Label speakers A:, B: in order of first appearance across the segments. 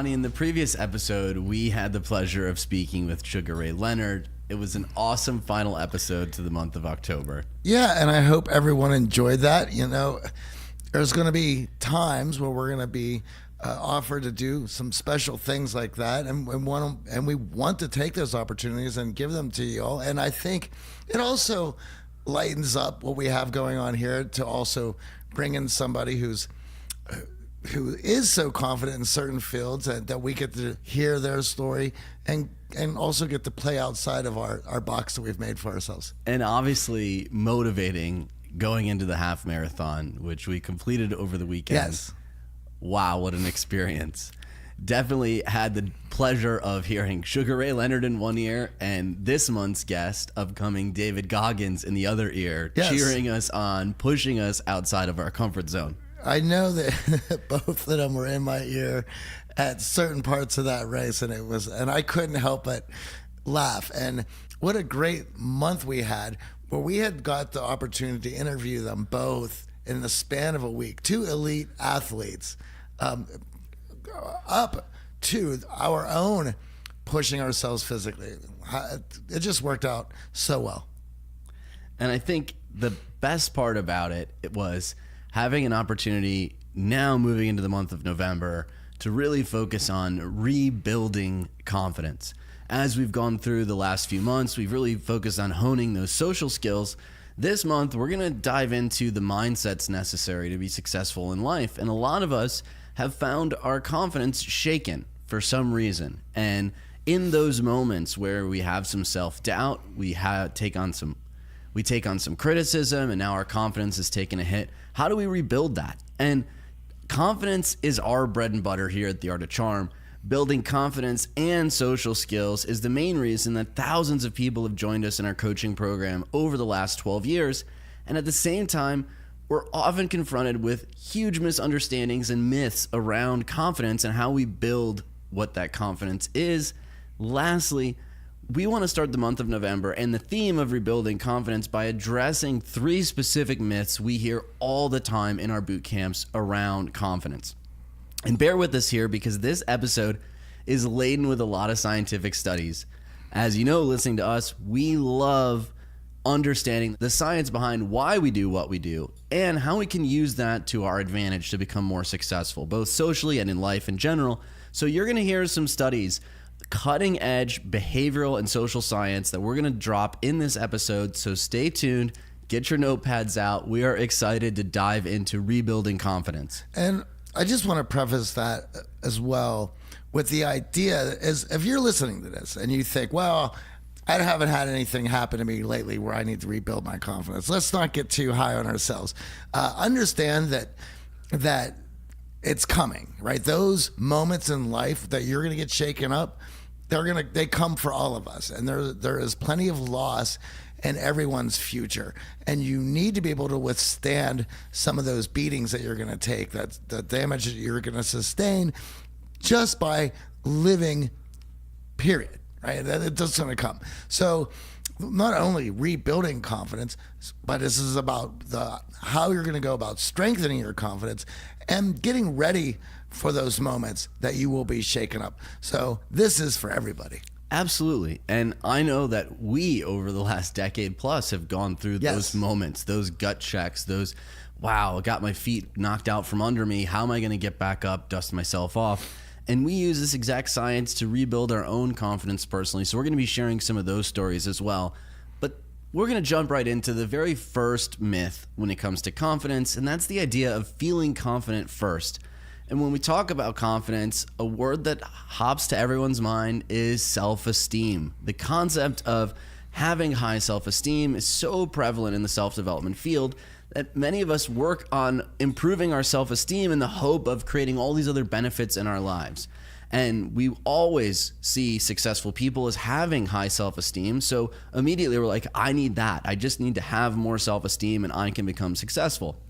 A: Johnny, in the previous episode, we had the pleasure of speaking with Sugar Ray Leonard. It was an awesome final episode to the month of October.
B: Yeah, and I hope everyone enjoyed that. You know, there's going to be times where we're going to be offered to do some special things like that, and we want to take those opportunities and give them to you all. And I think it also lightens up what we have going on here to also bring in somebody who is so confident in certain fields that we get to hear their story and also get to play outside of our box that we've made for ourselves.
A: And obviously motivating going into the half marathon, which we completed over the weekend.
B: Yes.
A: Wow, what an experience. Definitely had the pleasure of hearing Sugar Ray Leonard in one ear and this month's guest, upcoming David Goggins, in the other ear,
B: yes,
A: cheering us on, pushing us outside of our comfort zone.
B: I know that both of them were in my ear at certain parts of that race, and I couldn't help but laugh. And what a great month we had, where we had got the opportunity to interview them both in the span of a week. Two elite athletes, up to our own pushing ourselves physically. It just worked out so well.
A: And I think the best part about it was having an opportunity now, moving into the month of November, to really focus on rebuilding confidence. As we've gone through the last few months, we've really focused on honing those social skills. This month, we're going to dive into the mindsets necessary to be successful in life. And a lot of us have found our confidence shaken for some reason. And in those moments where we have some self-doubt, we take on some criticism, and now our confidence is taking a hit. How do we rebuild that? And confidence is our bread and butter here at The Art of Charm. Building confidence and social skills is the main reason that thousands of people have joined us in our coaching program over the last 12 years. And at the same time, we're often confronted with huge misunderstandings and myths around confidence and how we build what that confidence is. Lastly, we want to start the month of November and the theme of rebuilding confidence by addressing 3 specific myths we hear all the time in our boot camps around confidence. And bear with us here, because this episode is laden with a lot of scientific studies. As you know, listening to us, we love understanding the science behind why we do what we do and how we can use that to our advantage to become more successful, both socially and in life in general. So you're going to hear some studies, cutting edge behavioral and social science, that we're going to drop in this episode. So stay tuned, get your notepads out. We are excited to dive into rebuilding confidence.
B: And I just want to preface that as well with the idea is, if you're listening to this and you think, well, I haven't had anything happen to me lately where I need to rebuild my confidence. Let's not get too high on ourselves. Understand that it's coming, right? Those moments in life that you're going to get shaken up, they come for all of us, and there is plenty of loss in everyone's future, and you need to be able to withstand some of those beatings that you're going to take, that the damage that you're going to sustain just by living, period. Right? It doesn't going to come. So not only rebuilding confidence, but this is about how you're going to go about strengthening your confidence and getting ready for those moments that you will be shaken up. So this is for everybody.
A: Absolutely. And I know that we, over the last decade plus, have gone through those moments, those gut checks, those, wow, I got my feet knocked out from under me. How am I going to get back up, dust myself off? And we use this exact science to rebuild our own confidence personally. So we're going to be sharing some of those stories as well. But we're going to jump right into the very first myth when it comes to confidence, and that's the idea of feeling confident first. And when we talk about confidence, a word that hops to everyone's mind is self-esteem. The concept of having high self-esteem is so prevalent in the self-development field that many of us work on improving our self-esteem in the hope of creating all these other benefits in our lives. And we always see successful people as having high self-esteem. So immediately we're like, I need that. I just need to have more self-esteem and I can become successful.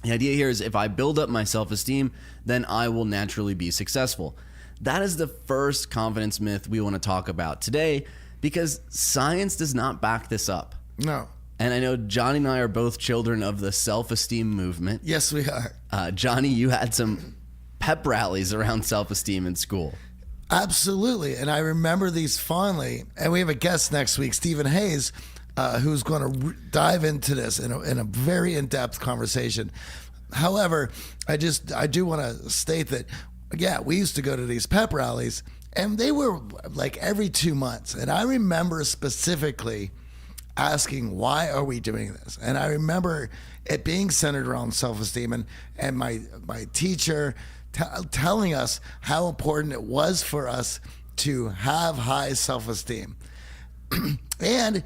A: The idea here is if I build up my self-esteem, then I will naturally be successful. That is the first confidence myth we want to talk about today, because science does not back this up.
B: No.
A: And I know Johnny and I are both children of the self-esteem movement.
B: Yes, we are.
A: Johnny, you had some pep rallies around self-esteem in school.
B: Absolutely. And I remember these fondly. And we have a guest next week, Stephen Hayes, who's going to dive into this in a very in-depth conversation. However, I do want to state that, yeah, we used to go to these pep rallies, and they were like every 2 months. And I remember specifically asking, why are we doing this? And I remember it being centered around self-esteem, and my teacher telling us how important it was for us to have high self-esteem. And,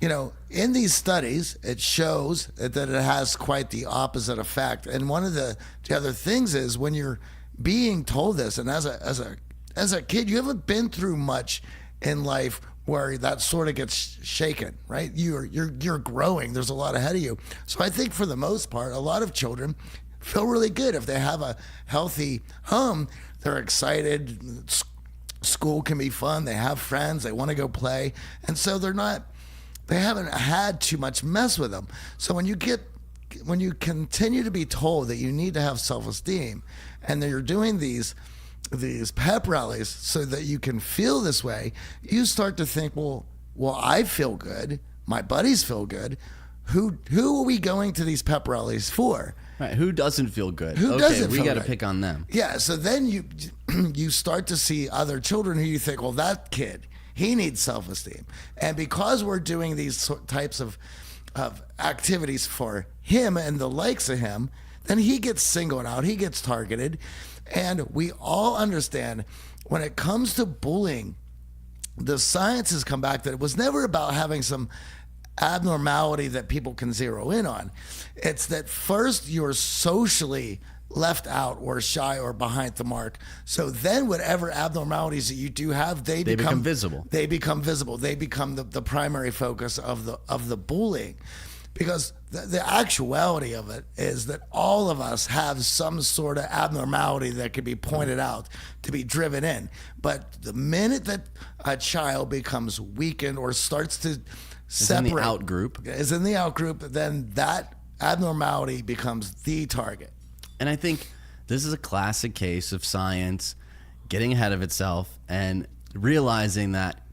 B: you know, in these studies, it shows that it has quite the opposite effect. And one of the other things is when you're being told this, and as a kid, you haven't been through much in life where that sort of gets shaken, right? You're growing. There's a lot ahead of you. So I think for the most part, a lot of children feel really good if they have a healthy home. They're excited. School can be fun. They have friends. They want to go play, and so they haven't had too much mess with them. So when you continue to be told that you need to have self-esteem, and that you're doing these pep rallies so that you can feel this way, you start to think, well, I feel good. My buddies feel good. Who are we going to these pep rallies for?
A: Right, who doesn't feel good?
B: Who doesn't
A: we
B: feel
A: got to
B: good?
A: pick on them.
B: Yeah, so then you start to see other children who you think, well, that kid, he needs self-esteem. And because we're doing these types of activities for him and the likes of him, then he gets singled out, he gets targeted. And we all understand when it comes to bullying, the science has come back that it was never about having some abnormality that people can zero in on. It's that first you're socially left out or shy or behind the mark. So then whatever abnormalities that you do have, they become
A: visible.
B: They become visible. They become the primary focus of the bullying. Because the actuality of it is that all of us have some sort of abnormality that can be pointed out to be driven in. But the minute that a child becomes weakened or starts to separate,
A: in the out group,
B: then that abnormality becomes the target.
A: And I think this is a classic case of science getting ahead of itself and realizing that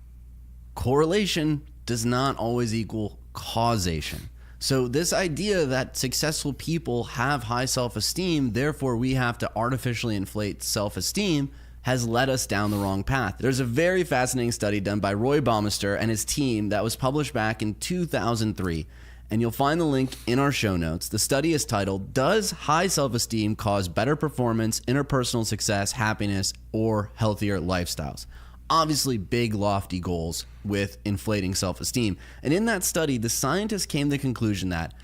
A: correlation does not always equal causation. So this idea that successful people have high self-esteem, therefore we have to artificially inflate self-esteem, has led us down the wrong path. There's a very fascinating study done by Roy Baumeister and his team that was published back in 2003, and you'll find the link in our show notes. The study is titled, Does High Self-Esteem Cause Better Performance, Interpersonal Success, Happiness, or Healthier Lifestyles? Obviously big, lofty goals with inflating self-esteem. And in that study, the scientists came to the conclusion that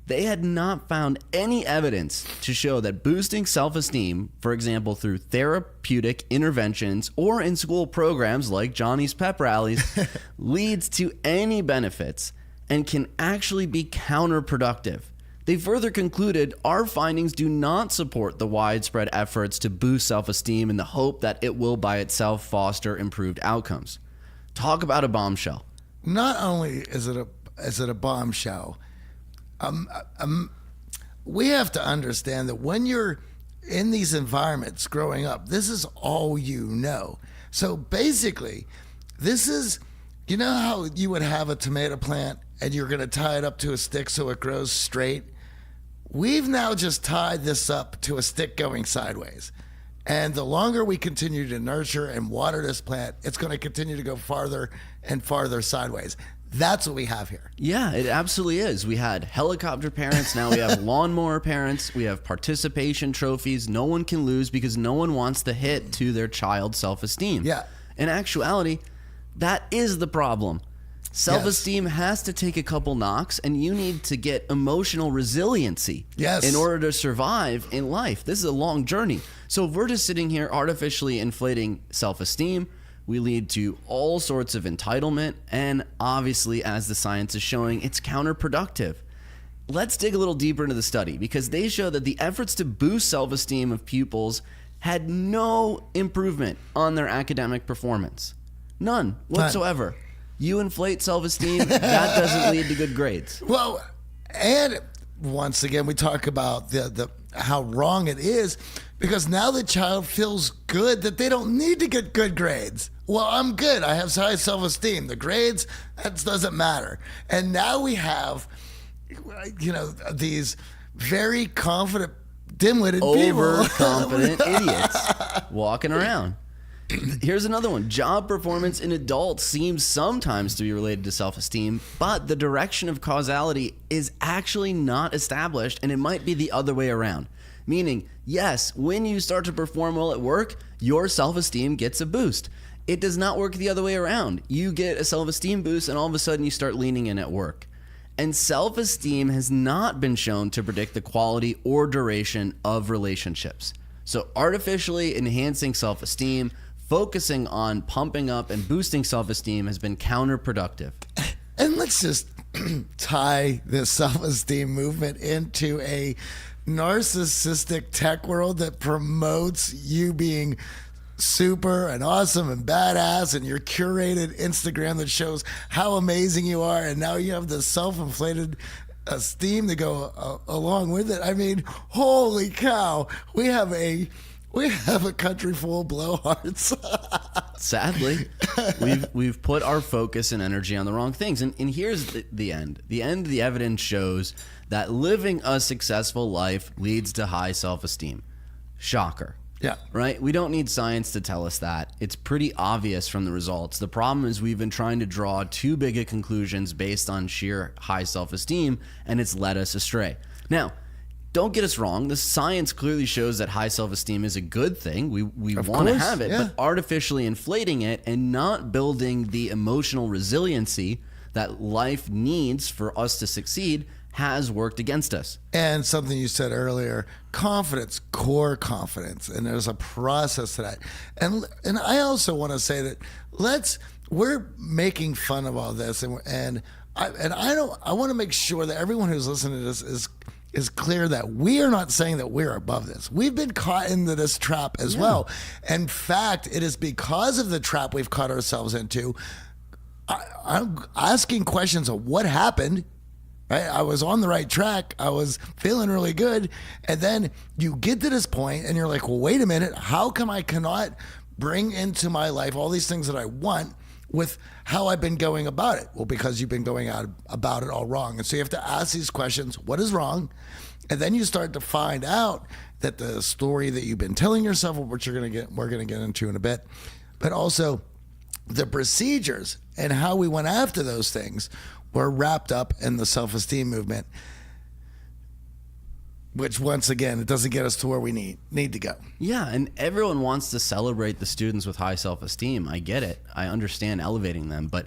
A: they had not found any evidence to show that boosting self-esteem, for example, through therapeutic interventions or in school programs like Johnny's pep rallies, leads to any benefits and can actually be counterproductive. They further concluded our findings do not support the widespread efforts to boost self-esteem in the hope that it will by itself foster improved outcomes. Talk about a bombshell.
B: Not only is it a bombshell, we have to understand that when you're in these environments growing up, this is all you know. So basically, this is, you know how you would have a tomato plant and you're going to tie it up to a stick so it grows straight? We've now just tied this up to a stick going sideways. And the longer we continue to nurture and water this plant, it's going to continue to go farther and farther sideways. That's what we have here.
A: Yeah, it absolutely is. We had helicopter parents. Now we have lawnmower parents. We have participation trophies. No one can lose because no one wants to hit to their child's self-esteem.
B: Yeah.
A: In actuality, that is the problem. Self-esteem has to take a couple knocks, and you need to get emotional resiliency in order to survive in life. This is a long journey. So if we're just sitting here artificially inflating self-esteem, we lead to all sorts of entitlement, and obviously, as the science is showing, it's counterproductive. Let's dig a little deeper into the study, because they show that the efforts to boost self-esteem of pupils had no improvement on their academic performance. None whatsoever. You inflate self-esteem, that doesn't lead to good grades.
B: Well, and once again, we talk about the how wrong it is, because now the child feels good that they don't need to get good grades. Well, I'm good. I have high self-esteem. The grades, that doesn't matter. And now we have, these very confident, dim-witted people.
A: Overconfident idiots walking around. Here's another one. Job performance in adults seems sometimes to be related to self-esteem, but the direction of causality is actually not established, and it might be the other way around. Meaning, yes, when you start to perform well at work, your self-esteem gets a boost. It does not work the other way around. You get a self-esteem boost, and all of a sudden you start leaning in at work. And self-esteem has not been shown to predict the quality or duration of relationships. So artificially enhancing self-esteem, focusing on pumping up and boosting self-esteem has been counterproductive.
B: And let's just tie this self-esteem movement into a narcissistic tech world that promotes you being super and awesome and badass, and your curated Instagram that shows how amazing you are, and now you have this self-inflated esteem to go along with it. I mean, holy cow, we have a country full of blowhards.
A: Sadly, we've put our focus and energy on the wrong things. And here's the end. The end of the evidence shows that living a successful life leads to high self-esteem. Shocker.
B: Yeah.
A: Right? We don't need science to tell us that. It's pretty obvious from the results. The problem is we've been trying to draw too big of conclusions based on sheer high self-esteem, and it's led us astray. Now, don't get us wrong. The science clearly shows that high self-esteem is a good thing. We want to have it, but artificially inflating it and not building the emotional resiliency that life needs for us to succeed has worked against us.
B: And something you said earlier, confidence, core confidence, and there's a process to that. And I also want to say that we're making fun of all this, and I want to make sure that everyone who's listening to this is clear that we are not saying that we're above this. We've been caught into this trap as well. In fact, it is because of the trap we've caught ourselves into. I'm asking questions of what happened. Right? I was on the right track. I was feeling really good. And then you get to this point and you're like, well, wait a minute. How come I cannot bring into my life all these things that I want with how I've been going about it? Well, because you've been going about it all wrong. And so you have to ask these questions, what is wrong? And then you start to find out that the story that you've been telling yourself, which we're going to get into in a bit, but also the procedures and how we went after those things were wrapped up in the self-esteem movement, which once again, it doesn't get us to where we need to go.
A: Yeah, and everyone wants to celebrate the students with high self-esteem. I get it. I understand elevating them, but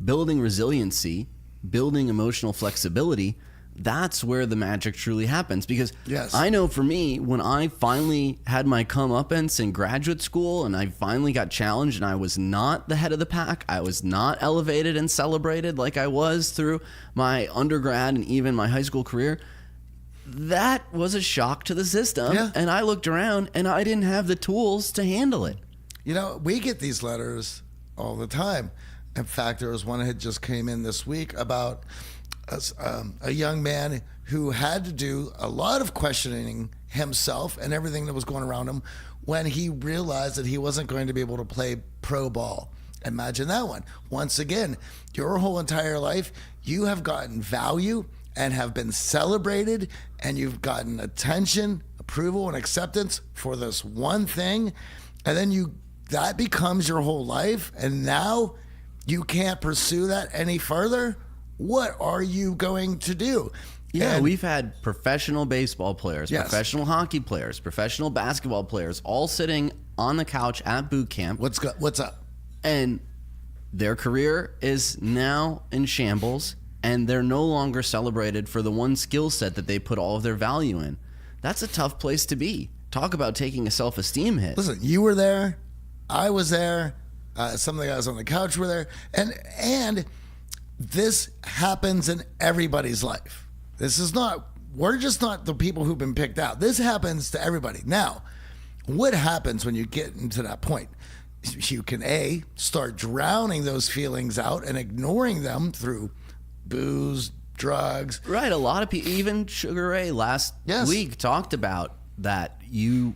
A: building resiliency, building emotional flexibility, that's where the magic truly happens. Because I know for me, when I finally had my comeuppance in graduate school and I finally got challenged and I was not the head of the pack, I was not elevated and celebrated like I was through my undergrad and even my high school career, that was a shock to the system. Yeah. And I looked around and I didn't have the tools to handle it.
B: You know, we get these letters all the time. In fact, there was one that just came in this week about a young man who had to do a lot of questioning himself and everything that was going around him when he realized that he wasn't going to be able to play pro ball. Imagine that one. Once again, your whole entire life, you have gotten value and have been celebrated, and you've gotten attention, approval, and acceptance for this one thing, and then that becomes your whole life, and now you can't pursue that any further. What are you going to do?
A: Yeah, we've had professional baseball players, professional hockey players, professional basketball players all sitting on the couch at boot camp.
B: What's up?
A: And their career is now in shambles, and they're no longer celebrated for the one skill set that they put all of their value in. That's a tough place to be. Talk about taking a self-esteem hit.
B: Listen, you were there. I was there. Some of the guys on the couch were there. And this happens in everybody's life. We're just not the people who've been picked out. This happens to everybody. Now, what happens when you get into that point? You can start drowning those feelings out and ignoring them through booze, drugs.
A: Right. A lot of people, even Sugar Ray last week talked about that. You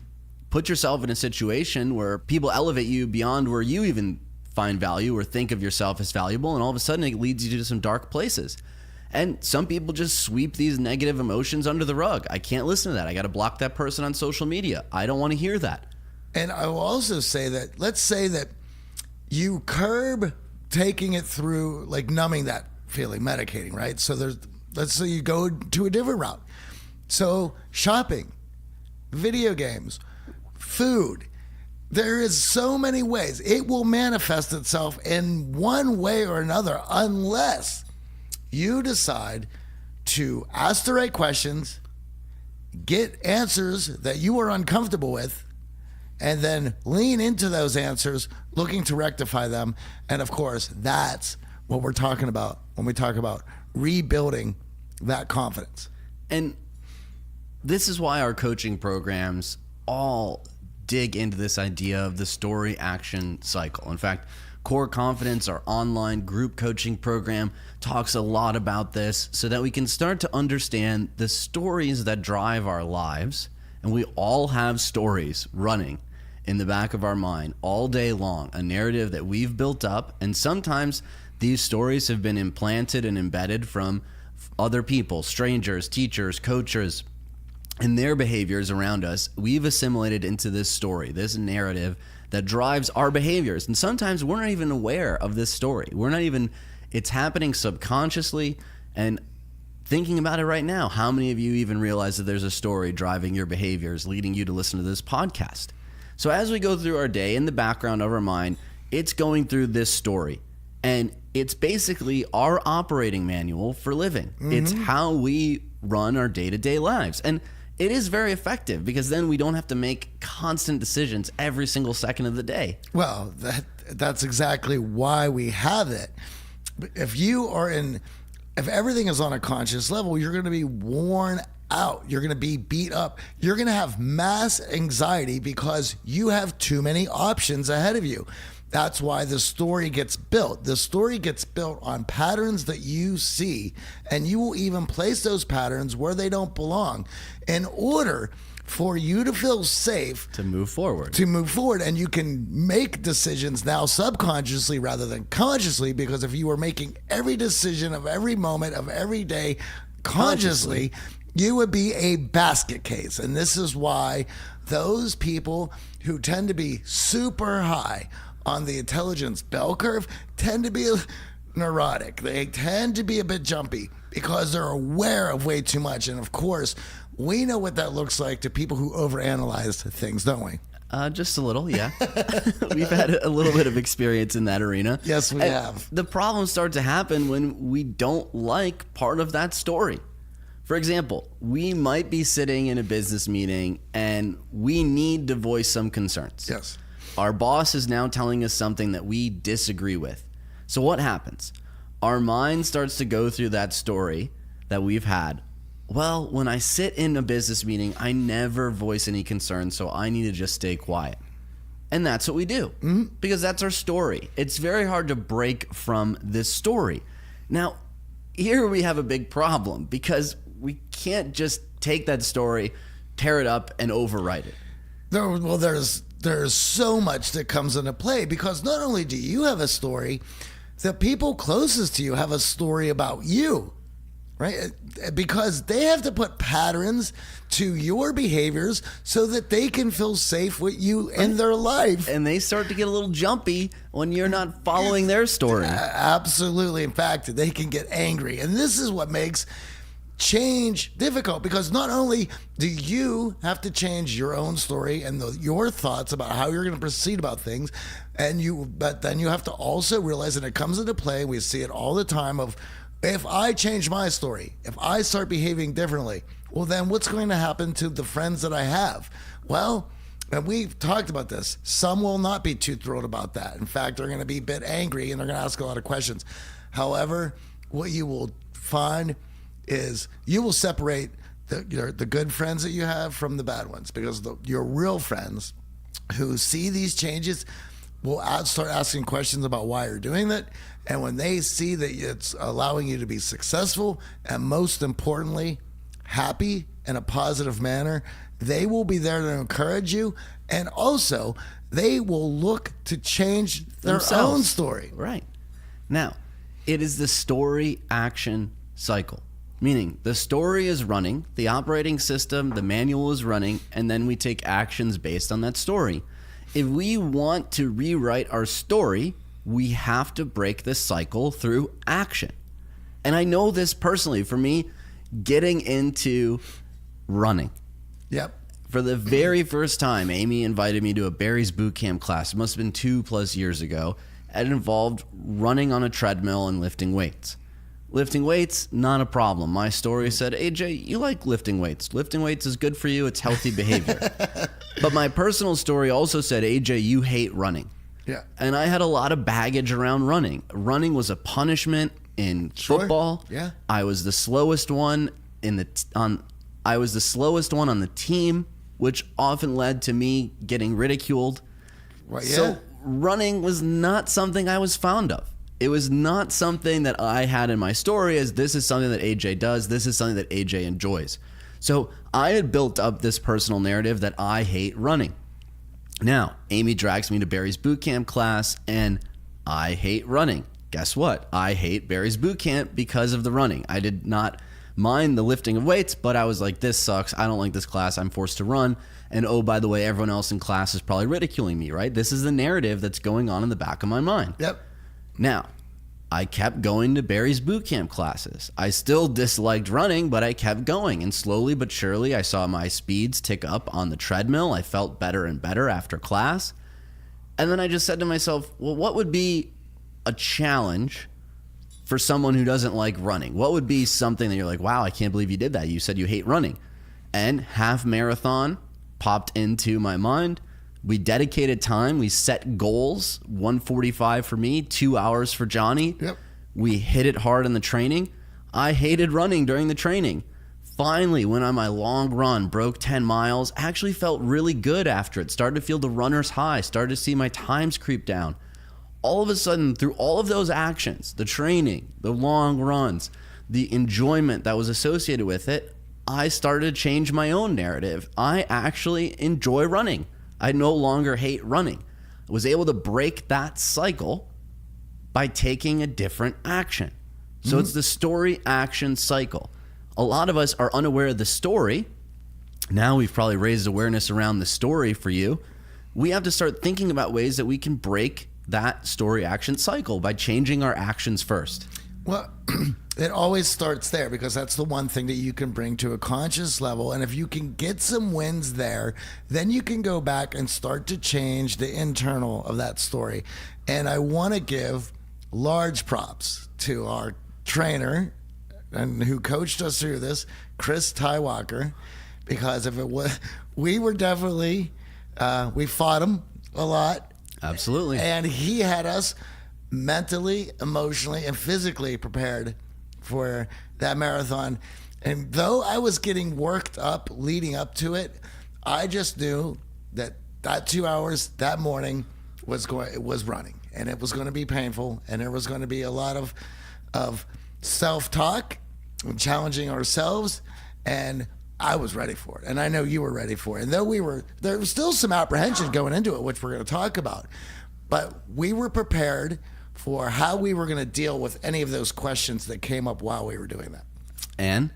A: put yourself in a situation where people elevate you beyond where you even find value or think of yourself as valuable. And all of a sudden it leads you to some dark places. And some people just sweep these negative emotions under the rug. I can't listen to that. I got to block that person on social media. I don't want to hear that.
B: And I will also say that, let's say that you curb taking it through, like numbing that feeling, medicating, right? So let's say you go to a different route. So shopping, video games, food. There is so many ways. It will manifest itself in one way or another unless you decide to ask the right questions, get answers that you are uncomfortable with, and then lean into those answers, looking to rectify them. And of course, that's what we're talking about when we talk about rebuilding that confidence.
A: And this is why our coaching programs all dig into this idea of the story action cycle. In fact, Core Confidence, our online group coaching program, talks a lot about this so that we can start to understand the stories that drive our lives. And we all have stories running in the back of our mind all day long, a narrative that we've built up. And sometimes these stories have been implanted and embedded from other people, strangers, teachers, coaches, and their behaviors around us. We've assimilated into this story, this narrative that drives our behaviors. And sometimes we're not even aware of this story. It's happening subconsciously. And thinking about it right now, how many of you even realize that there's a story driving your behaviors, leading you to listen to this podcast? So as we go through our day, in the background of our mind, it's going through this story. And it's basically our operating manual for living. Mm-hmm. It's how we run our day-to-day lives. And it is very effective because then we don't have to make constant decisions every single second of the day.
B: Well, that's exactly why we have it. If everything is on a conscious level, you're going to be worn out. You're going to be beat up. You're going to have mass anxiety because you have too many options ahead of you. That's why the story gets built. The story gets built on patterns that you see, and you will even place those patterns where they don't belong in order for you to feel safe
A: to move forward.
B: And you can make decisions now subconsciously rather than consciously, because if you were making every decision of every moment of every day consciously, you would be a basket case. And this is why those people who tend to be super high on the intelligence bell curve tend to be neurotic. They tend to be a bit jumpy because they're aware of way too much. And of course, we know what that looks like to people who overanalyze things, don't we?
A: Just a little, yeah. We've had a little bit of experience in that arena.
B: Yes, we have.
A: The problems start to happen when we don't like part of that story. For example, we might be sitting in a business meeting and we need to voice some concerns.
B: Yes.
A: Our boss is now telling us something that we disagree with. So what happens? Our mind starts to go through that story that we've had. Well, when I sit in a business meeting, I never voice any concerns, so I need to just stay quiet. And that's what we do, because that's our story. It's very hard to break from this story. Now, here we have a big problem, because we can't just take that story, tear it up, and overwrite it.
B: There's so much that comes into play, because not only do you have a story, the people closest to you have a story about you, right? Because they have to put patterns to your behaviors so that they can feel safe with you in their life.
A: And they start to get a little jumpy when you're not following their story.
B: Absolutely. In fact, they can get angry. And this is what makes change difficult, because not only do you have to change your own story and your thoughts about how you're going to proceed about things, but then you have to also realize that it comes into play. We see it all the time of, if I change my story, if I start behaving differently, well, then what's going to happen to the friends that I have? Well, and we've talked about this. Some will not be too thrilled about that. In fact, they're going to be a bit angry and they're going to ask a lot of questions. However, what you will find is you will separate the good friends that you have from the bad ones, because your real friends who see these changes will start asking questions about why you're doing that. And when they see that it's allowing you to be successful and most importantly, happy in a positive manner, they will be there to encourage you. And also, they will look to change their
A: Themselves.
B: own story.
A: Right. Now, it is the story action cycle, meaning the story is running, the operating system, the manual is running, and then we take actions based on that story. If we want to rewrite our story, we have to break this cycle through action. And I know this personally, for me, getting into running.
B: Yep.
A: For the very first time, Amy invited me to a Barry's boot camp class. It must have been 2+ years ago. It involved running on a treadmill and lifting weights. Lifting weights, not a problem. My story said, AJ, you like lifting weights. Lifting weights is good for you. It's healthy behavior. But my personal story also said, AJ, you hate running.
B: Yeah.
A: And I had a lot of baggage around running. Running was a punishment in football.
B: Yeah.
A: I was the slowest one I was the slowest one on the team, which often led to me getting ridiculed.
B: Right, yeah.
A: So running was not something I was fond of. It was not something that I had in my story as this is something that AJ does. This is something that AJ enjoys. So I had built up this personal narrative that I hate running. Now, Amy drags me to Barry's boot camp class and I hate running. Guess what? I hate Barry's boot camp because of the running. I did not mind the lifting of weights, but I was like, this sucks. I don't like this class. I'm forced to run. And oh, by the way, everyone else in class is probably ridiculing me, right? This is the narrative that's going on in the back of my mind.
B: Yep.
A: Now, I kept going to Barry's boot camp classes. I still disliked running, but I kept going. And slowly but surely, I saw my speeds tick up on the treadmill. I felt better and better after class. And then I just said to myself, well, what would be a challenge for someone who doesn't like running? What would be something that you're like, wow, I can't believe you did that. You said you hate running. And half marathon popped into my mind. We dedicated time. We set goals. 1:45 for me, 2 hours for Johnny.
B: Yep.
A: We hit it hard in the training. I hated running during the training. Finally, went on my long run, broke 10 miles, actually felt really good after it. Started to feel the runner's high, started to see my times creep down. All of a sudden, through all of those actions, the training, the long runs, the enjoyment that was associated with it, I started to change my own narrative. I actually enjoy running. I no longer hate running. I was able to break that cycle by taking a different action. So it's the story action cycle. A lot of us are unaware of the story. Now we've probably raised awareness around the story for you. We have to start thinking about ways that we can break that story action cycle by changing our actions first.
B: Well, it always starts there because that's the one thing that you can bring to a conscious level. And if you can get some wins there, then you can go back and start to change the internal of that story. And I want to give large props to our trainer and who coached us through this, Chris Tywalker, because if it was, we were definitely, we fought him a lot.
A: Absolutely.
B: And he had us mentally, emotionally, and physically prepared for that marathon. And though I was getting worked up leading up to it, I just knew that 2 hours that morning was running, and it was going to be painful, and there was going to be a lot of self-talk and challenging ourselves, and I was ready for it, and I know you were ready for it. And though there was still some apprehension going into it, which we're going to talk about, but we were prepared for how we were going to deal with any of those questions that came up while we were doing that.
A: And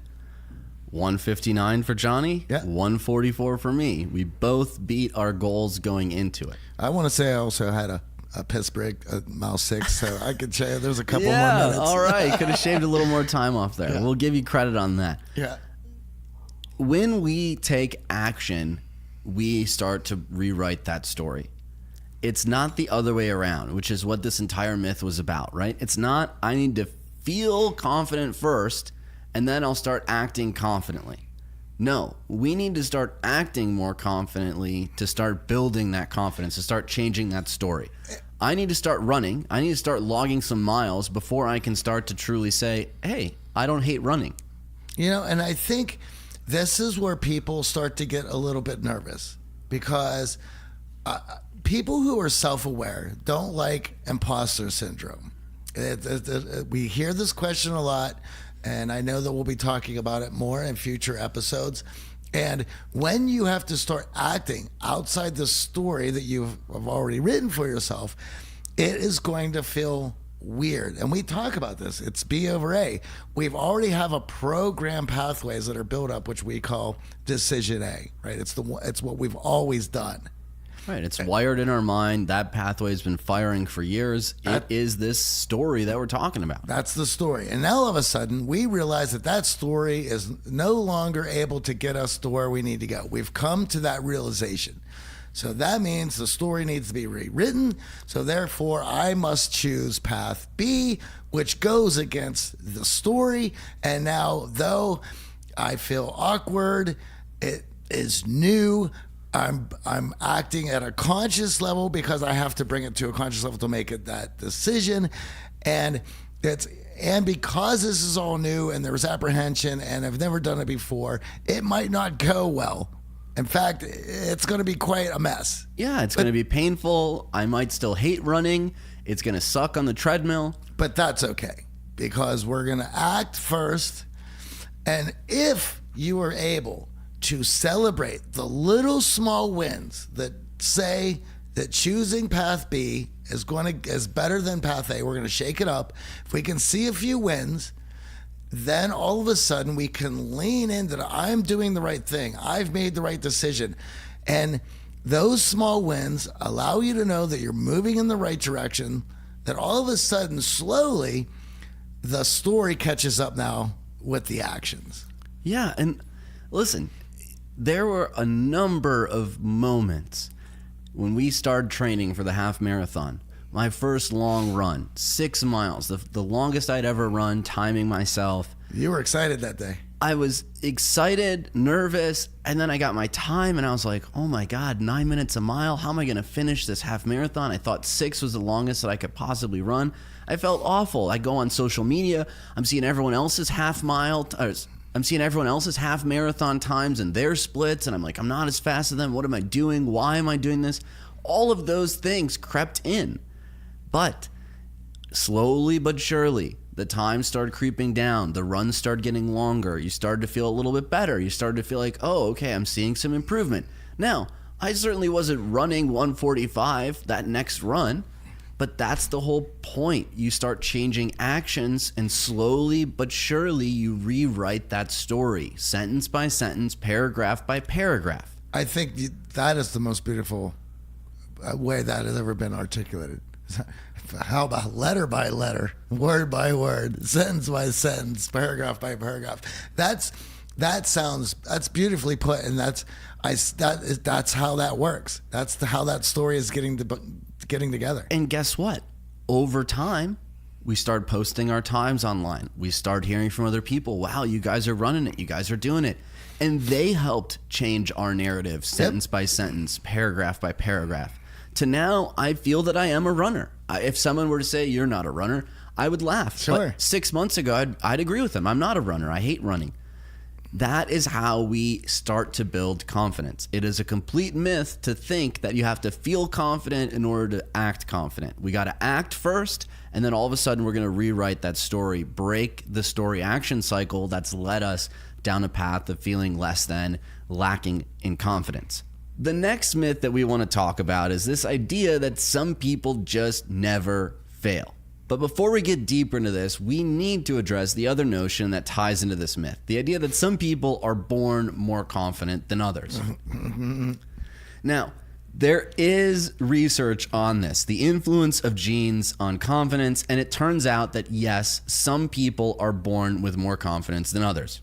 A: 159 for Johnny,
B: Yeah.
A: 144 for me. We both beat our goals going into it.
B: I want to say I also had a piss break at mile 6, so I could say there's a couple more
A: Yeah,
B: minutes.
A: all right. Could have shaved a little more time off there.
B: Yeah.
A: We'll give you credit on that.
B: Yeah.
A: When we take action, we start to rewrite that story. It's not the other way around, which is what this entire myth was about, right? It's not, I need to feel confident first, and then I'll start acting confidently. No, we need to start acting more confidently to start building that confidence, to start changing that story. I need to start running. I need to start logging some miles before I can start to truly say, hey, I don't hate running.
B: You know, and I think this is where people start to get a little bit nervous because people who are self-aware don't like imposter syndrome. We hear this question a lot, and I know that we'll be talking about it more in future episodes. And when you have to start acting outside the story that you've already written for yourself, it is going to feel weird. And we talk about this. It's B over A. We've already have a program pathways that are built up, which we call decision A, right? It's what we've always done.
A: Right. It's wired in our mind. That pathway has been firing for years. It is this story that we're talking about.
B: That's the story. And now all of a sudden, we realize that story is no longer able to get us to where we need to go. We've come to that realization. So that means the story needs to be rewritten. So therefore, I must choose path B, which goes against the story. And now, though I feel awkward, it is new. I'm acting at a conscious level because I have to bring it to a conscious level to make it that decision. And because this is all new and there's apprehension and I've never done it before, it might not go well. In fact, it's going to be quite a mess.
A: Yeah, it's going to be painful. I might still hate running. It's going to suck on the treadmill.
B: But that's okay because we're going to act first. And if you are able to celebrate the little small wins that say that choosing path B is better than path A, we're going to shake it up. If we can see a few wins, then all of a sudden we can lean into I'm doing the right thing. I've made the right decision. And those small wins allow you to know that you're moving in the right direction, that all of a sudden, slowly, the story catches up now with the actions.
A: Yeah, and listen, there were a number of moments when we started training for the half marathon. My first long run, 6 miles, the longest I'd ever run, timing myself.
B: You were excited that day.
A: I was excited, nervous, and then I got my time and I was like, oh my God, 9 minutes a mile. How am I going to finish this half marathon? I thought 6 was the longest that I could possibly run. I felt awful. I go on social media. I'm seeing everyone else's half marathon times and their splits. And I'm like, I'm not as fast as them. What am I doing? Why am I doing this? All of those things crept in. But slowly but surely, the time started creeping down. The runs started getting longer. You started to feel a little bit better. You started to feel like, oh, okay, I'm seeing some improvement. Now, I certainly wasn't running 145 that next run, but that's the whole point. You start changing actions, and slowly but surely, you rewrite that story, sentence by sentence, paragraph by paragraph.
B: I think that is the most beautiful way that has ever been articulated. How about letter by letter, word by word, sentence by sentence, paragraph by paragraph? That's beautifully put, and that's how that works. That's how that story is getting together.
A: And guess what? Over time, we start posting our times online. We start hearing from other people. Wow, you guys are running it. You guys are doing it. And they helped change our narrative, sentence by sentence, paragraph by paragraph. To now, I feel that I am a runner. If someone were to say, you're not a runner, I would laugh.
B: Sure.
A: But 6 months ago, I'd agree with them. I'm not a runner. I hate running. That is how we start to build confidence. It is a complete myth to think that you have to feel confident in order to act confident. We got to act first, and then all of a sudden we're going to rewrite that story, break the story action cycle that's led us down a path of feeling less than, lacking in confidence. The next myth that we want to talk about is this idea that some people just never fail. But before we get deeper into this, we need to address the other notion that ties into this myth, the idea that some people are born more confident than others. Now, there is research on this, the influence of genes on confidence, and it turns out that yes, some people are born with more confidence than others.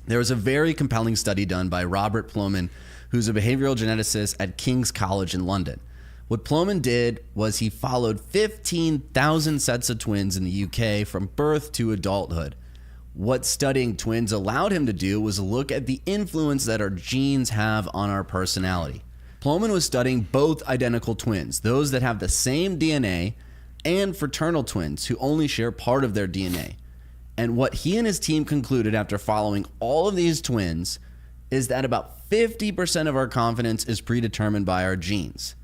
A: There was a very compelling study done by Robert Plomin, who's a behavioral geneticist at King's College in London. What Plomin did was he followed 15,000 sets of twins in the UK from birth to adulthood. What studying twins allowed him to do was look at the influence that our genes have on our personality. Plomin was studying both identical twins, those that have the same DNA, and fraternal twins who only share part of their DNA. And what he and his team concluded after following all of these twins is that about 50% of our confidence is predetermined by our genes.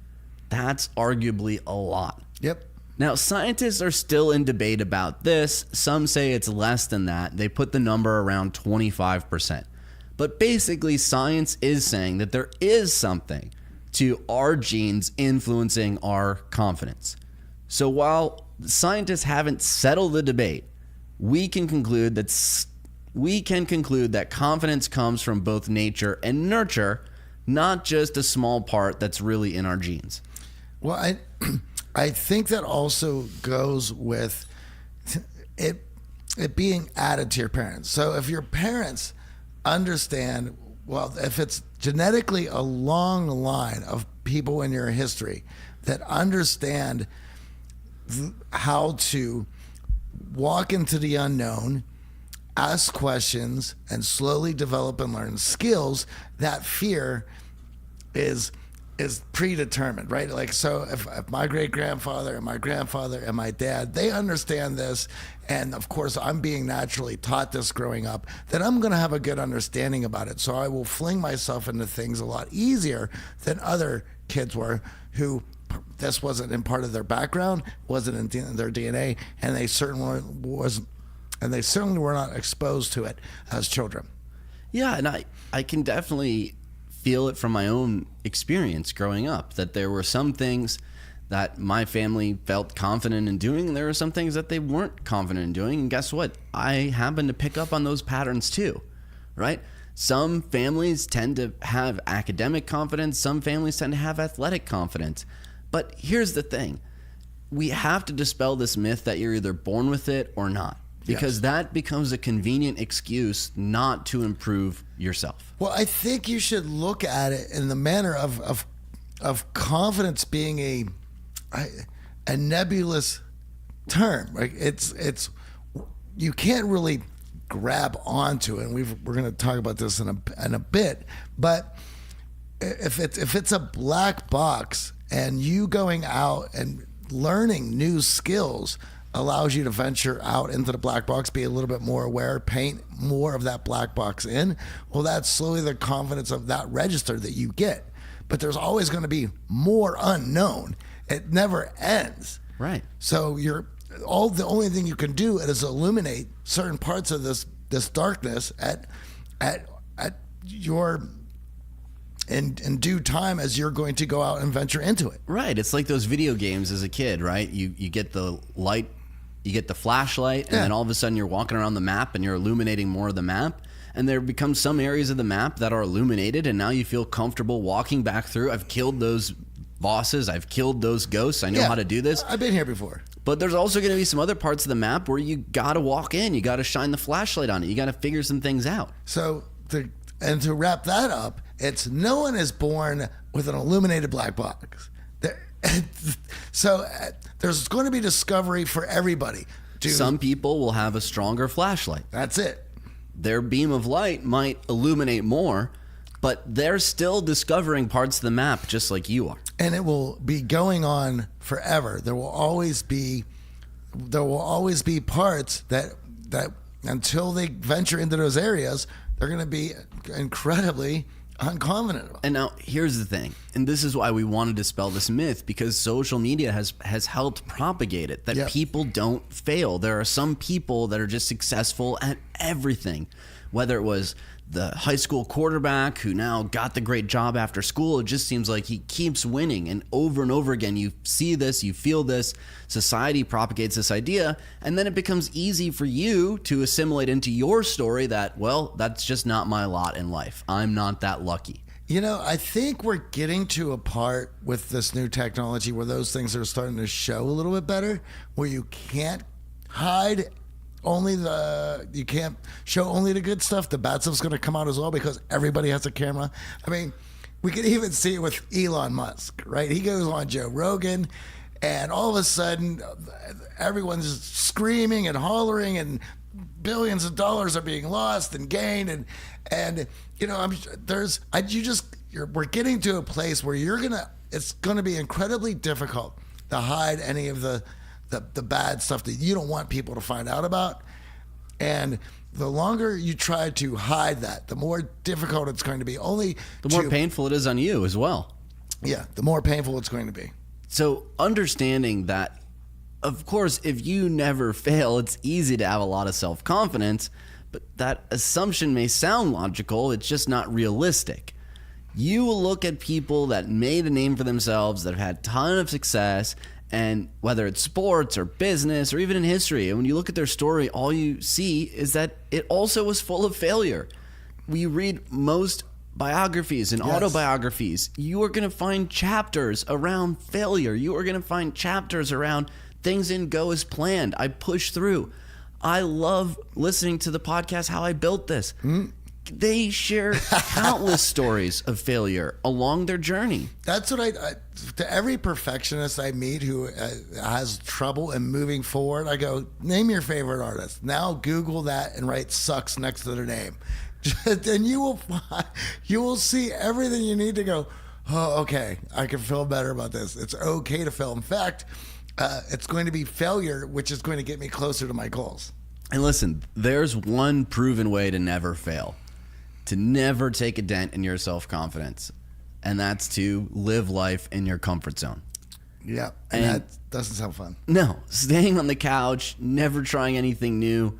A: That's arguably a lot.
B: Yep.
A: Now, scientists are still in debate about this. Some say it's less than that. They put the number around 25%. But basically, science is saying that there is something to our genes influencing our confidence. So while scientists haven't settled the debate, we can conclude that confidence comes from both nature and nurture, not just a small part that's really in our genes.
B: Well, I think that also goes with it being added to your parents. So if your parents understand, well, if it's genetically a long line of people in your history that understand how to walk into the unknown, ask questions, and slowly develop and learn skills, that fear is predetermined, right? Like, so if my great-grandfather and my grandfather and my dad, they understand this, and of course I'm being naturally taught this growing up, then I'm going to have a good understanding about it. So I will fling myself into things a lot easier than other kids were who this wasn't in part of their background, wasn't in their DNA, and they certainly were not exposed to it as children.
A: Yeah, and I can definitely feel it from my own experience growing up, that there were some things that my family felt confident in doing, and there were some things that they weren't confident in doing. And guess what? I happen to pick up on those patterns too, right? Some families tend to have academic confidence. Some families tend to have athletic confidence. But here's the thing. We have to dispel this myth that you're either born with it or not, because that becomes a convenient excuse not to improve yourself.
B: Well, I think you should look at it in the manner of confidence being a nebulous term. Right? It's you can't really grab onto it, and we're going to talk about this in a bit. But if it's a black box, and you going out and learning new skills allows you to venture out into the black box, be a little bit more aware, paint more of that black box in, well, that's slowly the confidence of that register that you get. But there's always going to be more unknown. It never ends.
A: Right.
B: So the only thing you can do is illuminate certain parts of this darkness at your in due time as you're going to go out and venture into it.
A: Right. It's like those video games as a kid, right? You get the light, you get the flashlight, and then all of a sudden you're walking around the map and you're illuminating more of the map. And there becomes some areas of the map that are illuminated, and now you feel comfortable walking back through. I've killed those bosses. I've killed those ghosts. I know how to do this.
B: I've been here before.
A: But there's also going to be some other parts of the map where you got to walk in. You got to shine the flashlight on it. You got to figure some things out.
B: So to wrap that up, it's no one is born with an illuminated black box. So there's going to be discovery for everybody.
A: Some people will have a stronger flashlight.
B: That's it.
A: Their beam of light might illuminate more, but they're still discovering parts of the map just like you are.
B: And it will be going on forever. There will always be parts that until they venture into those areas, they're going to be incredibly unconfident about.
A: And now here's the thing, and this is why we want to dispel this myth, because social media has helped propagate it, that people don't fail. There are some people that are just successful at everything, whether it was the high school quarterback who now got the great job after school. It just seems like he keeps winning, and over again you see this, you feel this. Society propagates this idea, and then it becomes easy for you to assimilate into your story that, well, that's just not my lot in life. I'm not that lucky.
B: You know, I think we're getting to a part with this new technology where those things are starting to show a little bit better, where you can't hide you can't show only the good stuff. The bad stuff's going to come out as well because everybody has a camera. I mean, we could even see it with Elon Musk, right? He goes on Joe Rogan, and all of a sudden, everyone's screaming and hollering, and billions of dollars are being lost and gained, and you know, we're getting to a place where it's gonna be incredibly difficult to hide any of the bad stuff that you don't want people to find out about. And the longer you try to hide that, the more difficult it's going to be.
A: The more painful it is on you as well.
B: Yeah, the more painful it's going to be.
A: So understanding that, of course, if you never fail, it's easy to have a lot of self-confidence, but that assumption may sound logical, it's just not realistic. You will look at people that made a name for themselves, that have had a ton of success, and whether it's sports or business or even in history, and when you look at their story, all you see is that it also was full of failure. When you read most biographies and autobiographies, you are going to find chapters around failure. You are going to find chapters around things didn't go as planned. I pushed through. I love listening to the podcast, How I Built This. They share countless stories of failure along their journey.
B: That's what I to every perfectionist I meet who has trouble in moving forward, I go, name your favorite artist. Now Google that and write sucks next to their name. And you will see everything you need to go, oh, okay, I can feel better about this. It's okay to fail. In fact, it's going to be failure, which is going to get me closer to my goals.
A: And listen, there's one proven way to never fail, to never take a dent in your self-confidence, and that's to live life in your comfort zone.
B: Yeah, and that doesn't sound fun.
A: No, staying on the couch, never trying anything new.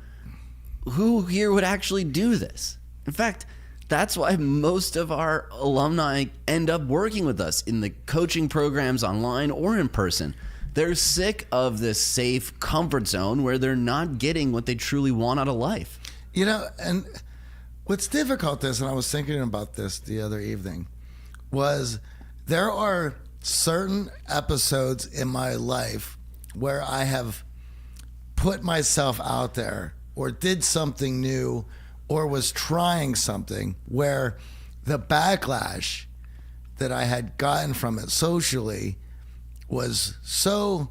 A: Who here would actually do this? In fact, that's why most of our alumni end up working with us in the coaching programs online or in person. They're sick of this safe comfort zone where they're not getting what they truly want out of life.
B: You know, and what's difficult is, and I was thinking about this the other evening, was there are certain episodes in my life where I have put myself out there or did something new or was trying something where the backlash that I had gotten from it socially was so,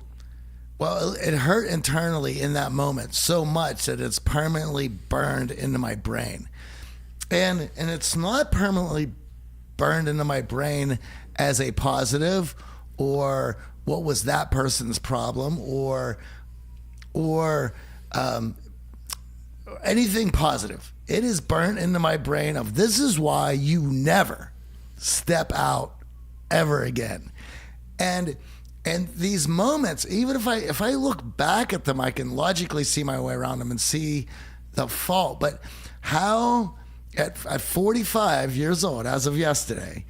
B: well, it hurt internally in that moment so much that it's permanently burned into my brain. And it's not permanently burned into my brain as a positive or what was that person's problem or anything positive. It is burnt into my brain of this is why you never step out ever again. And these moments, even if I look back at them, I can logically see my way around them and see the fault. But how at 45 years old, as of yesterday,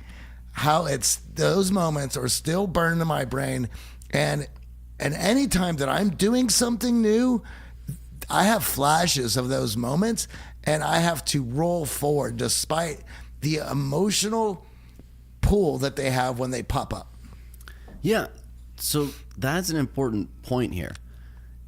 B: how it's those moments are still burned in my brain. And any time that I'm doing something new, I have flashes of those moments and I have to roll forward despite the emotional pull that they have when they pop up.
A: Yeah. So that's an important point here.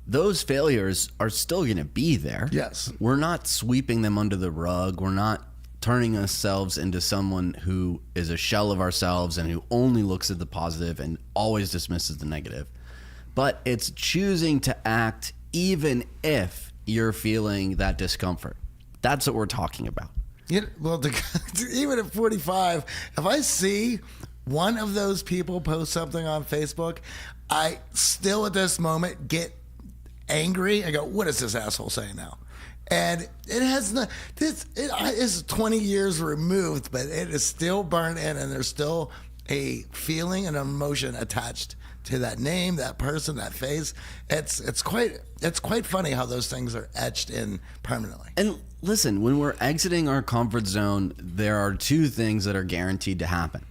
A: Those failures are still going to be there.
B: Yes.
A: We're not sweeping them under the rug. We're not turning ourselves into someone who is a shell of ourselves and who only looks at the positive and always dismisses the negative. But it's choosing to act even if you're feeling that discomfort. That's what we're talking about.
B: Yeah, well, even at 45, if I see one of those people post something on Facebook, I still at this moment get angry. I go, what is this asshole saying now? And it has not, it is 20 years removed, but it is still burned in and there's still a feeling and emotion attached to that name, that person, that face. It's quite funny how those things are etched in permanently.
A: And listen, when we're exiting our comfort zone, there are two things that are guaranteed to happen.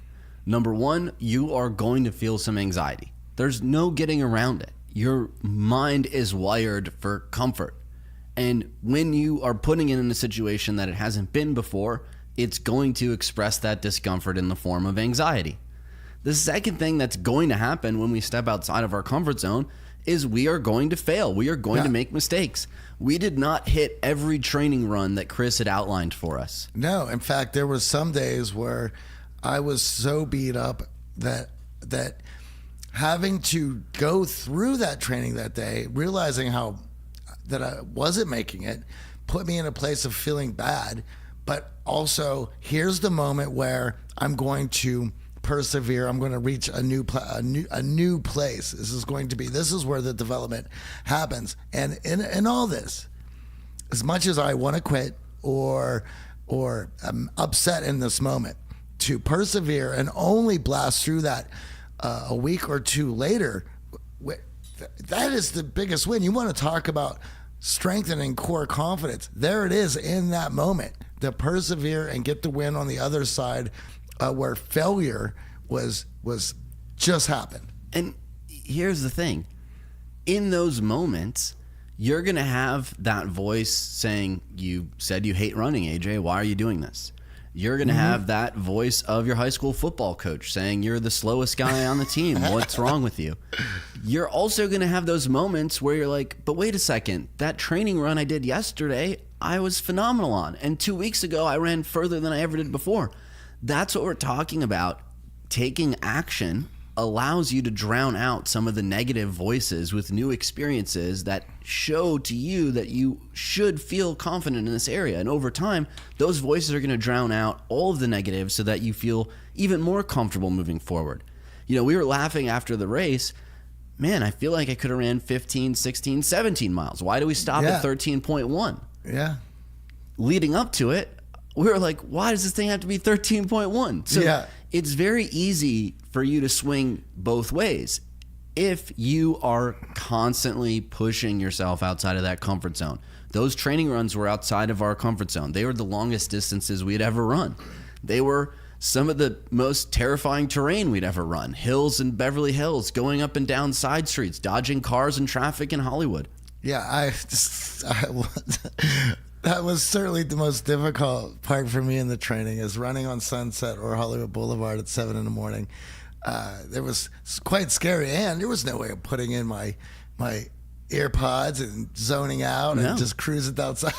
A: Number one, you are going to feel some anxiety. There's no getting around it. Your mind is wired for comfort. And when you are putting it in a situation that it hasn't been before, it's going to express that discomfort in the form of anxiety. The second thing that's going to happen when we step outside of our comfort zone is we are going to fail. We are going to make mistakes. We did not hit every training run that Chris had outlined for us.
B: No, in fact, there were some days where I was so beat up that having to go through that training that day, realizing how that I wasn't making it, put me in a place of feeling bad. But also, here's the moment where I'm going to persevere. I'm going to reach a new place. This is where the development happens. And in all this, as much as I want to quit or I'm upset in this moment, to persevere and only blast through that a week or two later, that is the biggest win. You want to talk about strengthening core confidence. There it is in that moment, to persevere and get the win on the other side, where failure was just happened.
A: And here's the thing. In those moments, you're going to have that voice saying, you said you hate running, AJ. Why are you doing this? You're going to have that voice of your high school football coach saying you're the slowest guy on the team. What's wrong with you? You're also going to have those moments where you're like, but wait a second, that training run I did yesterday, I was phenomenal on. And 2 weeks ago, I ran further than I ever did before. That's what we're talking about. Taking action allows you to drown out some of the negative voices with new experiences that show to you that you should feel confident in this area. And over time, those voices are going to drown out all of the negatives so that you feel even more comfortable moving forward. You know, we were laughing after the race. Man, I feel like I could have ran 15, 16, 17 miles. Why do we stop at 13.1?
B: Yeah.
A: Leading up to it, we were like, why does this thing have to be 13.1? So it's very easy for you to swing both ways if you are constantly pushing yourself outside of that comfort zone. Those training runs were outside of our comfort zone. They were the longest distances we'd ever run. They were some of the most terrifying terrain we'd ever run. Hills in Beverly Hills, going up and down side streets, dodging cars and traffic in Hollywood.
B: Yeah, that was certainly the most difficult part for me in the training, is running on Sunset or Hollywood Boulevard at 7 in the morning. It was quite scary, and there was no way of putting in my earpods and zoning out and just cruising outside.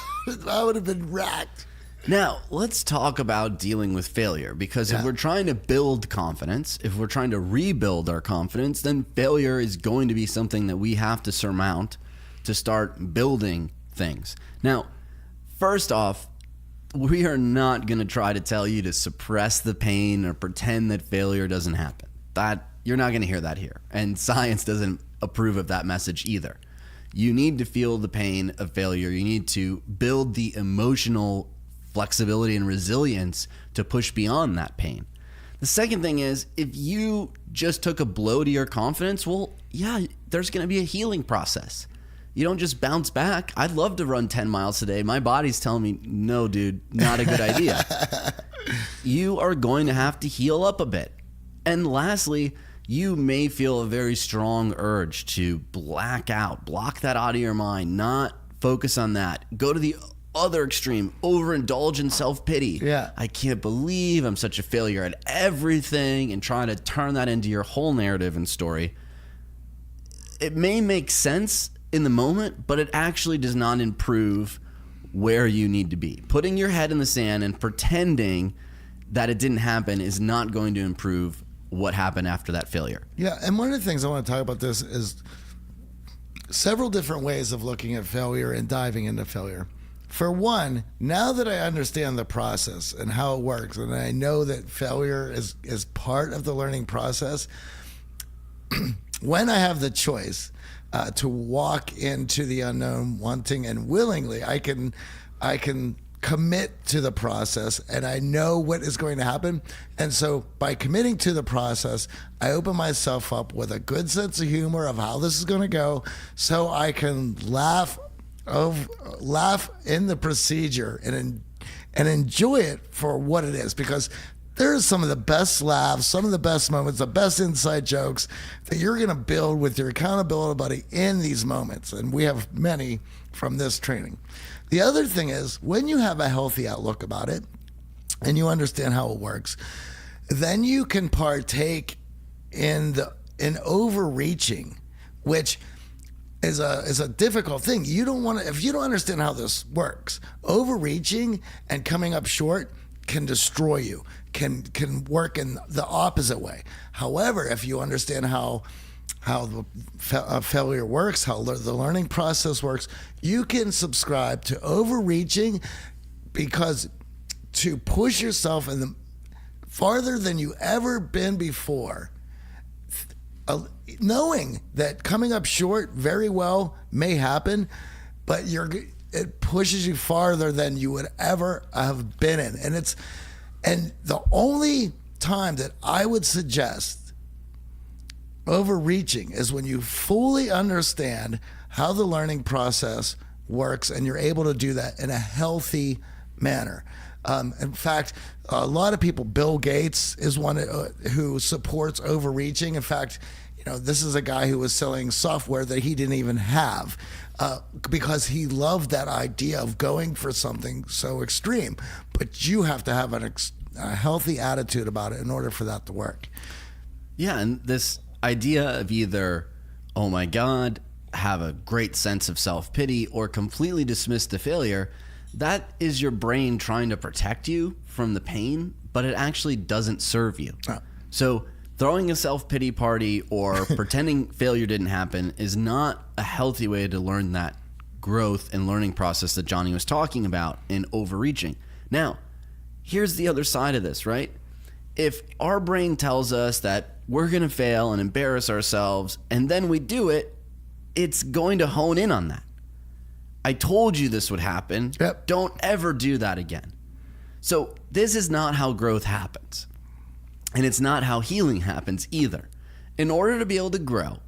B: I would have been racked.
A: Now, let's talk about dealing with failure, because if we're trying to build confidence, if we're trying to rebuild our confidence, then failure is going to be something that we have to surmount to start building things. Now, first off, we are not going to try to tell you to suppress the pain or pretend that failure doesn't happen. That you're not going to hear that here. And science doesn't approve of that message either. You need to feel the pain of failure. You need to build the emotional flexibility and resilience to push beyond that pain. The second thing is, if you just took a blow to your confidence, well, yeah, there's going to be a healing process. You don't just bounce back. I'd love to run 10 miles today. My body's telling me, no, dude, not a good idea. You are going to have to heal up a bit. And lastly, you may feel a very strong urge to black out, block that out of your mind, not focus on that. Go to the other extreme, overindulge in self-pity.
B: Yeah.
A: I can't believe I'm such a failure at everything, and trying to turn that into your whole narrative and story. It may make sense in the moment, but it actually does not improve where you need to be. Putting your head in the sand and pretending that it didn't happen is not going to improve what happened after that failure.
B: Yeah, and one of the things I want to talk about this is several different ways of looking at failure and diving into failure. For one, now that I understand the process and how it works, and I know that failure is part of the learning process, when I have the choice to walk into the unknown wanting and willingly, I can commit to the process, and I know what is going to happen. And so by committing to the process, I open myself up with a good sense of humor of how this is going to go, so I can laugh in the procedure and enjoy it for what it is, because there's some of the best laughs, some of the best moments, the best inside jokes that you're going to build with your accountability buddy in these moments. And we have many from this training. The other thing is, when you have a healthy outlook about it and you understand how it works, then you can partake in overreaching, which is a difficult thing. You don't want to, if you don't understand how this works, overreaching and coming up short can destroy you, can work in the opposite way. However, if you understand how the failure works, how the learning process works, you can subscribe to overreaching, because to push yourself in the farther than you ever been before, knowing that coming up short very well may happen, but it pushes you farther than you would ever have been in. And the only time that I would suggest Overreaching is when you fully understand how the learning process works and you're able to do that in a healthy manner. In fact, a lot of people, Bill Gates is one who supports overreaching. In fact, this is a guy who was selling software that he didn't even have because he loved that idea of going for something so extreme. But you have to have a healthy attitude about it in order for that to work.
A: Yeah, and this idea of either, oh my God, have a great sense of self-pity or completely dismiss the failure, that is your brain trying to protect you from the pain, but it actually doesn't serve you. Oh. So throwing a self-pity party or pretending failure didn't happen is not a healthy way to learn that growth and learning process that Johnny was talking about in overreaching. Now, here's the other side of this, right? If our brain tells us that we're going to fail and embarrass ourselves, and then we do it, it's going to hone in on that. I told you this would happen.
B: Yep.
A: Don't ever do that again. So this is not how growth happens. And it's not how healing happens either. In order to be able to grow,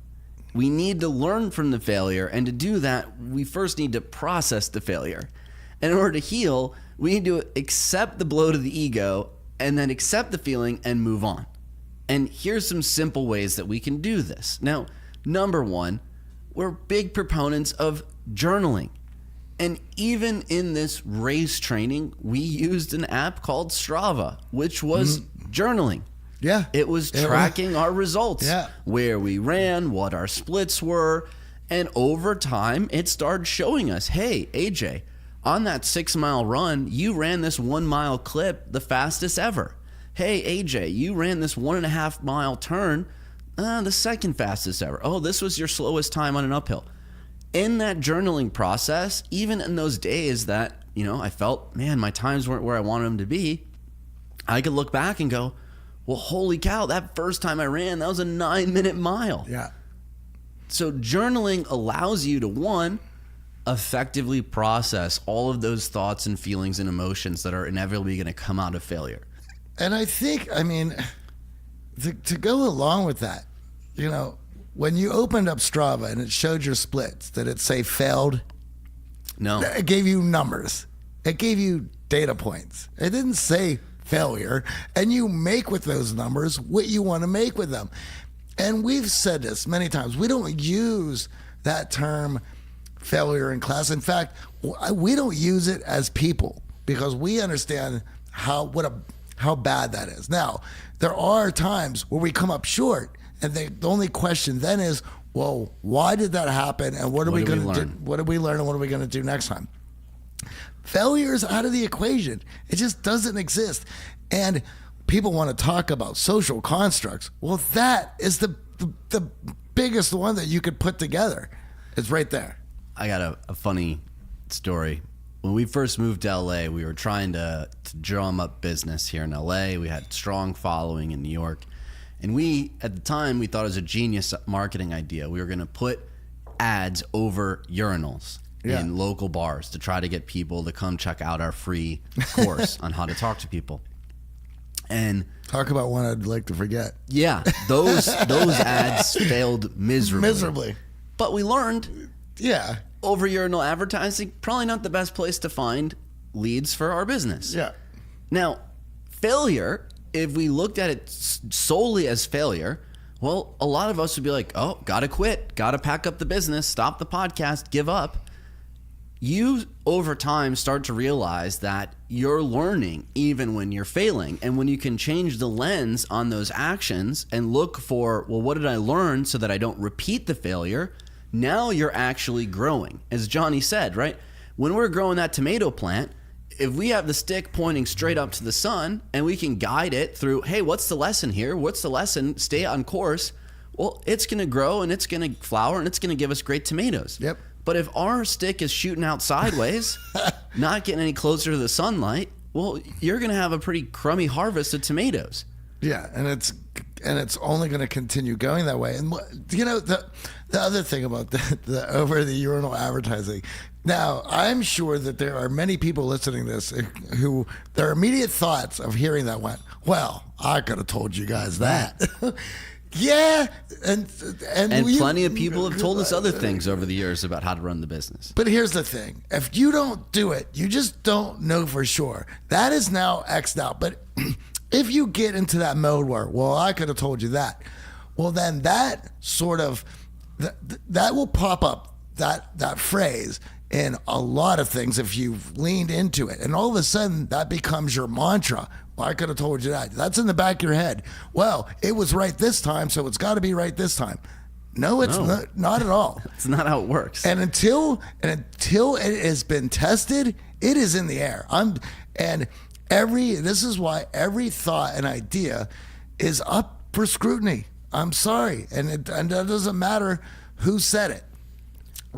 A: we need to learn from the failure. And to do that, we first need to process the failure. And in order to heal, we need to accept the blow to the ego and then accept the feeling and move on. And here's some simple ways that we can do this. Now, number one, we're big proponents of journaling. And even in this race training, we used an app called Strava, which was journaling.
B: Yeah.
A: It was tracking our results,
B: yeah,
A: where we ran, what our splits were. And over time, it started showing us, hey, AJ, on that 6-mile run, you ran this 1-mile clip the fastest ever. Hey, AJ, you ran this 1.5-mile turn the second fastest ever. Oh, this was your slowest time on an uphill. In that journaling process, even in those days that, I felt, man, my times weren't where I wanted them to be, I could look back and go, well, holy cow, that first time I ran, that was a 9-minute mile.
B: Yeah.
A: So journaling allows you to, one, effectively process all of those thoughts and feelings and emotions that are inevitably going to come out of failure.
B: And I think, to go along with that, when you opened up Strava and it showed your splits, did it say failed?
A: No.
B: It gave you numbers. It gave you data points. It didn't say failure. And you make with those numbers what you want to make with them. And we've said this many times. We don't use that term failure in class. In fact, we don't use it as people because we understand how bad that is. Now, there are times where we come up short. And the only question then is, well, why did that happen? And what are we going to do? What did we learn? And what are we going to do next time? Failure is out of the equation. It just doesn't exist. And people want to talk about social constructs. Well, that is the biggest one that you could put together. It's right there.
A: I got a funny story. When we first moved to LA, we were trying to drum up business here in LA. We had strong following in New York. And at the time, we thought it was a genius marketing idea. We were going to put ads over urinals in local bars to try to get people to come check out our free course on how to talk to people. And
B: talk about one I'd like to forget.
A: Yeah, those ads failed miserably. But we learned, over urinal advertising, probably not the best place to find leads for our business.
B: Yeah.
A: Now, failure, if we looked at it solely as failure, well, a lot of us would be like, oh, gotta quit, gotta pack up the business, stop the podcast, give up. You, over time, start to realize that you're learning even when you're failing. And when you can change the lens on those actions and look for, well, what did I learn so that I don't repeat the failure? Now you're actually growing. As Johnny said, right? When we're growing that tomato plant, if we have the stick pointing straight up to the sun and we can guide it through, hey, what's the lesson here? What's the lesson? Stay on course. Well, it's going to grow and it's going to flower and it's going to give us great tomatoes.
B: Yep.
A: But if our stick is shooting out sideways, not getting any closer to the sunlight, well, you're going to have a pretty crummy harvest of tomatoes.
B: Yeah, and it's only going to continue going that way. And the other thing about the over the urinal advertising. Now, I'm sure that there are many people listening to this who their immediate thoughts of hearing that went, well, I could have told you guys that. Yeah, and
A: plenty of people have told us other things over the years about how to run the business.
B: But here's the thing. If you don't do it, you just don't know for sure. That is now X'd out. But if you get into that mode where, well, I could have told you that, well, then that sort of, that will pop up, that phrase in a lot of things if you've leaned into it. And all of a sudden, that becomes your mantra. Well, I could have told you that. That's in the back of your head. Well, it was right this time, so it's got to be right this time. No, it's not at all.
A: It's not how it works.
B: And until it has been tested, it is in the air. This is why every thought and idea is up for scrutiny. I'm sorry. And it doesn't matter who said it.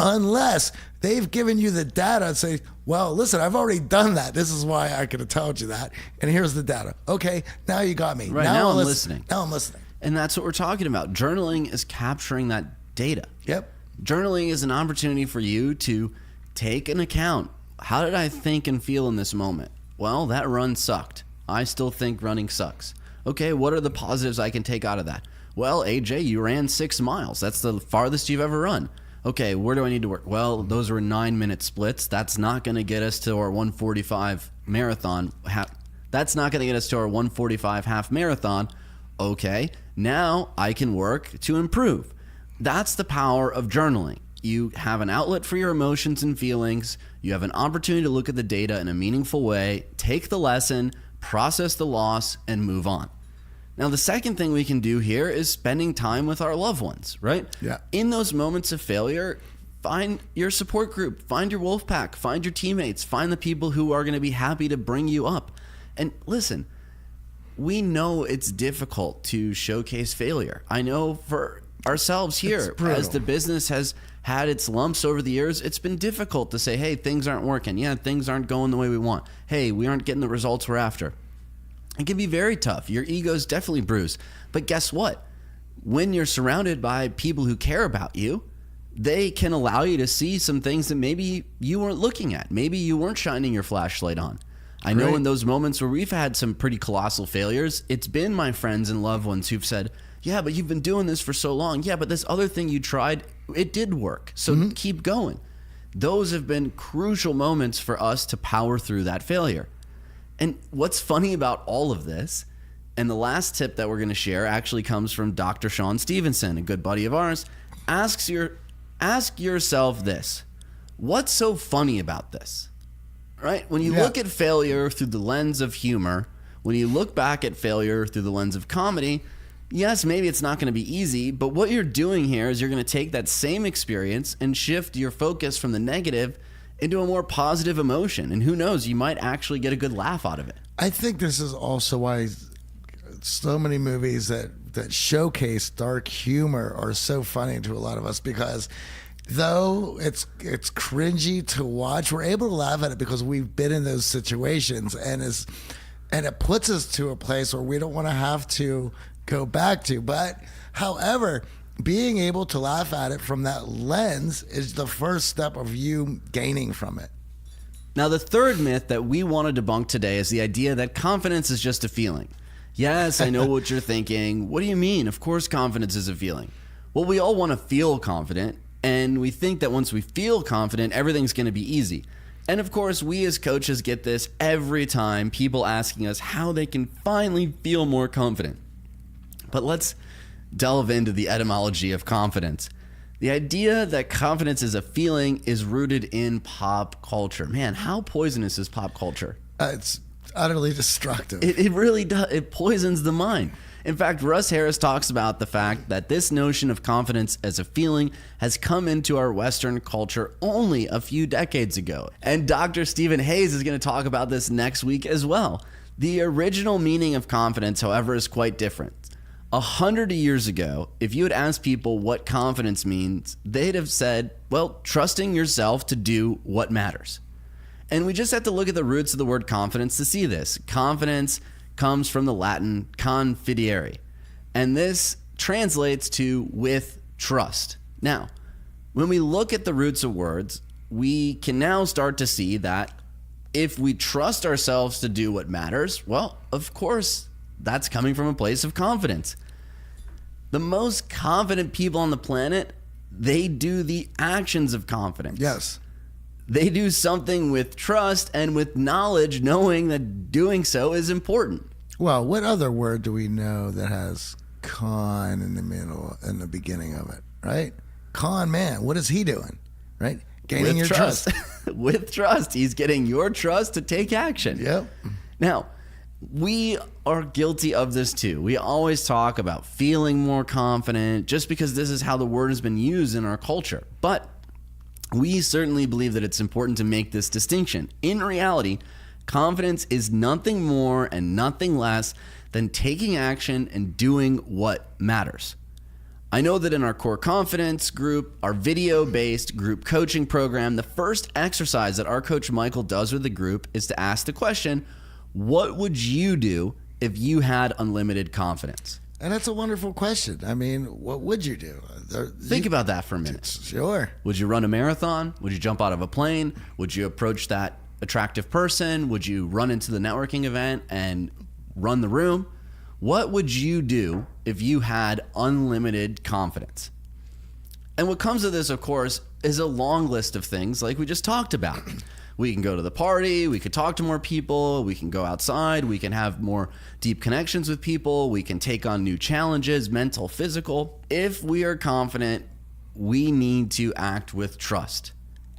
B: Unless they've given you the data and say, well, listen, I've already done that. This is why I could have told you that. And here's the data. Okay, now you got me.
A: Right, now I'm listening.
B: Now I'm listening.
A: And that's what we're talking about. Journaling is capturing that data.
B: Yep.
A: Journaling is an opportunity for you to take an account. How did I think and feel in this moment? Well, that run sucked. I still think running sucks. Okay, what are the positives I can take out of that? Well, AJ, you ran 6 miles. That's the farthest you've ever run. Okay, where do I need to work? Well, those were 9-minute splits. That's not going to get us to our 145 marathon. That's not going to get us to our 145 half marathon. Okay, now I can work to improve. That's the power of journaling. You have an outlet for your emotions and feelings. You have an opportunity to look at the data in a meaningful way, take the lesson, process the loss, and move on. Now, the second thing we can do here is spending time with our loved ones, right?
B: Yeah.
A: In those moments of failure, find your support group, find your wolf pack, find your teammates, find the people who are going to be happy to bring you up. And listen, we know it's difficult to showcase failure. I know for ourselves here, as the business has had its lumps over the years, it's been difficult to say, hey, things aren't working. Yeah, things aren't going the way we want. Hey, we aren't getting the results we're after. It can be very tough. Your ego's definitely bruised. But guess what? When you're surrounded by people who care about you, they can allow you to see some things that maybe you weren't looking at. Maybe you weren't shining your flashlight on. I know in those moments where we've had some pretty colossal failures, it's been my friends and loved ones who've said, yeah, but you've been doing this for so long. Yeah, but this other thing you tried, it did work. So keep going. Those have been crucial moments for us to power through that failure. And what's funny about all of this, and the last tip that we're going to share actually comes from Dr. Sean Stevenson, a good buddy of ours. Ask yourself this: what's so funny about this? Right? When you look at failure through the lens of humor, when you look back at failure through the lens of comedy, yes, maybe it's not going to be easy, but what you're doing here is you're going to take that same experience and shift your focus from the negative into a more positive emotion. And who knows, you might actually get a good laugh out of it.
B: I think this is also why so many movies that showcase dark humor are so funny to a lot of us, because though it's cringy to watch, we're able to laugh at it because we've been in those situations, and it puts us to a place where we don't want to have to go back to. But however, being able to laugh at it from that lens is the first step of you gaining from it.
A: Now, the third myth that we want to debunk today is the idea that confidence is just a feeling. Yes, I know what you're thinking. What do you mean? Of course confidence is a feeling. Well, we all want to feel confident, and we think that once we feel confident, everything's going to be easy. And of course, we as coaches get this every time, people asking us how they can finally feel more confident. But let's delve into the etymology of confidence. The idea that confidence is a feeling is rooted in pop culture. Man, how poisonous is pop culture?
B: It's utterly destructive.
A: It really does. It poisons the mind. In fact, Russ Harris talks about the fact that this notion of confidence as a feeling has come into our Western culture only a few decades ago. And Dr. Stephen Hayes is going to talk about this next week as well. The original meaning of confidence, however, is quite different. 100 years ago, if you had asked people what confidence means, they'd have said, well, trusting yourself to do what matters. And we just have to look at the roots of the word confidence to see this. Confidence comes from the Latin confidere, and this translates to with trust. Now, when we look at the roots of words, we can now start to see that if we trust ourselves to do what matters, well, of course, that's coming from a place of confidence. The most confident people on the planet, they do the actions of confidence.
B: Yes.
A: They do something with trust and with knowledge, knowing that doing so is important.
B: Well, what other word do we know that has con in the middle and the beginning of it, right? Con man, what is he doing, right? Gaining your trust.
A: With trust. He's getting your trust to take action.
B: Yep.
A: Now, we are guilty of this too. We always talk about feeling more confident just because this is how the word has been used in our culture. But we certainly believe that it's important to make this distinction. In reality, confidence is nothing more and nothing less than taking action and doing what matters. I know that in our Core Confidence group, our video-based group coaching program, the first exercise that our coach Michael does with the group is to ask the question, what would you do if you had unlimited confidence?
B: And that's a wonderful question. I mean, what would you do?
A: Think about that for a minute.
B: Sure.
A: Would you run a marathon? Would you jump out of a plane? Would you approach that attractive person? Would you run into the networking event and run the room? What would you do if you had unlimited confidence? And what comes of this, of course, is a long list of things like we just talked about. We can go to the party, we could talk to more people, we can go outside, we can have more deep connections with people, we can take on new challenges, mental, physical. If we are confident, we need to act with trust.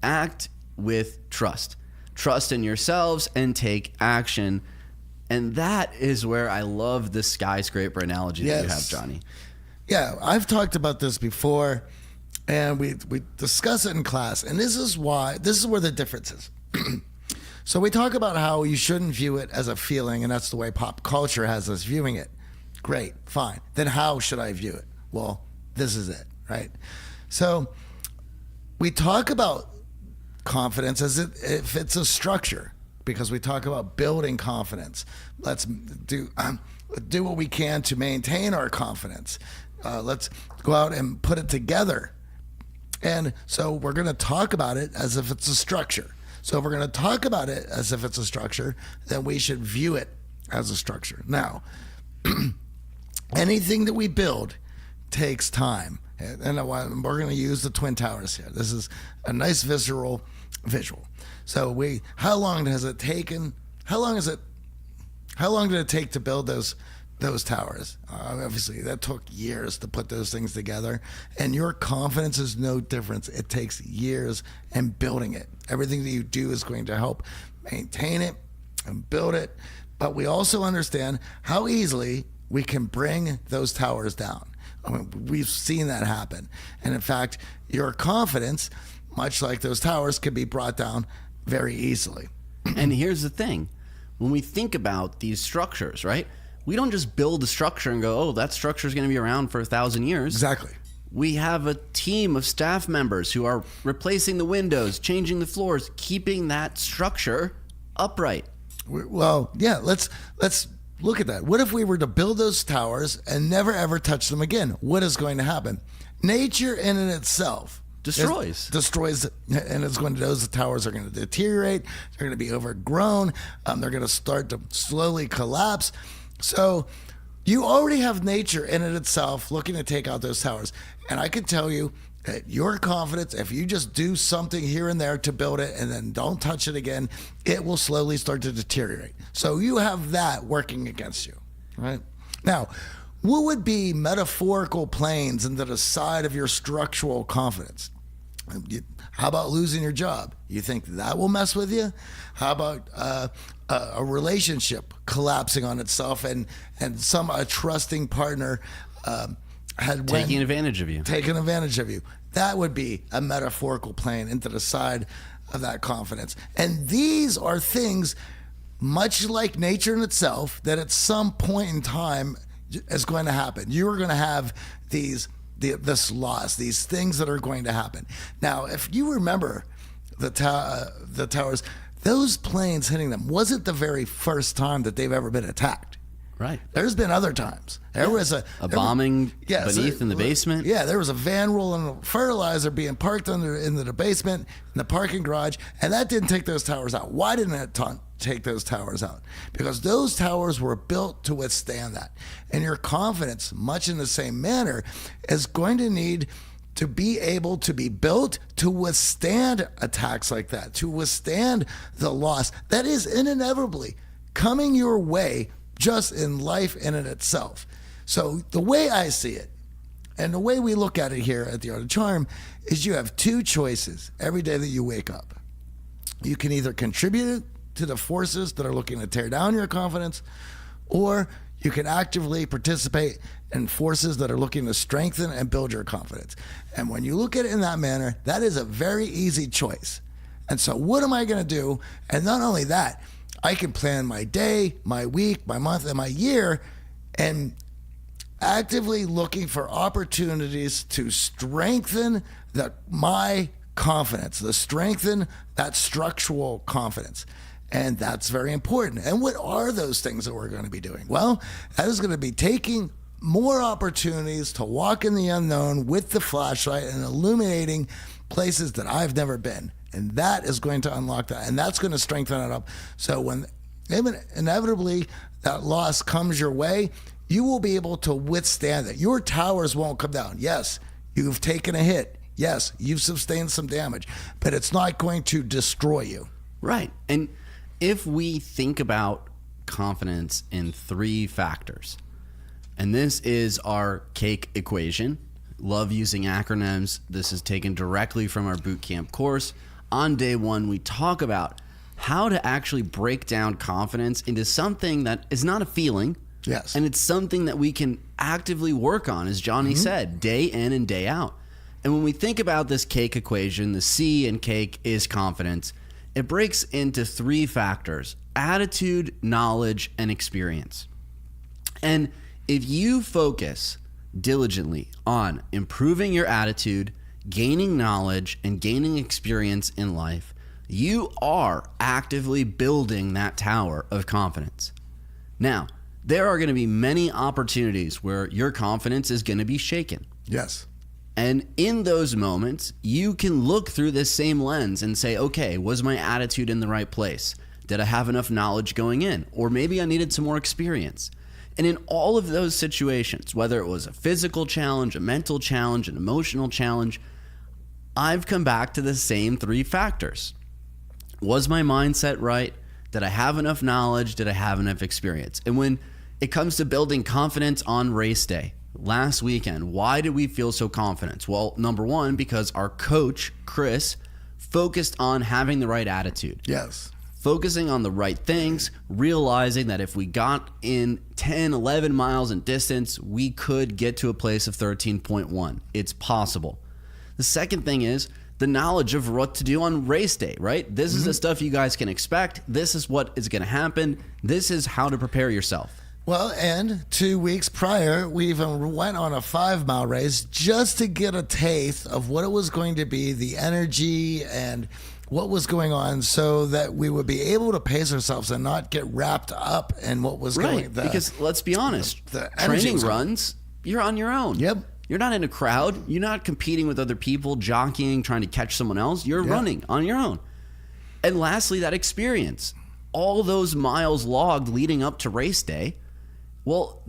A: Act with trust. Trust in yourselves and take action. And that is where I love the skyscraper analogy that you have, Johnny.
B: Yeah, I've talked about this before, and we discuss it in class. And this is where the difference is. So we talk about how you shouldn't view it as a feeling, and that's the way pop culture has us viewing it. Great, fine. Then how should I view it? Well, this is it, right? So we talk about confidence as if it's a structure, because we talk about building confidence. Let's do what we can to maintain our confidence. Let's go out and put it together. And so we're going to talk about it as if it's a structure. So if we're going to talk about it as if it's a structure, then we should view it as a structure. Now, anything that we build takes time. And we're going to use the Twin Towers here. This is a nice visceral visual. So how long did it take to build those towers? Obviously, that took years to put those things together. And your confidence is no different. It takes years and building it. Everything that you do is going to help maintain it and build it. But we also understand how easily we can bring those towers down. I mean, we've seen that happen. And in fact, your confidence, much like those towers, can be brought down very easily.
A: And here's the thing. When we think about these structures, right? We don't just build a structure and go, oh, that structure is going to be around for 1,000 years.
B: Exactly.
A: We have a team of staff members who are replacing the windows, changing the floors, keeping that structure upright.
B: Well, yeah, let's look at that. What if we were to build those towers and never ever touch them again? What is going to happen? Nature in and itself destroys, and it's going to, those towers are going to deteriorate. They're going to be overgrown. They're going to start to slowly collapse. So you already have nature in it itself looking to take out those towers. And I can tell you that your confidence, if you just do something here and there to build it and then don't touch it again, it will slowly start to deteriorate. So you have that working against you, right? Now, what would be metaphorical planes into the side of your structural confidence? How about losing your job? You think that will mess with you? How about a relationship collapsing on itself and a trusting partner
A: taking advantage of you?
B: Taking advantage of you. That would be a metaphorical plane into the side of that confidence. And these are things, much like nature in itself, that at some point in time is going to happen. You are going to have this loss, these things that are going to happen. Now, if you remember the towers, those planes hitting them wasn't the very first time that they've ever been attacked.
A: Right.
B: There's been other times. There was a
A: bombing beneath in the basement.
B: Yeah, there was a van rolling fertilizer being parked in the basement, in the parking garage, and that didn't take those towers out. Why didn't it take those towers out? Because those towers were built to withstand that. And your confidence, much in the same manner, is going to need to be able to be built to withstand attacks like that, to withstand the loss that is inevitably coming your way just in life in and itself. So the way I see it, and the way we look at it here at the Art of Charm, is you have two choices every day that you wake up. You can either contribute to the forces that are looking to tear down your confidence, or you can actively participate in forces that are looking to strengthen and build your confidence. And when you look at it in that manner, that is a very easy choice. And so what am I going to do? And not only that, I can plan my day, my week, my month, and my year, and actively looking for opportunities to strengthen my confidence, to strengthen that structural confidence. And that's very important. And what are those things that we're going to be doing? Well, that is going to be taking more opportunities to walk in the unknown with the flashlight and illuminating places that I've never been. And that is going to unlock that. And that's going to strengthen it up. So when inevitably that loss comes your way, you will be able to withstand it. Your towers won't come down. Yes, you've taken a hit. Yes, you've sustained some damage, but it's not going to destroy you.
A: Right. And if we think about confidence in three factors, and this is our CAKE equation. Love using acronyms. This is taken directly from our boot camp course. On day one, we talk about how to actually break down confidence into something that is not a feeling.
B: Yes.
A: And it's something that we can actively work on, as Johnny said, day in and day out. And when we think about this CAKE equation, the C in CAKE is confidence. It breaks into three factors: attitude, knowledge, and experience. And if you focus diligently on improving your attitude, gaining knowledge, and gaining experience in life, you are actively building that tower of confidence. Now, there are going to be many opportunities where your confidence is going to be shaken.
B: Yes.
A: And in those moments, you can look through this same lens and say, okay, was my attitude in the right place? Did I have enough knowledge going in? Or maybe I needed some more experience. And in all of those situations, whether it was a physical challenge, a mental challenge, an emotional challenge, I've come back to the same three factors. Was my mindset right? Did I have enough knowledge? Did I have enough experience? And when it comes to building confidence on race day, last weekend, why did we feel so confident? Well, number one, because our coach, Chris, focused on having the right attitude.
B: Yes.
A: Focusing on the right things, realizing that if we got in 10, 11 miles in distance, we could get to a place of 13.1. It's possible. The second thing is the knowledge of what to do on race day, right? This is the stuff you guys can expect. This is what is going to happen. This is how to prepare yourself.
B: Well, and 2 weeks prior, we even went on a 5-mile race just to get a taste of what it was going to be, the energy and what was going on, so that we would be able to pace ourselves and not get wrapped up in what was going on.
A: Because let's be honest,
B: the
A: training runs, you're on your own.
B: Yep.
A: You're not in a crowd. You're not competing with other people, jockeying, trying to catch someone else. You're running on your own. And lastly, that experience. All those miles logged leading up to race day, well,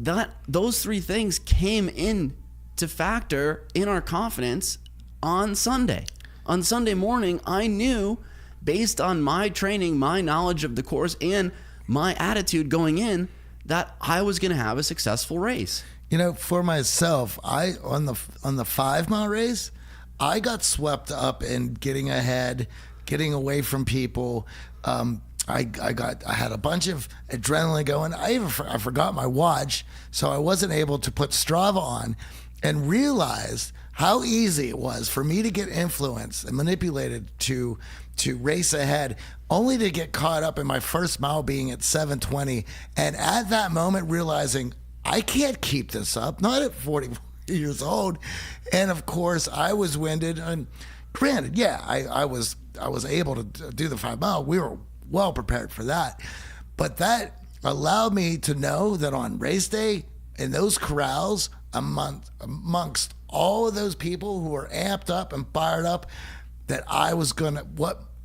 A: those three things came in to factor in our confidence on Sunday. On Sunday morning, I knew, based on my training, my knowledge of the course, and my attitude going in, that I was going to have a successful race.
B: You know, for myself, on the 5-mile race, I got swept up in getting ahead, getting away from people. I had a bunch of adrenaline going. I forgot my watch, so I wasn't able to put Strava on, and realized how easy it was for me to get influenced and manipulated to race ahead, only to get caught up in my first mile being at 7:20, and at that moment realizing I can't keep this up, not at 40 years old. And of course, I was winded. And granted, yeah, I was able to do the 5 mile. We were well prepared for that. But that allowed me to know that on race day, in those corrals, amongst all of those people who were amped up and fired up, that I was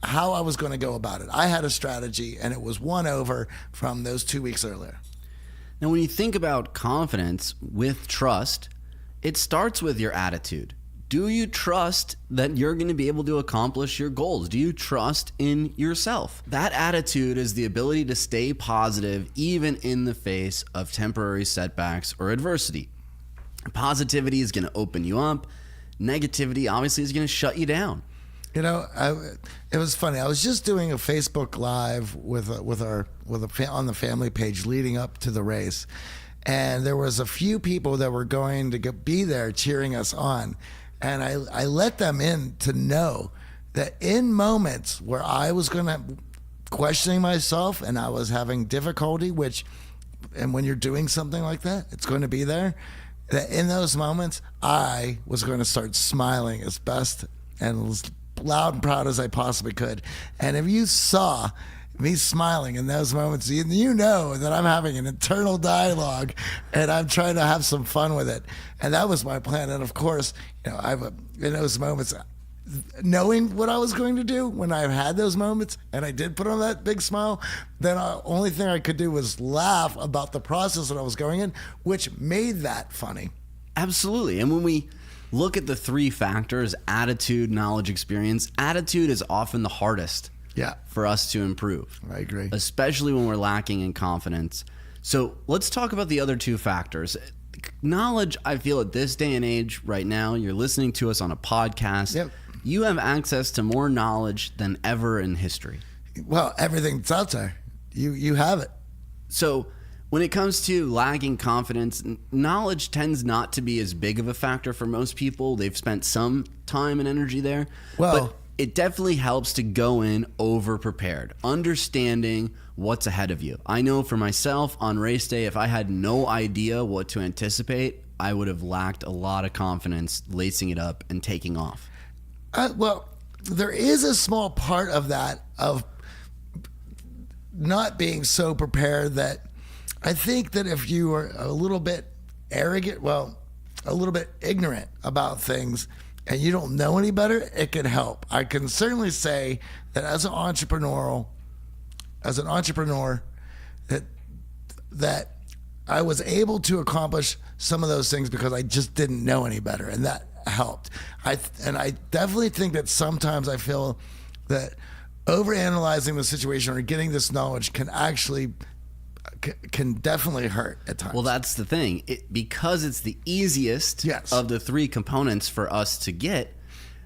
B: how I was gonna go about it. I had a strategy, and it was won over from those 2 weeks earlier.
A: Now, when you think about confidence with trust, it starts with your attitude. Do you trust that you're going to be able to accomplish your goals? Do you trust in yourself? That attitude is the ability to stay positive even in the face of temporary setbacks or adversity. Positivity is going to open you up. Negativity obviously is going to shut you down.
B: You know, it was funny. I was just doing a Facebook Live on the family page leading up to the race, and there was a few people that were going to be there cheering us on. And I let them in to know that in moments where I was questioning myself and I was having difficulty, and when you're doing something like that, it's going to be there, that in those moments, I was going to start smiling as best and as loud and proud as I possibly could. And if you saw me smiling in those moments, you know that I'm having an internal dialogue and I'm trying to have some fun with it. And that was my plan. And of course, you know, in those moments, knowing what I was going to do when I had those moments and I did put on that big smile, then the only thing I could do was laugh about the process that I was going in, which made that funny.
A: Absolutely. And when we look at the three factors, attitude, knowledge, experience, attitude is often the hardest for us to improve.
B: I agree.
A: Especially when we're lacking in confidence. So let's talk about the other two factors. Knowledge, I feel at this day and age right now, you're listening to us on a podcast.
B: Yep.
A: You have access to more knowledge than ever in history.
B: Well, everything's out there. You have it.
A: So when it comes to lacking confidence, knowledge tends not to be as big of a factor for most people. They've spent some time and energy there.
B: Well,
A: but it definitely helps to go in over prepared, understanding what's ahead of you. I know for myself on race day, if I had no idea what to anticipate, I would have lacked a lot of confidence lacing it up and taking off.
B: Well, there is a small part of that, of not being so prepared, that I think that if you are a little bit arrogant, a little bit ignorant about things, and you don't know any better, it can help. I can certainly say that as an entrepreneur, that I was able to accomplish some of those things because I just didn't know any better, and that helped. I definitely think that sometimes I feel that overanalyzing the situation or getting this knowledge can definitely hurt at times.
A: Well, that's the thing. Because it's the easiest of the three components for us to get,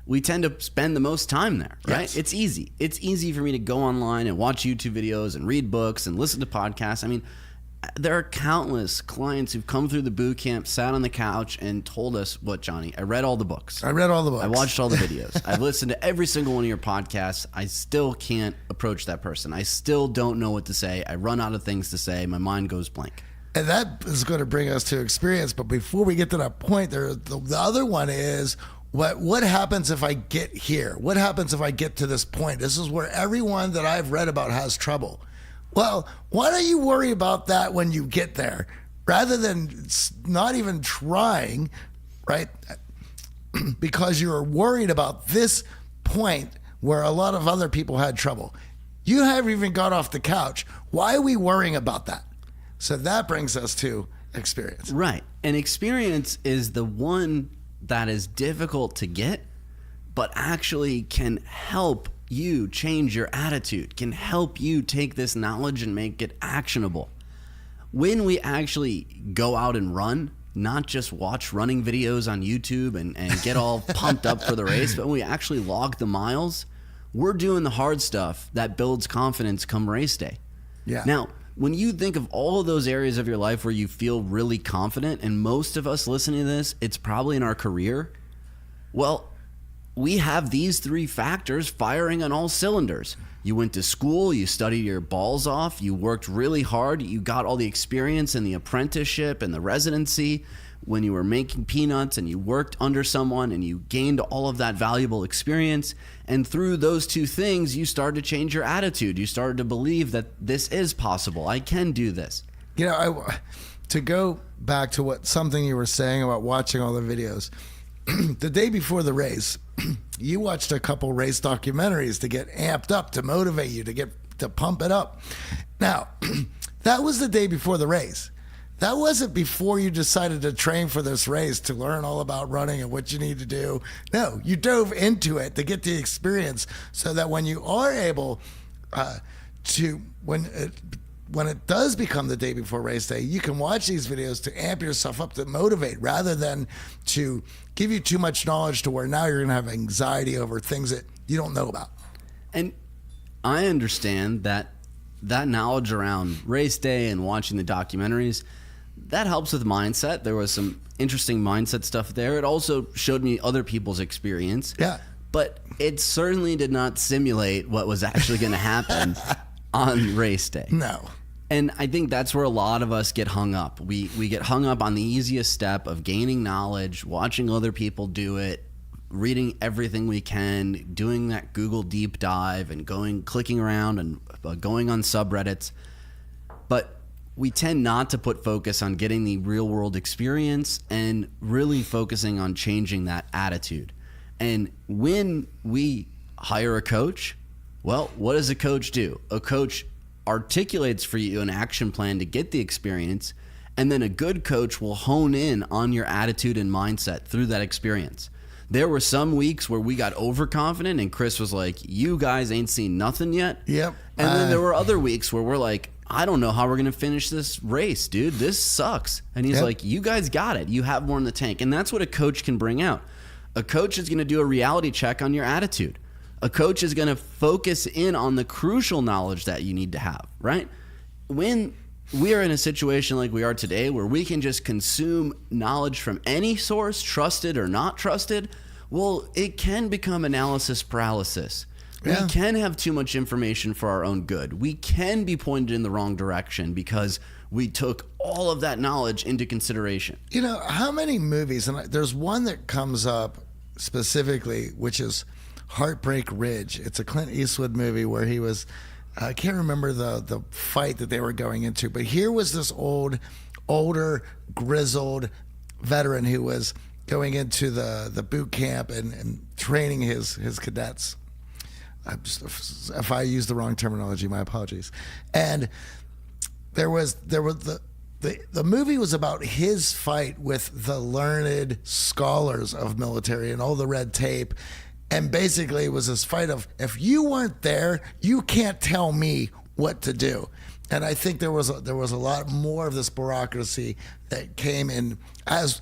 A: we tend to spend the most time there, right?
B: Yes.
A: It's easy. It's easy for me to go online and watch YouTube videos and read books and listen to podcasts. I mean, there are countless clients who've come through the boot camp, sat on the couch, and told us, what, Johnny? I read all the books.
B: I read all the books.
A: I watched all the videos. I've listened to every single one of your podcasts. I still can't approach that person. I still don't know what to say. I run out of things to say. My mind goes blank.
B: And that is going to bring us to experience. But before we get to that point, the other one is, what happens if I get here? What happens if I get to this point? This is where everyone that I've read about has trouble. Well, why don't you worry about that when you get there, rather than not even trying, right? Because you're worried about this point where a lot of other people had trouble. You haven't even got off the couch. Why are we worrying about that? So that brings us to experience.
A: Right. And experience is the one that is difficult to get, but actually can help you change your attitude, can help you take this knowledge and make it actionable. When we actually go out and run, not just watch running videos on YouTube and get all pumped up for the race, but when we actually log the miles, we're doing the hard stuff that builds confidence come race day.
B: Yeah.
A: Now, when you think of all of those areas of your life where you feel really confident, and most of us listening to this, it's probably in our career, well, we have these three factors firing on all cylinders. You went to school, you studied your balls off, you worked really hard, you got all the experience in the apprenticeship and the residency when you were making peanuts, and you worked under someone and you gained all of that valuable experience. And through those two things, you started to change your attitude. You started to believe that this is possible. I can do this.
B: You know, to go back to something you were saying about watching all the videos, the day before the race, you watched a couple race documentaries to get amped up, to motivate you, to pump it up. Now, that was the day before the race. That wasn't before you decided to train for this race, to learn all about running and what you need to do. No, you dove into it to get the experience, so that when you are able when it does become the day before race day, you can watch these videos to amp yourself up, to motivate, rather than to give you too much knowledge to where now you're going to have anxiety over things that you don't know about.
A: And I understand that knowledge around race day and watching the documentaries, that helps with mindset. There was some interesting mindset stuff there. It also showed me other people's experience.
B: Yeah.
A: But it certainly did not simulate what was actually going to happen on race day.
B: No.
A: And I think that's where a lot of us get hung up. We get hung up on the easiest step of gaining knowledge, watching other people do it, reading everything we can, doing that Google deep dive and clicking around and going on subreddits. But we tend not to put focus on getting the real world experience and really focusing on changing that attitude. And when we hire a coach, well, what does a coach do? A coach articulates for you an action plan to get the experience, and then a good coach will hone in on your attitude and mindset through that experience. There were some weeks where we got overconfident and Chris was like, you guys ain't seen nothing yet.
B: Yep.
A: And then there were other weeks where we're like, I don't know how we're going to finish this race, dude. This sucks. And he's like, you guys got it. You have more in the tank. And that's what a coach can bring out. A coach is going to do a reality check on your attitude. A coach is going to focus in on the crucial knowledge that you need to have, right? When we are in a situation like we are today, where we can just consume knowledge from any source, trusted or not trusted, well, it can become analysis paralysis.
B: Yeah.
A: We can have too much information for our own good. We can be pointed in the wrong direction because we took all of that knowledge into consideration.
B: You know, how many movies, and there's one that comes up specifically, which is Heartbreak Ridge. It's a Clint Eastwood movie where he was, I can't remember the fight that they were going into, but here was this older, grizzled veteran who was going into the boot camp and training his cadets. If I use the wrong terminology, my apologies. And there was the movie was about his fight with the learned scholars of military and all the red tape. And basically it was this fight of, if you weren't there, you can't tell me what to do. And I think there was a lot more of this bureaucracy that came in as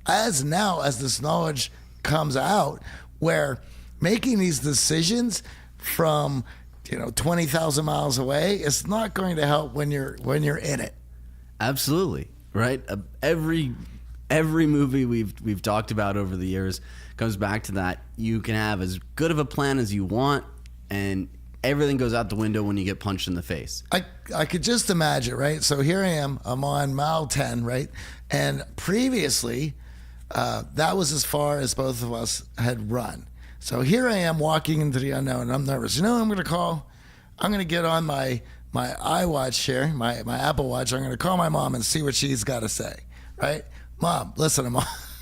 B: this knowledge comes out, where making these decisions from 20,000 miles away is not going to help when you're in it.
A: Absolutely, right? Every movie we've talked about over the years comes back to that. You can have as good of a plan as you want, and everything goes out the window when you get punched in the face.
B: I could just imagine, right? So here I am, I'm on mile 10, right? And previously, that was as far as both of us had run. So here I am walking into the unknown. I'm nervous. You know what I'm going to call? I'm going to get on my iWatch here, my Apple Watch. I'm going to call my mom and see what she's got to say, right? Mom, listen,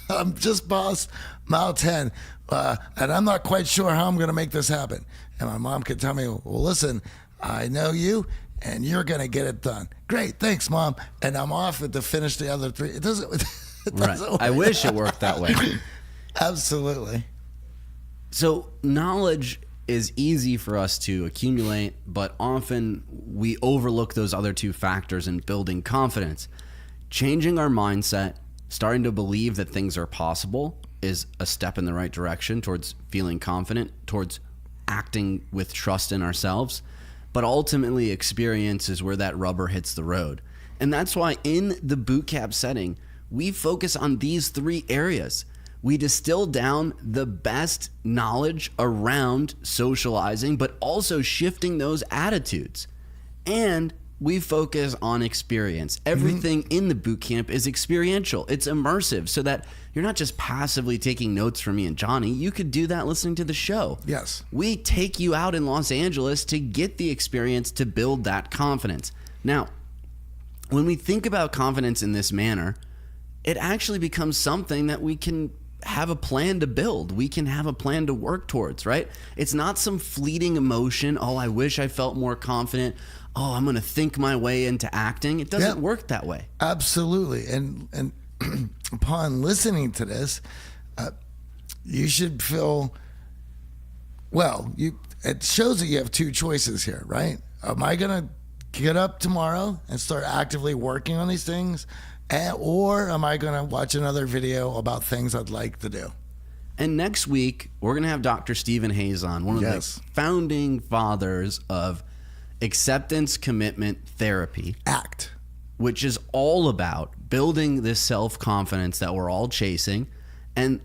B: I'm just past mile 10, and I'm not quite sure how I'm going to make this happen. And my mom could tell me, well, listen, I know you, and you're going to get it done. Great, thanks, Mom. And I'm off to finish the other three. It doesn't
A: right.
B: work.
A: I wish it worked that way.
B: Absolutely.
A: So knowledge is easy for us to accumulate, but often we overlook those other two factors in building confidence. Changing our mindset, starting to believe that things are possible, is a step in the right direction towards feeling confident, towards acting with trust in ourselves. But ultimately, experience is where that rubber hits the road. And that's why in the boot camp setting, we focus on these three areas. We distill down the best knowledge around socializing, but also shifting those attitudes. And we focus on experience. Everything in the boot camp is experiential. It's immersive so that you're not just passively taking notes from me and Johnny. You could do that listening to the show.
B: Yes.
A: We take you out in Los Angeles to get the experience to build that confidence. Now, when we think about confidence in this manner, it actually becomes something that we can have a plan to build. We can have a plan to work towards, right? It's not some fleeting emotion. Oh, I wish I felt more confident. Oh, I'm going to think my way into acting. It doesn't work that way.
B: Absolutely. And upon listening to this, you should feel, well, it shows that you have two choices here, right? Am I going to get up tomorrow and start actively working on these things? Or am I going to watch another video about things I'd like to do?
A: And next week, we're going to have Dr. Stephen Hayes on, one of the founding fathers of acceptance commitment therapy.
B: ACT.
A: Which is all about building this self-confidence that we're all chasing. And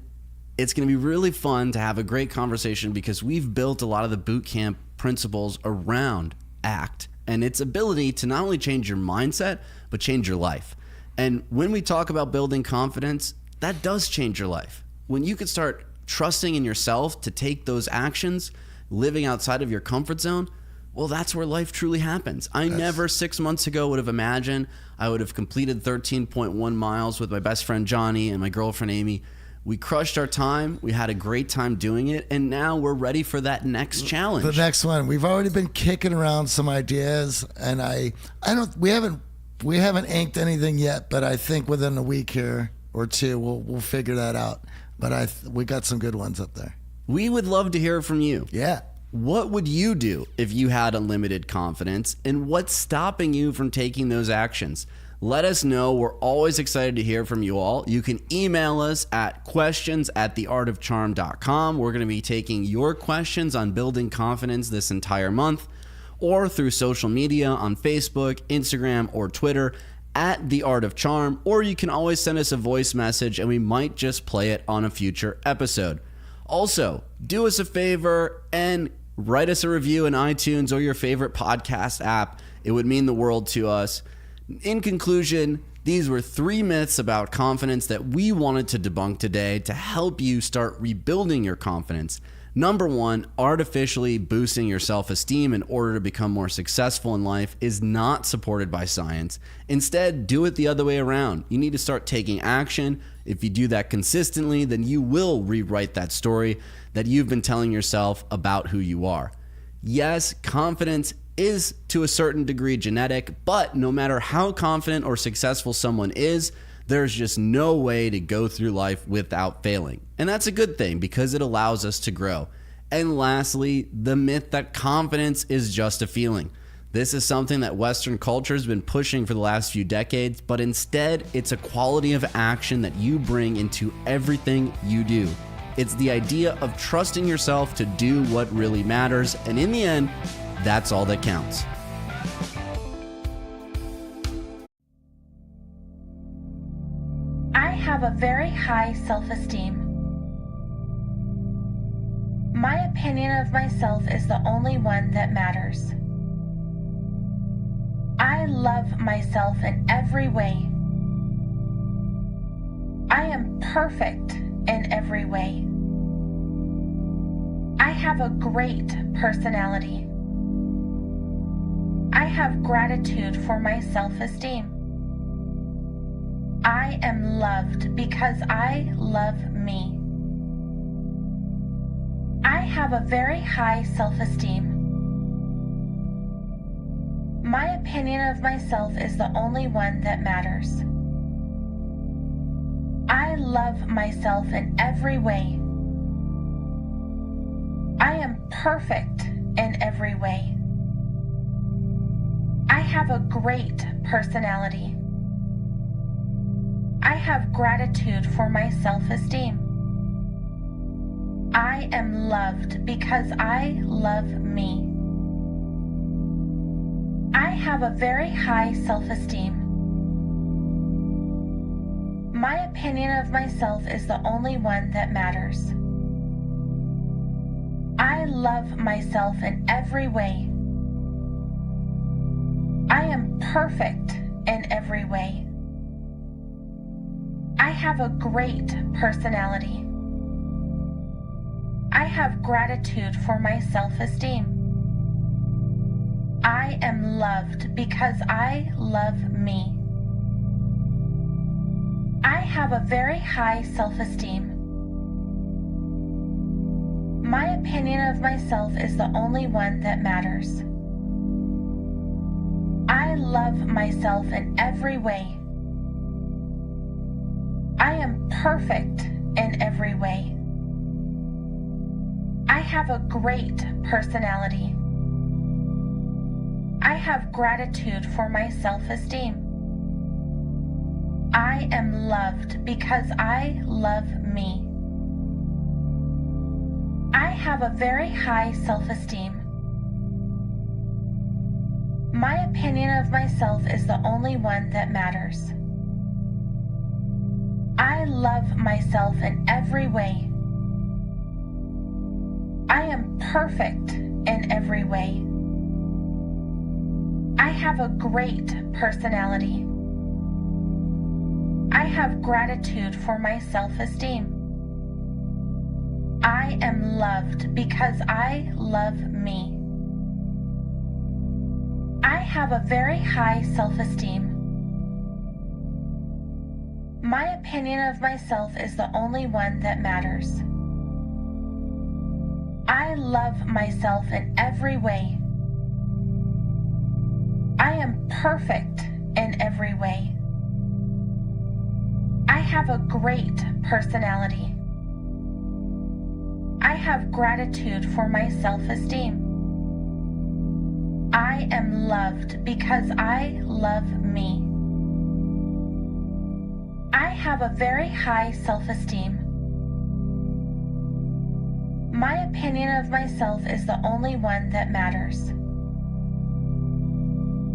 A: it's going to be really fun to have a great conversation because we've built a lot of the boot camp principles around ACT and its ability to not only change your mindset, but change your life. And when we talk about building confidence, that does change your life. When you can start trusting in yourself to take those actions, living outside of your comfort zone, well, that's where life truly happens. I never 6 months ago would have imagined I would have completed 13.1 miles with my best friend Johnny and my girlfriend Amy. We crushed our time. We had a great time doing it. And now we're ready for that next challenge.
B: The next one. We've already been kicking around some ideas, and we haven't inked anything yet, but I think within a week here or two, we'll figure that out. But we got some good ones up there.
A: We would love to hear from you.
B: Yeah.
A: What would you do if you had unlimited confidence, and what's stopping you from taking those actions? Let us know. We're always excited to hear from you all. You can email us at questions@theartofcharm.com. We're going to be taking your questions on building confidence this entire month, or through social media on Facebook, Instagram, or Twitter at The Art of Charm, or you can always send us a voice message and we might just play it on a future episode. Also, do us a favor and write us a review in iTunes or your favorite podcast app. It would mean the world to us. In conclusion, these were 3 myths about confidence that we wanted to debunk today to help you start rebuilding your confidence. Number 1, artificially boosting your self-esteem in order to become more successful in life is not supported by science. Instead, do it the other way around. You need to start taking action. If you do that consistently, then you will rewrite that story that you've been telling yourself about who you are. Yes, confidence is to a certain degree genetic, but no matter how confident or successful someone is, there's just no way to go through life without failing. And that's a good thing because it allows us to grow. And lastly, the myth that confidence is just a feeling. This is something that Western culture has been pushing for the last few decades, but instead it's a quality of action that you bring into everything you do. It's the idea of trusting yourself to do what really matters, and in the end, that's all that counts.
C: I have a very high self-esteem. My opinion of myself is the only one that matters. I love myself in every way. I am perfect in every way. I have a great personality. I have gratitude for my self-esteem. I am loved because I love me. I have a very high self-esteem. My opinion of myself is the only one that matters. I love myself in every way. I am perfect in every way. I have a great personality. I have gratitude for my self-esteem. I am loved because I love me. I have a very high self-esteem. My opinion of myself is the only one that matters. I love myself in every way. I am perfect in every way. I have a great personality. I have gratitude for my self-esteem. I am loved because I love me. I have a very high self-esteem. My opinion of myself is the only one that matters. I love myself in every way. I am perfect in every way. I have a great personality. I have gratitude for my self-esteem. I am loved because I love me. I have a very high self-esteem. My opinion of myself is the only one that matters. I love myself in every way. I am perfect in every way. I have a great personality. I have gratitude for my self-esteem. I am loved because I love me. I have a very high self-esteem. My opinion of myself is the only one that matters. I love myself in every way. I am perfect in every way. I have a great personality. I have gratitude for my self-esteem. I am loved because I love me. I have a very high self-esteem. My opinion of myself is the only one that matters.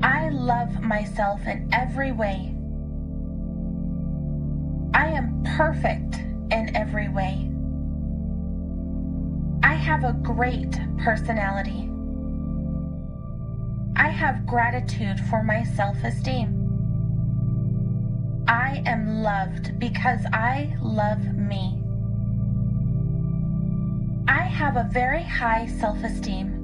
C: I love myself in every way. I am perfect in every way. I have a great personality. I have gratitude for my self-esteem. I am loved because I love me. I have a very high self-esteem.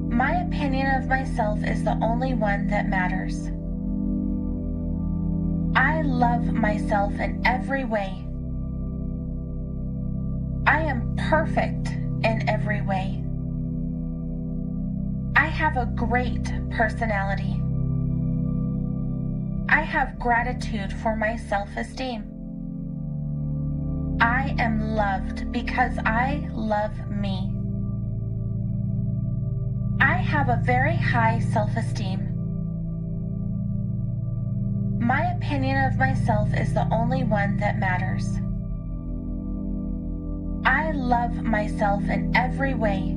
C: My opinion of myself is the only one that matters. I love myself in every way. I am perfect in every way. I have a great personality. I have gratitude for my self-esteem. I am loved because I love me. I have a very high self-esteem. My opinion of myself is the only one that matters. I love myself in every way.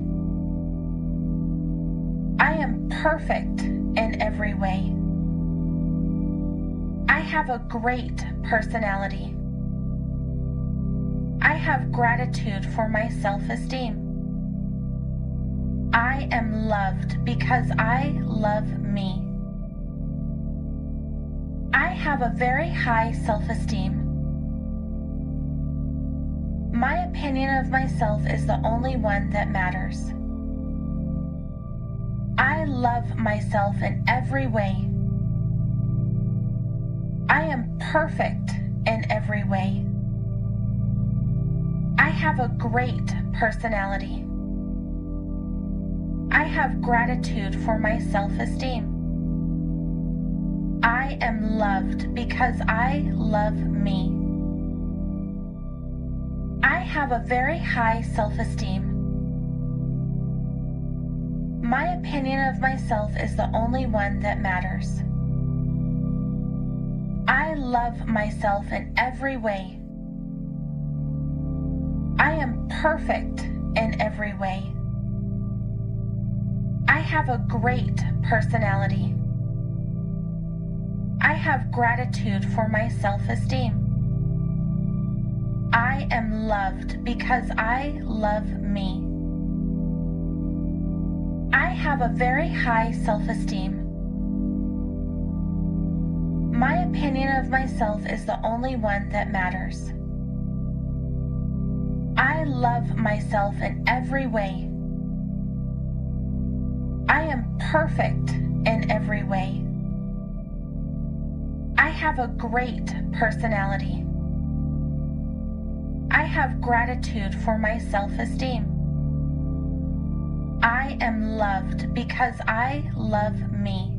C: I am perfect in every way. I have a great personality. I have gratitude for my self-esteem. I am loved because I love me. I have a very high self-esteem. My opinion of myself is the only one that matters. I love myself in every way. I am perfect in every way. I have a great personality. I have gratitude for my self-esteem. I am loved because I love me. I have a very high self-esteem. My opinion of myself is the only one that matters. I love myself in every way. I am perfect in every way. I have a great personality. I have gratitude for my self-esteem. I am loved because I love me. I have a very high self-esteem. My opinion of myself is the only one that matters. I love myself in every way. I am perfect in every way. I have a great personality. I have gratitude for my self-esteem. I am loved because I love me.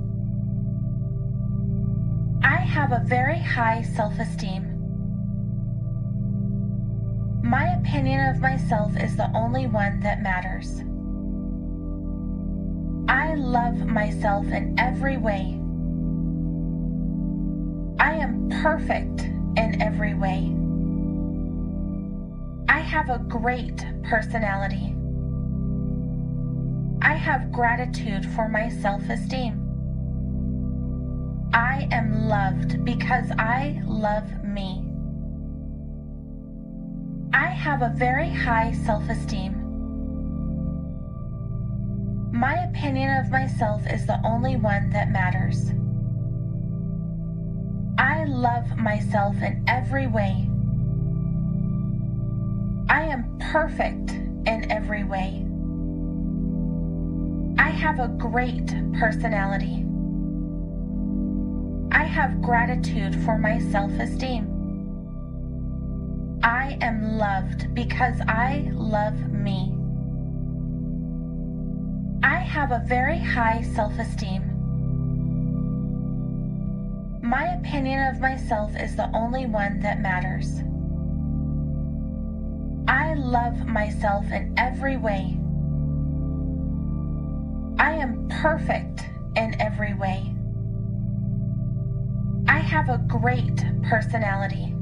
C: I have a very high self-esteem. My opinion of myself is the only one that matters. I love myself in every way. I am perfect in every way. I have a great personality. I have gratitude for my self-esteem. I am loved because I love me. I have a very high self-esteem. My opinion of myself is the only one that matters. I love myself in every way. I am perfect in every way. I have a great personality. I have gratitude for my self-esteem. I am loved because I love me. I have a very high self-esteem. My opinion of myself is the only one that matters. I love myself in every way. I am perfect in every way. I have a great personality.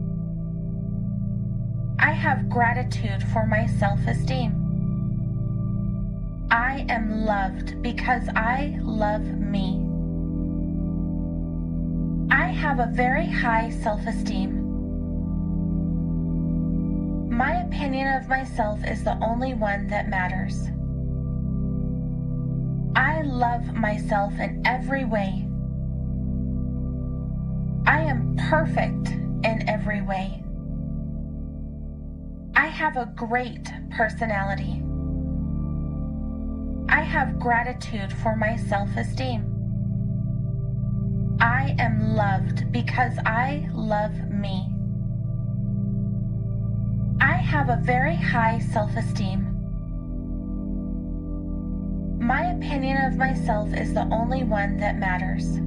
C: I have gratitude for my self-esteem. I am loved because I love me. I have a very high self-esteem. My opinion of myself is the only one that matters. I love myself in every way. I am perfect in every way. I have a great personality. I have gratitude for my self-esteem. I am loved because I love me. I have a very high self-esteem. My opinion of myself is the only one that matters.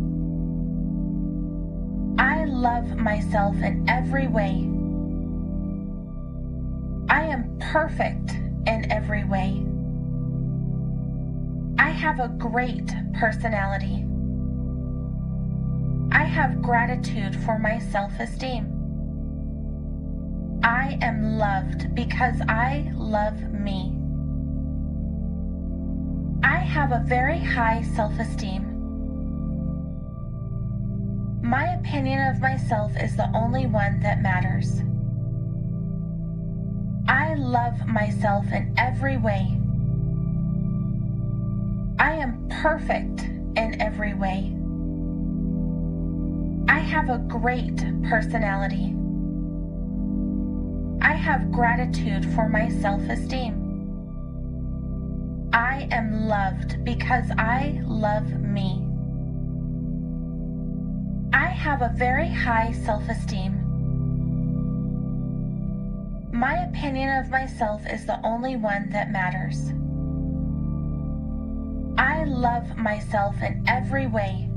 C: I love myself in every way. I am perfect in every way. I have a great personality. I have gratitude for my self-esteem. I am loved because I love me. I have a very high self-esteem. My opinion of myself is the only one that matters. I love myself in every way. I am perfect in every way. I have a great personality. I have gratitude for my self-esteem. I am loved because I love me. I have a very high self-esteem. My opinion of myself is the only one that matters. I love myself in every way.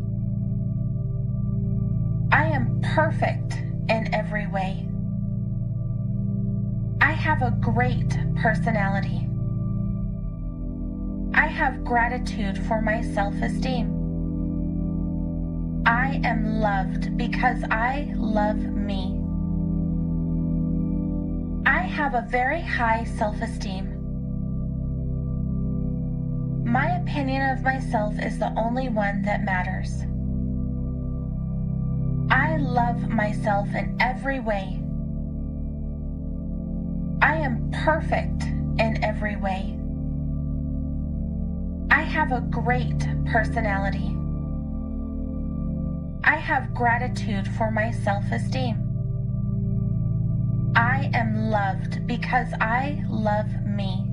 C: I am perfect in every way. I have a great personality. I have gratitude for my self-esteem. I am loved because I love me. I have a very high self-esteem. My opinion of myself is the only one that matters. love myself in every way. I am perfect in every way. I have a great personality. I have gratitude for my self-esteem. I am loved because I love me.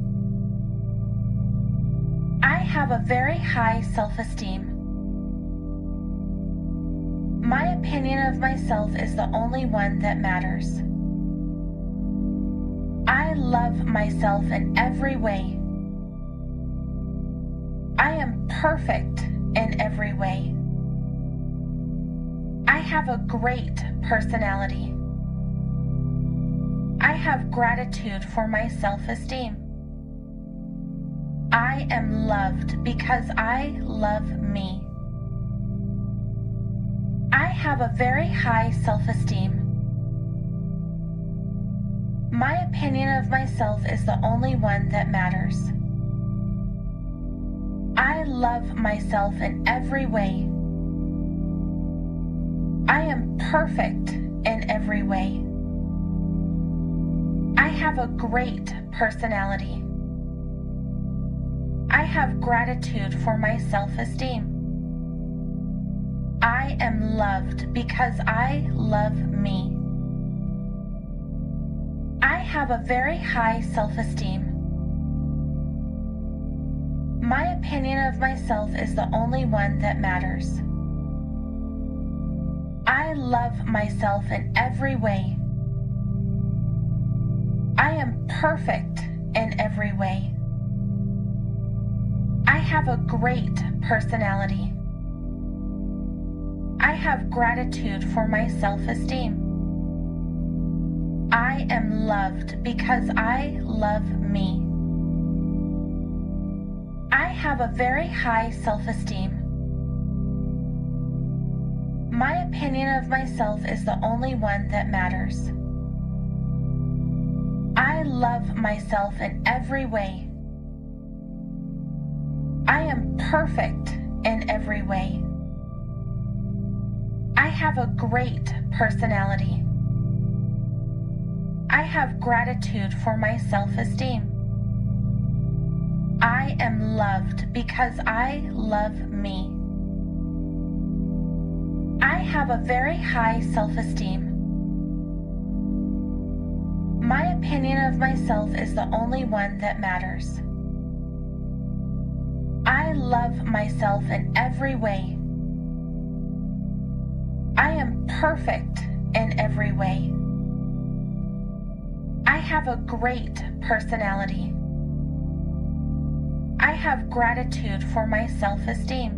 C: I have a very high self-esteem. My opinion of myself is the only one that matters. I love myself in every way. I am perfect in every way. I have a great personality. I have gratitude for my self-esteem. I am loved because I love me. I have a very high self-esteem. My opinion of myself is the only one that matters. I love myself in every way. I am perfect in every way. I have a great personality. I have gratitude for my self-esteem. I am loved because I love me. I have a very high self-esteem. My opinion of myself is the only one that matters. I love myself in every way. I am perfect in every way. I have a great personality. I have gratitude for my self-esteem. I am loved because I love me. I have a very high self-esteem. My opinion of myself is the only one that matters. I love myself in every way. I am perfect in every way. I have a great personality. I have gratitude for my self-esteem. I am loved because I love me. I have a very high self-esteem. My opinion of myself is the only one that matters. I love myself in every way. I am perfect in every way. I have a great personality. I have gratitude for my self-esteem.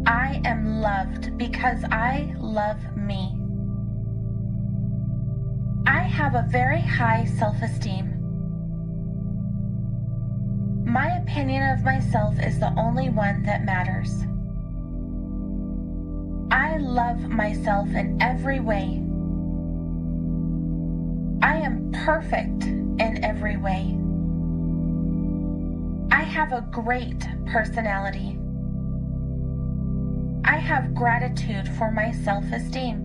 C: I am loved because I love me. I have a very high self-esteem. My opinion of myself is the only one that matters. I love myself in every way. I am perfect in every way. I have a great personality. I have gratitude for my self-esteem.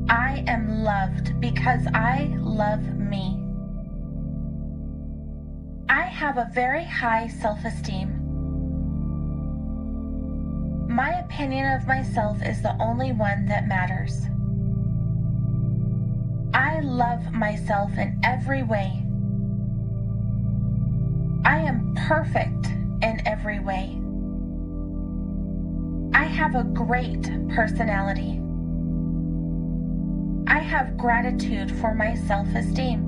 C: I am loved because I love me. I have a very high self-esteem. My opinion of myself is the only one that matters. I love myself in every way. I am perfect in every way. I have a great personality. I have gratitude for my self-esteem.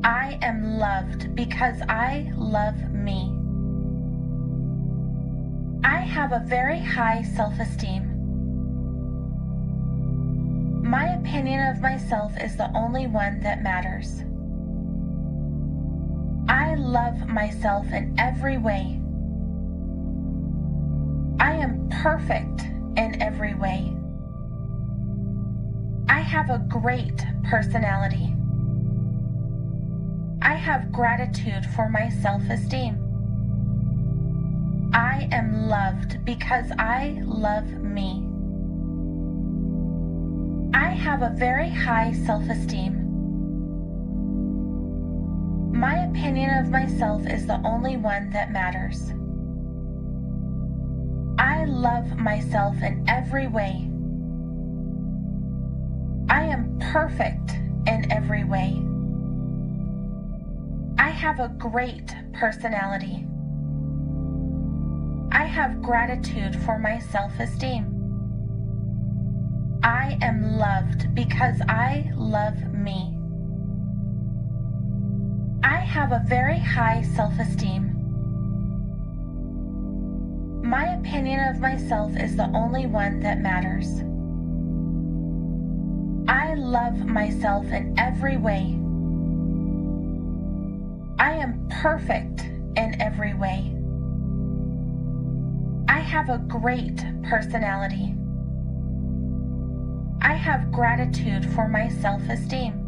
C: I am loved because I love me. I have a very high self-esteem. My opinion of myself is the only one that matters. I love myself in every way. I am perfect in every way. I have a great personality. I have gratitude for my self-esteem. I am loved because I love me. I have a very high self-esteem. My opinion of myself is the only one that matters. I love myself in every way. I am perfect in every way. I have a great personality. I have gratitude for my self-esteem. I am loved because I love me. I have a very high self-esteem. My opinion of myself is the only one that matters. I love myself in every way. I am perfect in every way. I have a great personality. I have gratitude for my self-esteem.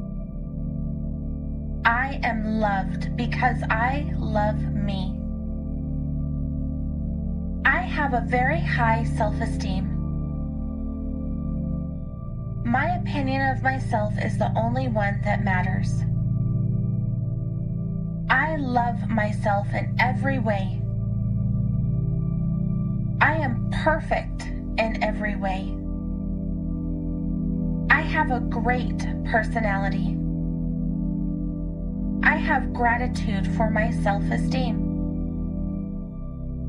C: I am loved because I love me. I have a very high self-esteem. My opinion of myself is the only one that matters. I love myself in every way. I am perfect in every way. I have a great personality. I have gratitude for my self-esteem.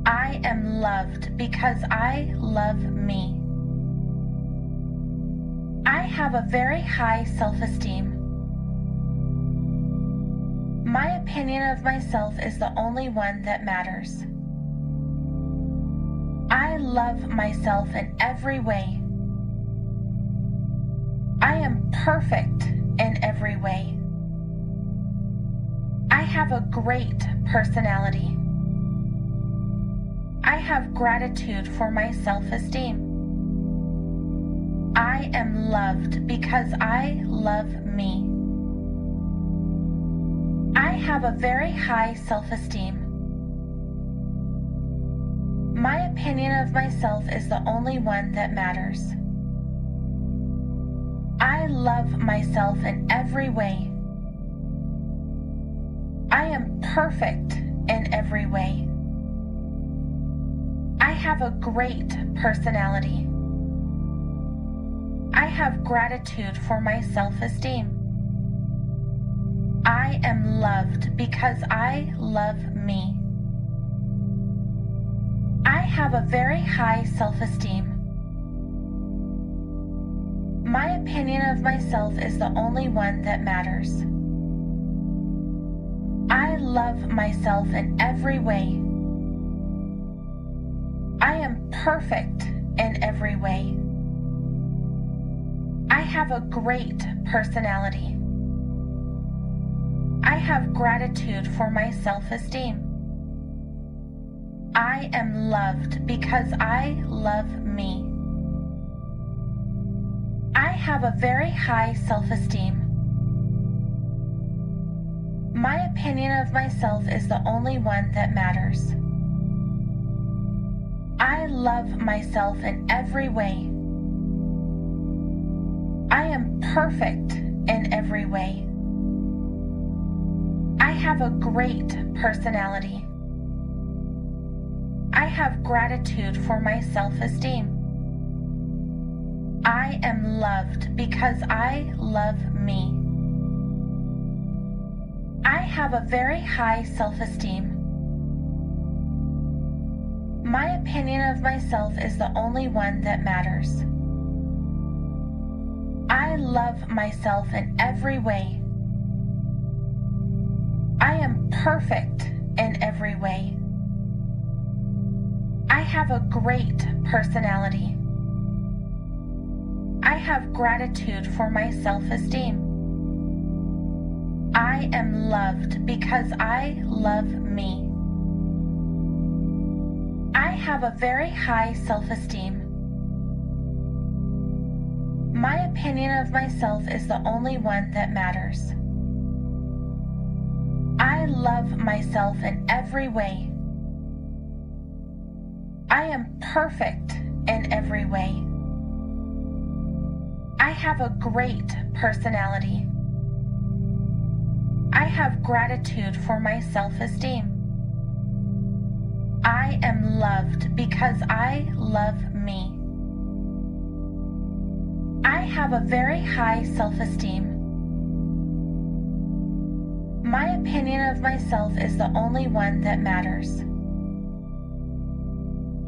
C: I am loved because I love me. I have a very high self-esteem. My opinion of myself is the only one that matters. I love myself in every way. I am perfect in every way. I have a great personality. I have gratitude for my self-esteem. I am loved because I love me. I have a very high self-esteem. My opinion of myself is the only one that matters. I love myself in every way. I am perfect in every way. I have a great personality. I have gratitude for my self-esteem. I am loved because I love me. I have a very high self-esteem. My opinion of myself is the only one that matters. I love myself in every way. I am perfect in every way. I have a great personality. I have gratitude for my self-esteem. I am loved because I love me. I have a very high self-esteem. My opinion of myself is the only one that matters. I love myself in every way. I am perfect in every way. I have a great personality. I have gratitude for my self-esteem. I am loved because I love me. I have a very high self-esteem. My opinion of myself is the only one that matters. I love myself in every way. I am perfect in every way. I have a great personality. I have gratitude for my self-esteem. I am loved because I love me. I have a very high self-esteem. My opinion of myself is the only one that matters. I love myself in every way. I am perfect in every way. I have a great personality. I have gratitude for my self-esteem. I am loved because I love me. I have a very high self-esteem. My opinion of myself is the only one that matters.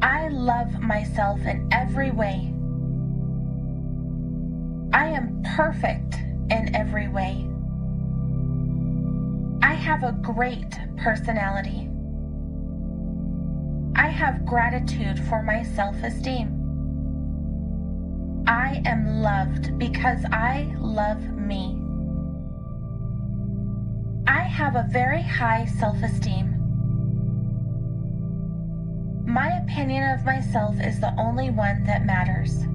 C: I love myself in every way. I am perfect in every way. I have a great personality. I have gratitude for my self-esteem. I am loved because I love me. I have a very high self-esteem. My opinion of myself is the only one that matters.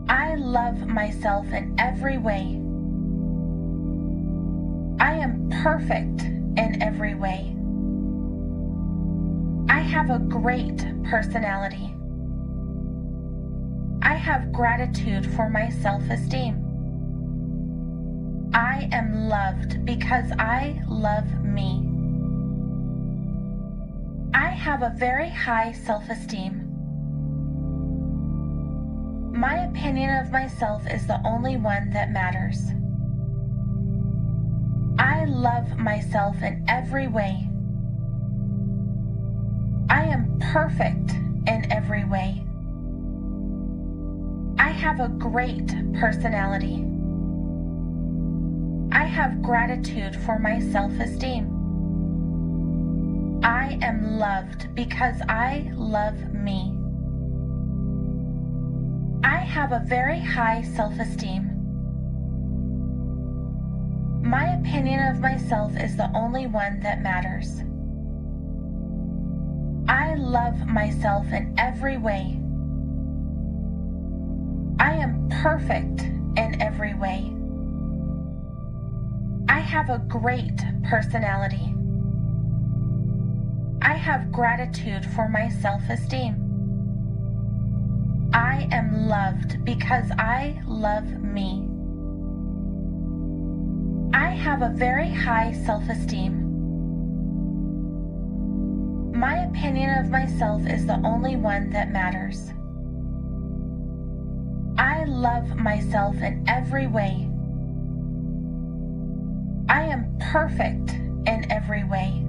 C: I love myself in every way. I am perfect in every way. I have a great personality. I have gratitude for my self-esteem. I am loved because I love me. I have a very high self-esteem. My opinion of myself is the only one that matters. I love myself in every way. I am perfect in every way. I have a great personality. I have gratitude for my self-esteem. I am loved because I love me. I have a very high self-esteem. My opinion of myself is the only one that matters. I love myself in every way. I am perfect in every way. I have a great personality. I have gratitude for my self-esteem. I am loved because I love me. I have a very high self-esteem. My opinion of myself is the only one that matters. I love myself in every way. I am perfect in every way.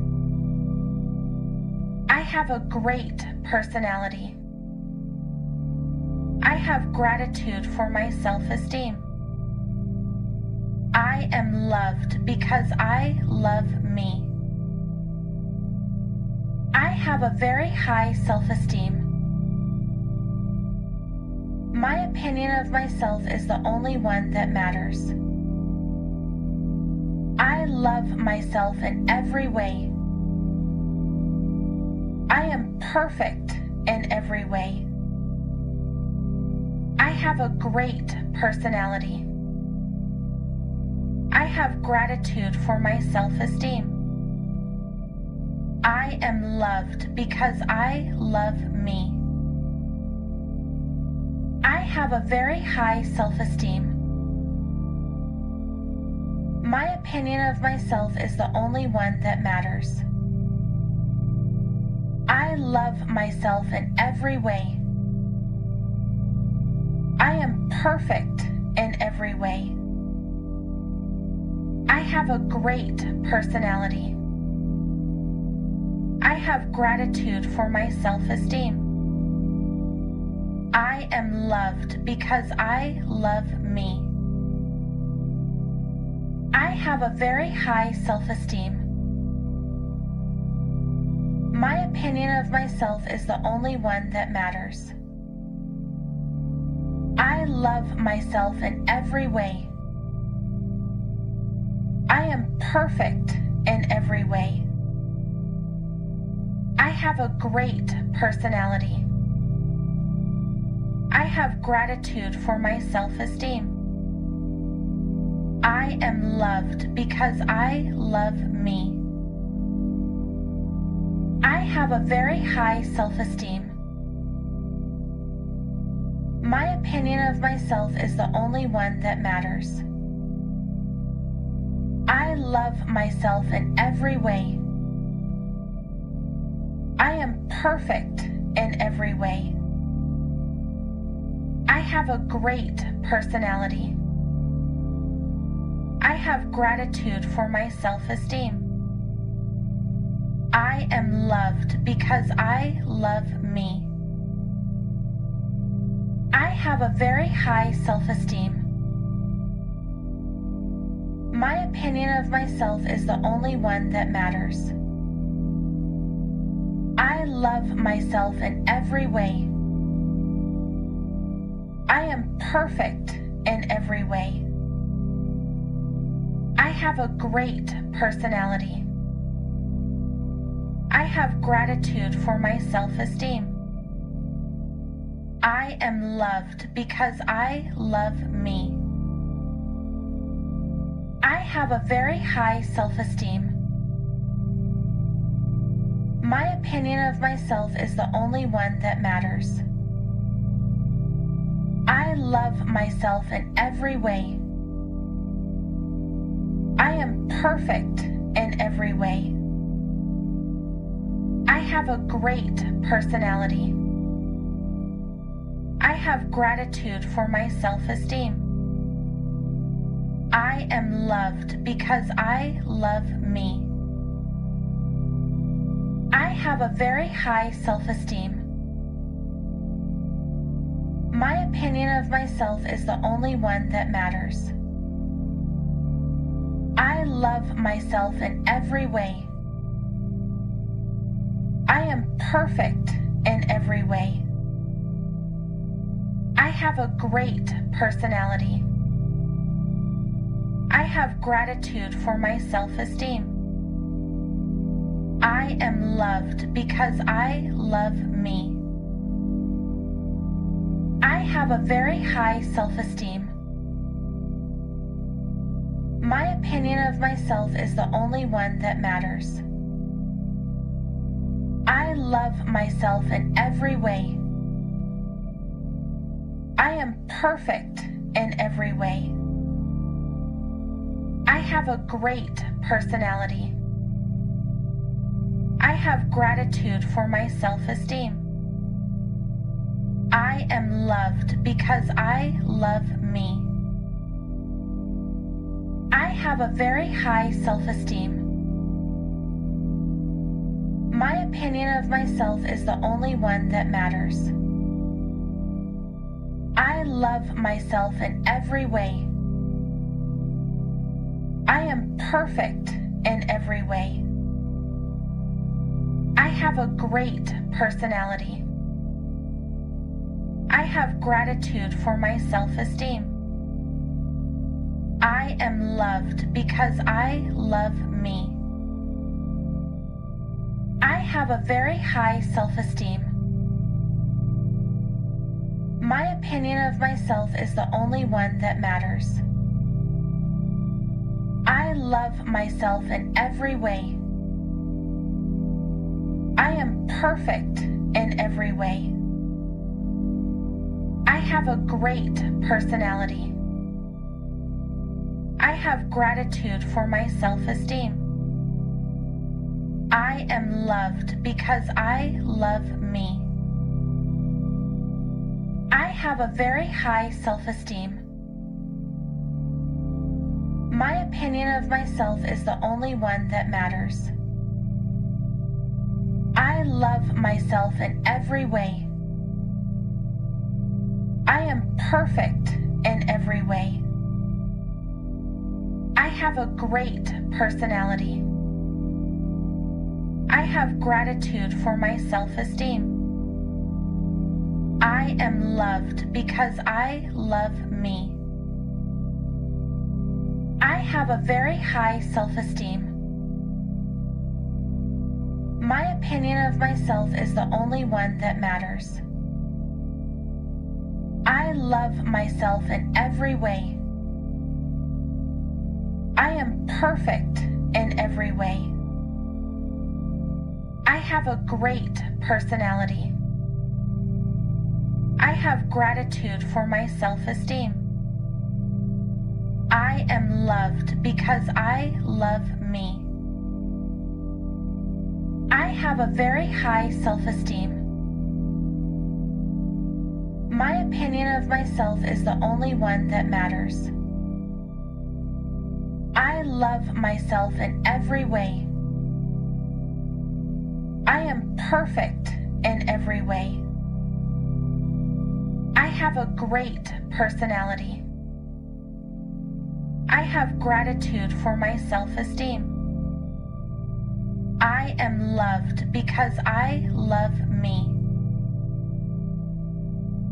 C: I have a great personality. I have gratitude for my self-esteem. I am loved because I love me. I have a very high self-esteem. My opinion of myself is the only one that matters. I love myself in every way. I am perfect in every way. I have a great personality. I have gratitude for my self-esteem. I am loved because I love me. I have a very high self-esteem. My opinion of myself is the only one that matters. I love myself in every way. I am perfect in every way. I have a great personality. I have gratitude for my self-esteem. I am loved because I love me. I have a very high self-esteem. My opinion of myself is the only one that matters. I love myself in every way. I am perfect in every way. I have a great personality. I have gratitude for my self-esteem. I am loved because I love me. I have a very high self-esteem. My opinion of myself is the only one that matters. I love myself in every way. I am perfect in every way. I have a great personality. I have gratitude for my self-esteem. I am loved because I love me. I have a very high self-esteem. My opinion of myself is the only one that matters. I love myself in every way. I am perfect in every way. I have a great personality. I have gratitude for my self-esteem. I am loved because I love me. I have a very high self-esteem. My opinion of myself is the only one that matters. I love myself in every way. I am perfect in every way. I have a great personality. I have gratitude for my self-esteem. I am loved because I love me. I have a very high self-esteem. My opinion of myself is the only one that matters. I love myself in every way. I am perfect in every way. I have a great personality. I have gratitude for my self-esteem. I am loved because I love me. I have a very high self-esteem. My opinion of myself is the only one that matters. I love myself in every way. I am perfect in every way. I have a great personality. I have gratitude for my self-esteem. I am loved because I love me. I have a very high self-esteem. My opinion of myself is the only one that matters. I love myself in every way. I am perfect in every way. I have a great personality. I have gratitude for my self-esteem. I am loved because I love me. I have a very high self-esteem. My opinion of myself is the only one that matters. I love myself in every way. I am perfect in every way. I have a great personality. I have gratitude for my self-esteem. I am loved because I love me. I have a very high self-esteem. My opinion of myself is the only one that matters. I love myself in every way. I am perfect in every way. I have a great personality. I have gratitude for my self-esteem. I am loved because I love me. I have a very high self-esteem. My opinion of myself is the only one that matters. I love myself in every way. I am perfect in every way. I have a great personality. I have gratitude for my self-esteem. I am loved because I love me. I have a very high self-esteem. My opinion of myself is the only one that matters. I love myself in every way. I am perfect in every way. I have a great personality. I have gratitude for my self-esteem. I am loved because I love me.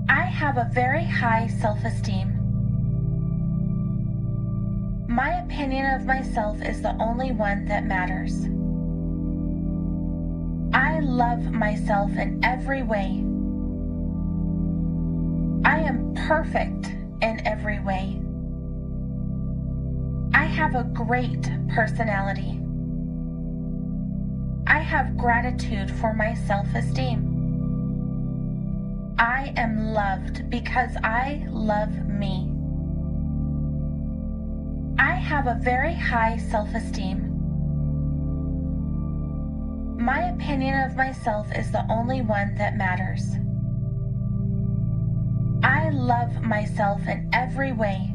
C: I have a very high self-esteem. My opinion of myself is the only one that matters. I love myself in every way. I am perfect in every way. I have a great personality. I have gratitude for my self-esteem. I am loved because I love me. I have a very high self-esteem. My opinion of myself is the only one that matters. I love myself in every way.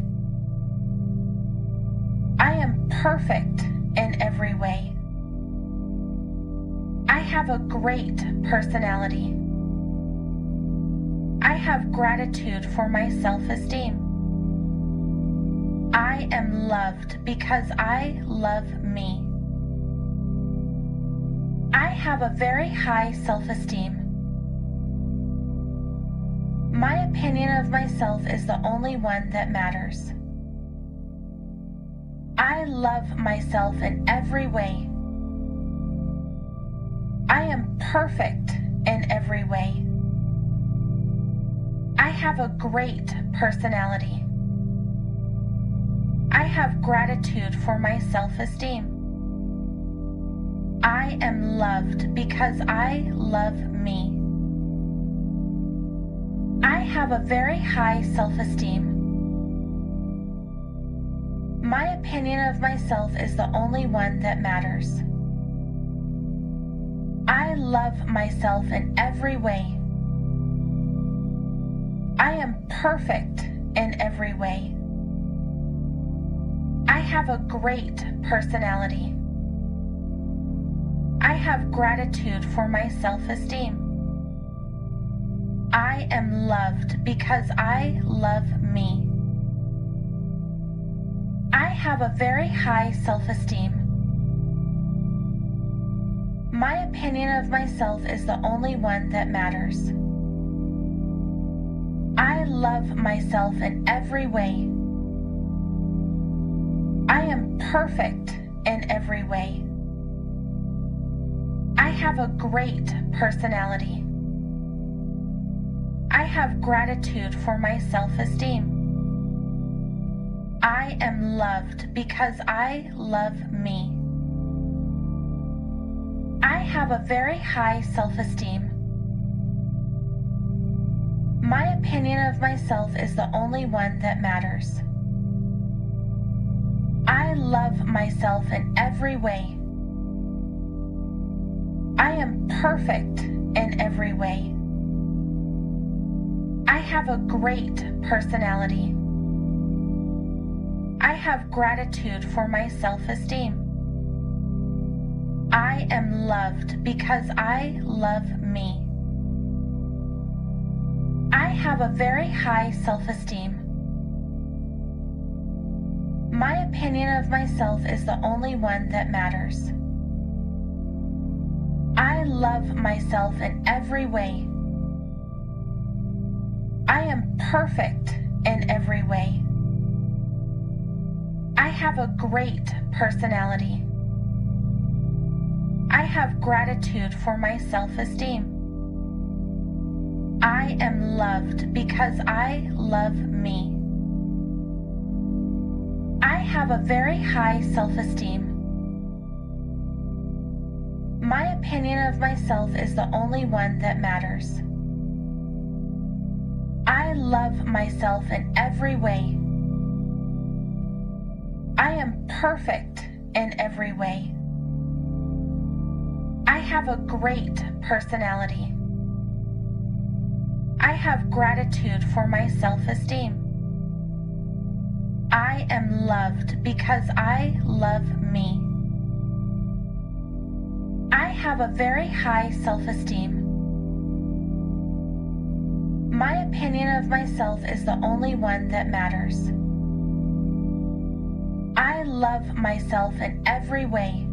C: I am perfect in every way. I have a great personality. I have gratitude for my self-esteem. I am loved because I love me. I have a very high self-esteem. My opinion of myself is the only one that matters. I love myself in every way. I am perfect in every way. I have a great personality. I have gratitude for my self-esteem. I am loved because I love me. I have a very high self-esteem. My opinion of myself is the only one that matters. I love myself in every way. I am perfect in every way. I have a great personality. I have gratitude for my self-esteem. I am loved because I love me. I have a very high self-esteem. My opinion of myself is the only one that matters. I love myself in every way. I am perfect in every way. I have a great personality. I have gratitude for my self-esteem. I am loved because I love me. I have a very high self-esteem. My opinion of myself is the only one that matters. I love myself in every way. I am perfect in every way. I have a great personality. I have gratitude for my self-esteem. I am loved because I love me. I have a very high self-esteem. My opinion of myself is the only one that matters. I love myself in every way. I am perfect in every way. I have a great personality. I have gratitude for my self-esteem. I am loved because I love me. I have a very high self-esteem. My opinion of myself is the only one that matters. I love myself in every way. I am perfect in every way. I have a great personality. I have gratitude for my self-esteem. I am loved because I love me. I have a very high self-esteem. My opinion of myself is the only one that matters. I love myself in every way.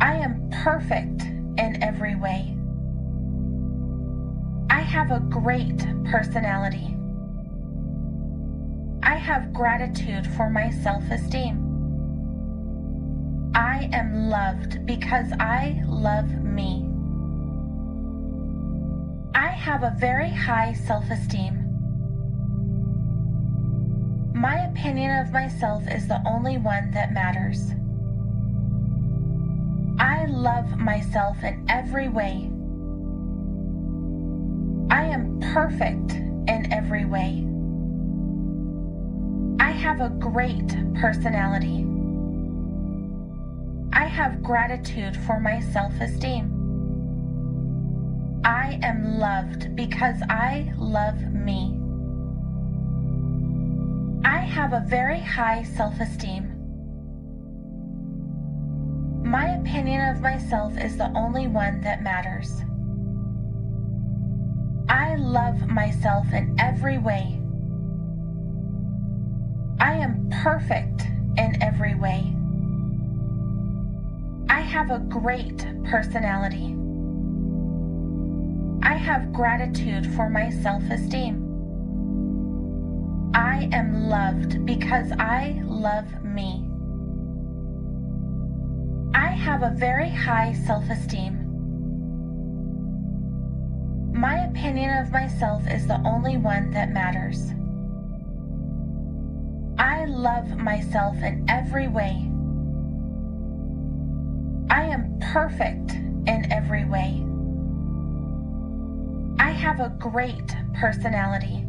C: I am perfect in every way. I have a great personality. I have gratitude for my self-esteem. I am loved because I love me. I have a very high self-esteem. My opinion of myself is the only one that matters. I love myself in every way. I am perfect in every way. I have a great personality. I have gratitude for my self-esteem. I am loved because I love me. I have a very high self-esteem. My opinion of myself is the only one that matters. I love myself in every way. I am perfect in every way. I have a great personality. I have gratitude for my self-esteem. I am loved because I love me. I have a very high self-esteem. My opinion of myself is the only one that matters. I love myself in every way. I am perfect in every way. I have a great personality.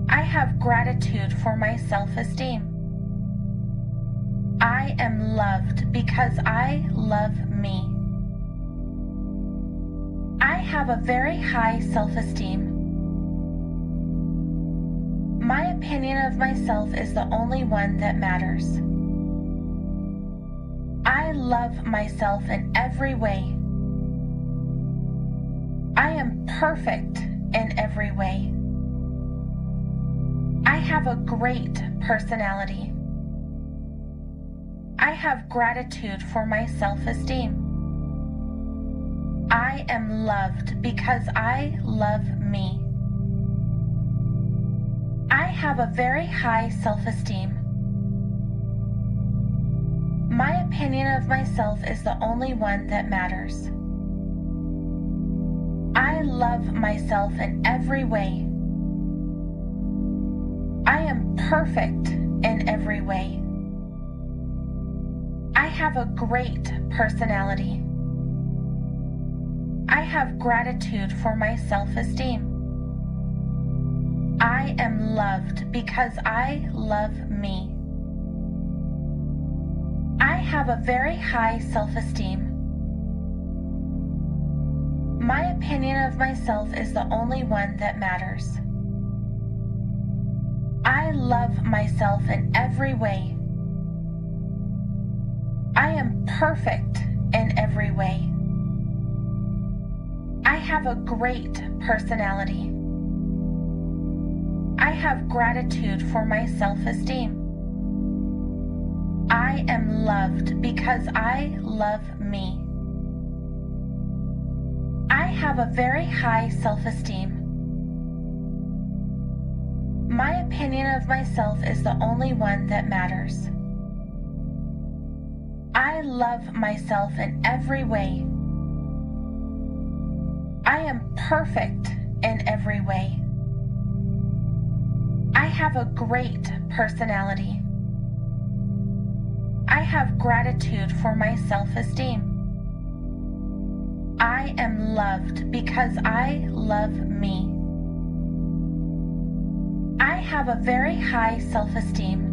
C: I have gratitude for my self-esteem. I am loved because I love me. I have a very high self-esteem. My opinion of myself is the only one that matters. I love myself in every way. I am perfect in every way. I have a great personality. I have gratitude for my self-esteem. I am loved because I love me. I have a very high self-esteem. My opinion of myself is the only one that matters. I love myself in every way. I am perfect in every way. I have a great personality. I have gratitude for my self-esteem. I am loved because I love me. I have a very high self-esteem. My opinion of myself is the only one that matters. I love myself in every way. I am perfect in every way. I have a great personality. I have gratitude for my self-esteem. I am loved because I love me. I have a very high self-esteem. My opinion of myself is the only one that matters. I love myself in every way. I am perfect in every way. I have a great personality. I have gratitude for my self-esteem. I am loved because I love me. I have a very high self-esteem.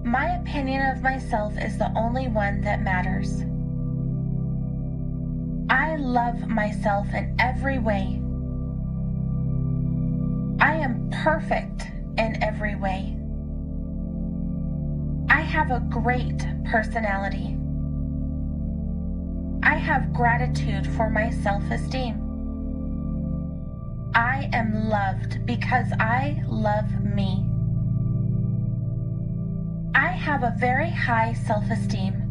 C: My opinion of myself is the only one that matters. I love myself in every way. I am perfect in every way. I have a great personality. I have gratitude for my self-esteem. I am loved because I love me. I have a very high self-esteem.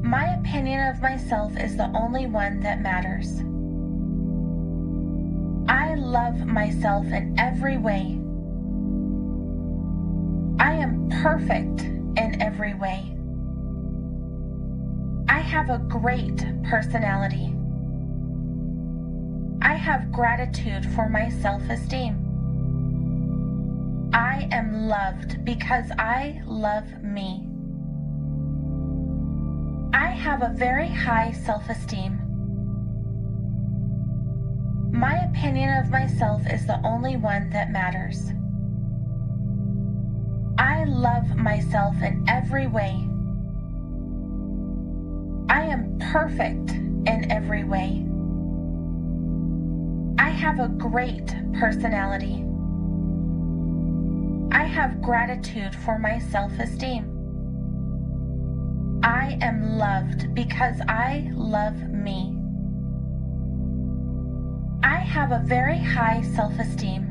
C: My opinion of myself is the only one that matters. I love myself in every way. I am perfect in every way. I have a great personality. I have gratitude for my self-esteem. I am loved because I love me. I have a very high self-esteem. My opinion of myself is the only one that matters. I love myself in every way. I am perfect in every way. I have a great personality. I have gratitude for my self-esteem. I am loved because I love me. I have a very high self-esteem.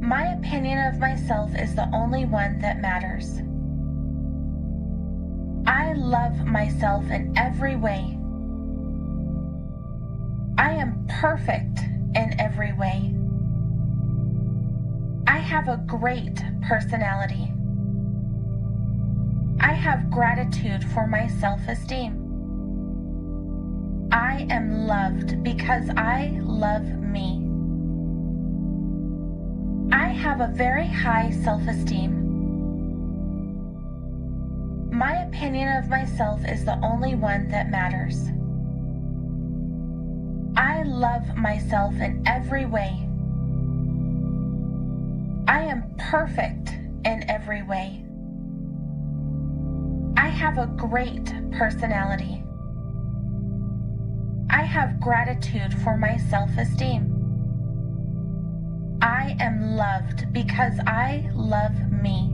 C: My opinion of myself is the only one that matters. I love myself in every way. I am perfect in every way. I have a great personality. I have gratitude for my self-esteem. I am loved because I love me. I have a very high self-esteem. My opinion of myself is the only one that matters. I love myself in every way. I am perfect in every way. I have a great personality. I have gratitude for my self-esteem. I am loved because I love me.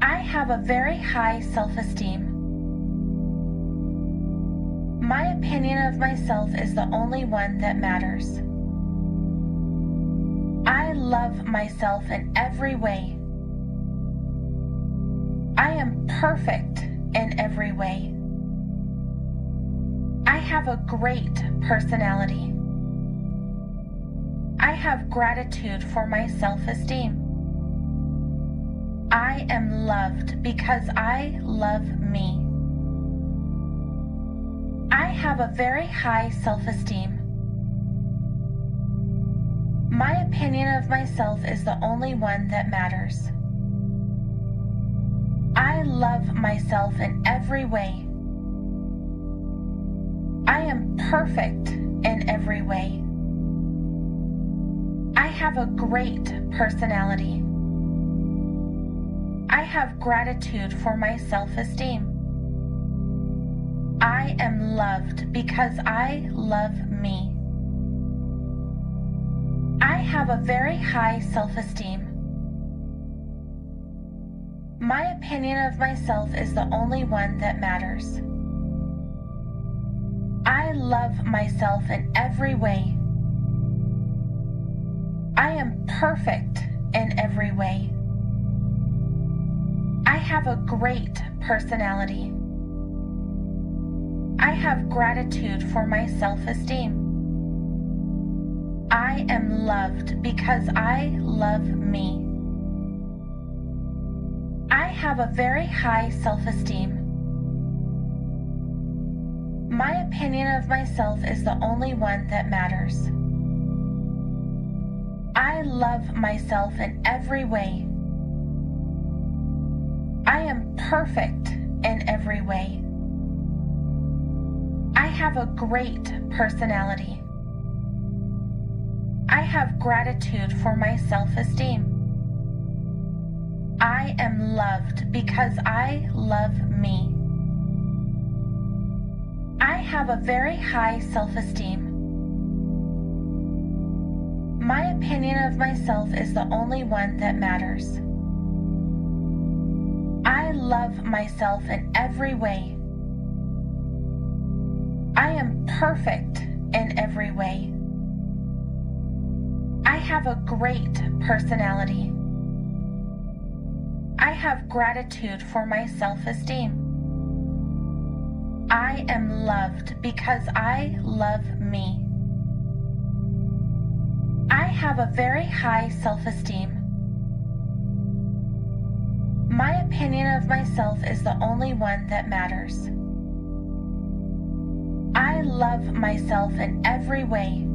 C: I have a very high self-esteem. My opinion of myself is the only one that matters. I love myself in every way. I am perfect in every way. I have a great personality. I have gratitude for my self-esteem. I am loved because I love me. I have a very high self-esteem. My opinion of myself is the only one that matters. I love myself in every way. I am perfect in every way. I have a great personality. I have gratitude for my self-esteem. I am loved because I love me. I have a very high self-esteem. My opinion of myself is the only one that matters. I love myself in every way. I am perfect in every way. I have a great personality. I have gratitude for my self-esteem. I am loved because I love me. I have a very high self-esteem. My opinion of myself is the only one that matters. I love myself in every way. I am perfect in every way. I have a great personality. I have gratitude for my self-esteem. I am loved because I love me. I have a very high self-esteem. My opinion of myself is the only one that matters. I love myself in every way. I am perfect in every way. I have a great personality. I have gratitude for my self-esteem. I am loved because I love me. I have a very high self-esteem. My opinion of myself is the only one that matters. I love myself in every way.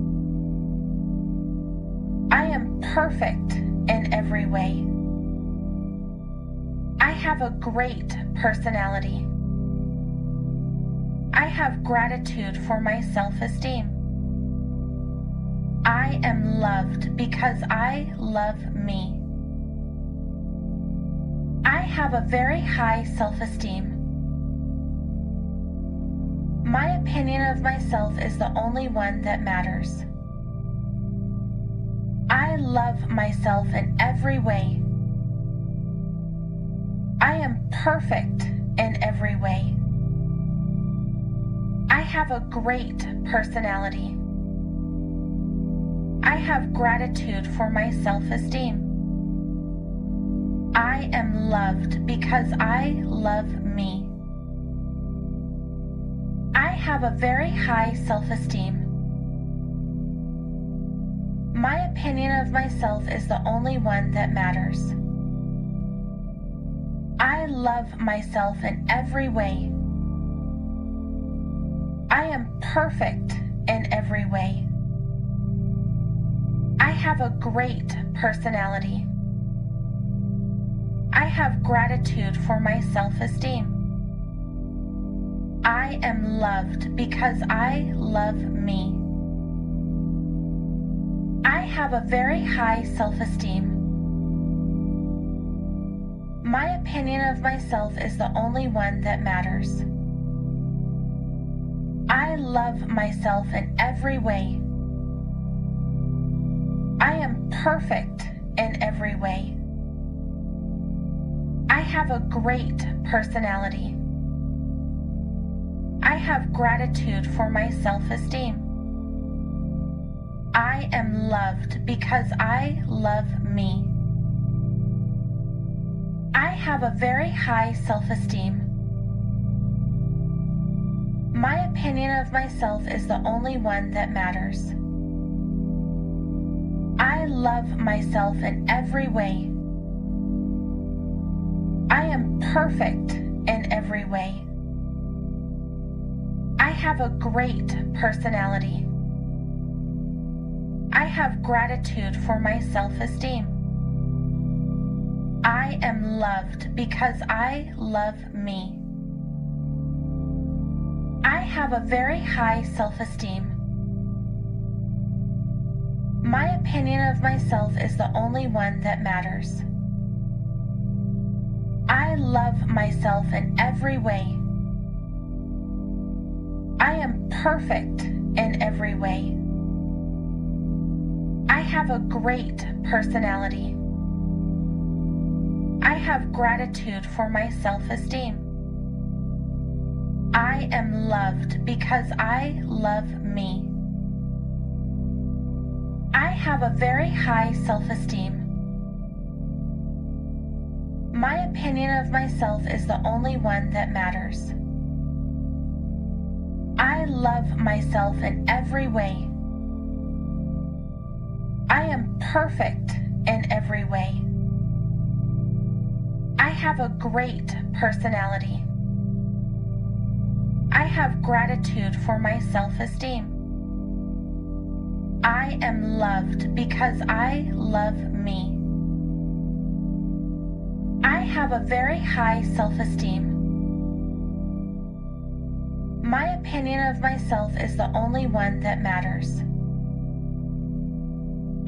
C: I am perfect in every way. I have a great personality. I have gratitude for my self-esteem. I am loved because I love me. I have a very high self-esteem. My opinion of myself is the only one that matters. I love myself in every way. I am perfect in every way. I have a great personality. I have gratitude for my self-esteem. I am loved because I love me. I have a very high self-esteem. My opinion of myself is the only one that matters. I love myself in every way. I am perfect in every way. I have a great personality. I have gratitude for my self-esteem. I am loved because I love me. I have a very high self-esteem. My opinion of myself is the only one that matters. I love myself in every way. I am perfect in every way. I have a great personality. I have gratitude for my self-esteem. I am loved because I love me. I have a very high self-esteem. My opinion of myself is the only one that matters. I love myself in every way. I am perfect in every way. I have a great personality. I have gratitude for my self-esteem. I am loved because I love me. I have a very high self-esteem. My opinion of myself is the only one that matters. I love myself in every way. I am perfect in every way. I have a great personality. I have gratitude for my self-esteem. I am loved because I love me. I have a very high self-esteem. My opinion of myself is the only one that matters. I love myself in every way. I am perfect in every way. I have a great personality. I have gratitude for my self-esteem. I am loved because I love me. I have a very high self-esteem. My opinion of myself is the only one that matters.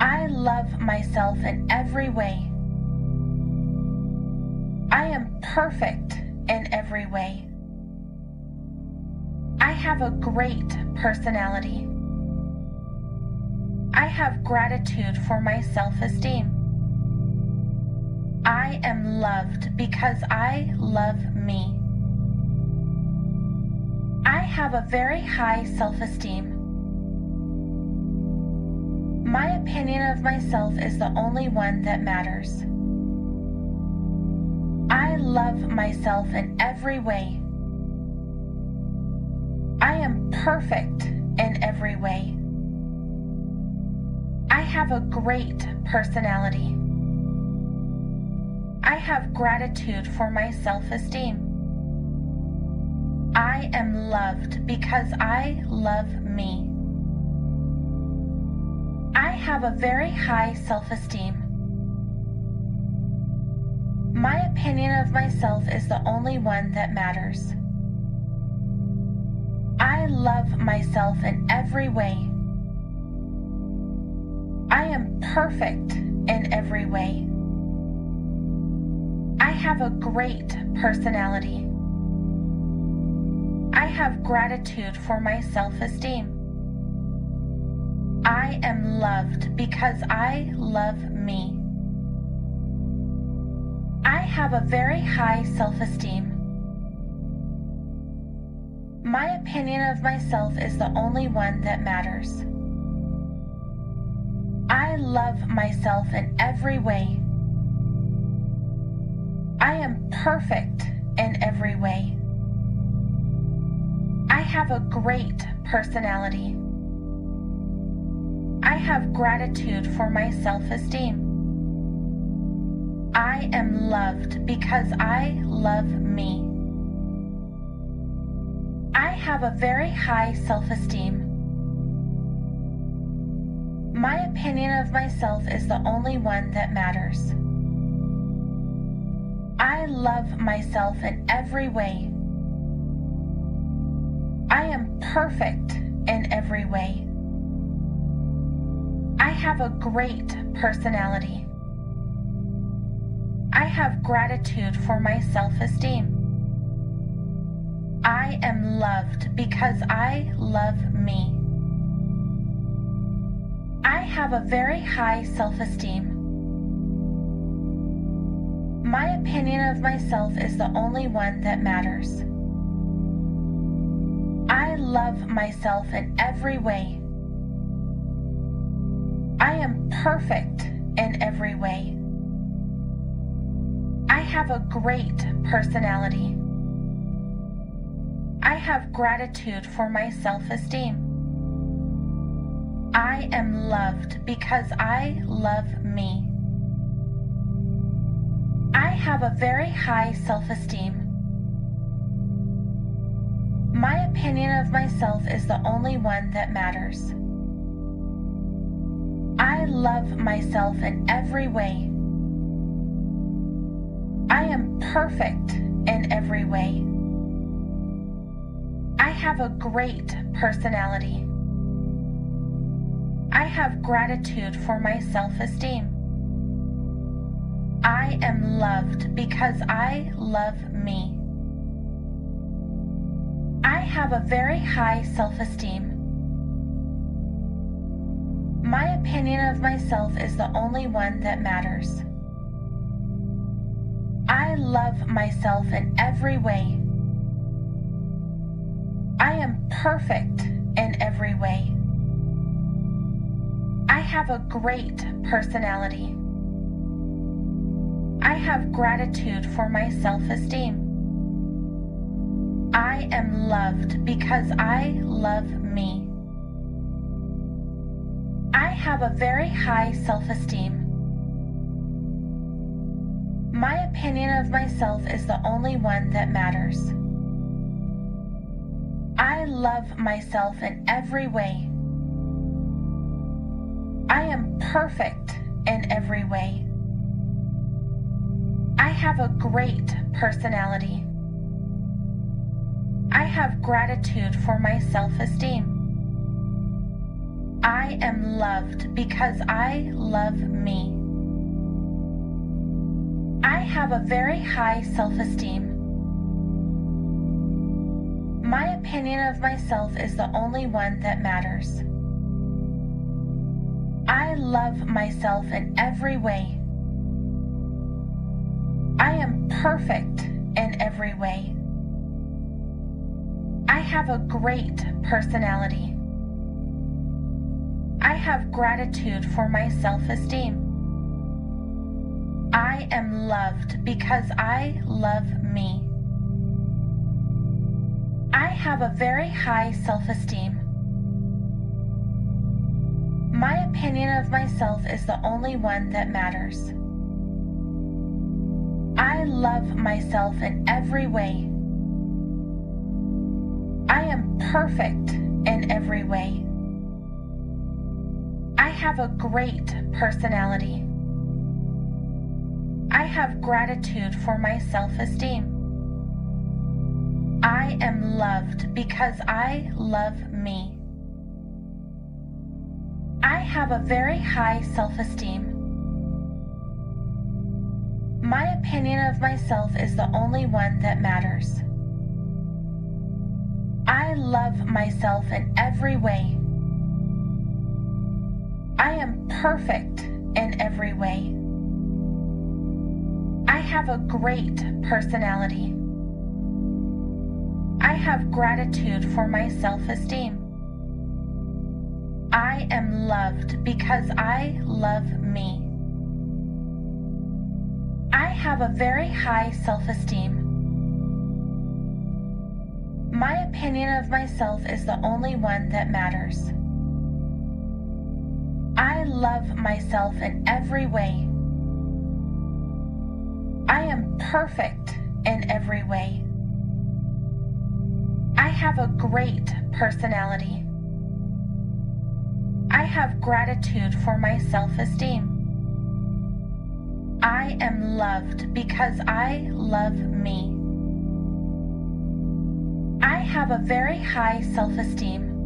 C: I love myself in every way. I am perfect in every way. I have a great personality. I have gratitude for my self-esteem. I am loved because I love me. I have a very high self-esteem. My opinion of myself is the only one that matters. I love myself in every way. I am perfect in every way. I have a great personality. I have gratitude for my self-esteem. I am loved because I love me. I have a very high self-esteem. My opinion of myself is the only one that matters. I love myself in every way. I am perfect in every way. I have a great personality. I have gratitude for my self-esteem. I am loved because I love me. I have a very high self-esteem. My opinion of myself is the only one that matters. I love myself in every way. I am perfect in every way. I have a great personality. I have gratitude for my self-esteem. I am loved because I love me. I have a very high self-esteem. My opinion of myself is the only one that matters. I love myself in every way. I am perfect in every way. I have a great personality. I have gratitude for my self-esteem. I am loved because I love me. I have a very high self-esteem. My opinion of myself is the only one that matters. I love myself in every way. I am perfect in every way. I have a great personality. I have gratitude for my self-esteem. I am loved because I love me. I have a very high self-esteem. My opinion of myself is the only one that matters. I love myself in every way. I am perfect in every way. I have a great personality. I have gratitude for my self-esteem. I am loved because I love me. I have a very high self-esteem. My opinion of myself is the only one that matters. I love myself in every way. I am perfect in every way. I have a great personality. I have gratitude for my self-esteem. I am loved because I love me. I have a very high self-esteem. My opinion of myself is the only one that matters. I love myself in every way. I am perfect in every way. I have a great personality. I have gratitude for my self-esteem. I am loved because I love me. I have a very high self-esteem. My opinion of myself is the only one that matters. I love myself in every way. I am perfect in every way. I have a great personality. I have gratitude for my self-esteem. I am loved because I love me. I have a very high self-esteem. My opinion of myself is the only one that matters. I love myself in every way. I am perfect in every way. I have a great personality. I have gratitude for my self-esteem. I am loved because I love me. I have a very high self-esteem. My opinion of myself is the only one that matters. I love myself in every way. I am perfect in every way. I have a great personality. I have gratitude for my self-esteem. I am loved because I love me. I have a very high self-esteem. My opinion of myself is the only one that matters. I love myself in every way. I am perfect in every way. I have a great personality. I have gratitude for my self-esteem. I am loved because I love me. I have a very high self-esteem.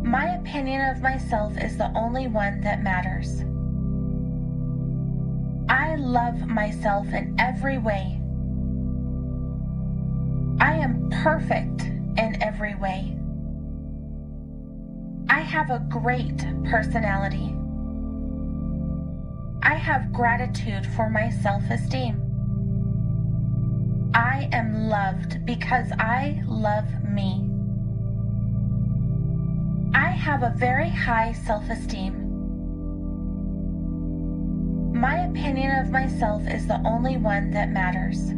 C: My opinion of myself is the only one that matters. I love myself in every way. I am perfect in every way. I have a great personality. I have gratitude for my self-esteem. I am loved because I love me. I have a very high self-esteem. My opinion of myself is the only one that matters.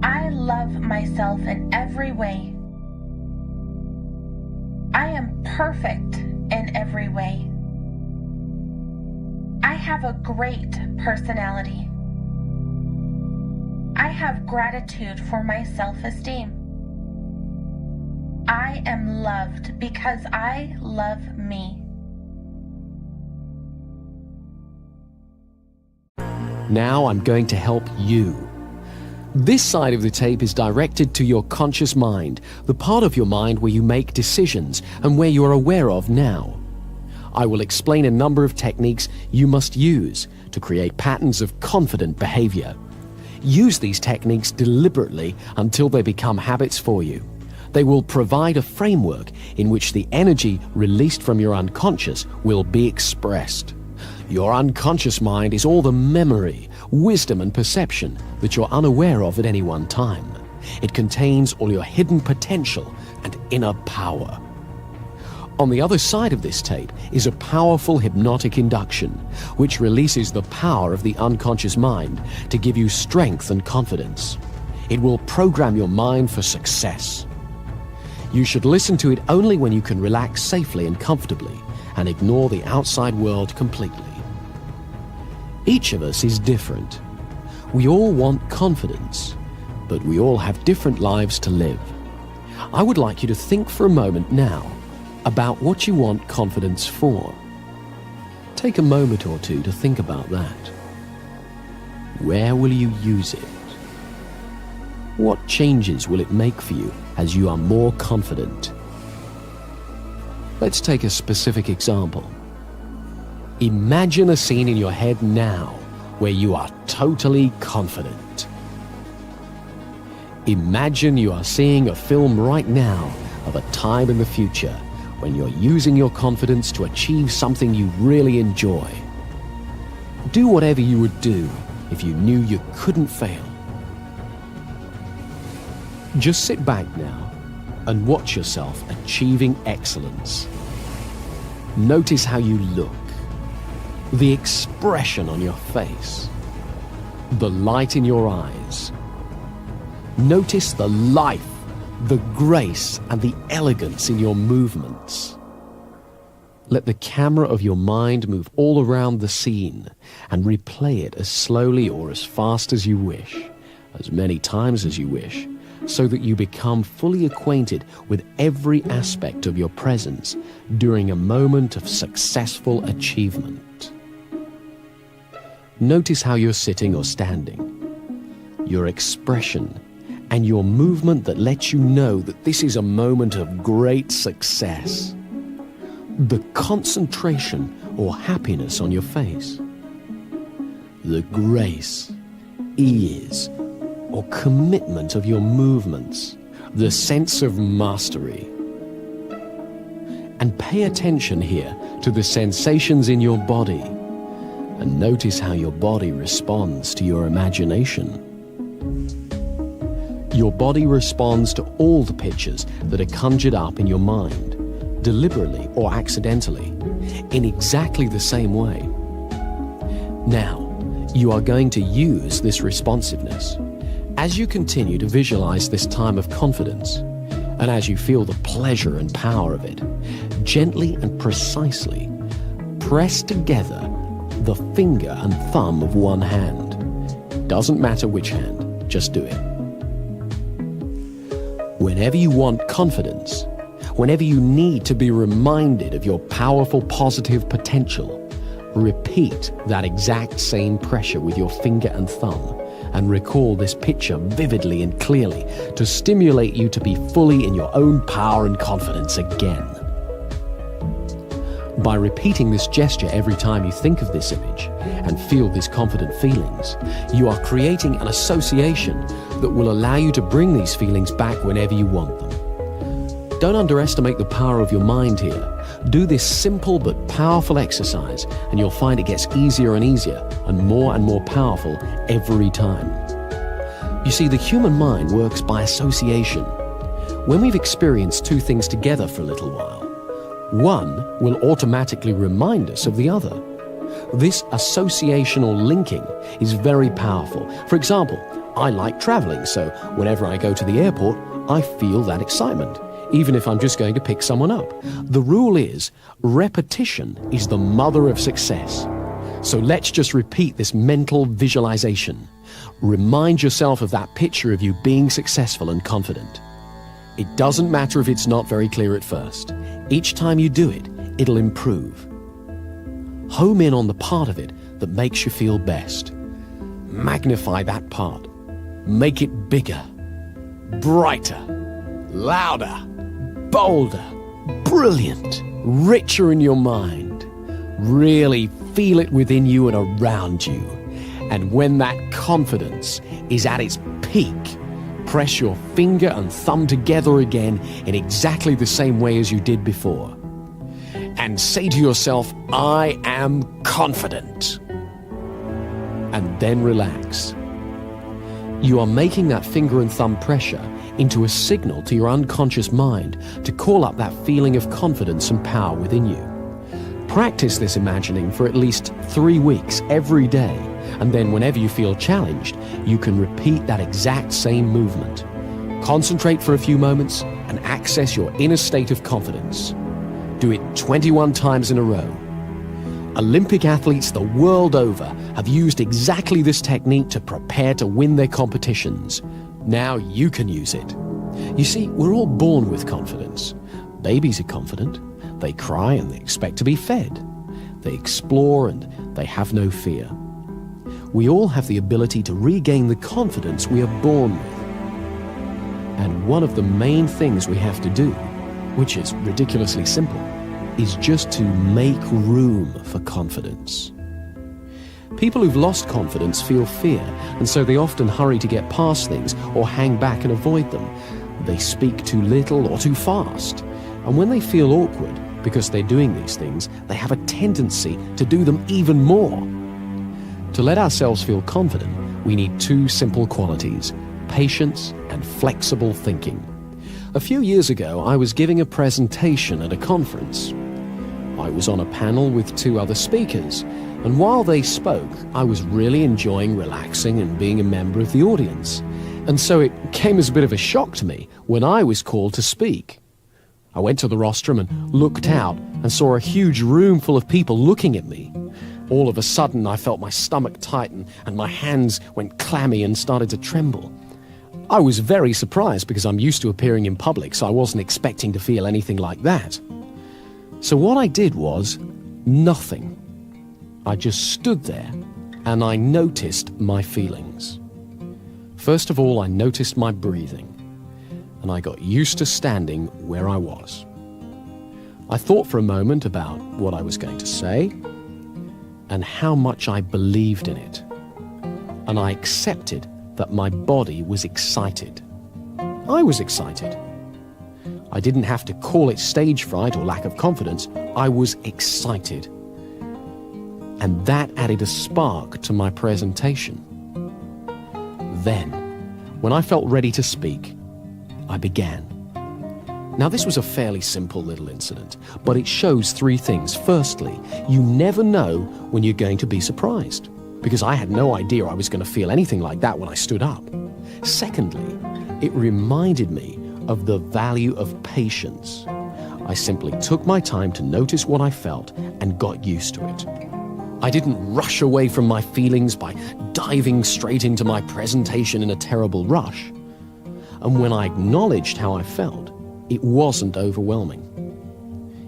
C: I love myself in every way. I am perfect in every way. I have a great personality. I have gratitude for my self-esteem. I am loved because I love me.
D: Now I'm going to help you. This side of the tape is directed to your conscious mind, the part of your mind where you make decisions and where you are aware of now. I will explain a number of techniques you must use to create patterns of confident behavior. Use these techniques deliberately until they become habits for you. They will provide a framework in which the energy released from your unconscious will be expressed. Your unconscious mind is all the memory, wisdom, and perception that you're unaware of at any one time. It contains all your hidden potential and inner power. On the other side of this tape is a powerful hypnotic induction, which releases the power of the unconscious mind to give you strength and confidence. It will program your mind for success. You should listen to it only when you can relax safely and comfortably and ignore the outside world completely. Each of us is different. We all want confidence, but we all have different lives to live. I would like you to think for a moment now about what you want confidence for. Take a moment or two to think about that. Where will you use it? What changes will it make for you as you are more confident? Let's take a specific example. Imagine a scene in your head now where you are totally confident. Imagine you are seeing a film right now of a time in the future when you're using your confidence to achieve something you really enjoy. Do whatever you would do if you knew you couldn't fail. Just sit back now and watch yourself achieving excellence. Notice how you look, the expression on your face, the light in your eyes. Notice the life, the grace, and the elegance in your movements. Let the camera of your mind move all around the scene and replay it as slowly or as fast as you wish, as many times as you wish, so that you become fully acquainted with every aspect of your presence during a moment of successful achievement. Notice how you're sitting or standing, your expression, and your movement that lets you know that this is a moment of great success. The concentration or happiness on your face. The grace, ease, or commitment of your movements. The sense of mastery. And pay attention here to the sensations in your body, and notice how your body responds to your imagination. Your body responds to all the pictures that are conjured up in your mind, deliberately or accidentally, in exactly the same way. Now, you are going to use this responsiveness. As you continue to visualize this time of confidence, and as you feel the pleasure and power of it, gently and precisely press together the finger and thumb of one hand. Doesn't matter which hand, just do it. Whenever you want confidence, whenever you need to be reminded of your powerful positive potential, repeat that exact same pressure with your finger and thumb, and recall this picture vividly and clearly to stimulate you to be fully in your own power and confidence again. By repeating this gesture every time you think of this image and feel these confident feelings, you are creating an association that will allow you to bring these feelings back whenever you want them. Don't underestimate the power of your mind here. Do this simple but powerful exercise and you'll find it gets easier and easier and more powerful every time. You see, the human mind works by association. When we've experienced two things together for a little while, one will automatically remind us of the other. This associational linking is very powerful. For example, I like traveling, so whenever I go to the airport, I feel that excitement, even if I'm just going to pick someone up. The rule is, repetition is the mother of success. So let's just repeat this mental visualization. Remind yourself of that picture of you being successful and confident. It doesn't matter if it's not very clear at first. Each time you do it, it'll improve. Home in on the part of it that makes you feel best. Magnify that part. Make it bigger, brighter, louder, bolder, brilliant, richer in your mind. Really feel it within you and around you. And when that confidence is at its peak, press your finger and thumb together again in exactly the same way as you did before. And say to yourself, I am confident. And then relax. You are making that finger and thumb pressure into a signal to your unconscious mind to call up that feeling of confidence and power within you. Practice this imagining for at least 3 weeks every day, and then whenever you feel challenged, you can repeat that exact same movement. Concentrate for a few moments and access your inner state of confidence. Do it 21 times in a row. Olympic athletes the world over have used exactly this technique to prepare to win their competitions. Now you can use it. You see, we're all born with confidence. Babies are confident. They cry and they expect to be fed. They explore and they have no fear. We all have the ability to regain the confidence we are born with. And one of the main things we have to do, which is ridiculously simple, is just to make room for confidence. People who've lost confidence feel fear, and so they often hurry to get past things or hang back and avoid them. They speak too little or too fast. And when they feel awkward because they're doing these things, they have a tendency to do them even more. To let ourselves feel confident, we need two simple qualities: patience and flexible thinking. A few years ago, I was giving a presentation at a conference. I was on a panel with two other speakers, and while they spoke, I was really enjoying relaxing and being a member of the audience. And so it came as a bit of a shock to me when I was called to speak. I went to the rostrum and looked out and saw a huge room full of people looking at me. All of a sudden, I felt my stomach tighten and my hands went clammy and started to tremble. I was very surprised because I'm used to appearing in public, so I wasn't expecting to feel anything like that. So what I did was nothing. I just stood there and I noticed my feelings. First of all, I noticed my breathing, and I got used to standing where I was. I thought for a moment about what I was going to say and how much I believed in it, and I accepted that my body was excited. I was excited. I didn't have to call it stage fright or lack of confidence. I was excited. And that added a spark to my presentation. Then, when I felt ready to speak, I began. Now, this was a fairly simple little incident, but it shows three things. Firstly, you never know when you're going to be surprised, because I had no idea I was going to feel anything like that when I stood up. Secondly, it reminded me of the value of patience. I simply took my time to notice what I felt and got used to it. I didn't rush away from my feelings by diving straight into my presentation in a terrible rush. And when I acknowledged how I felt, it wasn't overwhelming.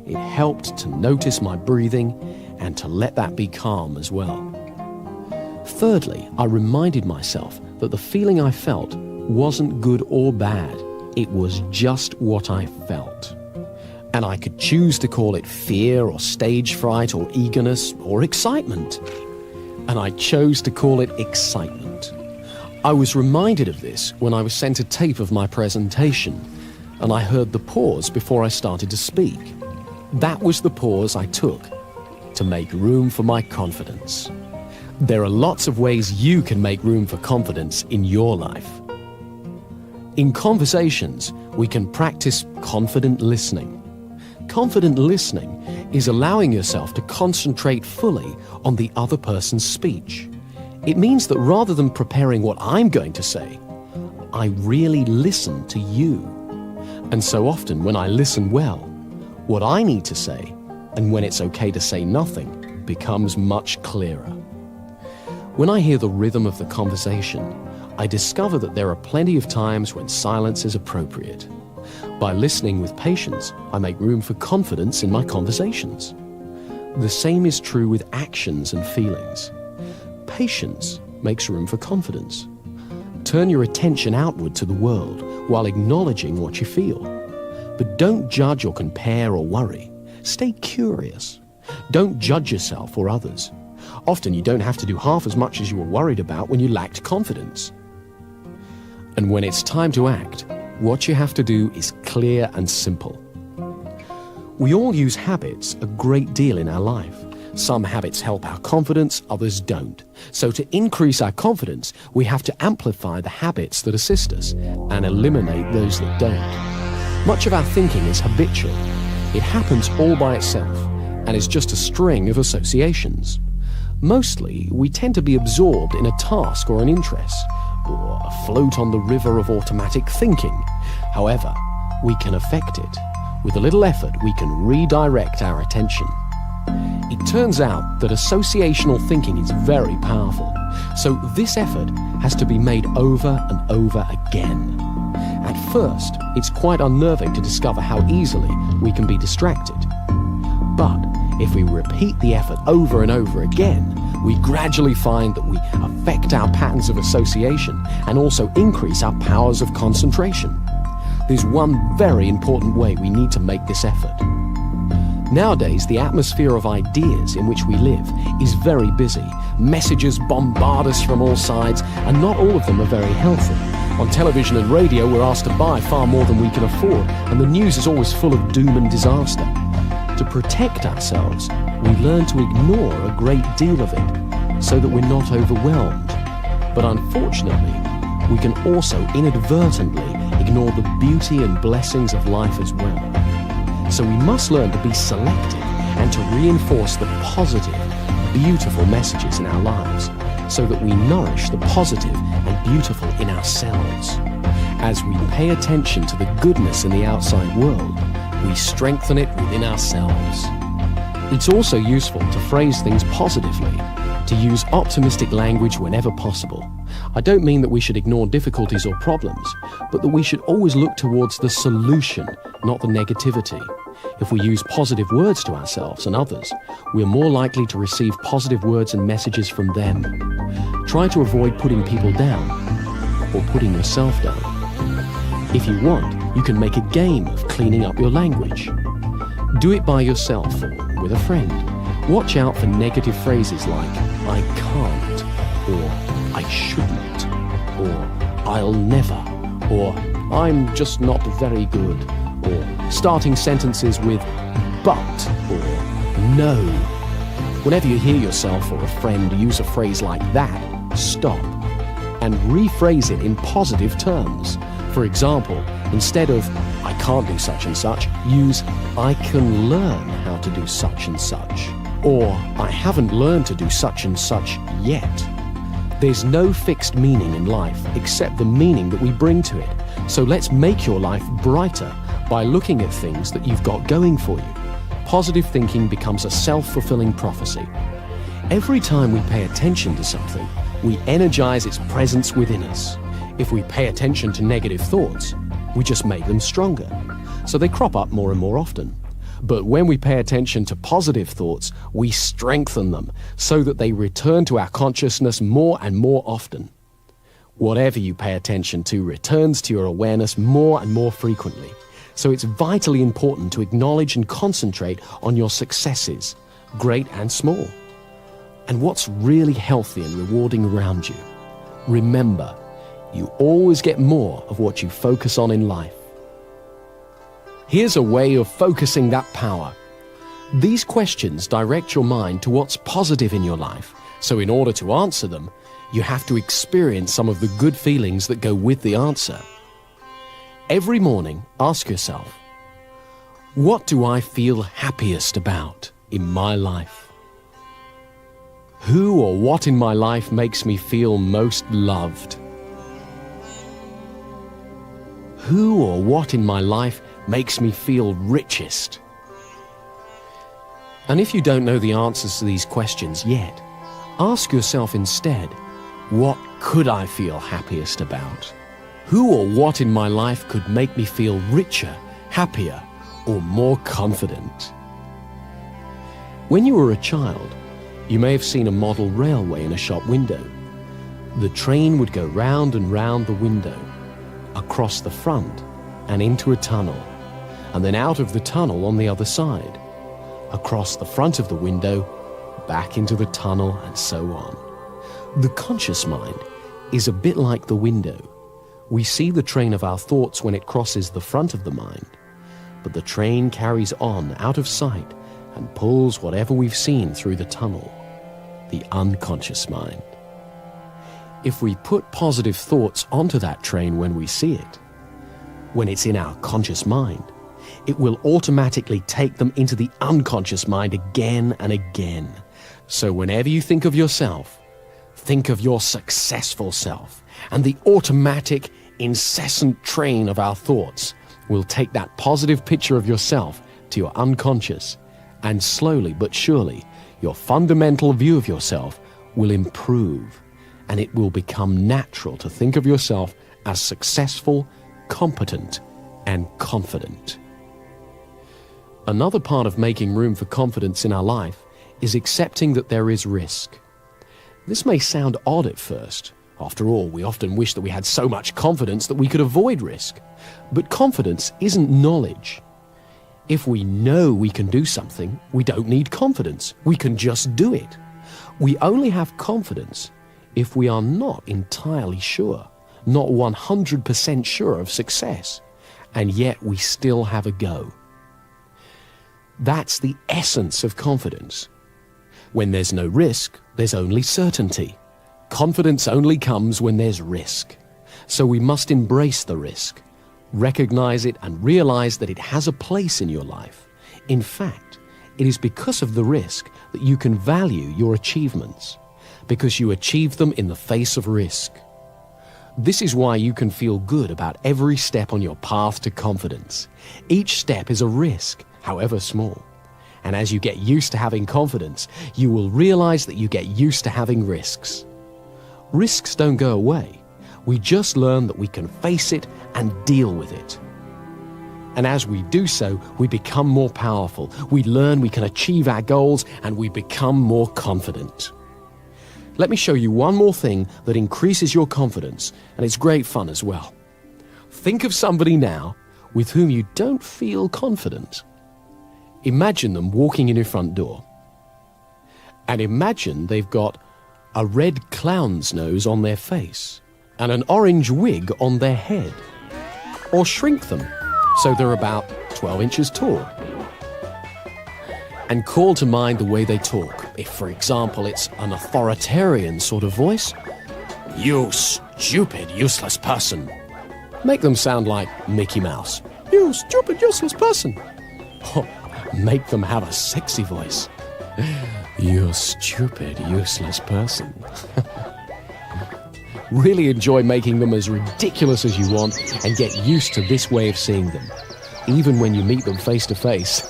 D: It helped to notice my breathing and to let that be calm as well. Thirdly, I reminded myself that the feeling I felt wasn't good or bad. It was just what I felt. And I could choose to call it fear or stage fright or eagerness or excitement. And I chose to call it excitement. I was reminded of this when I was sent a tape of my presentation, and I heard the pause before I started to speak. That was the pause I took to make room for my confidence. There are lots of ways you can make room for confidence in your life. In conversations, we can practice confident listening. Confident listening is allowing yourself to concentrate fully on the other person's speech. It means that rather than preparing what I'm going to say, I really listen to you. And so often when I listen well, what I need to say, and when it's okay to say nothing, becomes much clearer. When I hear the rhythm of the conversation, I discover that there are plenty of times when silence is appropriate. By listening with patience, I make room for confidence in my conversations. The same is true with actions and feelings. Patience makes room for confidence. Turn your attention outward to the world while acknowledging what you feel. But don't judge or compare or worry. Stay curious. Don't judge yourself or others. Often you don't have to do half as much as you were worried about when you lacked confidence. And when it's time to act, what you have to do is clear and simple. We all use habits a great deal in our life. Some habits help our confidence, others don't. So to increase our confidence, we have to amplify the habits that assist us and eliminate those that don't. Much of our thinking is habitual. It happens all by itself and is just a string of associations. Mostly, we tend to be absorbed in a task or an interest, or afloat on the river of automatic thinking. However, we can affect it. With a little effort, we can redirect our attention. It turns out that associational thinking is very powerful, so this effort has to be made over and over again. At first, it's quite unnerving to discover how easily we can be distracted. But if we repeat the effort over and over again, we gradually find that we affect our patterns of association and also increase our powers of concentration. There's one very important way we need to make this effort. Nowadays, the atmosphere of ideas in which we live is very busy. Messages bombard us from all sides, and not all of them are very healthy. On television and radio, we're asked to buy far more than we can afford, and the news is always full of doom and disaster. To protect ourselves, we learn to ignore a great deal of it so that we're not overwhelmed. But unfortunately, we can also inadvertently ignore the beauty and blessings of life as well. So we must learn to be selective and to reinforce the positive, beautiful messages in our lives so that we nourish the positive and beautiful in ourselves. As we pay attention to the goodness in the outside world, we strengthen it within ourselves. It's also useful to phrase things positively, to use optimistic language whenever possible. I don't mean that we should ignore difficulties or problems, but that we should always look towards the solution, not the negativity. If we use positive words to ourselves and others, we're more likely to receive positive words and messages from them. Try to avoid putting people down or putting yourself down. If you want, you can make a game of cleaning up your language. Do it by yourself or with a friend. Watch out for negative phrases like, I can't, or I shouldn't, or I'll never, or I'm just not very good, or starting sentences with but or no. Whenever you hear yourself or a friend use a phrase like that, stop and rephrase it in positive terms. For example, instead of I can't do such and such, use I can learn how to do such and such, or I haven't learned to do such and such yet. There's no fixed meaning in life except the meaning that we bring to it. So let's make your life brighter by looking at things that you've got going for you. Positive thinking becomes a self-fulfilling prophecy. Every time we pay attention to something, we energize its presence within us. If we pay attention to negative thoughts, we just make them stronger. So they crop up more and more often. But when we pay attention to positive thoughts, we strengthen them so that they return to our consciousness more and more often. Whatever you pay attention to returns to your awareness more and more frequently. So it's vitally important to acknowledge and concentrate on your successes, great and small, and what's really healthy and rewarding around you. Remember, you always get more of what you focus on in life. Here's a way of focusing that power. These questions direct your mind to what's positive in your life. So in order to answer them, you have to experience some of the good feelings that go with the answer. Every morning, ask yourself, what do I feel happiest about in my life? Who or what in my life makes me feel most loved? Who or what in my life makes me feel richest? And if you don't know the answers to these questions yet, ask yourself instead, what could I feel happiest about? Who or what in my life could make me feel richer, happier, or more confident? When you were a child, you may have seen a model railway in a shop window. The train would go round and round the window, across the front and into a tunnel, and then out of the tunnel on the other side, across the front of the window, back into the tunnel, and so on. The conscious mind is a bit like the window. We see the train of our thoughts when it crosses the front of the mind, but the train carries on out of sight and pulls whatever we've seen through the tunnel, the unconscious mind. If we put positive thoughts onto that train when we see it, when it's in our conscious mind, it will automatically take them into the unconscious mind again and again. So whenever you think of yourself, think of your successful self, and the automatic, incessant train of our thoughts will take that positive picture of yourself to your unconscious, and slowly but surely, your fundamental view of yourself will improve, and it will become natural to think of yourself as successful, competent, and confident. Another part of making room for confidence in our life is accepting that there is risk. This may sound odd at first. After all, we often wish that we had so much confidence that we could avoid risk. But confidence isn't knowledge. If we know we can do something, we don't need confidence. We can just do it. We only have confidence if we are not entirely sure, not 100% sure of success, and yet we still have a go. That's the essence of confidence. When there's no risk, there's only certainty. Confidence only comes when there's risk. So we must embrace the risk, recognize it, and realize that it has a place in your life. In fact, it is because of the risk that you can value your achievements, because you achieve them in the face of risk. This is why you can feel good about every step on your path to confidence. Each step is a risk, however small. And as you get used to having confidence, you will realize that you get used to having risks. Risks don't go away. We just learn that we can face it and deal with it. And as we do so, we become more powerful. We learn we can achieve our goals, and we become more confident. Let me show you one more thing that increases your confidence, and it's great fun as well. Think of somebody now with whom you don't feel confident. Imagine them walking in your front door. And imagine they've got a red clown's nose on their face and an orange wig on their head. Or shrink them so they're about 12 inches tall. And call to mind the way they talk. If, for example, it's an authoritarian sort of voice, "You stupid, useless person." Make them sound like Mickey Mouse. "You stupid, useless person." Or make them have a sexy voice. "You stupid, useless person." Really enjoy making them as ridiculous as you want and get used to this way of seeing them, even when you meet them face to face.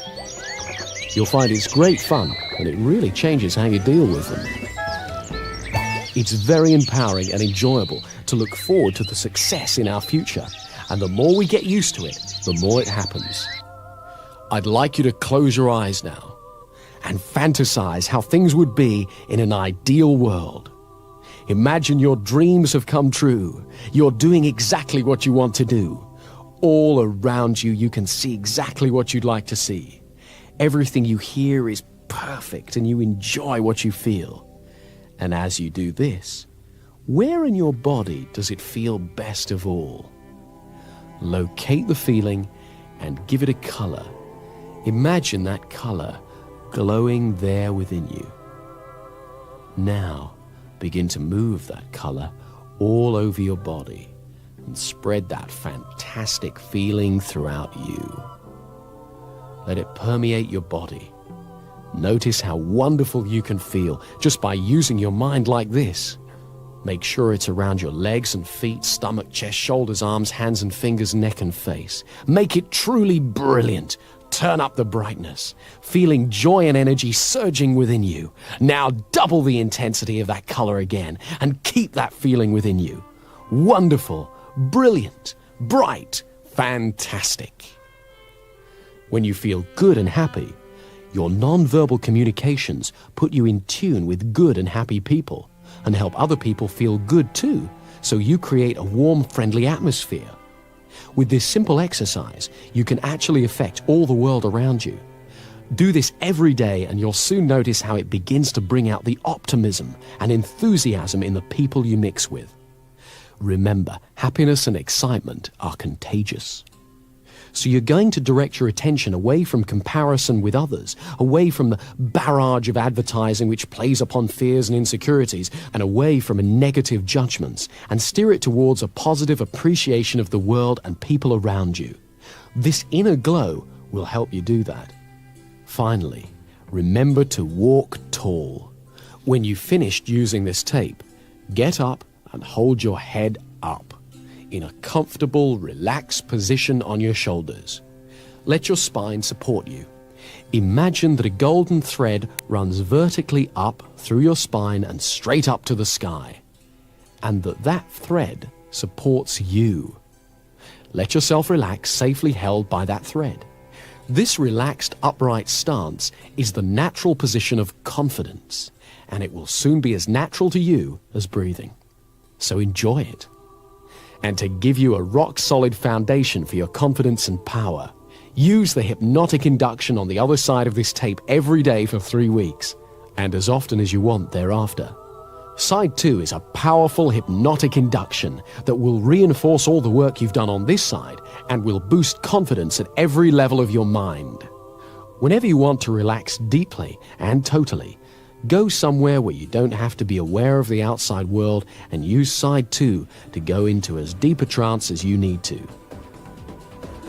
D: You'll find it's great fun, and it really changes how you deal with them. It's very empowering and enjoyable to look forward to the success in our future, and the more we get used to it, the more it happens. I'd like you to close your eyes now and fantasize how things would be in an ideal world. Imagine your dreams have come true. You're doing exactly what you want to do. All around you, you can see exactly what you'd like to see. Everything you hear is perfect, and you enjoy what you feel. And as you do this, where in your body does it feel best of all? Locate the feeling and give it a color. Imagine that color glowing there within you. Now, begin to move that color all over your body and spread that fantastic feeling throughout you. Let it permeate your body. Notice how wonderful you can feel just by using your mind like this. Make sure it's around your legs and feet, stomach, chest, shoulders, arms, hands and fingers, neck and face. Make it truly brilliant. Turn up the brightness, feeling joy and energy surging within you. Now double the intensity of that color again and keep that feeling within you. Wonderful, brilliant, bright, fantastic. When you feel good and happy, your non-verbal communications put you in tune with good and happy people and help other people feel good too, so you create a warm, friendly atmosphere. With this simple exercise, you can actually affect all the world around you. Do this every day and you'll soon notice how it begins to bring out the optimism and enthusiasm in the people you mix with. Remember, happiness and excitement are contagious. So you're going to direct your attention away from comparison with others, away from the barrage of advertising which plays upon fears and insecurities, and away from negative judgments, and steer it towards a positive appreciation of the world and people around you. This inner glow will help you do that. Finally, remember to walk tall. When you've finished using this tape, get up and hold your head up in a comfortable, relaxed position on your shoulders. Let your spine support you. Imagine that a golden thread runs vertically up through your spine and straight up to the sky, and that thread supports you. Let yourself relax, safely held by that thread. This relaxed, upright stance is the natural position of confidence, and it will soon be as natural to you as breathing. So enjoy it. And to give you a rock-solid foundation for your confidence and power, use the hypnotic induction on the other side of this tape every day for 3 weeks, and as often as you want thereafter. Side 2 is a powerful hypnotic induction that will reinforce all the work you've done on this side and will boost confidence at every level of your mind. Whenever you want to relax deeply and totally, go somewhere where you don't have to be aware of the outside world and use Side 2 to go into as deep a trance as you need to.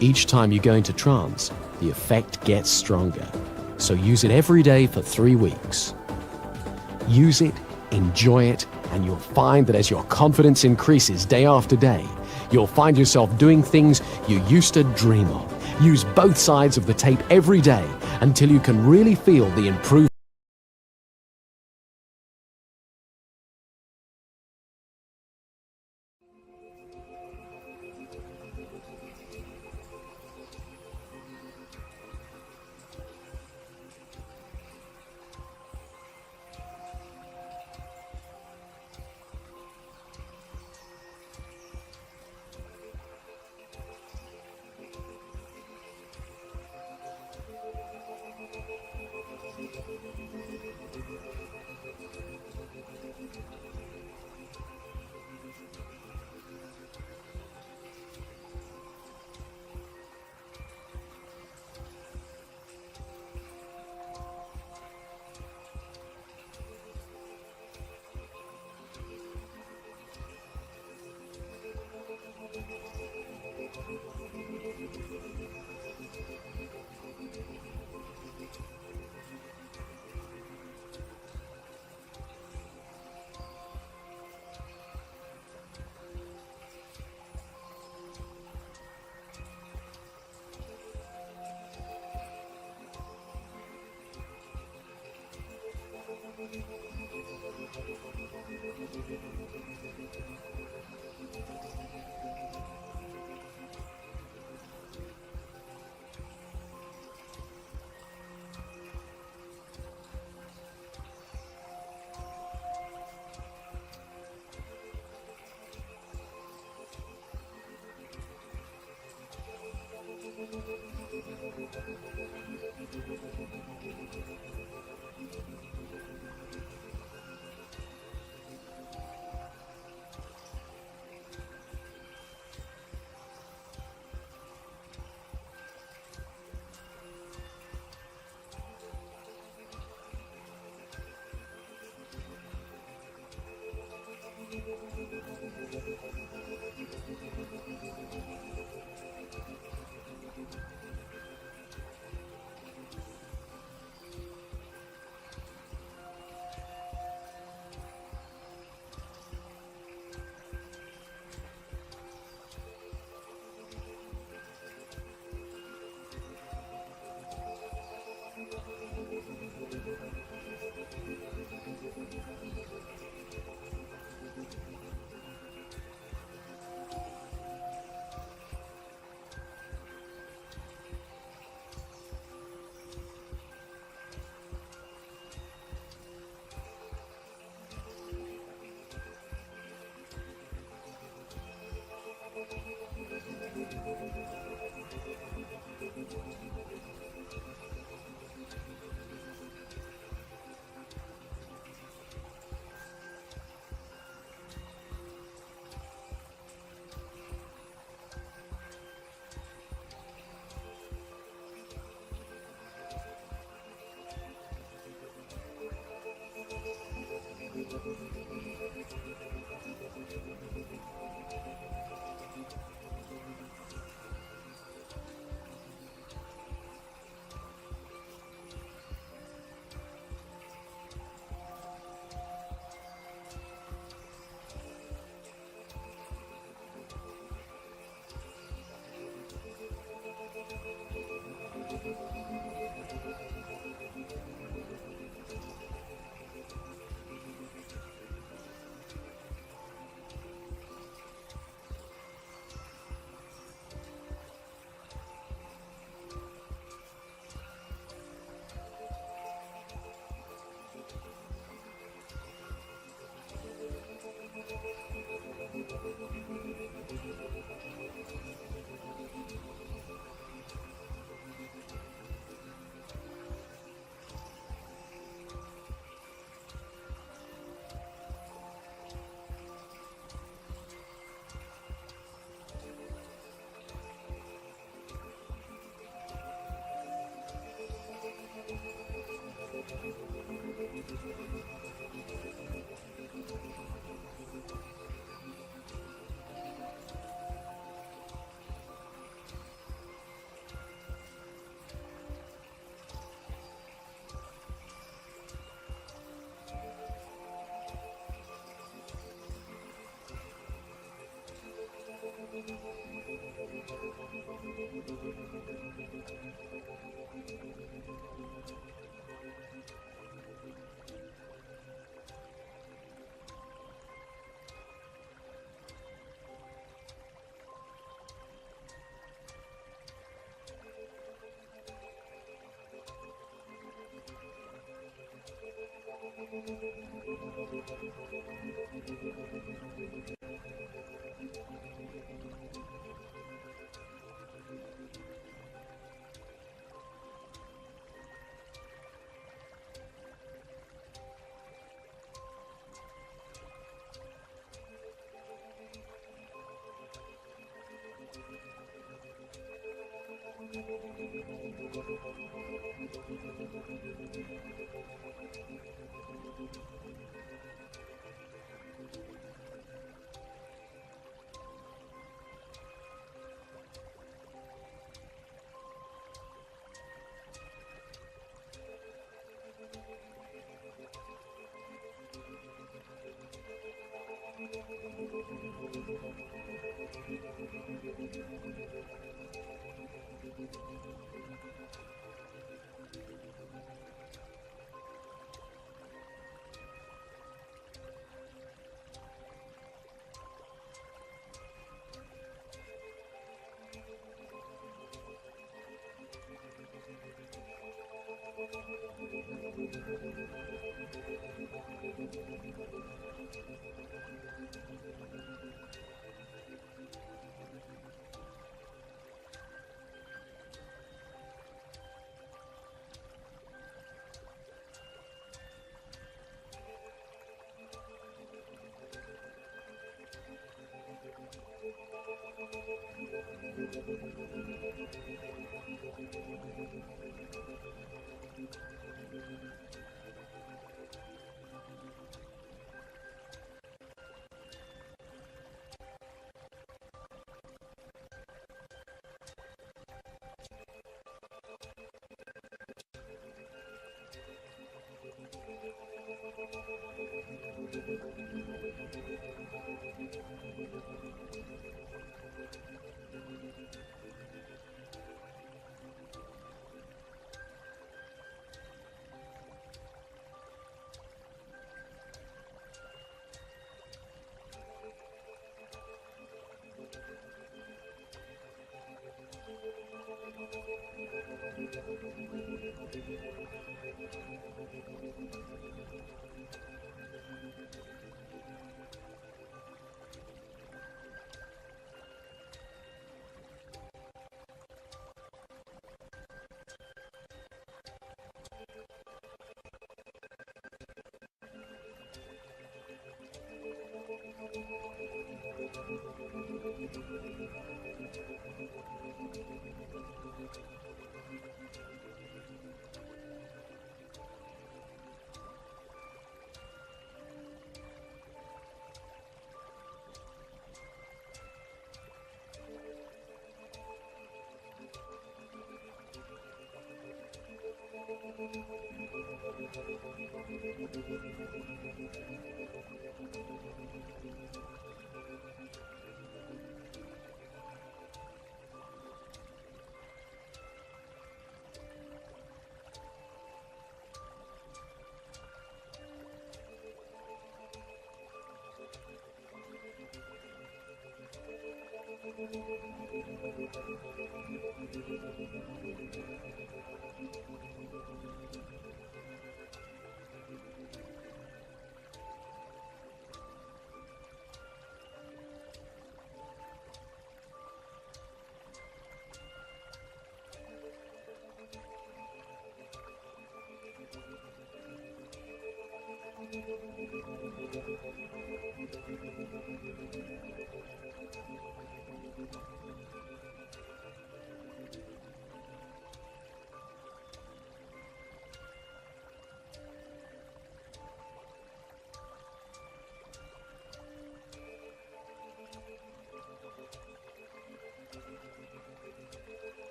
D: Each time you go into trance, the effect gets stronger. So use it every day for 3 weeks. Use it, enjoy it, and you'll find that as your confidence increases day after day, you'll find yourself doing things you used to dream of. Use both sides of the tape every day until you can really feel the improvement.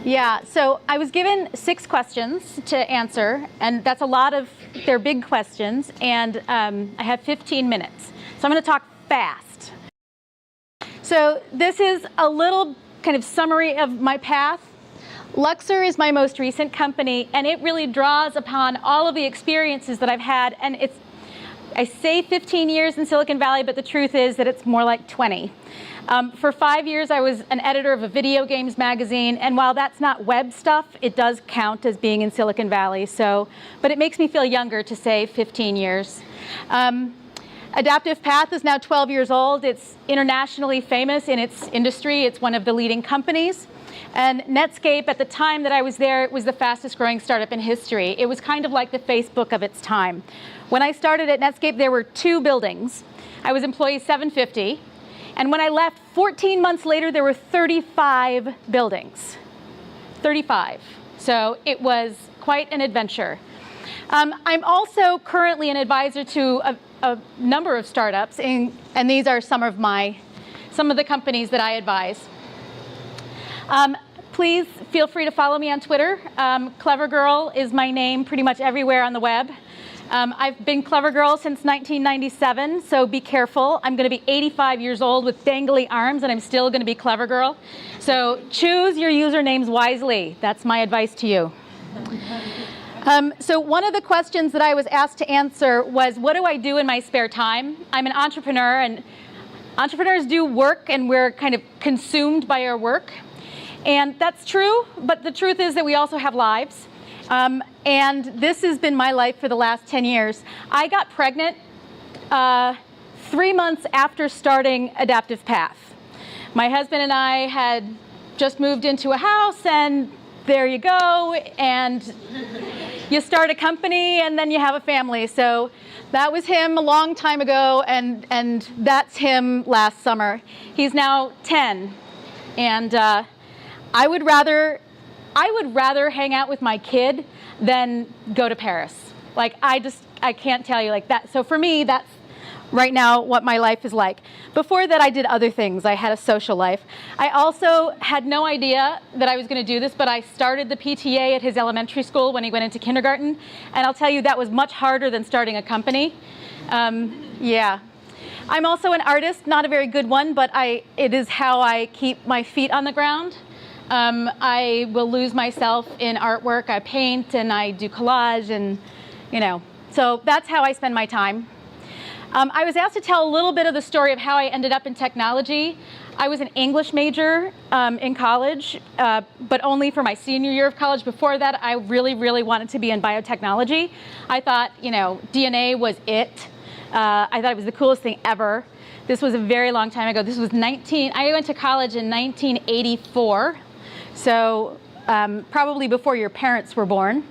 E: Yeah, so I was given 6 questions to answer, and that's a lot of, they're big questions, and I have 15 minutes. So I'm going to talk fast. So this is a little kind of summary of my path. Luxor is my most recent company, and it really draws upon all of the experiences that I've had. And I say 15 years in Silicon Valley, but the truth is that it's more like 20. For 5 years, I was an editor of a video games magazine, and while that's not web stuff, it does count as being in Silicon Valley. But it makes me feel younger to say 15 years. Adaptive Path is now 12 years old. It's internationally famous in its industry. It's one of the leading companies. And Netscape, at the time that I was there, it was the fastest growing startup in history. It was kind of like the Facebook of its time. When I started at Netscape, there were 2 buildings. I was employee 750. And when I left, 14 months later, there were 35 buildings. 35. So it was quite an adventure. I'm also currently an advisor to a number of startups, and these are some of the companies that I advise. Please feel free to follow me on Twitter. Clever Girl is my name pretty much everywhere on the web. I've been Clever Girl since 1997, so be careful. I'm going to be 85 years old with dangly arms, and I'm still going to be Clever Girl. So choose your usernames wisely. That's my advice to you. So one of the questions that I was asked to answer was, what do I do in my spare time? I'm an entrepreneur, and entrepreneurs do work, and we're kind of consumed by our work. And that's true, but the truth is that we also have lives. And this has been my life for the last 10 years. I got pregnant 3 months after starting Adaptive Path. My husband and I had just moved into a house, and there you go, and you start a company, and then you have a family. So that was him a long time ago, and that's him last summer. He's now 10, and I would rather hang out with my kid than go to Paris. Like, I can't tell you like that. So for me, that's right now what my life is like. Before that, I did other things. I had a social life. I also had no idea that I was going to do this, but I started the PTA at his elementary school when he went into kindergarten. And I'll tell you, that was much harder than starting a company. Yeah. I'm also an artist, not a very good one, but it is how I keep my feet on the ground. I will lose myself in artwork. I paint and I do collage, and so that's how I spend my time. I was asked to tell a little bit of the story of how I ended up in technology. I was an English major in college, but only for my senior year of college. Before that, I really, really wanted to be in biotechnology. I thought, DNA was it. I thought it was the coolest thing ever. This was a very long time ago. This was I went to college in 1984. So probably before your parents were born.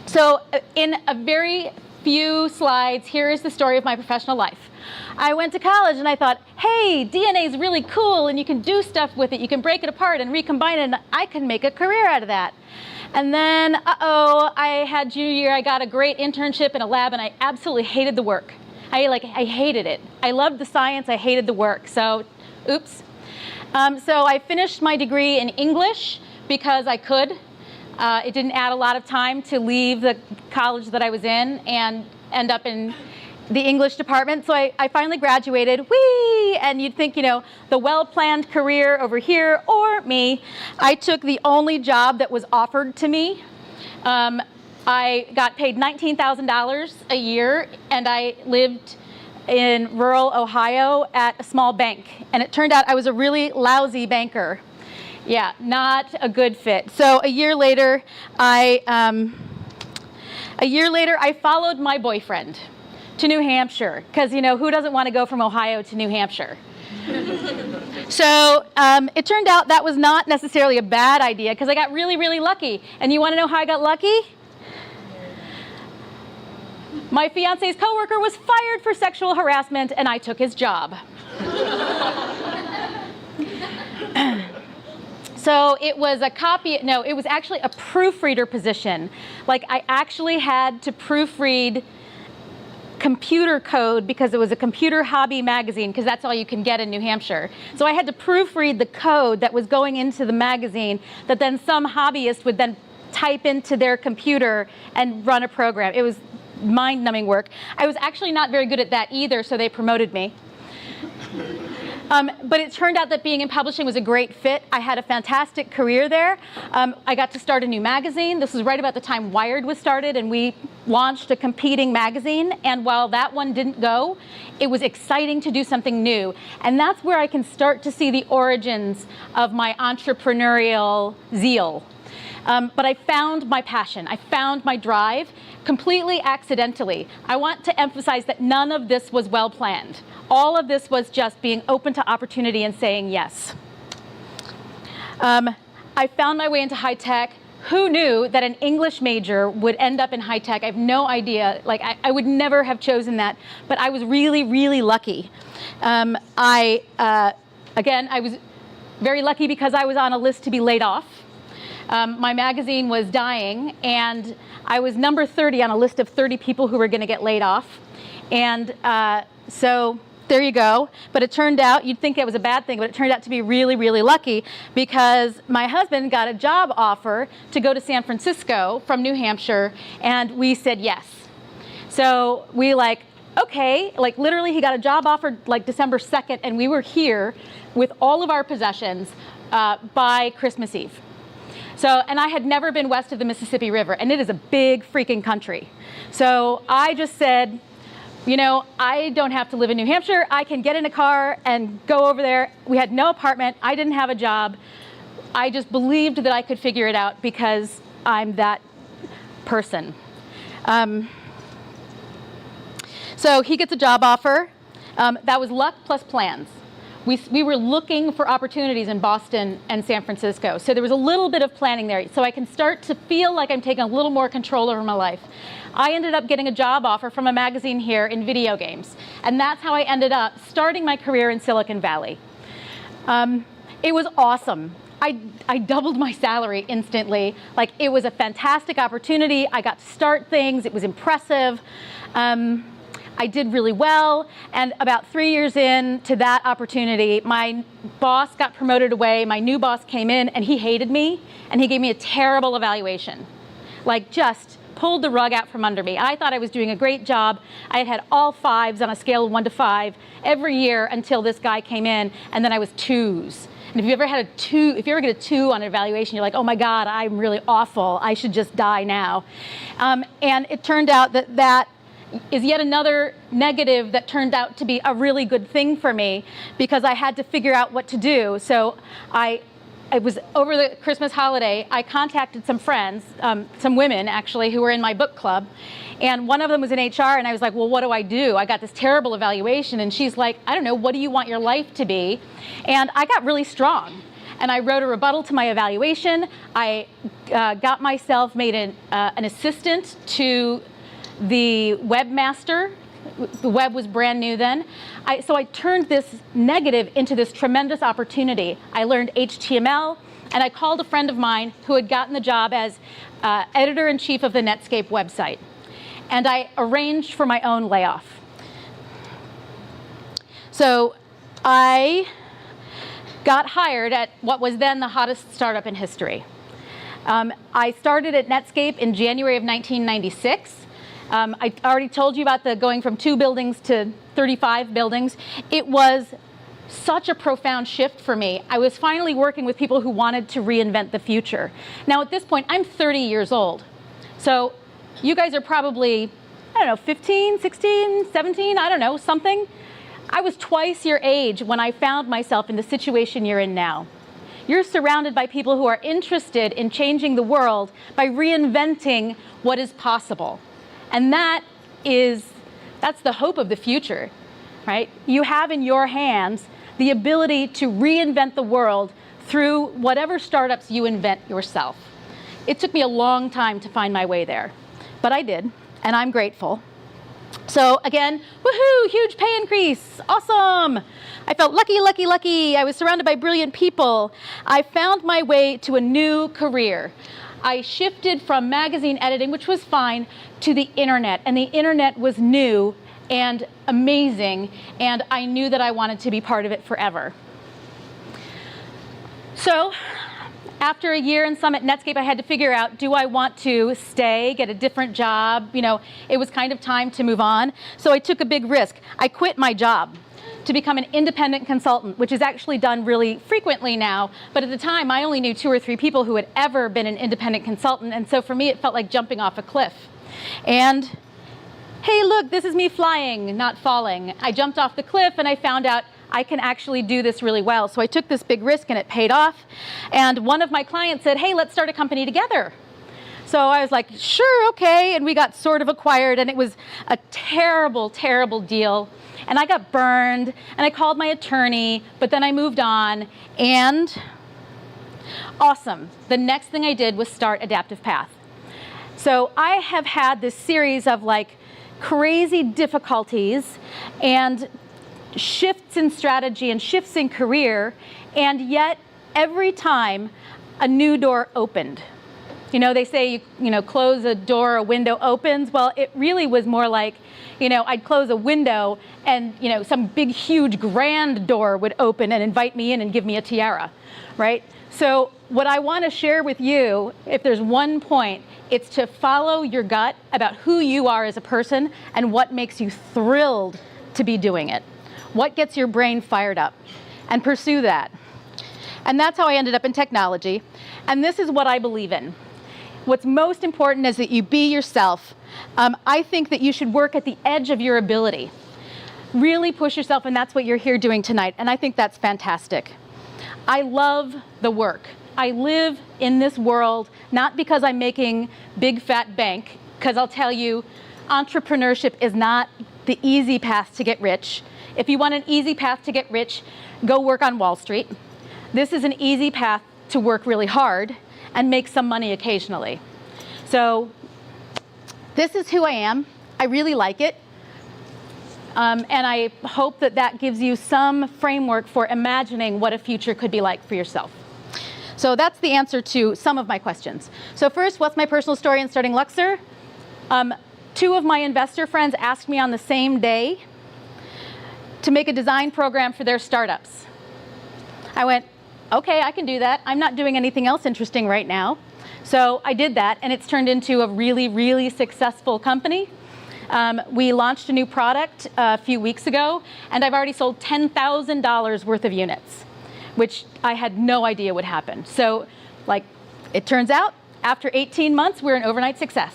E: So in a very few slides, here is the story of my professional life. I went to college and I thought, hey, DNA is really cool and you can do stuff with it. You can break it apart and recombine it, and I can make a career out of that. And then, I had junior year, I got a great internship in a lab, and I absolutely hated the work. I hated it. I loved the science, I hated the work. So, oops. So I finished my degree in English because I could. It didn't add a lot of time to leave the college that I was in and end up in the English department. So I finally graduated. Whee! And you'd think, the well-planned career over here, or me. I took the only job that was offered to me. I got paid $19,000 a year, and I lived in rural Ohio at a small bank. And it turned out I was a really lousy banker. Yeah, not a good fit. So a year later, I followed my boyfriend to New Hampshire, because who doesn't want to go from Ohio to New Hampshire? So it turned out that was not necessarily a bad idea, because I got really, really lucky. And you want to know how I got lucky? My fiance's coworker was fired for sexual harassment, and I took his job. So it was it was actually a proofreader position. Like, I actually had to proofread computer code because it was a computer hobby magazine, because that's all you can get in New Hampshire. So I had to proofread the code that was going into the magazine that then some hobbyist would then type into their computer and run a program. It was mind-numbing work. I was actually not very good at that either, so they promoted me. But it turned out that being in publishing was a great fit. I had a fantastic career there. I got to start a new magazine. This was right about the time Wired was started, and we launched a competing magazine. And while that one didn't go, it was exciting to do something new. And that's where I can start to see the origins of my entrepreneurial zeal. But I found my passion. I found my drive completely accidentally. I want to emphasize that none of this was well planned. All of this was just being open to opportunity and saying yes. I found my way into high tech. Who knew that an English major would end up in high tech? I have no idea. Like, I would never have chosen that, but I was really, really lucky. Again, I was very lucky because I was on a list to be laid off. My magazine was dying, and I was number 30 on a list of 30 people who were going to get laid off. And so there you go. But it turned out, you'd think it was a bad thing, but it turned out to be really, really lucky because my husband got a job offer to go to San Francisco from New Hampshire, and we said yes. So we okay, literally he got a job offer December 2nd, and we were here with all of our possessions by Christmas Eve. So, and I had never been west of the Mississippi River, and it is a big freaking country. So I just said, I don't have to live in New Hampshire. I can get in a car and go over there. We had no apartment. I didn't have a job. I just believed that I could figure it out because I'm that person. So he gets a job offer. That was luck plus plans. We were looking for opportunities in Boston and San Francisco. So there was a little bit of planning there. So I can start to feel like I'm taking a little more control over my life. I ended up getting a job offer from a magazine here in video games. And that's how I ended up starting my career in Silicon Valley. It was awesome. I doubled my salary instantly. It was a fantastic opportunity. I got to start things. It was impressive. I did really well, and about 3 years into that opportunity, my boss got promoted away, my new boss came in, and he hated me, and he gave me a terrible evaluation. Just pulled the rug out from under me. I thought I was doing a great job. I had had all 5s on a scale of 1 to 5 every year until this guy came in, and then I was 2s. And if you ever get a 2 on an evaluation, you're like, oh my God, I'm really awful. I should just die now. And it turned out that is yet another negative that turned out to be a really good thing for me because I had to figure out what to do. So it was over the Christmas holiday, I contacted some friends, some women actually, who were in my book club. And one of them was in HR, and I was like, well, what do I do? I got this terrible evaluation. And she's like, I don't know, what do you want your life to be? And I got really strong. And I wrote a rebuttal to my evaluation. I got myself made an assistant to the webmaster. The web was brand new then. So I turned this negative into this tremendous opportunity. I learned HTML, and I called a friend of mine who had gotten the job as editor-in-chief of the Netscape website. And I arranged for my own layoff. So I got hired at what was then the hottest startup in history. I started at Netscape in January of 1996. I already told you about the going from 2 buildings to 35 buildings. It was such a profound shift for me. I was finally working with people who wanted to reinvent the future. Now at this point, I'm 30 years old. So you guys are probably, 15, 16, 17, I don't know, something. I was twice your age when I found myself in the situation you're in now. You're surrounded by people who are interested in changing the world by reinventing what is possible. And that's the hope of the future, right? You have in your hands the ability to reinvent the world through whatever startups you invent yourself. It took me a long time to find my way there, but I did, and I'm grateful. So again, woohoo, huge pay increase, awesome. I felt lucky, lucky, lucky. I was surrounded by brilliant people. I found my way to a new career. I shifted from magazine editing, which was fine, to the internet. And the internet was new and amazing, and I knew that I wanted to be part of it forever. So after a year and some at Netscape, I had to figure out, do I want to stay, get a different job? It was kind of time to move on. So I took a big risk. I quit my job. to become an independent consultant, which is actually done really frequently now. But at the time, I only knew 2 or 3 people who had ever been an independent consultant. And so for me, it felt like jumping off a cliff. And hey, look, this is me flying, not falling. I jumped off the cliff and I found out I can actually do this really well. So I took this big risk and it paid off. And one of my clients said, hey, let's start a company together. So I was like, sure, okay. And we got sort of acquired, and it was a terrible, terrible deal. And I got burned, and I called my attorney, but then I moved on, and awesome. The next thing I did was start Adaptive Path. So I have had this series of like crazy difficulties and shifts in strategy and shifts in career, and yet every time a new door opened. You know, they say, close a door, a window opens. Well, it really was more like, I'd close a window and, some big, huge, grand door would open and invite me in and give me a tiara, right? So what I want to share with you, if there's one point, it's to follow your gut about who you are as a person and what makes you thrilled to be doing it. What gets your brain fired up, and pursue that. And that's how I ended up in technology. And this is what I believe in. What's most important is that you be yourself. I think that you should work at the edge of your ability. Really push yourself, and that's what you're here doing tonight. And I think that's fantastic. I love the work. I live in this world, not because I'm making big fat bank, because I'll tell you, entrepreneurship is not the easy path to get rich. If you want an easy path to get rich, go work on Wall Street. This is an easy path to work really hard and make some money occasionally. So this is who I am. I really like it. And I hope that that gives you some framework for imagining what a future could be like for yourself. So that's the answer to some of my questions. So first, what's my personal story in starting Luxor? 2 of my investor friends asked me on the same day to make a design program for their startups. I went, okay, I can do that. I'm not doing anything else interesting right now. So I did that, and it's turned into a really, really successful company. We launched a new product a few weeks ago, and I've already sold $10,000 worth of units, which I had no idea would happen. So, it turns out, after 18 months, we're an overnight success.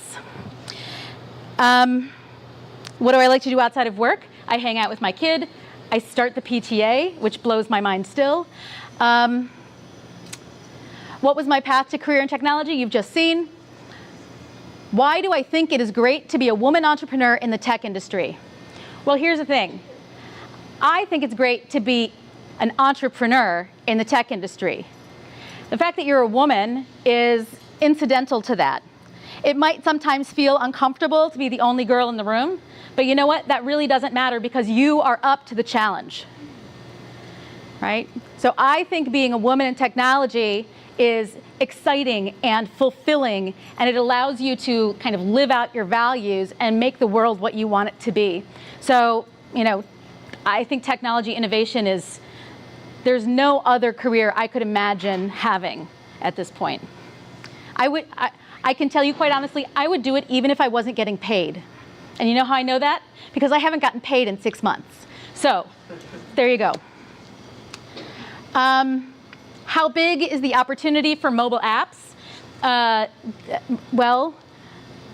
E: What do I like to do outside of work? I hang out with my kid. I start the PTA, which blows my mind still. What was my path to career in technology? You've just seen. Why do I think it is great to be a woman entrepreneur in the tech industry? Well, here's the thing. I think it's great to be an entrepreneur in the tech industry. The fact that you're a woman is incidental to that. It might sometimes feel uncomfortable to be the only girl in the room, but you know what? That really doesn't matter because you are up to the challenge, right? So I think being a woman in technology is exciting and fulfilling, and it allows you to kind of live out your values and make the world what you want it to be. So, I think technology innovation there's no other career I could imagine having at this point. I can tell you quite honestly, I would do it even if I wasn't getting paid. And you know how I know that? Because I haven't gotten paid in 6 months. So, there you go. How big is the opportunity for mobile apps? Well,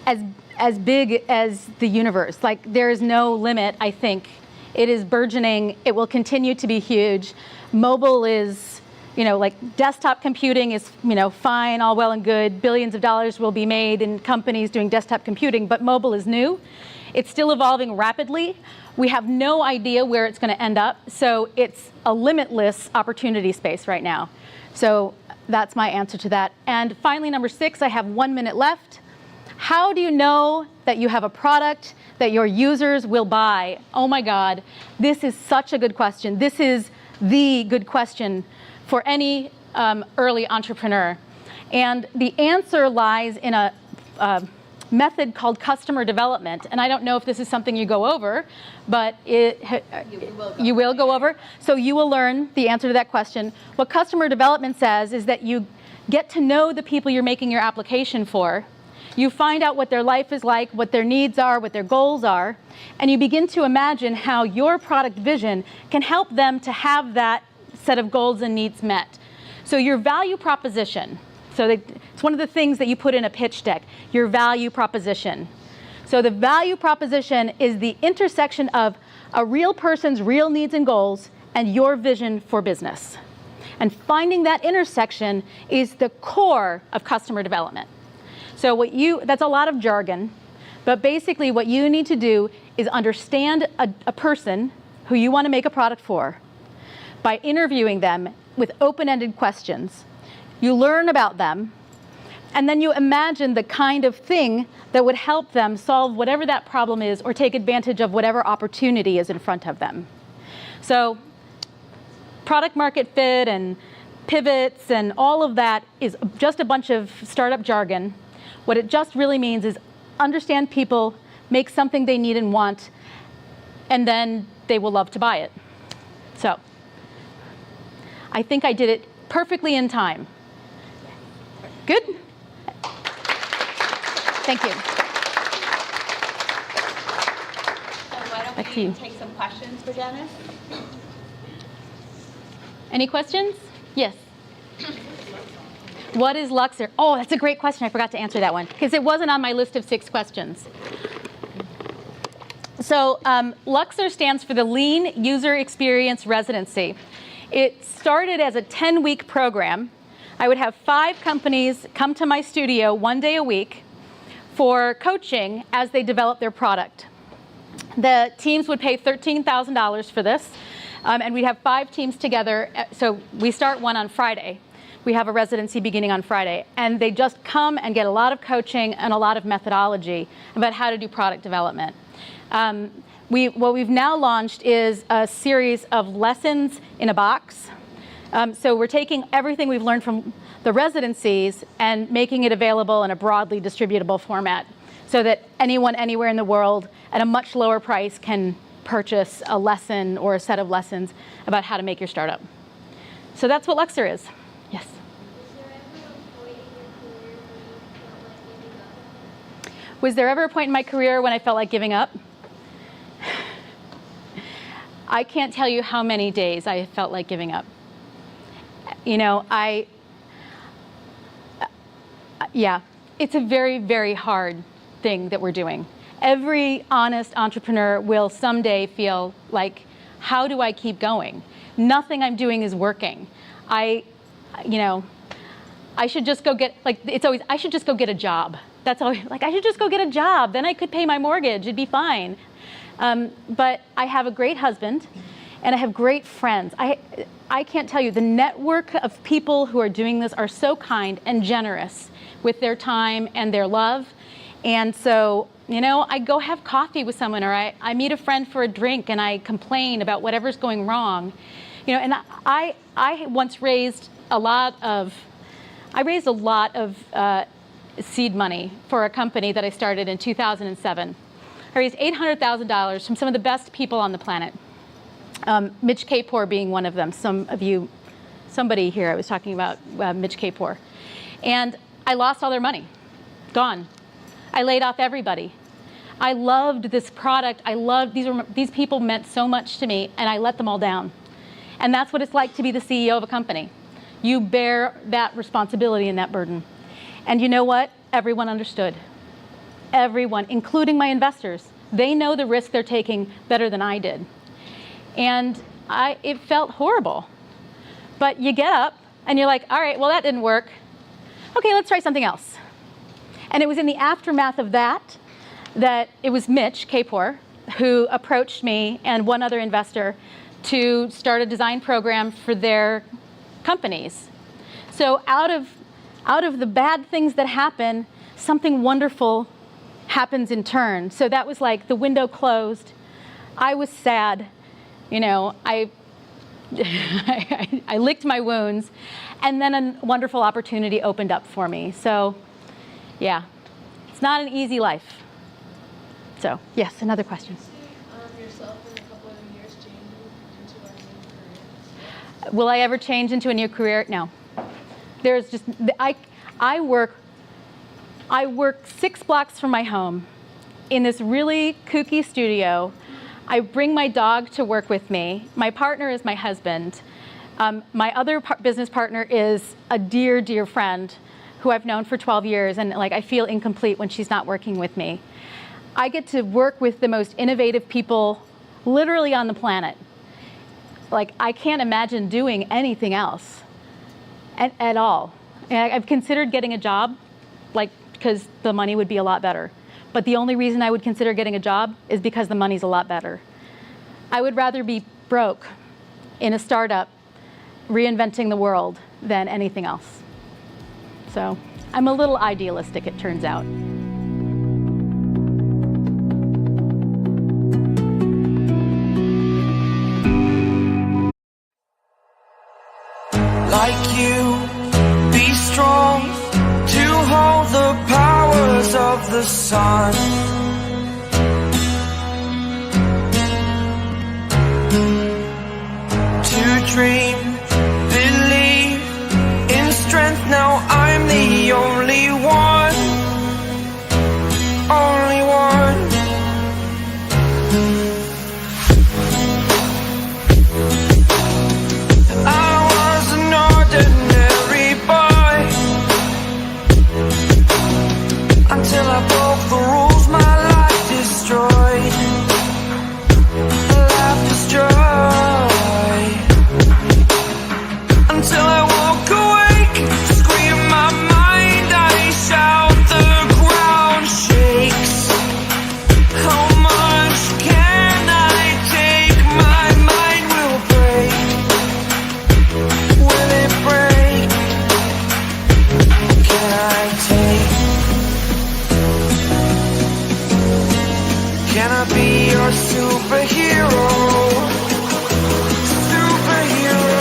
E: as big as the universe. There is no limit, I think. It is burgeoning. It will continue to be huge. Mobile is, desktop computing is, fine, all well and good. Billions of dollars will be made in companies doing desktop computing, but mobile is new. It's still evolving rapidly. We have no idea where it's going to end up, so it's a limitless opportunity space right now. So that's my answer to that. And finally, number 6, I have 1 minute left. How do you know that you have a product that your users will buy? Oh my God, this is such a good question. This is the good question for any early entrepreneur. And the answer lies in a method called customer development. And I don't know if this is something you go over, but you will go over. So you will learn the answer to that question. What customer development says is that you get to know the people you're making your application for. You find out what their life is like, what their needs are, what their goals are, and you begin to imagine how your product vision can help them to have that set of goals and needs met. So your value proposition, it's one of the things that you put in a pitch deck, your value proposition. So the value proposition is the intersection of a real person's real needs and goals and your vision for business. And finding that intersection is the core of customer development. So that's a lot of jargon, but basically what you need to do is understand a person who you want to make a product for by interviewing them with open-ended questions. You learn about them, and then you imagine the kind of thing that would help them solve whatever that problem is or take advantage of whatever opportunity is in front of them. So product market fit and pivots and all of that is just a bunch of startup jargon. What it just really means is understand people, make something they need and want, and then they will love to buy it. So I think I did it perfectly in time. Good? Thank you.
F: So why
E: Back
F: don't
E: to
F: we
E: you.
F: take some questions for Dennis?
E: Any questions? Yes. What is Luxor? Oh, that's a great question. I forgot to answer that one because it wasn't on my list of 6 questions. So Luxor stands for the Lean User Experience Residency. It started as a 10-week program. I would have 5 companies come to my studio 1 day a week for coaching as they develop their product. The teams would pay $13,000 for this, and we'd have 5 teams together. So we start one on Friday. We have a residency beginning on Friday, and they just come and get a lot of coaching and a lot of methodology about how to do product development. What we've now launched is a series of lessons in a box. So we're taking everything we've learned from the residencies and making it available in a broadly distributable format so that anyone anywhere in the world at a much lower price can purchase a lesson or a set of lessons about how to make your startup. So that's what Luxor is. Yes? Was there ever a point in my career when I felt like giving up? I can't tell you how many days I felt like giving up. You know, yeah, it's a very, very hard thing that we're doing. Every honest entrepreneur will someday feel like, how do I keep going? Nothing I'm doing is working. I should just go get, I should just go get a job. That's always, I should just go get a job. Then I could pay my mortgage. It'd be fine. But I have a great husband, and I have great friends. I can't tell you, the network of people who are doing this are so kind and generous with their time and their love. And so, I go have coffee with someone, or I meet a friend for a drink, and I complain about whatever's going wrong. And I once raised a lot of seed money for a company that I started in 2007. I raised $800,000 from some of the best people on the planet. Mitch Kapor being one of them. Somebody here, I was talking about Mitch Kapor. And I lost all their money, gone. I laid off everybody. I loved this product. These people meant so much to me, and I let them all down. And that's what it's like to be the CEO of a company. You bear that responsibility and that burden. And you know what? Everyone understood. Everyone, including my investors. They know the risk they're taking better than I did. And it felt horrible. But you get up and you're like, all right, well, that didn't work. Okay, let's try something else. And it was in the aftermath of that it was Mitch Kapor who approached me and one other investor to start a design program for their companies. So out of the bad things that happen, something wonderful happens in turn. So that was like the window closed. I was sad. I licked my wounds, and then a wonderful opportunity opened up for me. So, yeah, it's not an easy life. So, yes, another question.
G: Yourself in a couple of years changing into a new career?
E: Will I ever change into a new career? No. There's just, I work I work 6 blocks from my home in this really kooky studio. I bring my dog to work with me. My partner is my husband. My other business partner is a dear, dear friend who I've known for 12 years, and like I feel incomplete when she's not working with me. I get to work with the most innovative people literally on the planet. Like, I can't imagine doing anything else at all. And I've considered getting a job, like, because the money would be a lot better. But the only reason I would consider getting a job is because the money's a lot better. I would rather be broke in a startup reinventing the world than anything else. So I'm a little idealistic, it turns out.
H: Like you, be strong to hold the powers of the sun. To dream, believe in strength. Now I'm the only one, only one. Until I broke the rules, my life destroyed. Life destroyed. Until I walk awake, scream my mind, I shout, the ground shakes. How much can I take? My mind will break. Will it break? Can I take? Can I be your superhero? Superhero.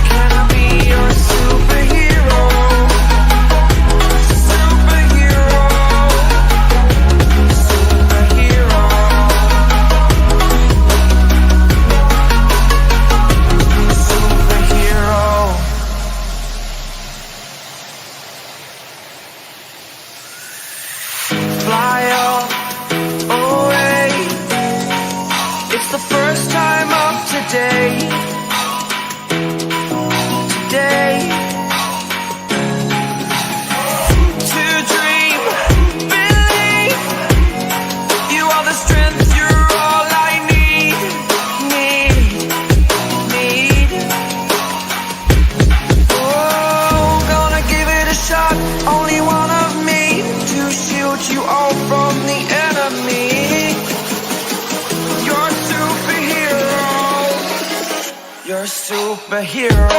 H: Can I be your superhero? Superhero. Superhero. Fly away. It's the first time of today. Today. To dream, believe. You are the strength, you're all I need. Oh, gonna give it a shot. Only one of me to shield you all from the enemy. You're a superhero. You're a superhero.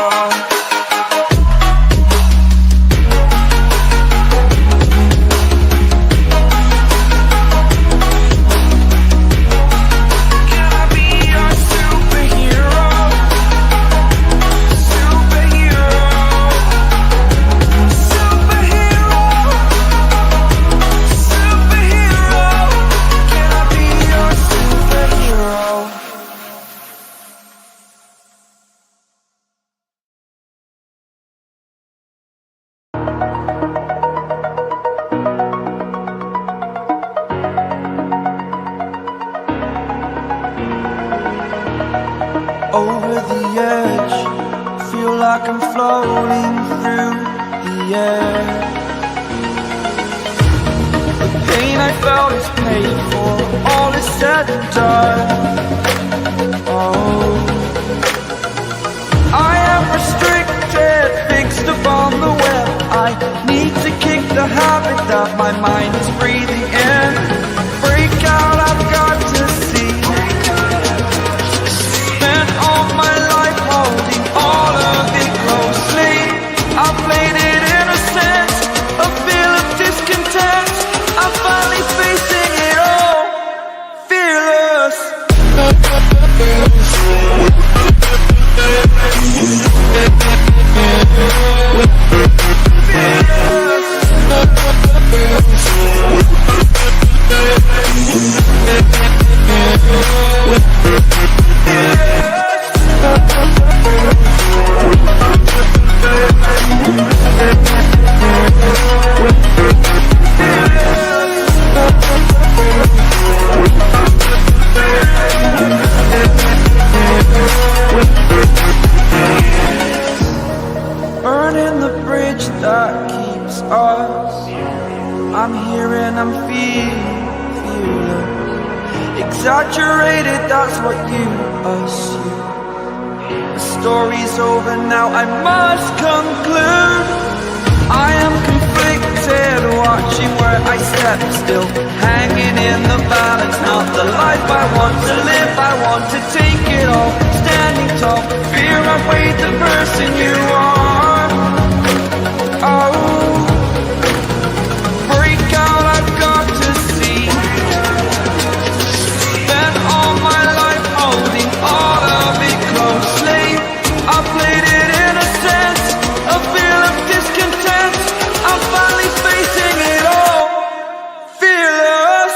H: Can I be your superhero? Superhero. Superhero. Superhero. Can I be your superhero? Over the edge, feel like I'm floating through the air. The pain I felt is paid for, all is said and done. Oh, I am restricted, fixed upon the web. I need to kick the habit that my mind is breathing in. Break out, I've got to see. Spent all my life holding all of it closely. I played it innocent, a feel of discontent. I'm finally facing it all, fearless. Fearless. the bridge that keeps us. I'm here and I'm feeling exaggerated, that's what you assume. The story's over now, I must conclude. I am conflicted, watching where I step still, hanging in the balance. Not the life I want to live, I want to take it all. Standing tall, fear outweighed the person you are. Oh, break out, I've got to see. Spent all my life holding all of it closely. I played it innocent, a feel of discontent. I'm finally facing it all, fearless.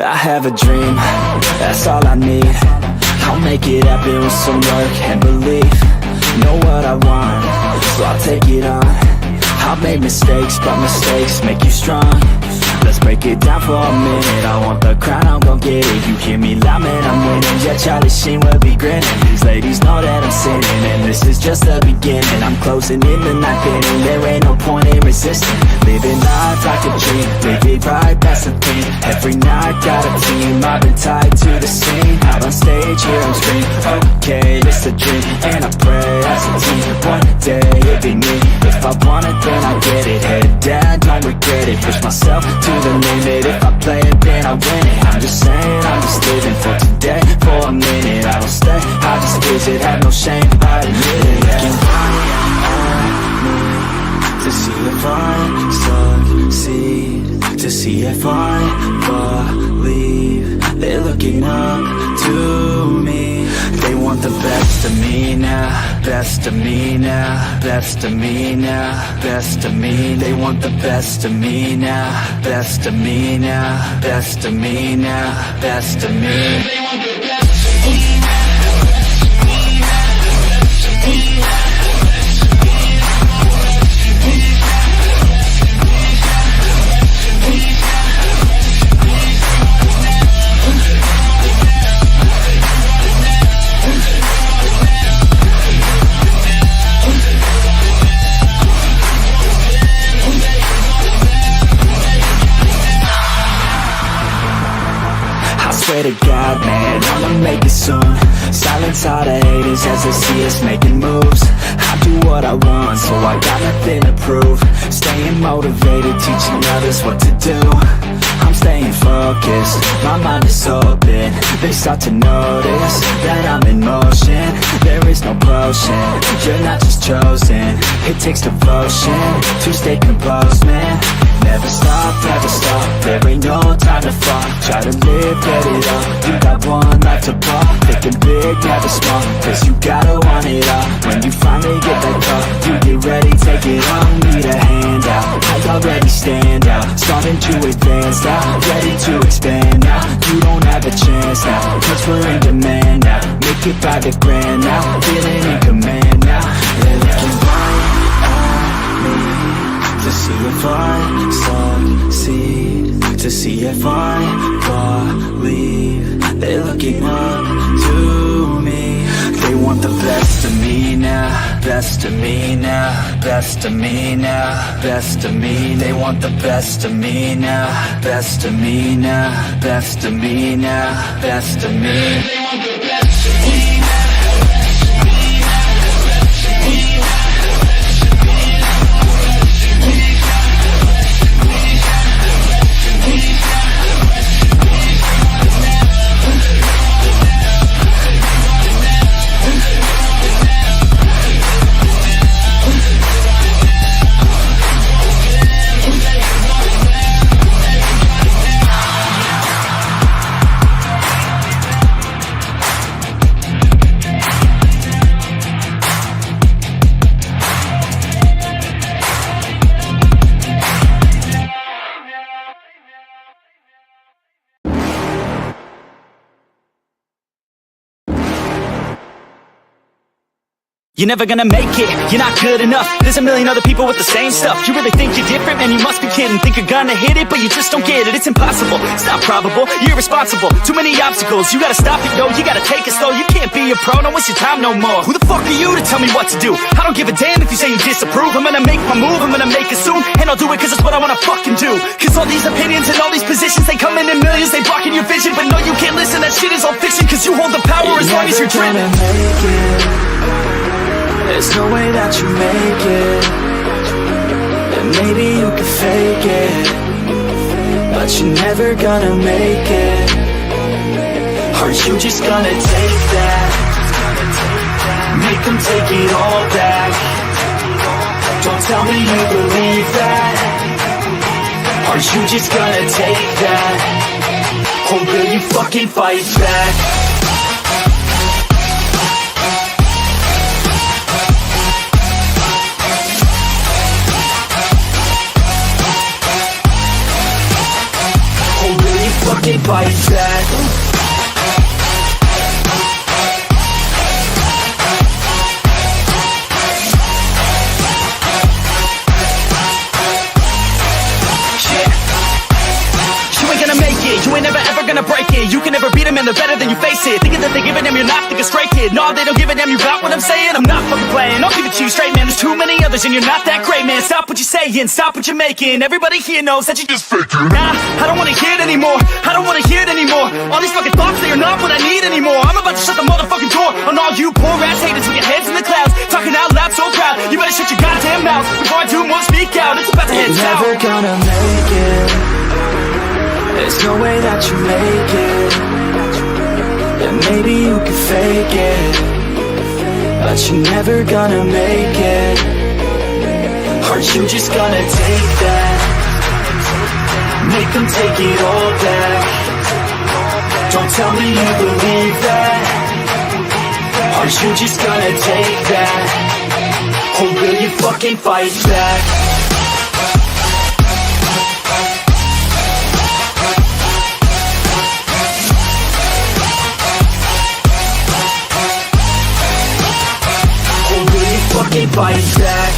I: I have a dream, that's all I need. I'll make it happen with some work and belief. Know what I want, so I'll take it on. I've made mistakes, but mistakes make you strong. Let's break it down for a minute. I want the crown, I'm gon' get it. You hear me loud, man, I'm winning. Yeah, Charlie Sheen will be grinning. These ladies know that I'm sinning, and this is just the beginning. I'm closing in the ninth inning, there ain't no point in resisting. Living life like a dream, live it right, that's the thing. Every night, got a team, I've been tied to the scene. Out on stage, here I'm scream. Okay, it's a dream, and I pray as a team. One day, it'll be me. If I want it, then I get it. Head down, don't regret it. Push myself to the limit. If I play it, then I win it. I'm just saying, I'm just living for today. For a minute, I don't stay, I just visit. Have no shame, I admit it. Looking right at me to see if I succeed, to see if I believe. They're looking up to me. They want the best of me now, best of me now, best of me now, best of me. They want the best of me now, best of me now, best of me now, best of me. They want the best of me now. Swear to God, man, I'ma make it soon. Silence all the haters as they see us making moves. I do what I want, so I got nothing to prove. Staying motivated, teaching others what to do. I'm staying focused, my mind is open. They start to notice that I'm in motion. There is no potion, you're not just chosen. It takes devotion to stay composed, man. Never stop, there ain't no time to fall. Try to live, get it up, you got one life to ball. Thinking big, never small, cause you gotta want it all. When you finally get that call, you get ready, take it on. Need a hand out, I already stand out. Starting to advance now, ready to expand now. You don't have a chance now, cause we're in demand now. Make it by the grand now, feeling in command now. They're looking right at me to see if I succeed, to see if I believe. They're looking up to me. They want the best of me now, best of me now, best of me now, best of me. They want the best of me now, best of me now, best of me now, best of me. They want the best of me now. You're never gonna make it, you're not good enough. There's a million other people with the same stuff. You really think you're different? Man, you must be kidding. Think you're gonna hit it, but you just don't get it. It's impossible, it's not probable, you're irresponsible. Too many obstacles, you gotta stop it, yo. You gotta take it slow, you can't be a pro. Don't waste your time no more. Who the fuck are you to tell me what to do? I don't give a damn if you say you disapprove. I'm gonna make my move, I'm gonna make it soon. And I'll do it cause it's what I wanna fucking do. Cause all these opinions and all these positions, they come in millions, they blocking your vision. But no, you can't listen, that shit is all fiction. Cause you hold the power as long as you're driven.
J: There's no way that you make it. And maybe you can fake it, but you're never gonna make it. Are you just gonna take that? Make them take it all back. Don't tell me you believe that. Are you just gonna take that? Or will you fucking fight back? Fucking fight back. You ain't gonna make it, you ain't never ever gonna break it. You can never beat them and they're better than you face it. Thinking that they give a damn, you're not thinking straight, kid. No, they don't give a damn, you got what I'm saying? I'm not fucking playing, I'll give it to you straight, man. There's too many others and you're not that great, man. Stop what you're saying, stop what you're making. Everybody here knows that you just faking. Nah, I don't wanna hear it anymore, I don't wanna hear it anymore. All these fucking thoughts, they are not what I need anymore. I'm about to shut the motherfucking door on all you poor ass haters with your heads in the clouds, talking out loud so proud. You better shut your goddamn mouth before I do more speak out. It's about to head south. You're never gonna make it. There's no way that you make it. And maybe you can fake it, but you're never gonna make it. Are you just gonna take that? Make them take it all back. Don't tell me you believe that. Are you just gonna take that? Or will you fucking fight back? Fucking fight back.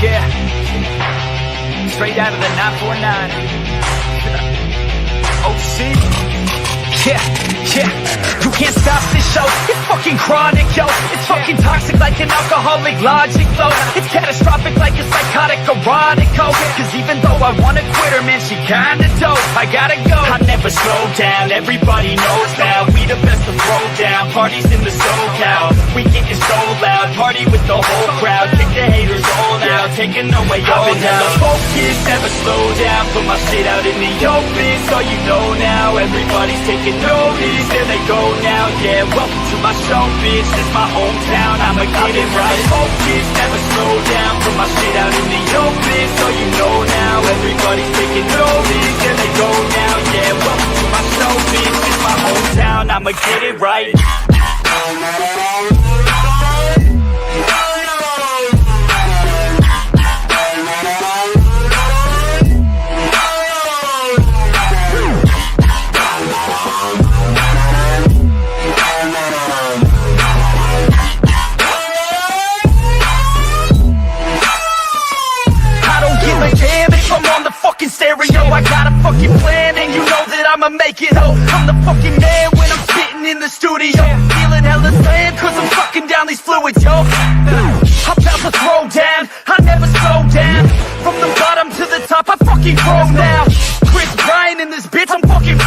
I: Yeah, straight out of the 949. OC. Yeah, you can't stop this show. It's fucking chronic, yo. It's fucking toxic like an alcoholic logic flow. It's catastrophic like a psychotic erotic code. Cause even though I wanna quit her, man, she kinda dope. I gotta go. I never slow down, everybody knows now. We the best to throw down, parties in the SoCal. We getting so loud, party with the whole crowd. Kick the haters all out, taking away all now. Never focus, never slow down. Put my shit out in the open, so you know now. Everybody's taking notice, there they go now. Yeah, welcome to my show, bitch. This my hometown, I'ma get it right. Focus, never slow down. Put my shit out in the open, so you know now. Everybody's taking notice, there they go now. Yeah, welcome to my show, bitch. This my hometown, I'ma get it right. Stereo, I got a fucking plan and you know that I'ma make it. Oh, I'm the fucking man when I'm spitting in the studio. Feeling hella slammed cause I'm fucking down these fluids, yo. I'm about to throw down, I never slow down. From the bottom to the top, I fucking grow now. Chris Bryan in this bitch, I'm fucking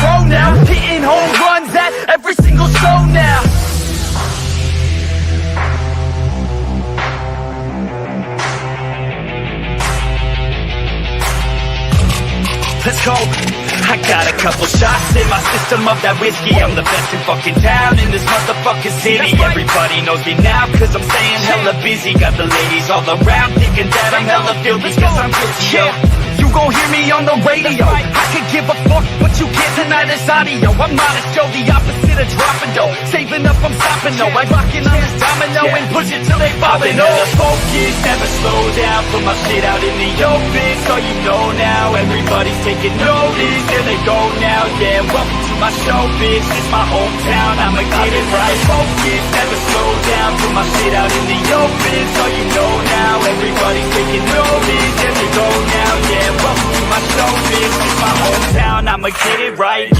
J: let's go. I got a couple shots in my system of that whiskey. I'm the best in fucking town in this motherfucking city. Everybody knows me now cause I'm staying hella busy. Got the ladies all around thinking that I'm hella filthy cause I'm guilty, yo. You gon' hear me on the radio. I could give a fuck, but you can't deny this audio. I'm not a show, the opposite of dropping dough. Saving up, I'm stopping, no. I rockin' on this domino and push it till they bobbing. Never focus, never slow down. Put my shit out in the open, so you know now. Everybody's taking notice, there they go now. Yeah, welcome to my show, bitch. It's my hometown, I'ma get it right. Focus, never slow down. Put my shit out in the open, so you know now. Everybody's taking notice, there they go now. Yeah. Welcome to my show, bitch. It's my hometown, I'ma get it right.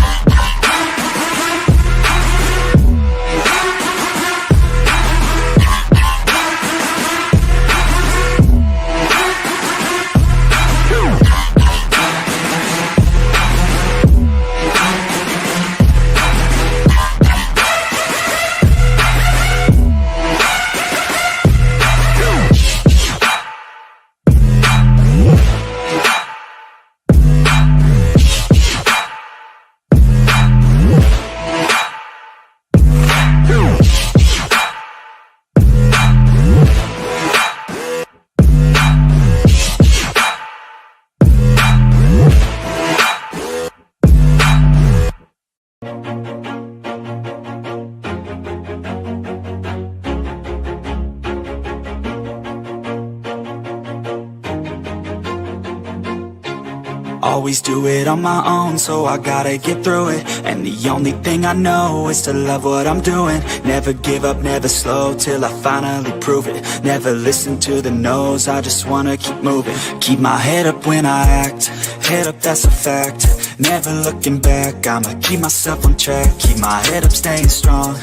I: Always do it on my own, so I gotta get through it. And the only thing I know is to love what I'm doing. Never give up, never slow, till I finally prove it. Never listen to the no's, I just wanna keep moving. Keep my head up when I act, head up, that's a fact. Never looking back, I'ma keep myself on track. Keep my head up, staying strong,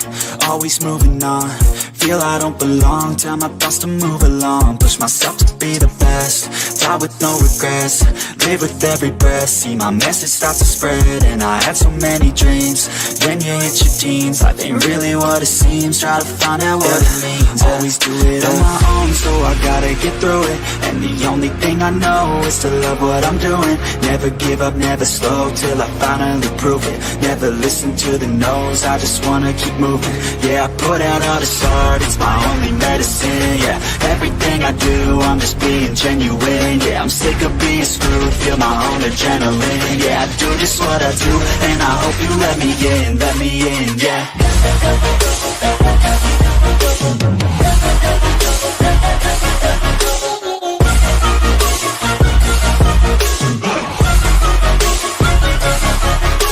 I: always moving on. Feel I don't belong, tell my thoughts to move along. Push myself to be the best, die with no regrets. Live with every breath, see my message start to spread. And I had so many dreams, then you hit your teens. Life ain't really what it seems, try to find out what it means. Always do it on my own, so I gotta get through it. And the only thing I know is to love what I'm doing. Never give up, never slow, till I finally prove it. Never listen to the no's, I just wanna keep moving. Yeah, I put out all this art, it's my only medicine. Yeah, everything I do, I'm just being genuine. Yeah, I'm sick of being screwed, feel my own adrenaline. Yeah, I do just what I do, and I hope you let me in, yeah.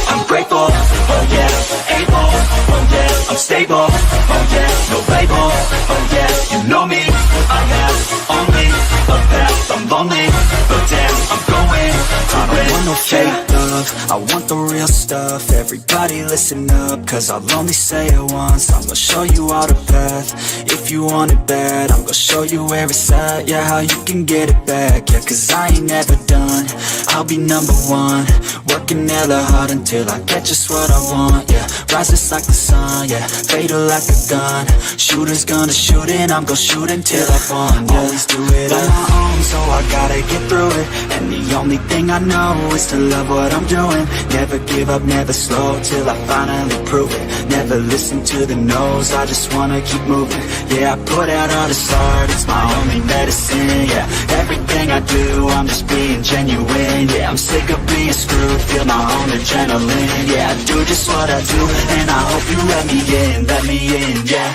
I: I'm grateful, oh yeah, able, oh yeah, I'm stable, oh yeah, no label, oh yeah, you know me, I have only a path, I'm lonely, but damn, I'm going to I don't want no fake love, I want the real stuff. Everybody listen up, cause I'll only say it once. I'm gonna show you all the path, if you want it bad. I'm gonna show you where it's at, yeah, how you can get it back. Yeah, cause I ain't never done, I'll be number one. Working hella hard until I get just what I want, yeah. Rises like the sun, yeah, fatal like a gun. Shooters gonna shoot and I'm gonna shoot until I won, yeah. Always do it on my own, so I gotta get through it. And the only thing I know is to love what I'm doing. Never give up, never slow, till I finally prove it. Never listen to the no's, I just wanna keep moving. Yeah, I put out all this art, it's my only medicine. Yeah, everything I do, I'm just being genuine. Yeah, I'm sick of being screwed, feel my own adrenaline. Yeah, I do just what I do, and I hope you let me in, yeah.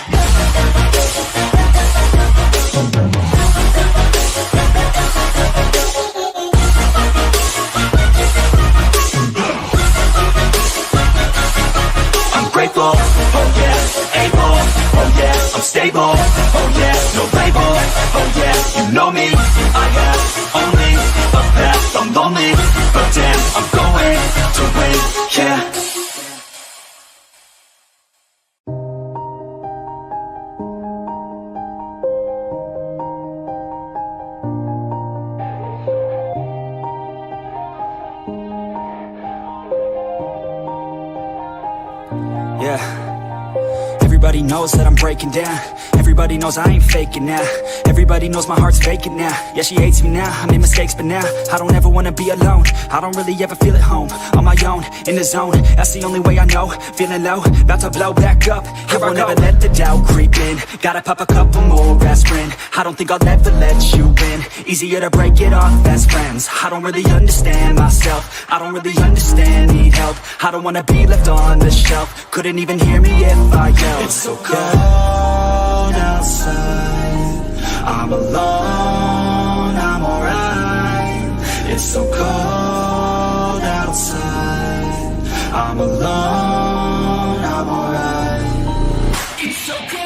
I: Grateful, oh yeah, able, oh yeah, I'm stable, oh yeah, no label, oh yeah, you know me, I have only a path, I'm lonely, but damn, I'm going to win, yeah. Everybody knows that I'm breaking down. Everybody knows I ain't faking now. Everybody knows my heart's vacant now. Yeah, she hates me now, I made mistakes but now I don't ever wanna be alone. I don't really ever feel at home. On my own, in the zone, that's the only way I know. Feeling low, about to blow back up. Here I won't ever let the doubt creep in. Gotta pop a couple more aspirin. I don't think I'll ever let you in. Easier to break it off best friends. I don't really understand myself. I don't really understand, need help. I don't wanna be left on the shelf. Couldn't even hear me if I yelled. It's so cold outside, I'm alone, I'm alright. It's so cold outside, I'm alone, I'm alright. It's so cold.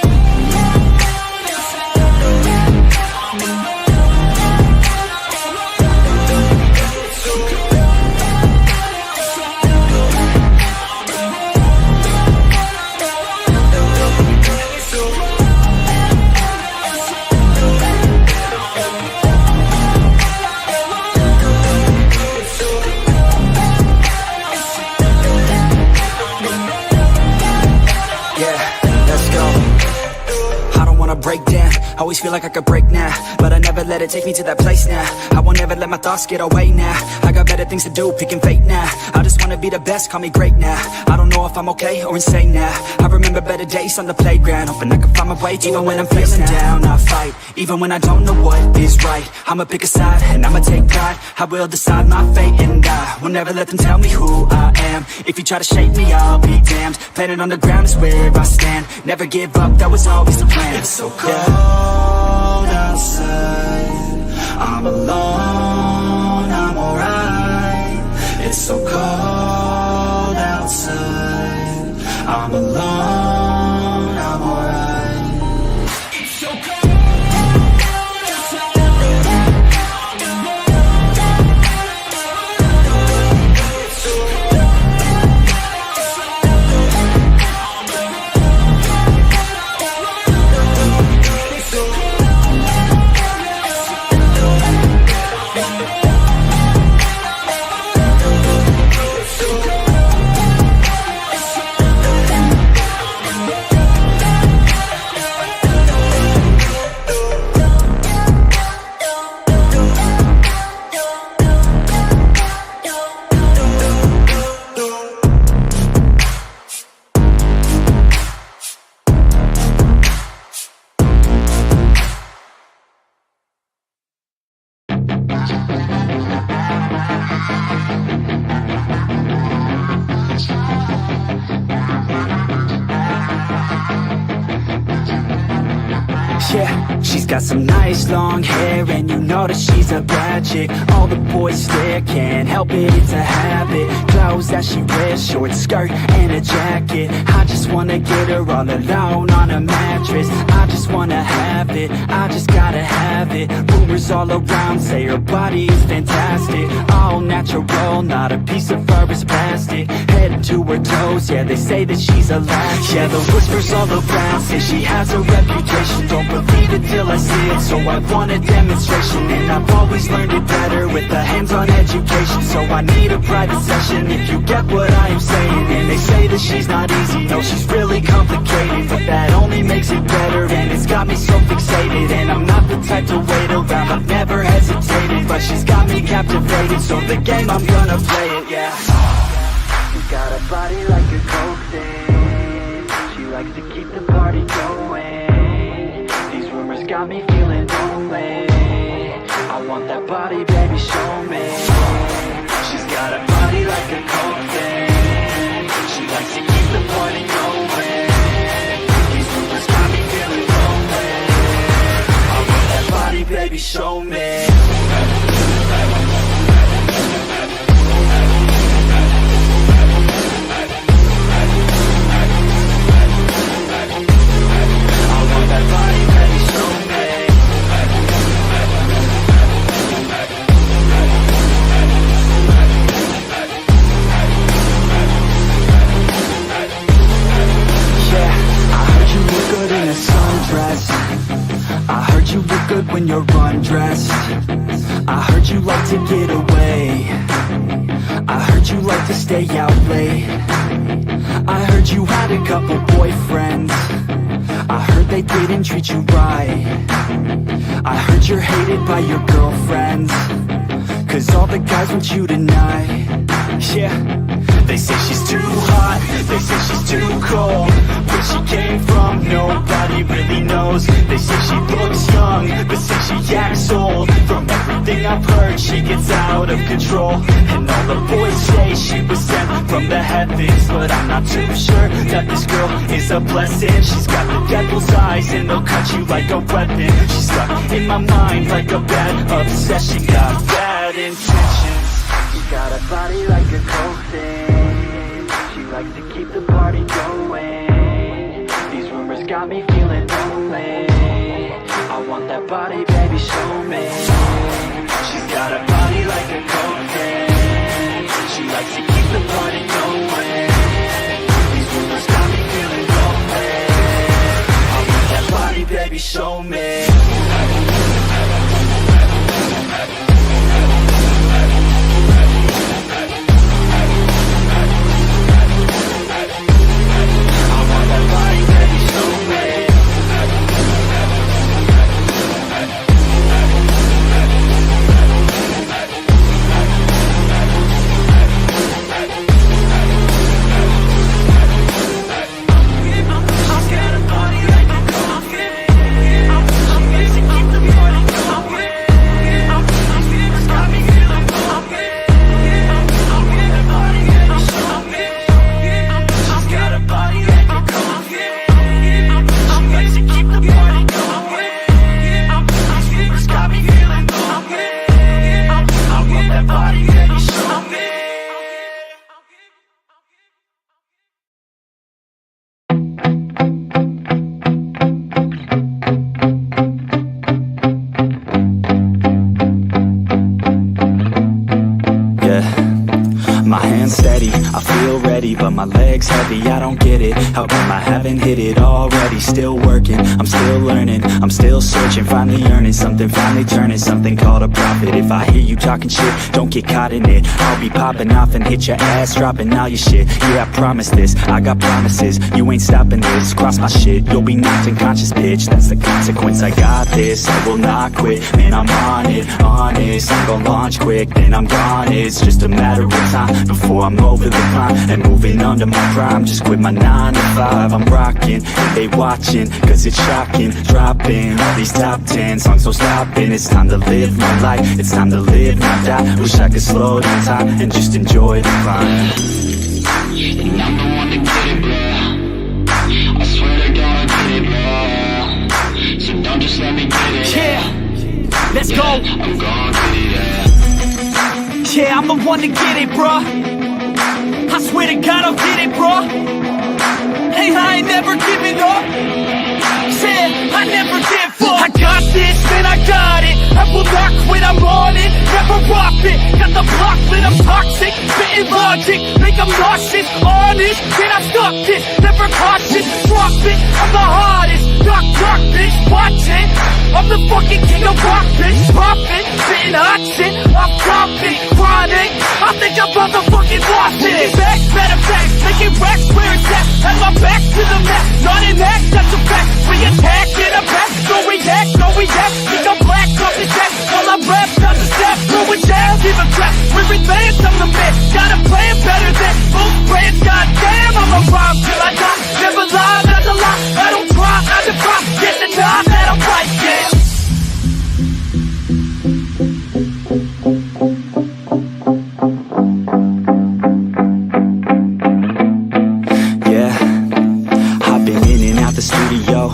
I: Break down, always feel like I could break now, but I never let it take me to that place now. I won't ever let my thoughts get away now. I got better things to do, picking fate now. I just wanna be the best, call me great now. I don't know if I'm okay or insane now. I remember better days on the playground, hoping I can find my way. Even when I'm feeling down, I fight. Even when I don't know what is right, I'ma pick a side and I'ma take pride. I will decide my fate and I will never let them tell me who I am. If you try to shape me, I'll be damned. Planet on the ground is where I stand. Never give up, that was always the plan. It's so cold outside, I'm alone, I'm alright. It's so cold outside, I'm alone, I'm alright. It's so cold. Yeah, she's got some nice long hair, and you know that she's a bad chick. All the boys stare, can't help it, it's a habit. Clothes that she wears, short skirt and a jacket. I just wanna get her all alone on a mattress. I just wanna have it, I just gotta have it. Rumors all around say her body is fantastic. All natural, not a piece of fur is plastic. Head to her toes, yeah, they say that she's a latch. Yeah, the whispers all around say she has a reputation. Don't believe it till I see it, so I want a demonstration. And I've always learned it better with a hands-on education. So I need a private session, if you get what I am saying. And they say that she's not easy, no, she's really complicated, but that only makes it better, and it's got me so fixated. And I'm not the type to wait around, I've never hesitated, but she's got me captivated, so the game, I'm gonna play it, yeah. She's got a body like a coke thing, she likes to keep the party going. Rumors got me feeling lonely. I want that body, baby, show me. She's got a body like a coke thing, she likes to keep the party going. These rumors got me feeling lonely. I want that body, baby, show me. I heard you look good when you're undressed. I heard you like to get away. I heard you like to stay out late. I heard you had a couple boyfriends. I heard they didn't treat you right. I heard you're hated by your girlfriends, 'cause all the guys want you tonight. Yeah. They say she's too hot, they say she's too cold. Where she came from, nobody really knows. They say she looks young, but say she acts old. From everything I've heard, she gets out of control. And all the boys say she was sent from the heavens, but I'm not too sure that this girl is a blessing. She's got the devil's eyes and they'll cut you like a weapon. She's stuck in my mind like a bad obsession. Got bad intentions. She's got a body like a coffin. She likes to keep the party going. These rumors got me feeling lonely. I want that body, baby, show me. She's got a body like a coffin. She likes to keep the party going. These rumors got me feeling lonely. I want that body, baby, show me. But my leg's heavy, I don't get it. How come I haven't hit it already? Still working, I'm still learning, I'm still searching. Finally earning something, finally turning something called a profit. If I hear you talking shit, don't get caught in it. I'll be popping off and hit your ass, dropping all your shit. Yeah, I promise this, I got promises. You ain't stopping this, cross my shit, you'll be knocked unconscious, bitch. That's the consequence, I got this, I will not quit. Man, I'm on it, honest. I'm gon' launch quick, then I'm gone. It's just a matter of time before I'm over the climb and moving under my prime. Just quit my 9 to 5, I'm rocking, and they watching, cause it's shocking. Dropping all these top 10 songs, so stopping. It's time to live my life, it's time to live, not die. Wish I could slow down time and just enjoy the climb.
K: And I'm the one to get it, bro. I swear to God I'll get it, bro. So don't just let me get it.
J: Yeah, let's go.
K: I'm gonna get it, yeah.
J: Yeah, I'm the one to get it, bro. I swear to God I'll get it, bro. Hey, I ain't never giving up. Said I never give up. I got this, man, I got it. I will not quit, I'm on it. Never rock it. Got the block lit, I'm toxic. Spitting logic, make them nauseous. Honest, can I stop this? Never cautious, drop it. I'm the hardest. Dark, bitch, watch it. I'm the fucking king of rock, bitch. Poppin', spitting hot shit. I'm dropping, chronic. I think I'm about to fucking lost it. Back, better back, making racks where it's at. Have my back to the map, not an act, that's a fact. We attack in a back, no react, no react. Think I'm black, off his back. While I rap, not the step, going down, give a crap. We're advanced, I'm the man. Got a plan better than most brands. Goddamn, I'm a rhyme till I die. Never lie, not a lie. I don't try, I defy. Get the time that I'm right, yeah.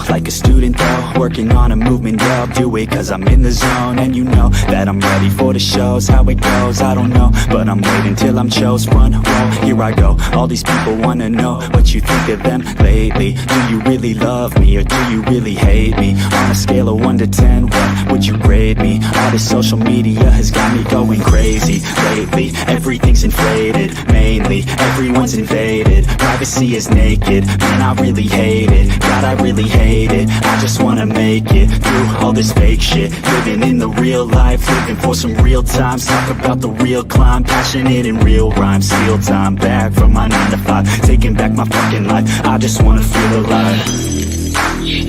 I: Like a student though, working on a movement, yeah, I'll do it cause I'm in the zone. And you know that I'm ready for the shows. How it goes, I don't know, but I'm waiting till I'm chose. Front row, here I go. All these people wanna know what you think of them lately. Do you really love me or do you really hate me? On a scale of 1 to 10, what would you grade me? All this social media has got me going crazy lately. Everything's inflated, mainly everyone's invaded. Privacy is naked, man, I really hate it. God, I really hate it. I just wanna make it through all this this fake shit. Living in the real life, living for some real times. Talk about the real climb, passionate in real rhymes. Steal time back from my 9 to 5, taking back my fucking life. I just wanna feel alive.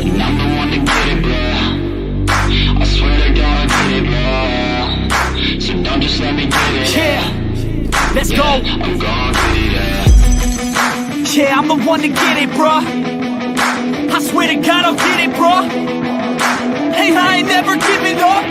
K: And I'm the one to get it, bro. I swear to God, I get it, bro. So don't just let me get it.
J: Yeah, let's go.
K: I'm gonna get it,
J: Yeah, I'm the one to get it, bruh. I swear to God I'll get it, bruh. Hey, I ain't never giving up.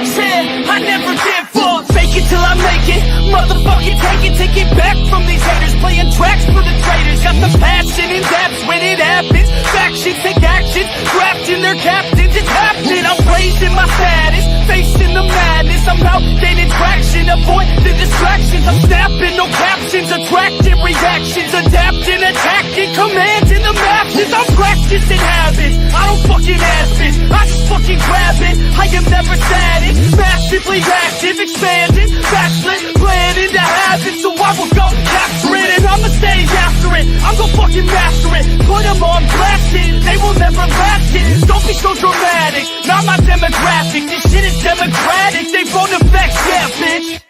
J: Said I never give up. Fake it till I make it. Motherfucking take it back from these haters. Playing tracks for the traitors. Got the passion and that's when it happens. Factions take action, drafting their captains. It's happening. I'm raising my status, facing the madness. I'm out gaining traction, avoid the distractions. I'm snapping, no captions, attracting reactions, adapting, attacking, commanding the masses. I'm practicing habits. I don't fucking ask it, I just fucking grab it. I am never static, massively active, expanding, backslid, planning to have it. So I will go capture it and I'ma stay after it. I'm gonna fucking master it, put them on blast it. They will never last it, don't be so dramatic. Not my demographic, this shit is democratic. They phone effects, yeah bitch.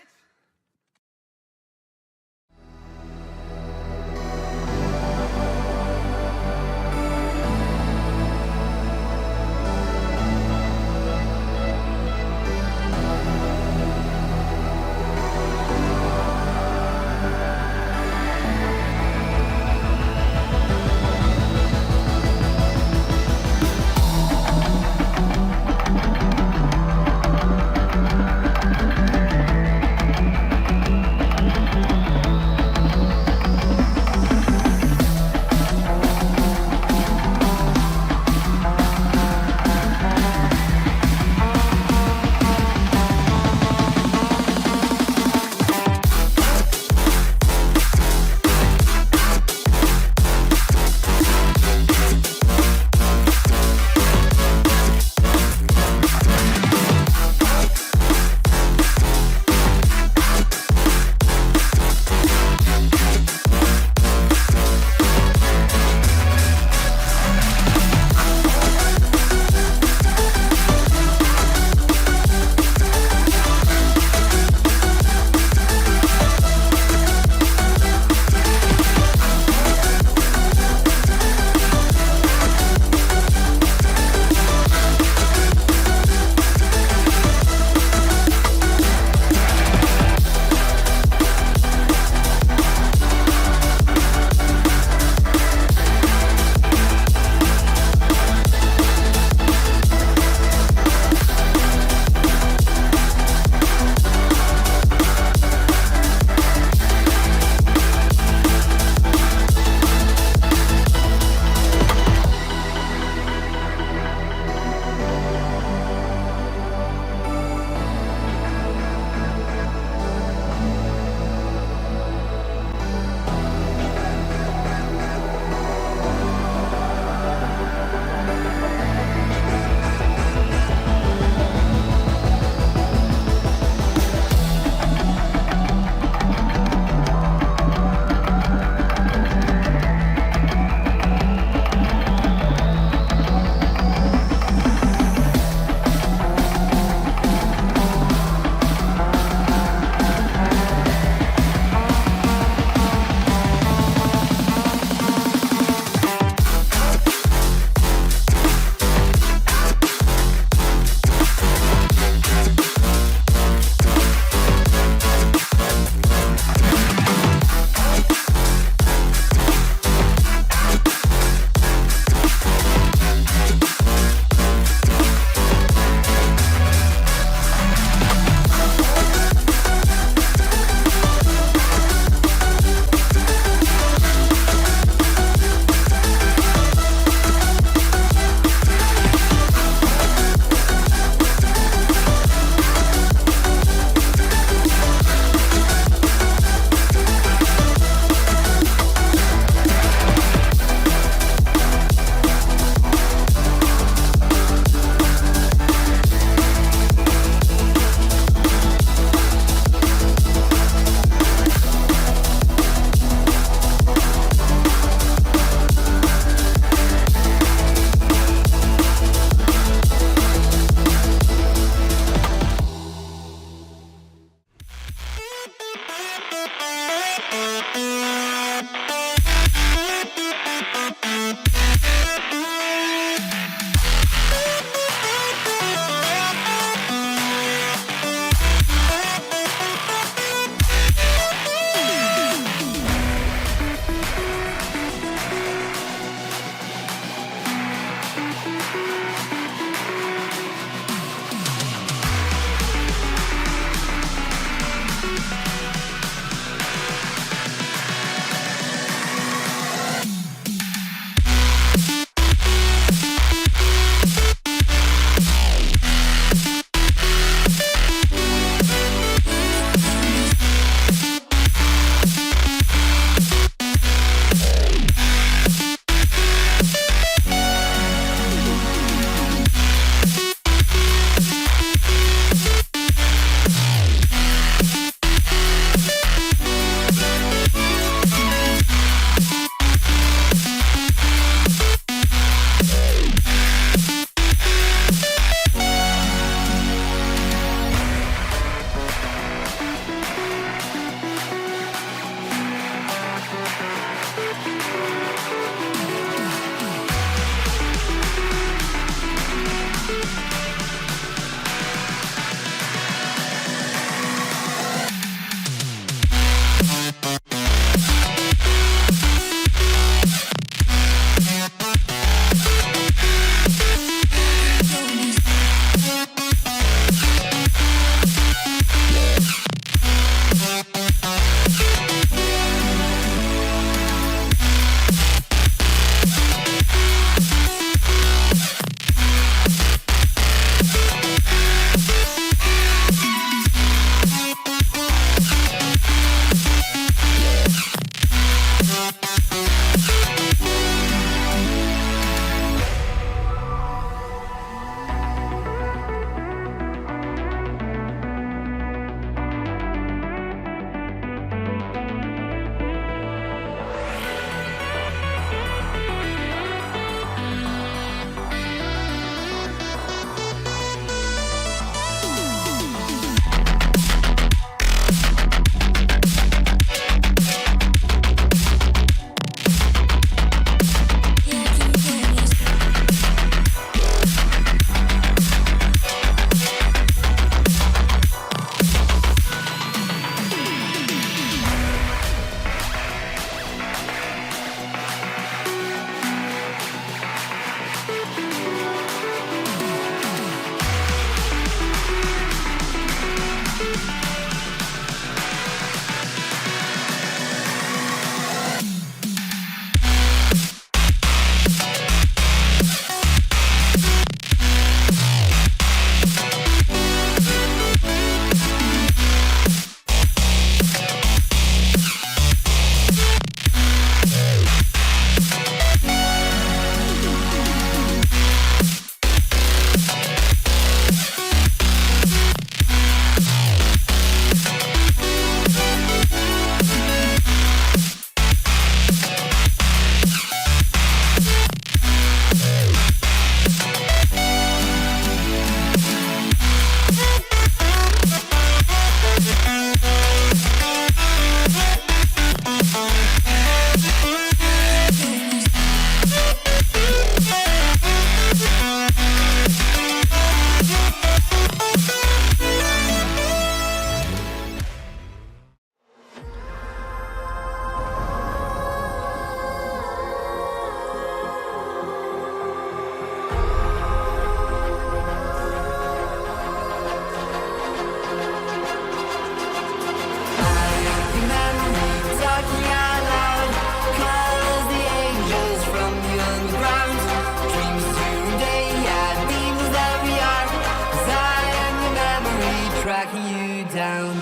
L: down.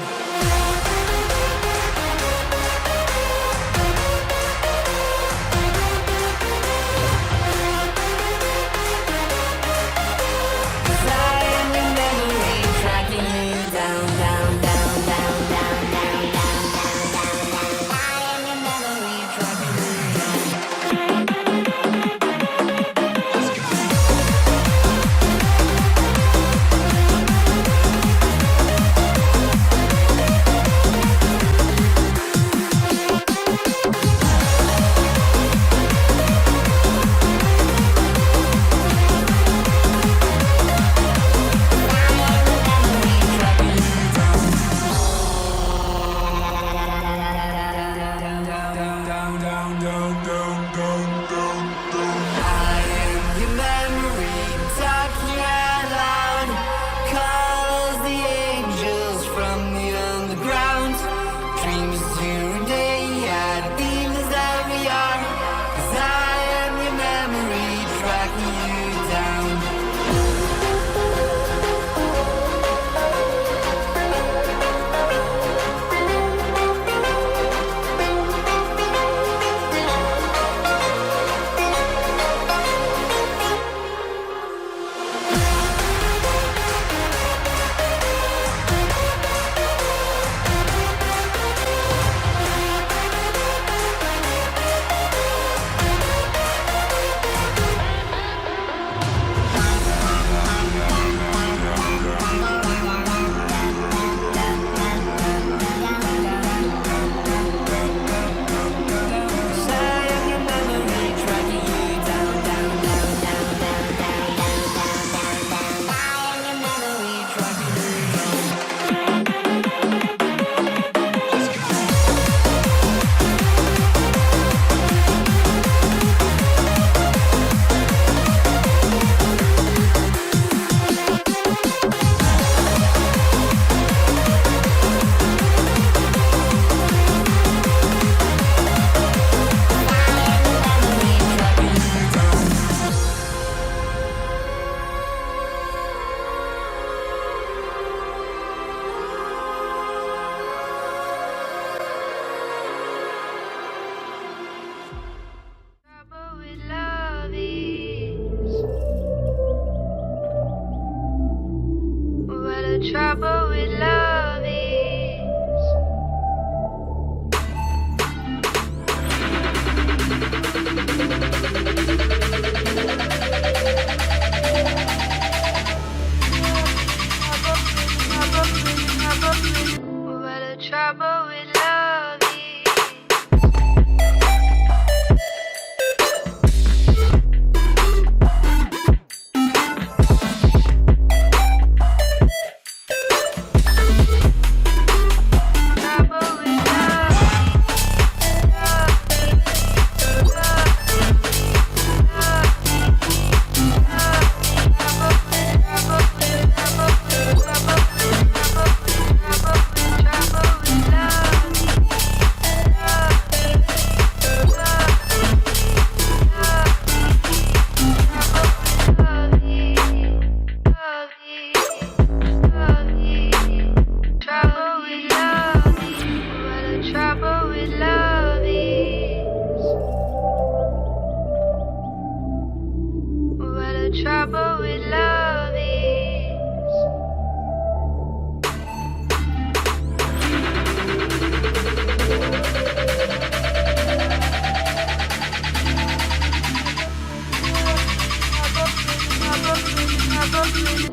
G: Trouble with love is. What a trouble with love is. Trouble with love is.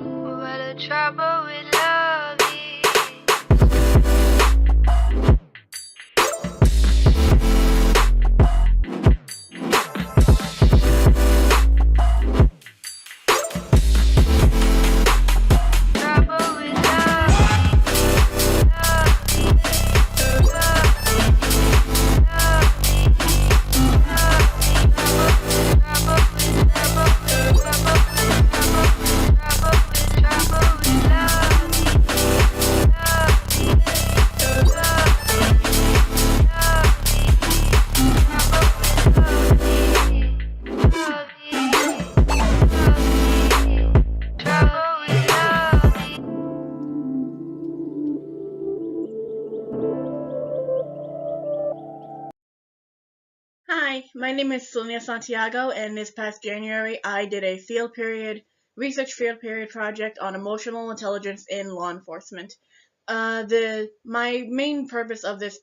G: What a My name is Selena Santiago, and this past January I did a research field period project on emotional intelligence in law enforcement. My main purpose of this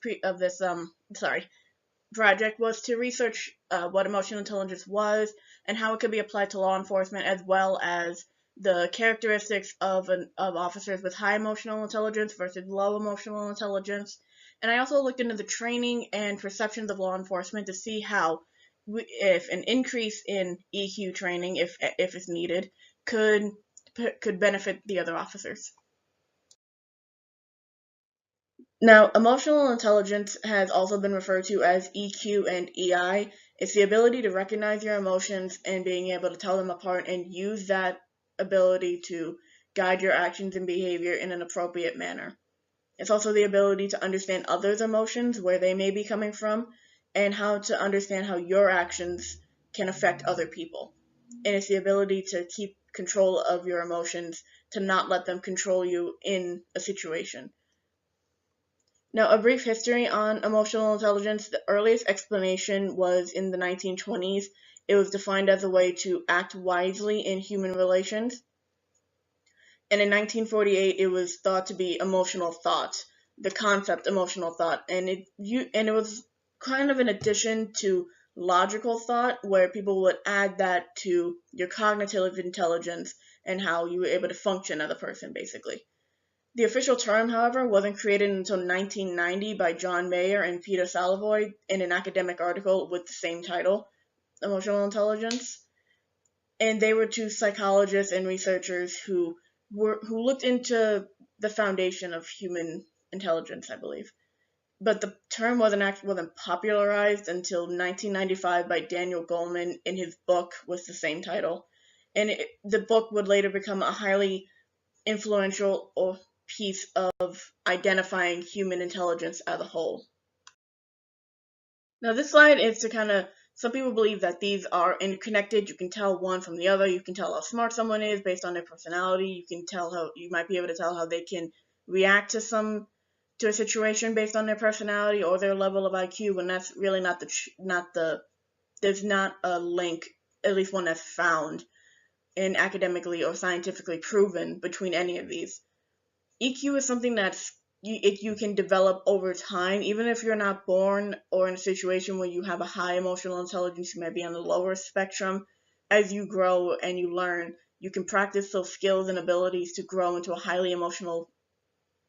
G: project was to research what emotional intelligence was and how it could be applied to law enforcement, as well as the characteristics of officers with high emotional intelligence versus low emotional intelligence. And I also looked into the training and perceptions of law enforcement to see how, if an increase in EQ training, if it's needed, could benefit the other officers. Now, emotional intelligence has also been referred to as EQ and EI. It's the ability to recognize your emotions and being able to tell them apart and use that ability to guide your actions and behavior in an appropriate manner. It's also the ability to understand others' emotions, where they may be coming from, and how to understand how your actions can affect other people. And it's the ability to keep control of your emotions, to not let them control you in a situation. Now, a brief history on emotional intelligence. The earliest explanation was in the 1920s. It was defined as a way to act wisely in human relations. And in 1948, it was thought to be emotional thought, the concept emotional thought. And it was kind of an addition to logical thought, where people would add that to your cognitive intelligence and how you were able to function as a person, basically. The official term, however, wasn't created until 1990 by John Mayer and Peter Salovey in an academic article with the same title, Emotional Intelligence. And they were two psychologists and researchers who looked into the foundation of human intelligence, I believe. But the term wasn't popularized until 1995 by Daniel Goleman in his book with the same title. And the book would later become a highly influential piece of identifying human intelligence as a whole. Now, this slide is to kind of, some people believe that these are interconnected. You can tell one from the other. You can tell how smart someone is based on their personality. You might be able to tell how they can react to a situation based on their personality or their level of IQ, when that's really there's not a link, at least one that's found and academically or scientifically proven between any of these. EQ is something that's you can develop over time, even if you're not born or in a situation where you have a high emotional intelligence. You might be on the lower spectrum. As you grow and you learn, you can practice those skills and abilities to grow into a highly emotional,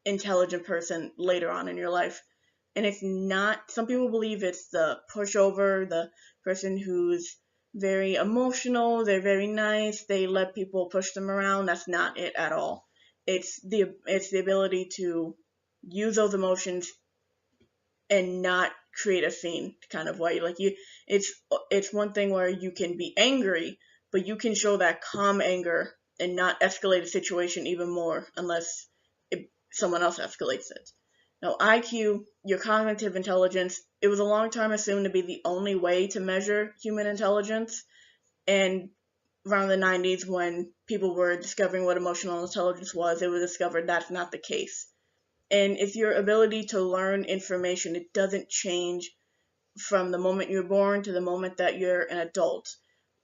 G: intelligent person later on in your life. And it's not, some people believe it's the pushover, the person who's very emotional, they're very nice, they let people push them around. That's not it at all. It's the ability to use those emotions and not create a scene, kind of way. It's one thing where you can be angry, but you can show that calm anger and not escalate a situation even more unless someone else escalates it. Now, IQ, your cognitive intelligence, it was a long time assumed to be the only way to measure human intelligence, and around the 90s, when people were discovering what emotional intelligence was, it was discovered that's not the case. And it's your ability to learn information. It doesn't change from the moment you're born to the moment that you're an adult.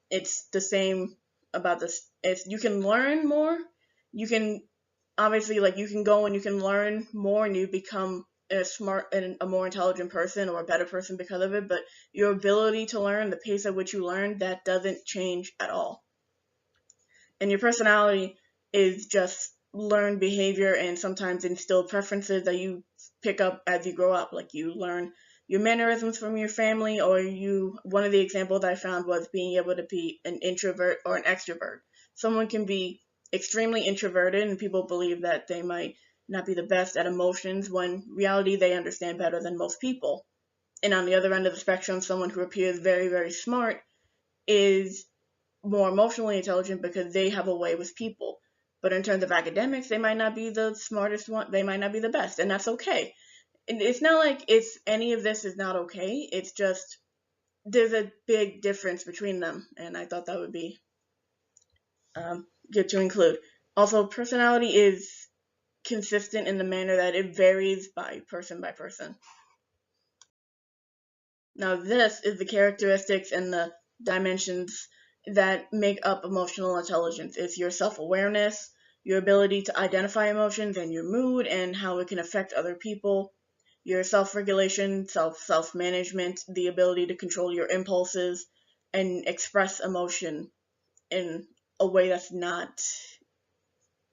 G: It's the same about this. You can learn more. You can obviously, you can go and you can learn more and you become a smart and a more intelligent person or a better person because of it. But your ability to learn, the pace at which you learn, that doesn't change at all. And your personality is just learned behavior and sometimes instilled preferences that you pick up as you grow up. Like, you learn your mannerisms from your family, or one of the examples I found was being able to be an introvert or an extrovert. Someone can be extremely introverted and people believe that they might not be the best at emotions, when in reality they understand better than most people. And on the other end of the spectrum, someone who appears very, very smart is more emotionally intelligent because they have a way with people. But in terms of academics, they might not be the smartest one. They might not be the best, and that's okay. And it's not like any of this is not okay. It's just there's a big difference between them, and I thought that would be good to include. Also, personality is consistent in the manner that it varies by person by person. Now, this is the characteristics and the dimensions that make up emotional intelligence. It's your self-awareness, your ability to identify emotions and your mood and how it can affect other people, your self-regulation, self-management, the ability to control your impulses and express emotion in a way that's not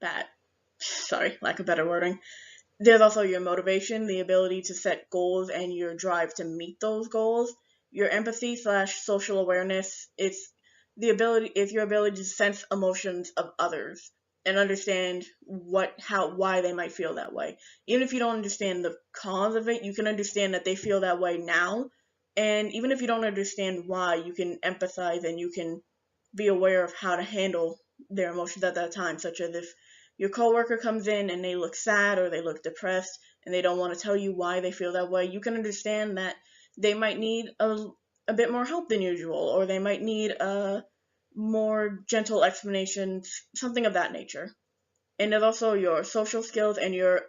G: bad. Sorry, lack of better wording. There's also your motivation, the ability to set goals and your drive to meet those goals. Your empathy / social awareness, it's your ability to sense emotions of others and understand why they might feel that way. Even if you don't understand the cause of it, you can understand that they feel that way now. And even if you don't understand why, you can empathize and you can be aware of how to handle their emotions at that time, such as if your coworker comes in and they look sad or they look depressed and they don't want to tell you why they feel that way, you can understand that they might need a bit more help than usual, or they might need a more gentle explanation, something of that nature. And there's also your social skills and your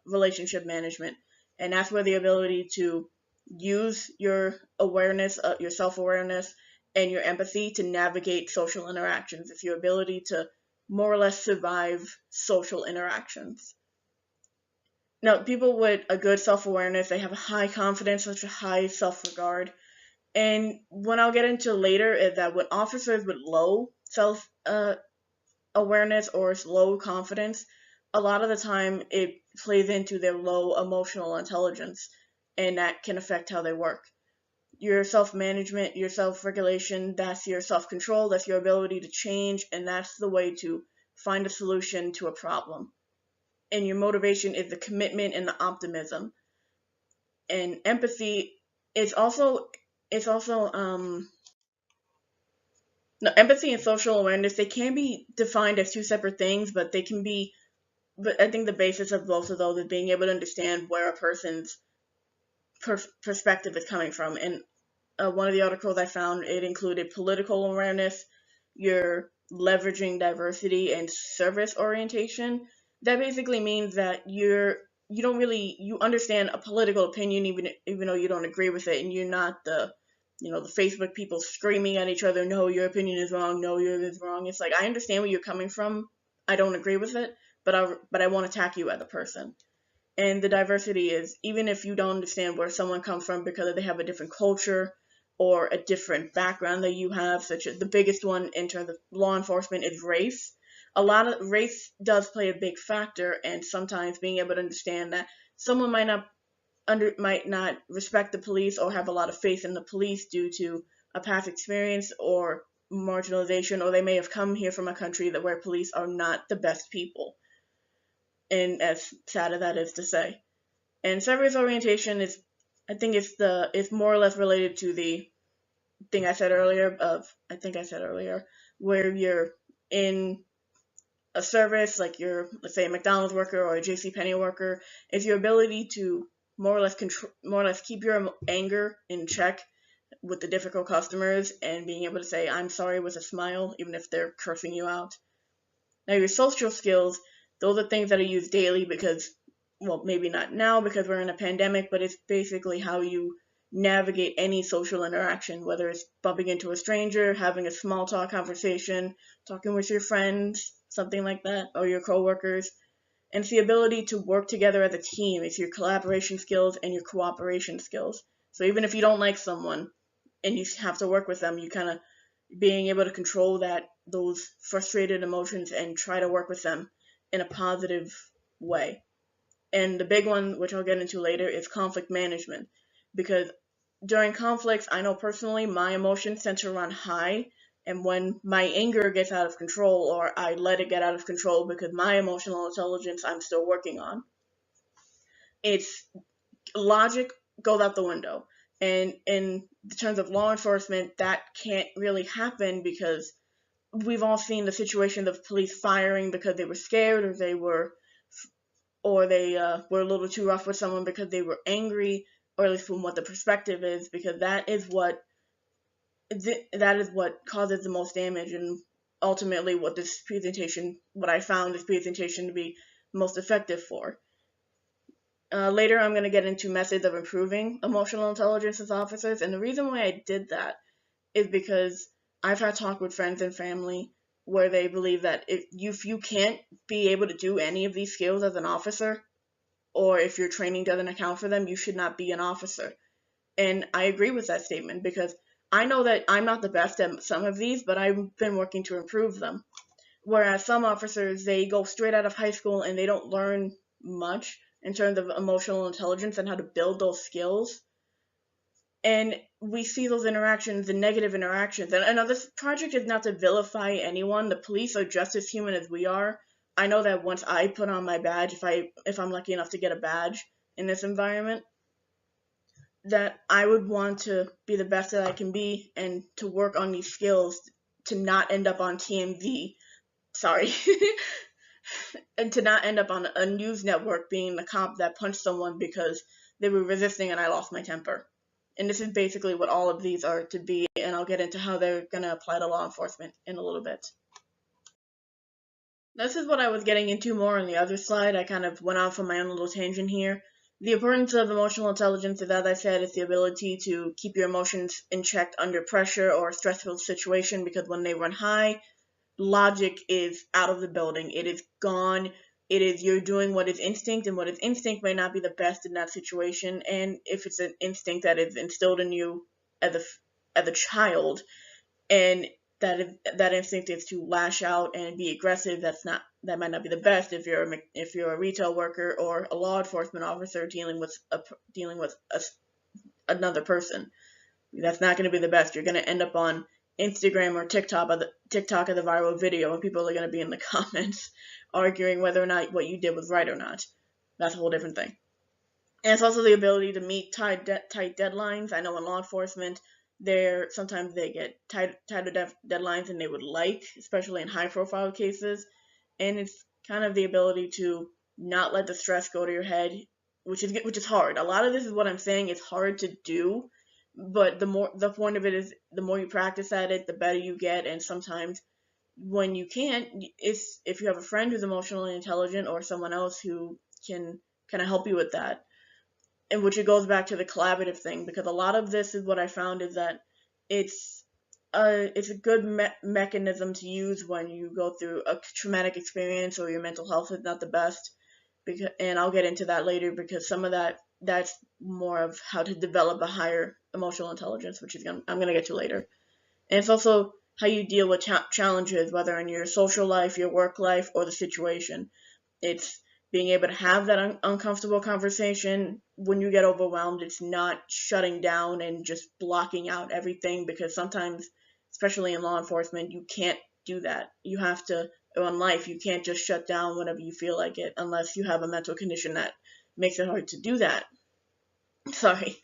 G: relationship management. And that's where the ability to use your awareness, your self-awareness, and your empathy to navigate social interactions. It's your ability to more or less survive social interactions. Now, people with a good self-awareness, they have a high confidence, such a high self-regard. And what I'll get into later is that with officers with low self-awareness or low confidence, a lot of the time it plays into their low emotional intelligence, and that can affect how they work. Your self-management, your self-regulation, that's your self-control, that's your ability to change, and that's the way to find a solution to a problem. And your motivation is the commitment and the optimism. And empathy is also empathy and social awareness, they can be defined as two separate things, but I think the basis of both of those is being able to understand where a person's perspective is coming from. And one of the articles I found, it included political awareness, your leveraging diversity, and service orientation. That basically means that you understand a political opinion even though you don't agree with it, and you're not the Facebook people screaming at each other, no, your opinion is wrong, no, yours is wrong. It's like, I understand where you're coming from. I don't agree with it, but I won't attack you as a person. And the diversity is, even if you don't understand where someone comes from because they have a different culture or a different background that you have, such as the biggest one in terms of law enforcement is race. A lot of race does play a big factor, and sometimes being able to understand that someone might not respect the police or have a lot of faith in the police due to a past experience or marginalization, or they may have come here from a country where police are not the best people. And as sad as that is to say. And service orientation is, I think it's more or less related to the thing I said earlier where you're in a service, like let's say a McDonald's worker or a JCPenney worker, is your ability to more or less keep your anger in check with the difficult customers and being able to say, I'm sorry with a smile, even if they're cursing you out. Now, your social skills, those are things that are used daily because, well, maybe not now because we're in a pandemic, but it's basically how you navigate any social interaction, whether it's bumping into a stranger, having a small talk conversation, talking with your friends, something like that, or your coworkers. And it's the ability to work together as a team. It's your collaboration skills and your cooperation skills. So even if you don't like someone and you have to work with them, you kind of being able to control those frustrated emotions and try to work with them in a positive way. And the big one, which I'll get into later, is conflict management. Because during conflicts, I know personally my emotions tend to run high, and when my anger gets out of control, or I let it get out of control because my emotional intelligence I'm still working on, it's logic goes out the window. And in terms of law enforcement, that can't really happen because we've all seen the situations of police firing because they were scared, or they were a little too rough with someone because they were angry, or at least from what the perspective is, because that is what causes the most damage. And ultimately what I found this presentation to be most effective for. Later, I'm going to get into methods of improving emotional intelligence as officers, and the reason why I did that is because I've had talk with friends and family where they believe that if you can't be able to do any of these skills as an officer, or if your training doesn't account for them, you should not be an officer. And I agree with that statement because I know that I'm not the best at some of these, but I've been working to improve them. Whereas some officers, they go straight out of high school and they don't learn much in terms of emotional intelligence and how to build those skills. And we see those interactions, the negative interactions. And now this project is not to vilify anyone. The police are just as human as we are. I know that once I put on my badge, if I'm lucky enough to get a badge in this environment, that I would want to be the best that I can be and to work on these skills to not end up on TMZ. Sorry. And to not end up on a news network being the cop that punched someone because they were resisting and I lost my temper. And this is basically what all of these are to be, and I'll get into how they're going to apply to law enforcement in a little bit. This is what I was getting into more on the other slide. I kind of went off on my own little tangent here. The importance of emotional intelligence is, as I said, it's the ability to keep your emotions in check under pressure or a stressful situation, because when they run high, logic is out of the building. It is gone. It is you're doing what is instinct, and what is instinct may not be the best in that situation. And if it's an instinct that is instilled in you as a child, and that instinct is to lash out and be aggressive, that might not be the best if you're a retail worker or a law enforcement officer dealing with another person. That's not going to be the best. You're going to end up on Instagram or TikTok as a viral video, and people are going to be in the comments arguing whether or not what you did was right or not. That's a whole different thing. And it's also the ability to meet tight deadlines. I know in law enforcement, sometimes they get tighter deadlines than they would like, especially in high-profile cases. And it's kind of the ability to not let the stress go to your head, which is hard. A lot of this is what I'm saying. It's hard to do. But the point of it is, the more you practice at it, the better you get. And sometimes when you can't, if you have a friend who's emotionally intelligent or someone else who can kind of help you with that, and which it goes back to the collaborative thing, because a lot of this is what I found is that it's a good mechanism to use when you go through a traumatic experience or your mental health is not the best. And I'll get into that later, because some of that's more of how to develop a higher emotional intelligence, which I'm going to get to later. And it's also how you deal with challenges, whether in your social life, your work life, or the situation. It's being able to have that uncomfortable conversation when you get overwhelmed. It's not shutting down and just blocking out everything, because sometimes, especially in law enforcement, you can't do that. You have to, or in life, you can't just shut down whenever you feel like it, unless you have a mental condition that makes it hard to do that. Sorry.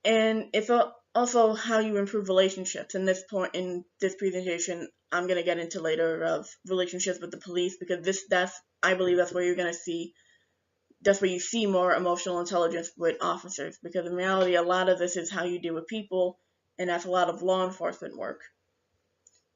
G: And it's also how you improve relationships. In this presentation, I'm going to get into later of relationships with the police, because I believe that's where you're going to see, that's where you see more emotional intelligence with officers, because in reality, a lot of this is how you deal with people, and that's a lot of law enforcement work.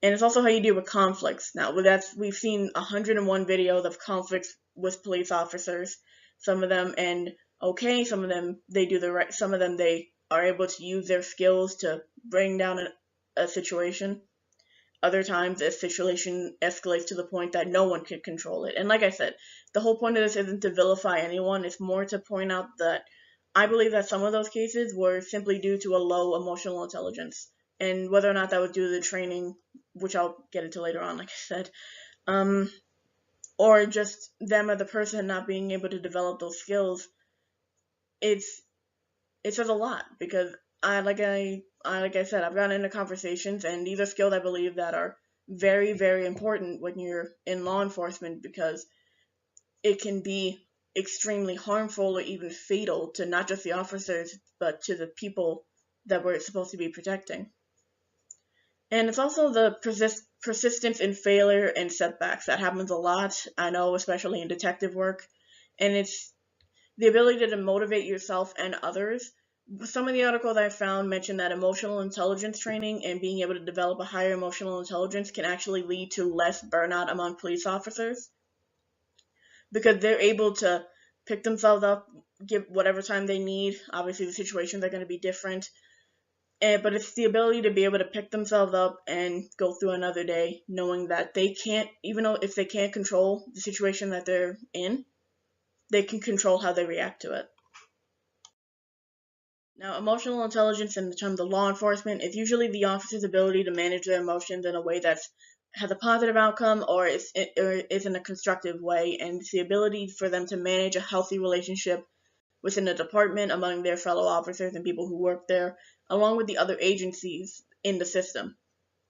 G: And it's also how you deal with conflicts. Now, we've seen 101 videos of conflicts with police officers. Some of them end okay, some of them they do the right, some of them they are able to use their skills to bring down a situation. Other times, a situation escalates to the point that no one can control it. And like I said, the whole point of this isn't to vilify anyone. It's more to point out that I believe that some of those cases were simply due to a low emotional intelligence. And whether or not that was due to the training, which I'll get into later on, like I said, or just them as a person not being able to develop those skills, it says a lot, because like I said, I've gotten into conversations, and these are skills I believe that are very, very important when you're in law enforcement, because it can be extremely harmful or even fatal to not just the officers, but to the people that we're supposed to be protecting. And it's also the persistence in failure and setbacks. That happens a lot, I know, especially in detective work. And it's the ability to motivate yourself and others. Some of the articles I found mentioned that emotional intelligence training and being able to develop a higher emotional intelligence can actually lead to less burnout among police officers, because they're able to pick themselves up, give whatever time they need. Obviously, the situations are going to be different. But it's the ability to be able to pick themselves up and go through another day, knowing that they can't, even though if they can't control the situation that they're in, they can control how they react to it. Now, emotional intelligence in terms of law enforcement is usually the officer's ability to manage their emotions in a way that has a positive outcome or is in a constructive way, and it's the ability for them to manage a healthy relationship within the department, among their fellow officers and people who work there, along with the other agencies in the system.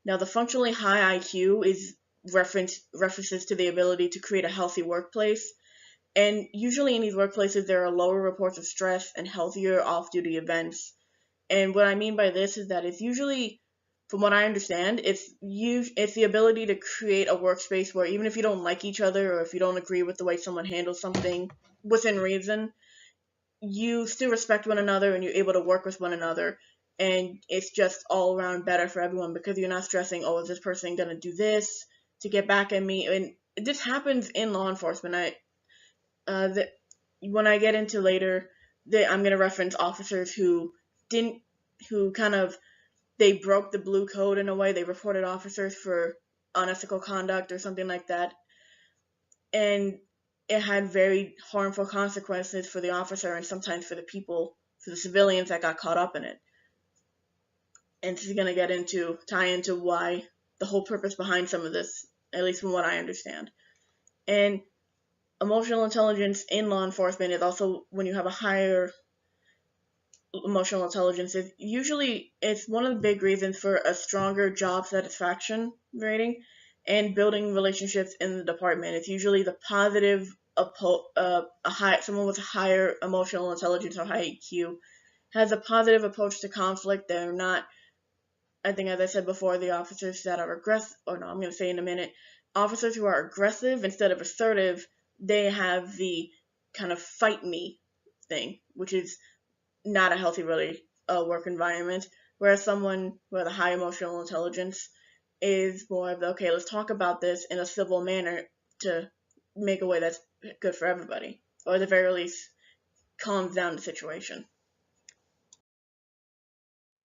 G: Now, the functionally high IQ is references to the ability to create a healthy workplace. And usually in these workplaces, there are lower reports of stress and healthier off-duty events. And what I mean by this is that it's usually, from what I understand, it's the ability to create a workspace where even if you don't like each other or if you don't agree with the way someone handles something within reason, you still respect one another and you're able to work with one another. And it's just all around better for everyone because you're not stressing, oh, is this person going to do this to get back at me? And this happens in law enforcement. When I get into later, I'm going to reference officers who they broke the blue code in a way. They reported officers for unethical conduct or something like that. And it had very harmful consequences for the officer and sometimes for the civilians that got caught up in it. And this is going to tie into why the whole purpose behind some of this, at least from what I understand. And emotional intelligence in law enforcement is also when you have a higher emotional intelligence. It's one of the big reasons for a stronger job satisfaction rating and building relationships in the department. It's usually the positive, someone with a higher emotional intelligence or high EQ has a positive approach to conflict. They're not, I think as I said before, the officers that are aggressive, I'm going to say in a minute, officers who are aggressive instead of assertive, they have the kind of fight me thing, which is not a healthy work environment, whereas someone with a high emotional intelligence is more of okay, let's talk about this in a civil manner to make a way that's good for everybody, or at the very least calms down the situation.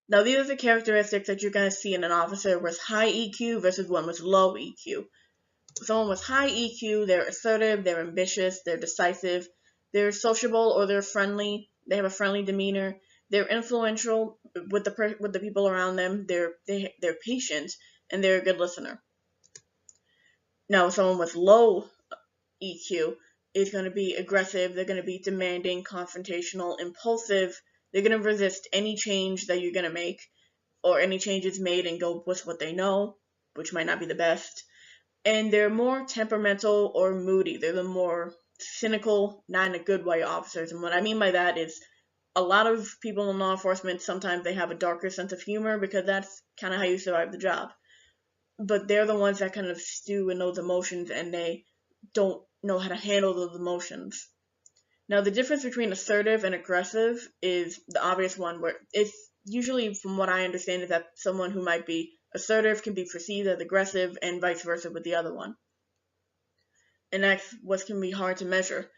G: Now, these are the characteristics that you're going to see in an officer with high EQ versus one with low EQ. Someone with high EQ, they're assertive, they're ambitious, they're decisive, they're sociable or they're friendly, they have a friendly demeanor, they're influential with the people around them, they're patient, and they're a good listener. Now, someone with low EQ is going to be aggressive, they're going to be demanding, confrontational, impulsive, they're going to resist any change that you're going to make, or any changes made and go with what they know, which might not be the best. And they're more temperamental or moody. They're the more cynical, not in a good way officers. And what I mean by that is a lot of people in law enforcement, sometimes they have a darker sense of humor because that's kind of how you survive the job. But they're the ones that kind of stew in those emotions and they don't know how to handle those emotions. Now, the difference between assertive and aggressive is the obvious one, where it's usually, from what I understand, is that someone who might be assertive can be perceived as aggressive and vice versa with the other one. And that's what can be hard to measure.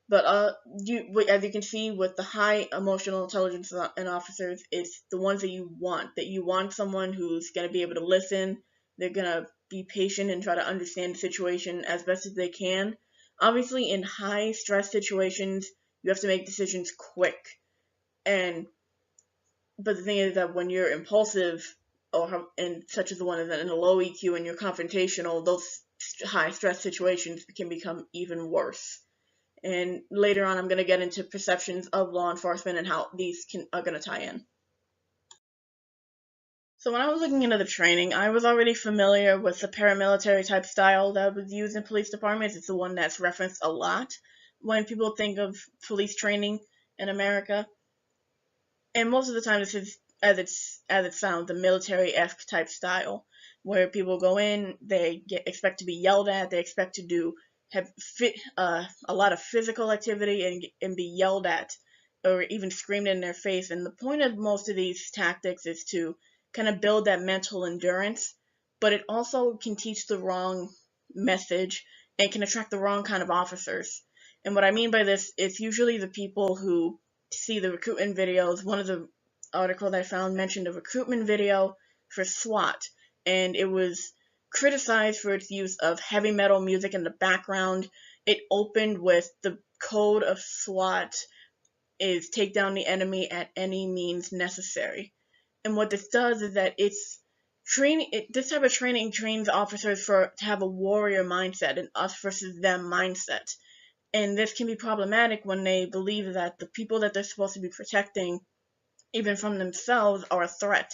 G: But as you can see with the high emotional intelligence in officers, it's the ones that you want someone who's going to be able to listen, they're going to be patient and try to understand the situation as best as they can. Obviously, in high stress situations, you have to make decisions quick. But the thing is that when you're impulsive, and such as the one in a low EQ and you're confrontational, those high stress situations can become even worse. And later on, I'm going to get into perceptions of law enforcement and how these are going to tie in. So when I was looking into the training, I was already familiar with the paramilitary type style that was used in police departments. It's the one that's referenced a lot when people think of police training in America. And most of the time, this is, as it sounds, the military-esque type style, where people go in, they expect to be yelled at, they expect to have a lot of physical activity and be yelled at, or even screamed in their face. And the point of most of these tactics is to kind of build that mental endurance, but it also can teach the wrong message and can attract the wrong kind of officers. And what I mean by this, it's usually the people who see the recruitment videos. One of the articles I found mentioned a recruitment video for SWAT, and it was criticized for its use of heavy metal music in the background. It opened with the code of SWAT is take down the enemy at any means necessary. And what this does is that it's training. This type of training trains officers to have a warrior mindset, an us versus them mindset. And this can be problematic when they believe that the people that they're supposed to be protecting, even from themselves, are a threat.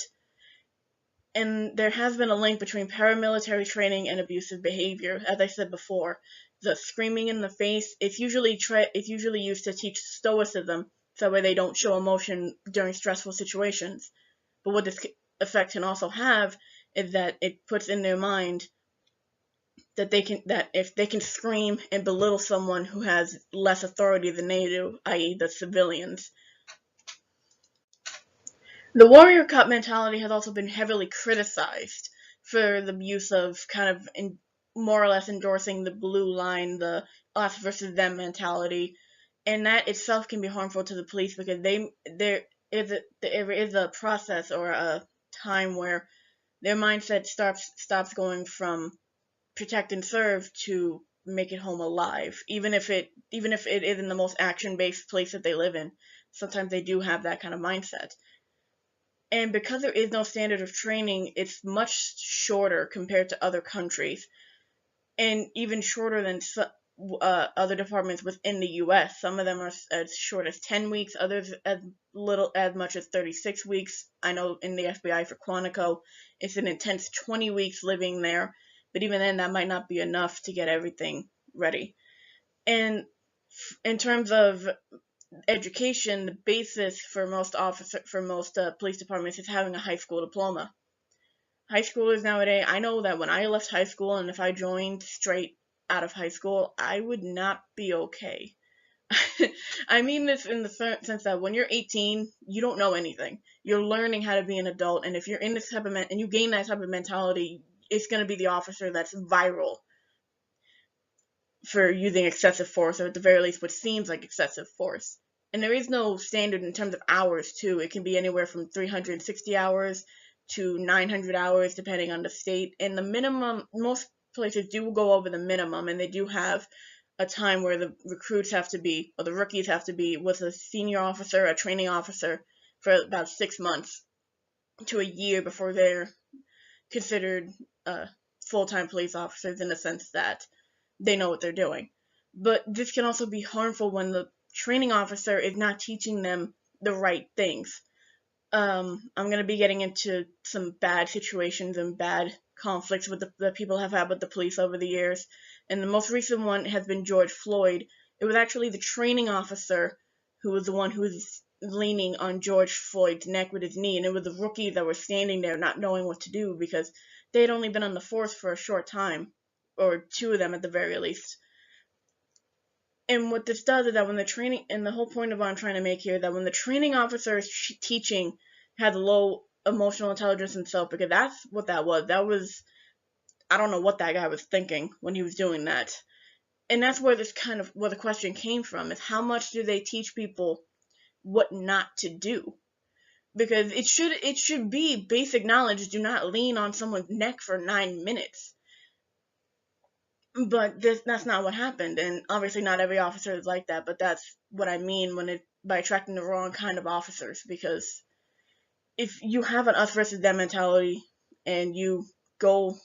G: And there has been a link between paramilitary training and abusive behavior. As I said before, the screaming in the face, it's usually used to teach stoicism, so that way they don't show emotion during stressful situations. But what this effect can also have is that it puts in their mind that if they can scream and belittle someone who has less authority than they do, i.e. the civilians. The warrior cup mentality has also been heavily criticized for the use of more or less endorsing the blue line, the us versus them mentality, and that itself can be harmful to the police because there is a process or a time where their mindset stops going from protect and serve to make it home alive, even if it is in the most action-based place that they live in. Sometimes they do have that kind of mindset. And because there is no standard of training, it's much shorter compared to other countries, and even shorter than other departments within the U.S. Some of them are as short as 10 weeks, others as much as 36 weeks. I know in the FBI for Quantico, it's an intense 20 weeks living there, but even then, that might not be enough to get everything ready. And in terms of education, the basis for most police departments is having a high school diploma. High schoolers nowadays, I know that when I left high school and if I joined straight out of high school, I would not be okay. I mean this in the sense that when you're 18, you don't know anything. You're learning how to be an adult, and if you're in this type of and you gain that type of mentality, it's going to be the officer that's viral for using excessive force, or at the very least what seems like excessive force. And there is no standard in terms of hours, too. It can be anywhere from 360 hours to 900 hours, depending on the state. And the minimum, most places do go over the minimum, and they do have a time where the recruits have to be, or the rookies have to be, with a senior officer, a training officer, for about 6 months to a year before they're considered full-time police officers, in the sense that they know what they're doing. But this can also be harmful when the training officer is not teaching them the right things. I'm going to be getting into some bad situations and bad conflicts with the people have had with the police over the years. And the most recent one has been George Floyd. It was actually the training officer who was the one who was leaning on George Floyd's neck with his knee. And it was the rookies that were standing there not knowing what to do because they had only been on the force for a short time, or two of them at the very least. And what this does is that when the training, and the whole point of what I'm trying to make here, that when the training officer is teaching has low emotional intelligence himself, because that's what that was. That was, I don't know what that guy was thinking when he was doing that. And that's where where the question came from, is how much do they teach people what not to do? Because it should be basic knowledge. Do not lean on someone's neck for 9 minutes. But that's not what happened, and obviously not every officer is like that, but that's what I mean by attracting the wrong kind of officers, because if you have an us versus them mentality and you go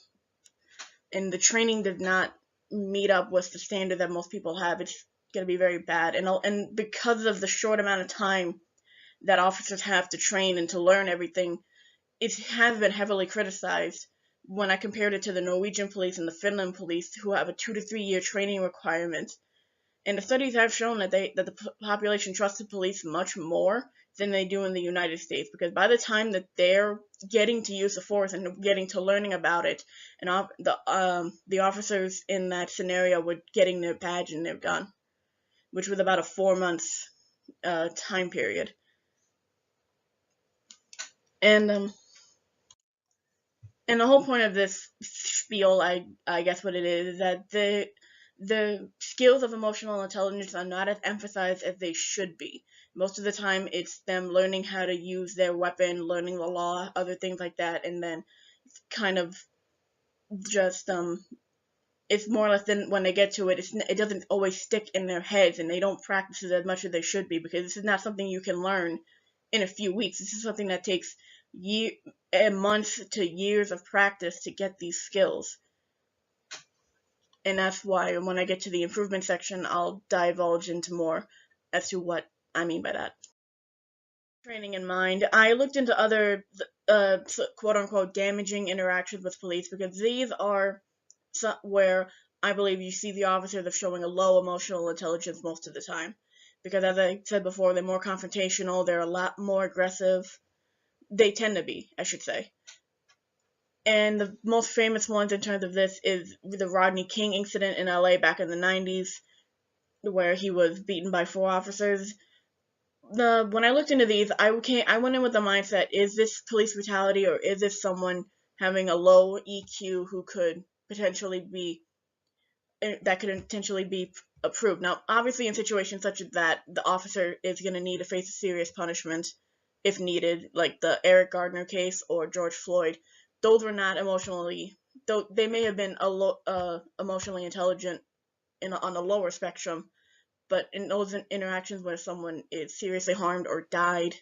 G: and the training does not meet up with the standard that most people have, it's going to be very bad. And because of the short amount of time that officers have to train and to learn everything, it has been heavily criticized when I compared it to the Norwegian police and the Finland police, who have a 2 to 3 year training requirement. And the studies have shown that the population trusts the police much more than they do in the United States, because by the time that they're getting to use the force and getting to learning about it, and the officers in that scenario were getting their badge and their gun, which was about a 4 months time period. And the whole point of this spiel, I guess what it is that the skills of emotional intelligence are not as emphasized as they should be. Most of the time, it's them learning how to use their weapon, learning the law, other things like that, and then kind of just it's more or less than when they get to it, it doesn't always stick in their heads, and they don't practice it as much as they should be, because this is not something you can learn in a few weeks. This is something that takes months to years of practice to get these skills. And that's why when I get to the improvement section, I'll divulge into more as to what I mean by that. Training in mind, I looked into other quote-unquote damaging interactions with police, because these are where I believe you see the officers of showing a low emotional intelligence most of the time. Because as I said before, they're more confrontational, they're a lot more aggressive. They tend to be, I should say. And the most famous ones in terms of this is the Rodney King incident in LA back in the 90s, where he was beaten by 4 officers. When I looked into these, I went in with the mindset, is this police brutality, or is this someone having a low EQ who could potentially be approved? Now, obviously in situations such as that, the officer is going to need to face a serious punishment if needed, like the Eric Gardner case or George Floyd. Those were not though they may have been emotionally intelligent on a lower spectrum, but in those interactions where someone is seriously harmed or died,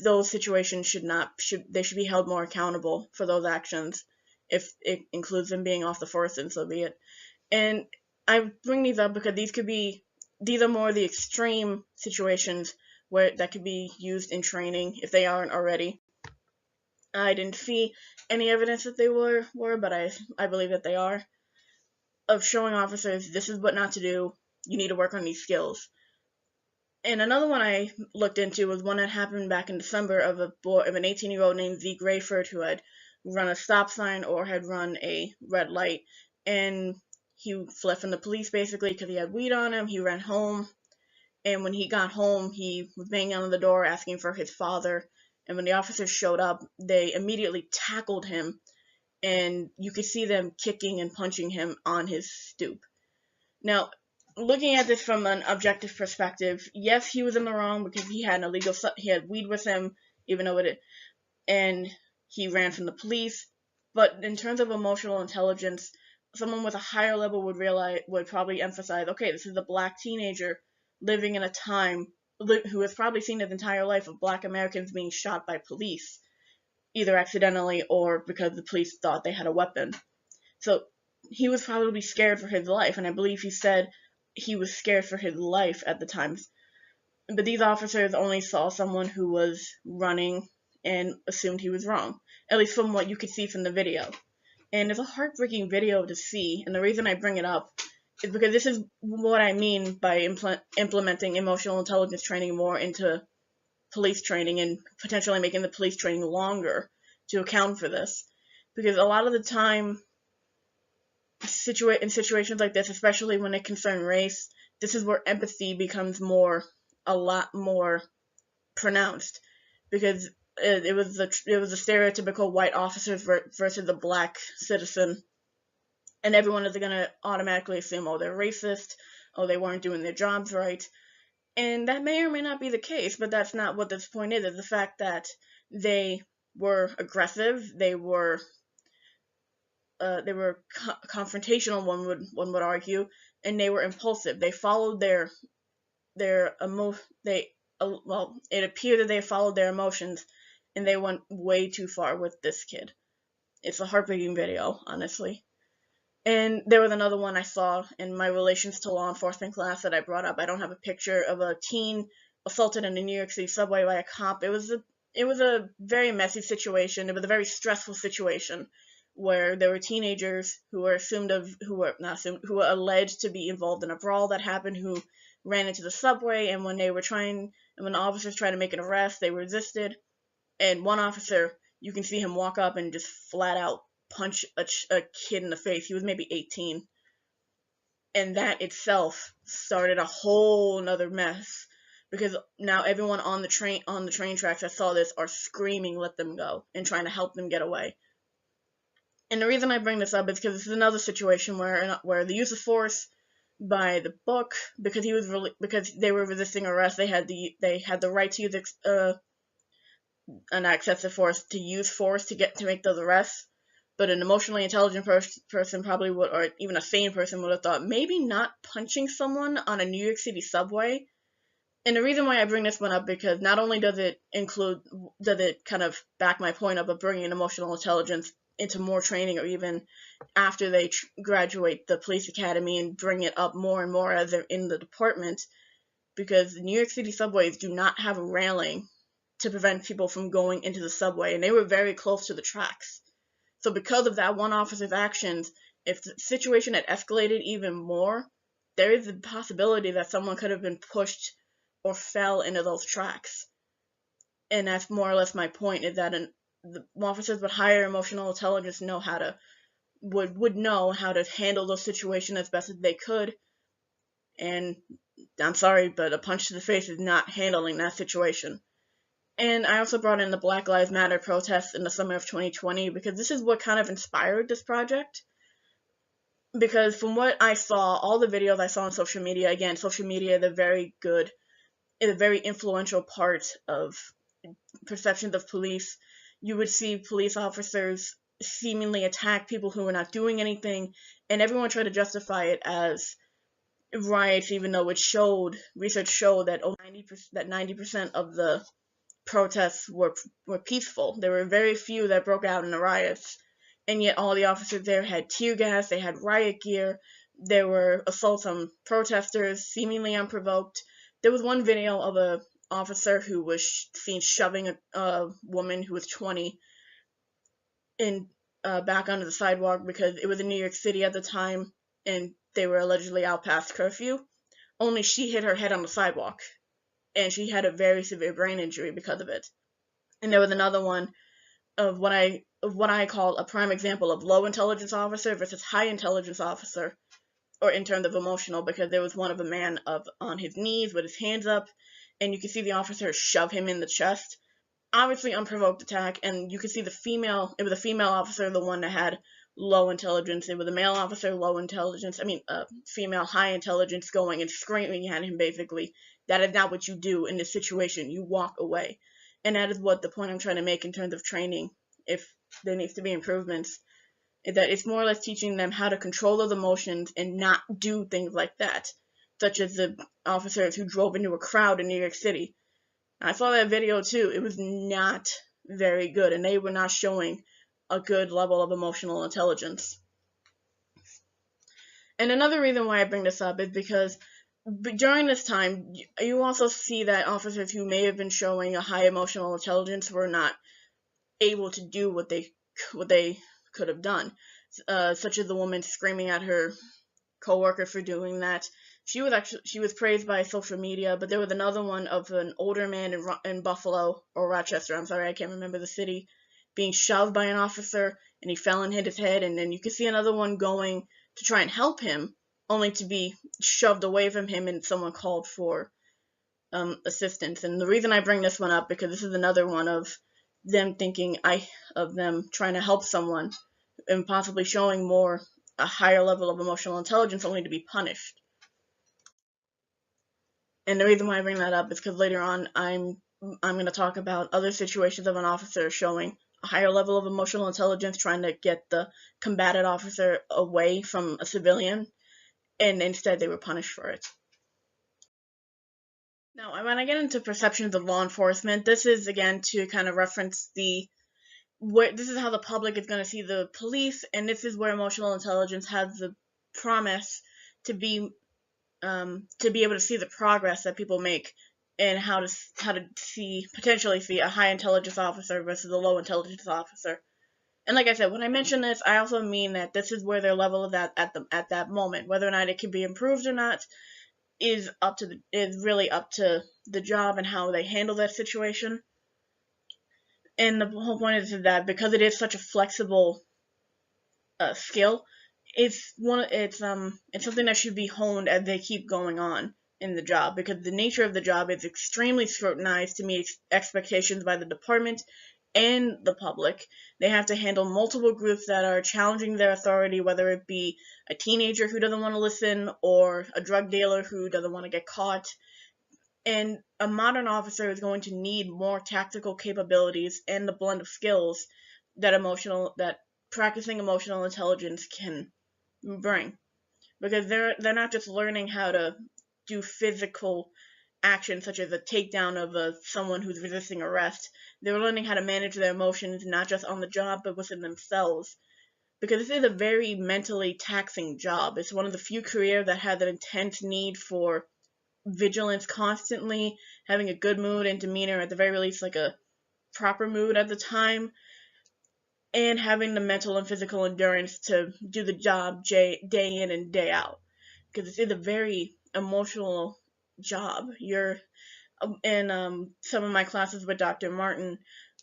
G: those situations should be held more accountable for those actions. If it includes them being off the force, and so be it. And I bring these up because these are more the extreme situations that could be used in training if they aren't already. I didn't see any evidence that they were, but I believe that they are, of showing officers this is what not to do. You need to work on these skills. And another one I looked into was one that happened back in December of an 18-year-old named Zeke Rayford, who had run a stop sign or had run a red light, and he fled from the police basically because he had weed on him. He ran home, and when he got home, he was banging on the door asking for his father. And when the officers showed up, they immediately tackled him, and you could see them kicking and punching him on his stoop. Now, looking at this from an objective perspective, yes, he was in the wrong because he had weed with him, even though and he ran from the police. But in terms of emotional intelligence, someone with a higher level would probably emphasize, okay, this is a black teenager living in a time who has probably seen his entire life of black Americans being shot by police, either accidentally or because the police thought they had a weapon. So he was probably scared for his life, and I believe he said he was scared for his life at the time. But these officers only saw someone who was running and assumed he was wrong, at least from what you could see from the video. And it's a heartbreaking video to see, and the reason I bring it up is because this is what I mean by implementing emotional intelligence training more into police training and potentially making the police training longer to account for this. Because a lot of the time, in situations like this, especially when it concerns race, this is where empathy becomes a lot more pronounced, because it was the stereotypical white officers versus the black citizen, and everyone is going to automatically assume, oh, they're racist, oh, they weren't doing their jobs right, and that may or may not be the case, but that's not what this point is. It's the fact that they were aggressive, they were confrontational, one would argue, and they were impulsive. They followed it appeared that they followed their emotions, and they went way too far with this kid. It's a heartbreaking video, honestly. And there was another one I saw in my relations to law enforcement class that I brought up. I don't have a picture of a teen assaulted in a New York City subway by a cop. It was a very messy situation. It was a very stressful situation where there were teenagers who were alleged to be involved in a brawl that happened, who ran into the subway, and when the officers tried to make an arrest, they resisted, and one officer, you can see him walk up and just flat out punch a kid in the face. He was maybe 18, and that itself started a whole nother mess, because now everyone on the train tracks that saw this are screaming, "Let them go," and trying to help them get away. And the reason I bring this up is because this is another situation where the use of force by the book, because because they were resisting arrest, they had the right to use an excessive force to make those arrests. But an emotionally intelligent person probably would, or even a sane person would have thought maybe not punching someone on a New York City subway. And the reason why I bring this one up, because not only does it kind of back my point up of bringing emotional intelligence into more training, or even after they graduate the police academy and bring it up more and more as they're in the department, because the New York City subways do not have a railing to prevent people from going into the subway, and they were very close to the tracks. So because of that one officer's actions, if the situation had escalated even more, there is a possibility that someone could have been pushed or fell into those tracks. And that's more or less my point, is that the officers with higher emotional intelligence would know how to handle those situations as best as they could. And I'm sorry, but a punch to the face is not handling that situation. And I also brought in the Black Lives Matter protests in the summer of 2020, because this is what kind of inspired this project. Because from what I saw, all the videos I saw on social media, again, social media is a very influential part of perceptions of police. You would see police officers seemingly attack people who were not doing anything, and everyone tried to justify it as riots, even though research showed that 90% of the protests were peaceful. There were very few that broke out in the riots, and yet all the officers there had tear gas, they had riot gear, there were assaults on protesters, seemingly unprovoked. There was one video of a officer who was seen shoving a woman who was 20 back onto the sidewalk, because it was in New York City at the time, and they were allegedly out past curfew. Only she hit her head on the sidewalk, and she had a very severe brain injury because of it. And there was another one of what I call a prime example of low intelligence officer versus high intelligence officer, or in terms of emotional, because there was one of a man on his knees with his hands up, and you could see the officer shove him in the chest. Obviously unprovoked attack, and you could see it was a female officer, the one that had low intelligence. It was a male officer, low intelligence, female high intelligence, going and screaming at him, basically. That is not what you do in this situation. You walk away. And that is what the point I'm trying to make in terms of training, if there needs to be improvements, is that it's more or less teaching them how to control those emotions and not do things like that, such as the officers who drove into a crowd in New York City. I saw that video too. It was not very good, and they were not showing a good level of emotional intelligence. And another reason why I bring this up is because during this time, you also see that officers who may have been showing a high emotional intelligence were not able to do what they could have done, such as the woman screaming at her coworker for doing that. She was praised by social media, but there was another one of an older man in Buffalo, or Rochester, I'm sorry, I can't remember the city, being shoved by an officer, and he fell and hit his head, and then you could see another one going to try and help him, only to be shoved away from him, and someone called for assistance. And the reason I bring this one up, because this is another one of them trying to help someone, and possibly showing a higher level of emotional intelligence, only to be punished. And the reason why I bring that up is because later on I'm going to talk about other situations of an officer showing a higher level of emotional intelligence, trying to get the combatant officer away from a civilian, and instead they were punished for it. Now, when I get into perceptions of law enforcement, this is again to kind of reference this is how the public is going to see the police, and this is where emotional intelligence has the promise to be able to see the progress that people make, and how to potentially see a high intelligence officer versus a low intelligence officer. And like I said, when I mention this, I also mean that this is where their level is at that moment. Whether or not it can be improved or not is really up to the job and how they handle that situation. And the whole point is that because it is such a flexible skill, it's something that should be honed as they keep going on in the job, because the nature of the job is extremely scrutinized to meet expectations by the department and the public. They have to handle multiple groups that are challenging their authority, whether it be a teenager who doesn't want to listen or a drug dealer who doesn't want to get caught. And a modern officer is going to need more tactical capabilities and the blend of skills that practicing emotional intelligence can bring, because they're not just learning how to do physical actions such as a takedown of someone who's resisting arrest. They're learning how to manage their emotions not just on the job but within themselves, because this is a very mentally taxing job. It's one of the few careers that has an intense need for vigilance constantly, having a good mood and demeanor, at the very least like a proper mood at the time, and having the mental and physical endurance to do the job day in and day out, because it is a very emotional job. In some of my classes with Dr. Martin,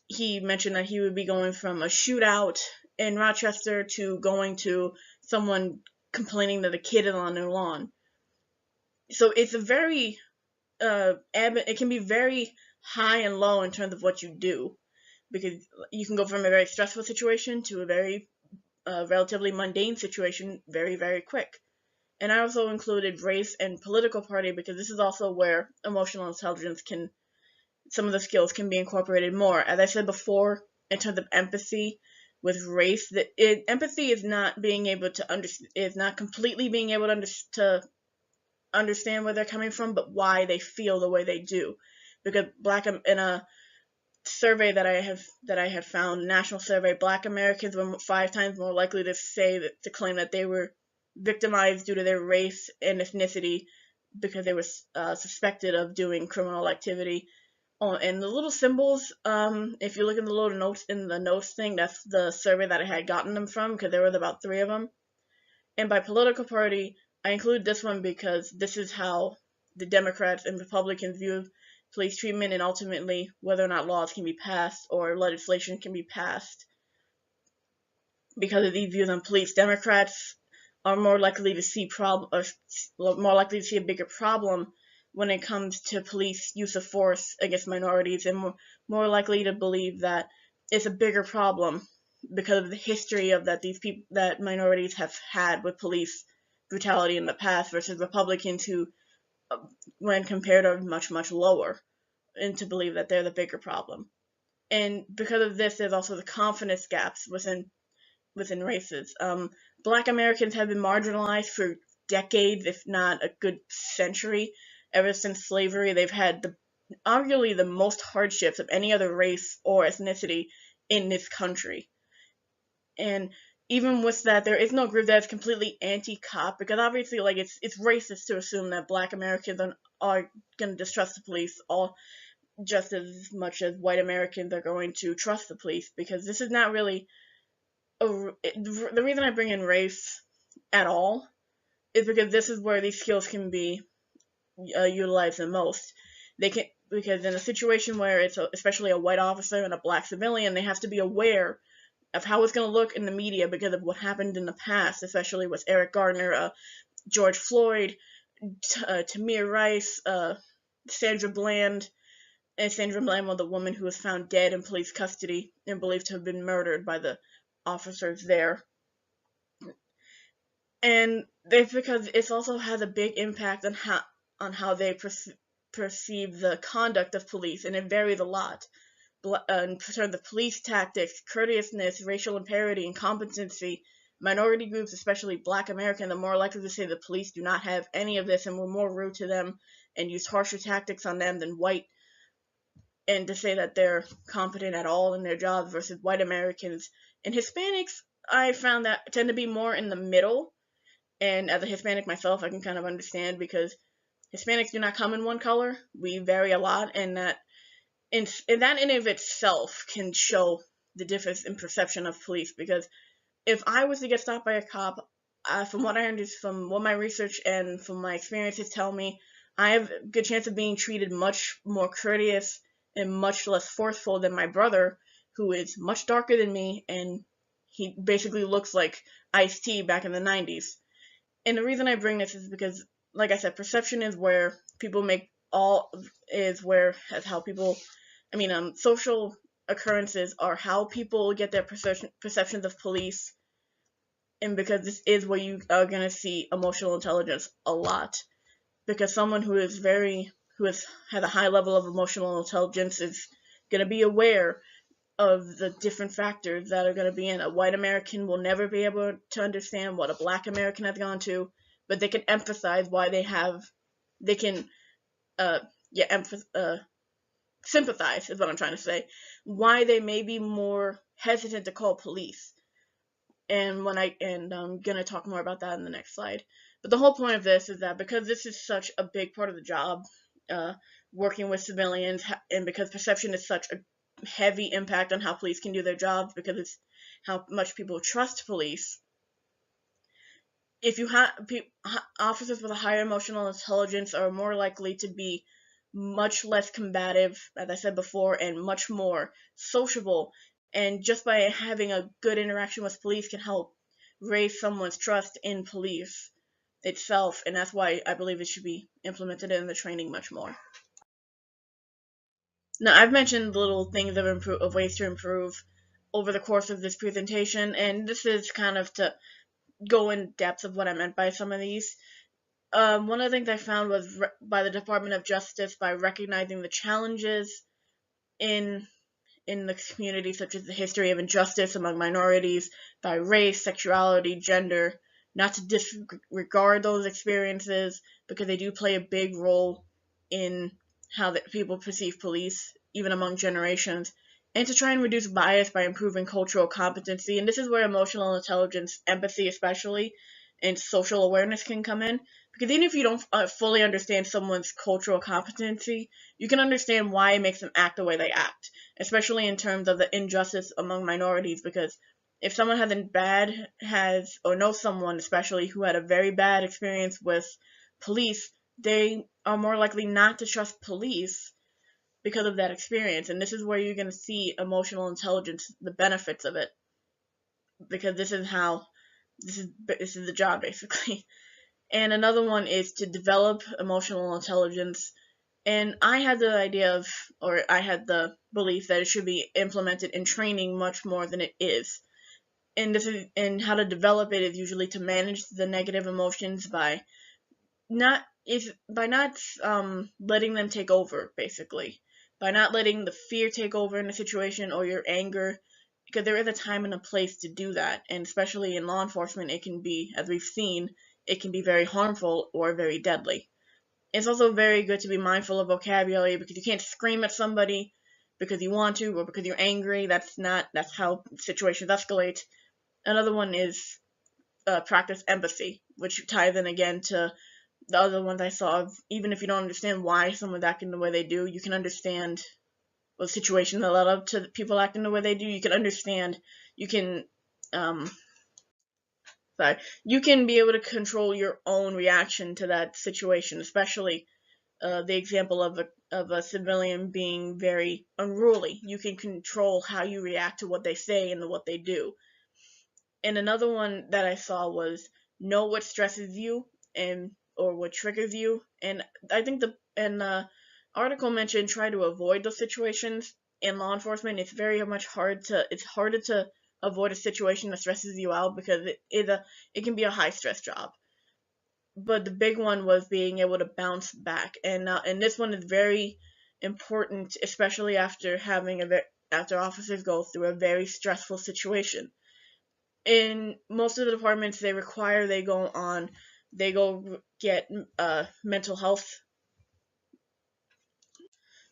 G: he mentioned that he would be going from a shootout in Rochester to going to someone complaining that a kid is on their lawn. So it's a very it can be very high and low in terms of what you do, because you can go from a very stressful situation to a very relatively mundane situation very, very quick. And I also included race and political party because this is also where emotional intelligence some of the skills can be incorporated more. As I said before, in terms of empathy with race, empathy is not being able to is not completely being able to understand where they're coming from, but why they feel the way they do. Because in a survey that I have found, national survey, Black Americans were 5 times more likely to claim that they were victimized due to their race and ethnicity because they were suspected of doing criminal activity. Oh, and the little symbols, if you look in the little notes in the notes thing, that's the survey that I had gotten them from, because there was about 3 of them. And by political party, I include this one because this is how the Democrats and Republicans view police treatment and ultimately whether or not laws can be passed or legislation can be passed. Because of these views on police, Democrats are more likely to see a bigger problem when it comes to police use of force against minorities, and more likely to believe that it's a bigger problem because of the history of that minorities have had with police brutality in the past, versus Republicans who, when compared, are much, much lower, and to believe that they're the bigger problem. And because of this, there's also the confidence gaps within races. Black Americans have been marginalized for decades, if not a good century. Ever since slavery, they've had arguably the most hardships of any other race or ethnicity in this country. And even with that, there is no group that is completely anti-cop, because obviously, like, it's racist to assume that Black Americans are going to distrust the police all just as much as white Americans are going to trust the police, because this is not really the reason I bring in race at all is because this is where these skills can be utilized the most. Because in a situation where it's especially a white officer and a Black civilian, they have to be aware of how it's going to look in the media because of what happened in the past, especially with Eric Gardner, George Floyd, Tamir Rice, Sandra Bland. And Sandra Bland was the woman who was found dead in police custody and believed to have been murdered by the officers there. And because it also has a big impact on how they perceive the conduct of police, and it varies a lot. In terms of police tactics, courteousness, racial imparity, and competency, minority groups, especially Black Americans, are more likely to say the police do not have any of this and were more rude to them and used harsher tactics on them than white, and to say that they're competent at all in their jobs, versus white Americans. And Hispanics, I found that tend to be more in the middle. And as a Hispanic myself, I can kind of understand, because Hispanics do not come in one color. We vary a lot, and that in and of itself can show the difference in perception of police. Because if I was to get stopped by a cop, from what I understand, from what my research and from my experiences tell me, I have a good chance of being treated much more courteous and much less forceful than my brother, who is much darker than me, and he basically looks like Ice-T back in the 90s. And the reason I bring this is because, like I said, perception is where people social occurrences are how people get their perceptions of police, and because this is where you are going to see emotional intelligence a lot, because someone who has a high level of emotional intelligence is going to be aware of the different factors that are going to be in. A white American will never be able to understand what a black American has gone to, but they can empathize why they can sympathize is what I'm trying to say, why they may be more hesitant to call police. And I'm gonna talk more about that in the next slide. But the whole point of this is that because this is such a big part of the job, working with civilians, and because perception is such a heavy impact on how police can do their jobs, because it's how much people trust police. If you have officers with a higher emotional intelligence are more likely to be much less combative, as I said before, and much more sociable. And just by having a good interaction with police can help raise someone's trust in police itself. And that's why I believe it should be implemented in the training much more. Now, I've mentioned little things of ways to improve over the course of this presentation, and this is kind of to go in depth of what I meant by some of these. One of the things I found was by the Department of Justice, by recognizing the challenges in the community, such as the history of injustice among minorities, by race, sexuality, gender, not to disregard those experiences, because they do play a big role in how people perceive police, even among generations, and to try and reduce bias by improving cultural competency. And this is where emotional intelligence, empathy especially, and social awareness can come in. Because even if you don't fully understand someone's cultural competency, you can understand why it makes them act the way they act, especially in terms of the injustice among minorities. Because if someone knows someone especially who had a very bad experience with police, they are more likely not to trust police because of that experience. And this is where you're going to see emotional intelligence, the benefits of it, because this is the job, basically. And another one is to develop emotional intelligence. And I had the belief that it should be implemented in training much more than it is. And how to develop it is usually to manage the negative emotions by not letting them take over, basically. By not letting the fear take over in a situation, or your anger, because there is a time and a place to do that. And especially in law enforcement, it can be, as we've seen, it can be very harmful or very deadly. It's also very good to be mindful of vocabulary, because you can't scream at somebody because you want to or because you're angry. That's how situations escalate. Another one is practice empathy, which ties in again to the other ones I saw. Even if you don't understand why someone's acting the way they do, you can understand the situation that led up to people acting the way they do. You can be able to control your own reaction to that situation, especially the example of a civilian being very unruly. You can control how you react to what they say and what they do. And another one that I saw was know what stresses you or what triggers you. And I think the article mentioned try to avoid those situations. In law enforcement, it's harder to avoid a situation that stresses you out, because it can be a high stress job. But the big one was being able to bounce back, and this one is very important, especially after officers go through a very stressful situation. In most of the departments, they go get mental health.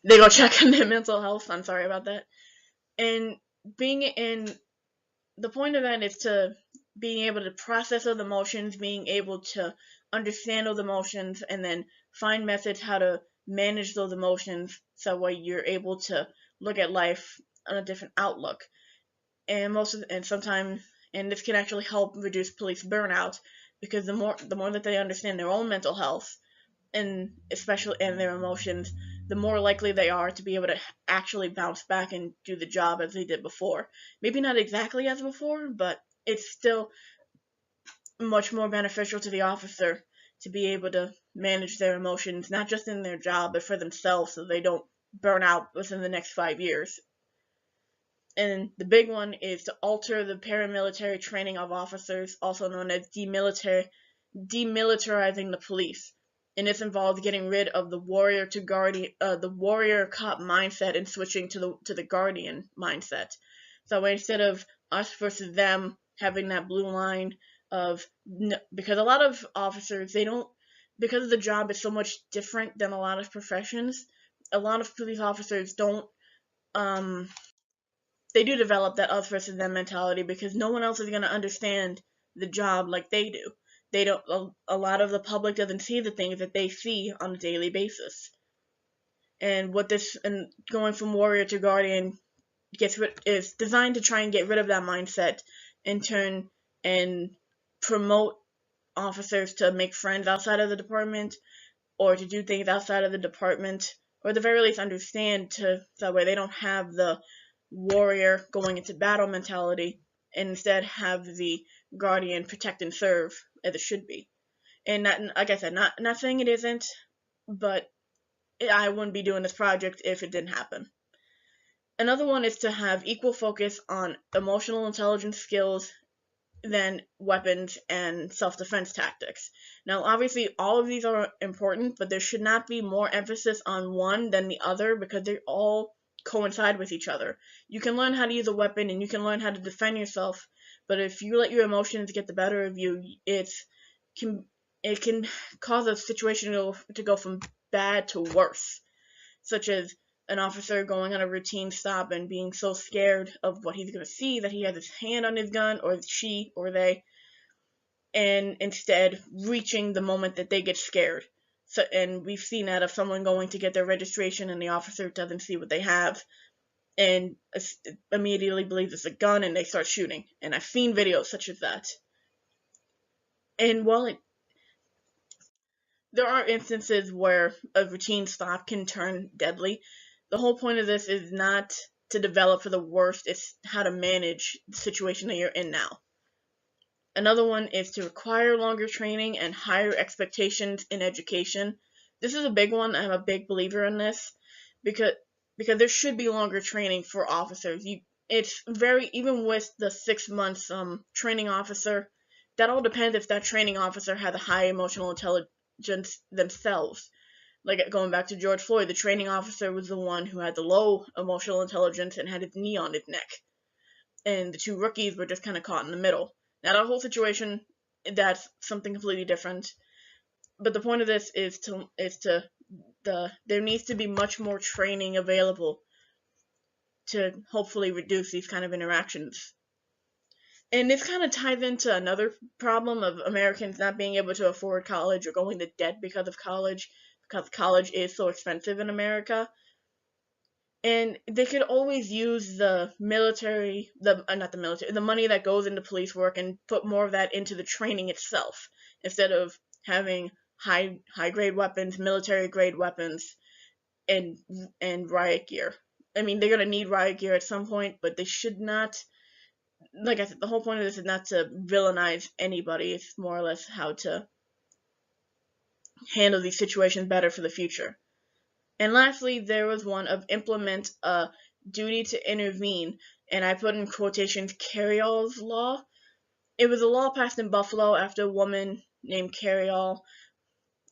G: They go check on their mental health. I'm sorry about that. And the point of that is to being able to process those emotions, being able to understand those emotions, and then find methods how to manage those emotions so that way you're able to look at life on a different outlook. And this can actually help reduce police burnout, because the more that they understand their own mental health and their emotions, the more likely they are to be able to actually bounce back and do the job as they did before. Maybe not exactly as before, but it's still much more beneficial to the officer to be able to manage their emotions, not just in their job, but for themselves, so they don't burn out within the next 5 years. And the big one is to alter the paramilitary training of officers, also known as demilitarizing the police. And this involves getting rid of the warrior cop mindset and switching to the guardian mindset. So instead of us versus them having that blue line of, because a lot of officers, because the job is so much different than a lot of professions, a lot of police officers don't they do develop that us versus them mentality because no one else is going to understand the job like they do. They don't. A lot of the public doesn't see the things that they see on a daily basis. And going from warrior to guardian is designed to try and get rid of that mindset, in turn, and promote officers to make friends outside of the department, or to do things outside of the department, or at the very least understand that way they don't have the warrior going into battle mentality, and instead have the guardian protect and serve as it should be. And not, like I said, not saying it isn't, but I wouldn't be doing this project if it didn't happen. Another one is to have equal focus on emotional intelligence skills than weapons and self-defense tactics. Now, obviously, all of these are important, but there should not be more emphasis on one than the other because they all coincide with each other. You can learn how to use a weapon and you can learn how to defend yourself, but if you let your emotions get the better of you, it can cause a situation to go from bad to worse, such as an officer going on a routine stop and being so scared of what he's going to see that he has his hand on his gun, or she or they, and instead reaching the moment that they get scared. So, and we've seen that of someone going to get their registration and the officer doesn't see what they have and immediately believes it's a gun and they start shooting. And I've seen videos such as that. And while there are instances where a routine stop can turn deadly, the whole point of this is not to develop for the worst, it's how to manage the situation that you're in now. Another one is to require longer training and higher expectations in education. This is a big one. I'm a big believer in this because there should be longer training for officers. It's very, even with the 6 months training officer, that all depends if that training officer has a high emotional intelligence themselves. Like going back to George Floyd, the training officer was the one who had the low emotional intelligence and had his knee on his neck. And the two rookies were just kind of caught in the middle. Now, that whole situation, that's something completely different. But the point of this there needs to be much more training available to hopefully reduce these kind of interactions. And this kind of ties into another problem of Americans not being able to afford college or going to debt because college is so expensive in America. And they could always use the money that goes into police work and put more of that into the training itself, instead of having high grade weapons, military grade weapons, and riot gear. I mean, they're gonna need riot gear at some point, but they should not. Like I said, the whole point of this is not to villainize anybody. It's more or less how to handle these situations better for the future. And lastly, there was one of implement a duty to intervene, and I put in quotations Carryall's law. It was a law passed in Buffalo after a woman named Carryall,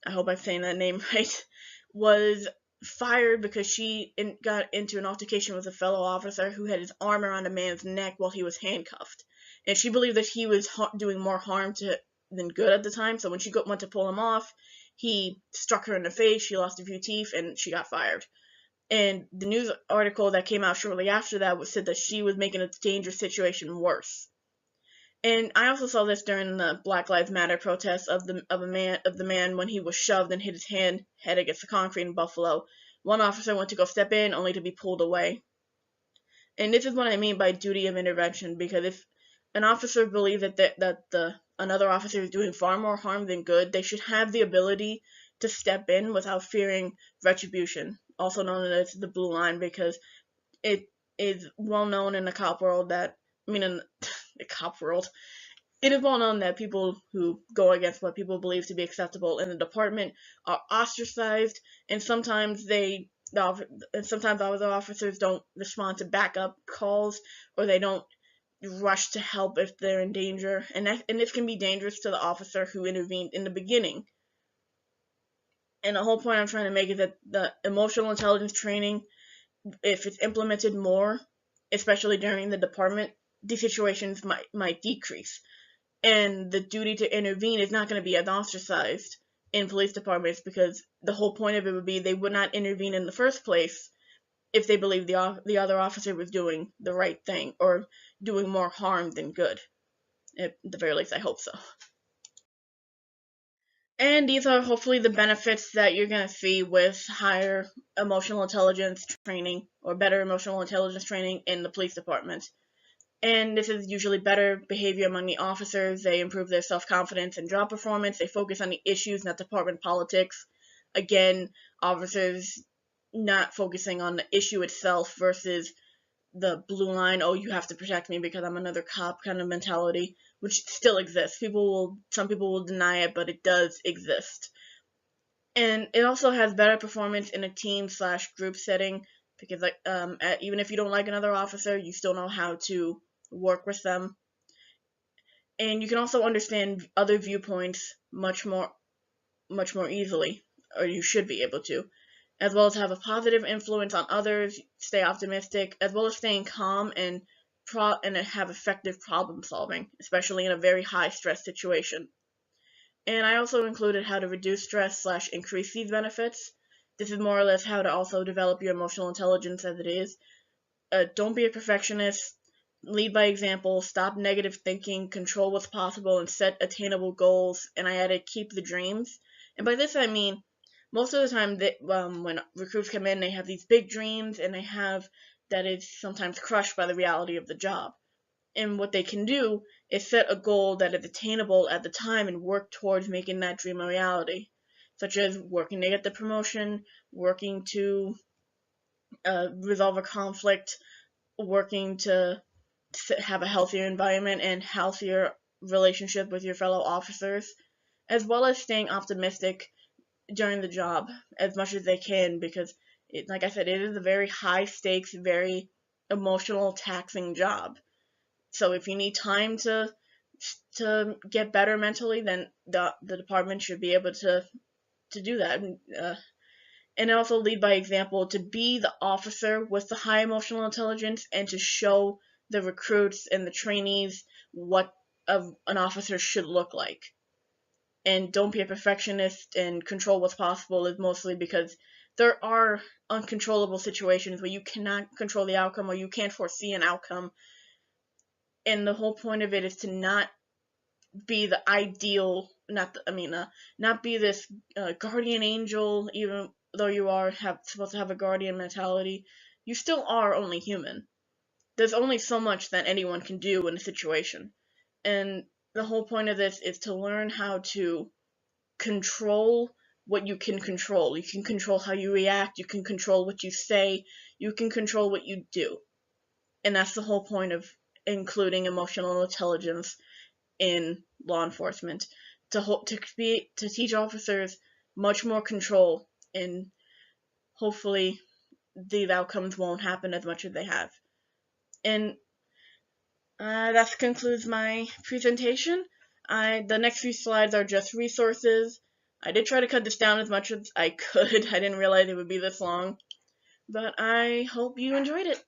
G: I hope I'm saying that name right, was fired because she got into an altercation with a fellow officer who had his arm around a man's neck while he was handcuffed. And she believed that he was doing more harm than good at the time, so when she went to pull him off, he struck her in the face, she lost a few teeth, and she got fired. And the news article that came out shortly after that said that she was making a dangerous situation worse. And I also saw this during the Black Lives Matter protests of the man when he was shoved and hit his head against the concrete in Buffalo. One officer went to go step in, only to be pulled away. And this is what I mean by duty of intervention, because if an officer believes that another officer is doing far more harm than good, they should have the ability to step in without fearing retribution, also known as the blue line, because it is well known in the cop world it is well known that people who go against what people believe to be acceptable in the department are ostracized, and sometimes they and sometimes other officers don't respond to backup calls, or they don't rush to help if they're in danger, and this can be dangerous to the officer who intervened in the beginning. And the whole point I'm trying to make is that the emotional intelligence training, if it's implemented more, especially during the department, these situations might decrease, and the duty to intervene is not going to be as ostracized in police departments, because the whole point of it would be they would not intervene in the first place if they believed the other officer was doing the right thing or doing more harm than good. At the very least, I hope so. And these are hopefully the benefits that you're going to see with higher emotional intelligence training, or better emotional intelligence training in the police department. And this is usually better behavior among the officers. They improve their self-confidence and job performance. They focus on the issues, not department politics. Again, officers not focusing on the issue itself versus the blue line, oh, you have to protect me because I'm another cop kind of mentality, which still exists. Some people will deny it, but it does exist. And it also has better performance in a team/group setting, because even if you don't like another officer, you still know how to work with them. And you can also understand other viewpoints much more easily, or you should be able to, as well as have a positive influence on others, stay optimistic, as well as staying calm and have effective problem solving, especially in a very high stress situation. And I also included how to reduce stress/increase these benefits. This is more or less how to also develop your emotional intelligence as it is. Don't be a perfectionist. Lead by example. Stop negative thinking. Control what's possible and set attainable goals. And I added keep the dreams. And by this I mean, most of the time when recruits come in, they have these big dreams, and they have that is sometimes crushed by the reality of the job. And what they can do is set a goal that is attainable at the time and work towards making that dream a reality, such as working to get the promotion, working to resolve a conflict, working to have a healthier environment and healthier relationship with your fellow officers, as well as staying optimistic during the job as much as they can, because like I said, it is a very high stakes, very emotional, taxing job. So if you need time to get better mentally, then the department should be able to do that. And also lead by example, to be the officer with the high emotional intelligence and to show the recruits and the trainees what an officer should look like. And don't be a perfectionist, and control what's possible is mostly because there are uncontrollable situations where you cannot control the outcome, or you can't foresee an outcome. And the whole point of it is to not be the ideal, not be this guardian angel, even though you are supposed to have a guardian mentality. You still are only human. There's only so much that anyone can do in a situation. And the whole point of this is to learn how to control what you can control. You can control how you react, you can control what you say, you can control what you do. And that's the whole point of including emotional intelligence in law enforcement, to teach officers much more control, and hopefully these outcomes won't happen as much as they have. And that concludes my presentation. The next few slides are just resources. I did try to cut this down as much as I could. I didn't realize it would be this long, but I hope you enjoyed it.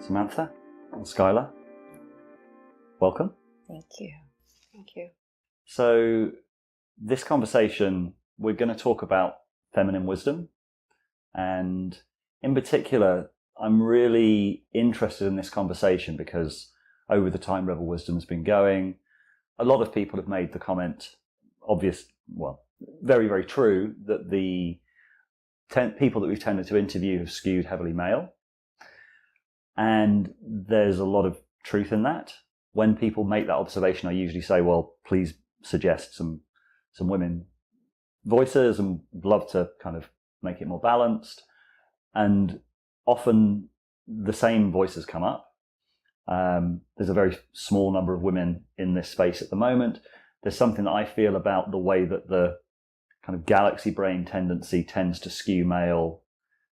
L: Samantha and Skylar, welcome.
M: Thank you. Thank you.
L: So this conversation, we're going to talk about feminine wisdom. And in particular, I'm really interested in this conversation because over the time Rebel Wisdom's been going, a lot of people have made the comment, very, very true, that the people that we've tended to interview have skewed heavily male. And there's a lot of truth in that. When people make that observation, I usually say, well, please suggest some women voices, and love to kind of make it more balanced. And often the same voices come up. There's a very small number of women in this space at the moment. There's something that I feel about the way that the kind of galaxy brain tendency tends to skew male,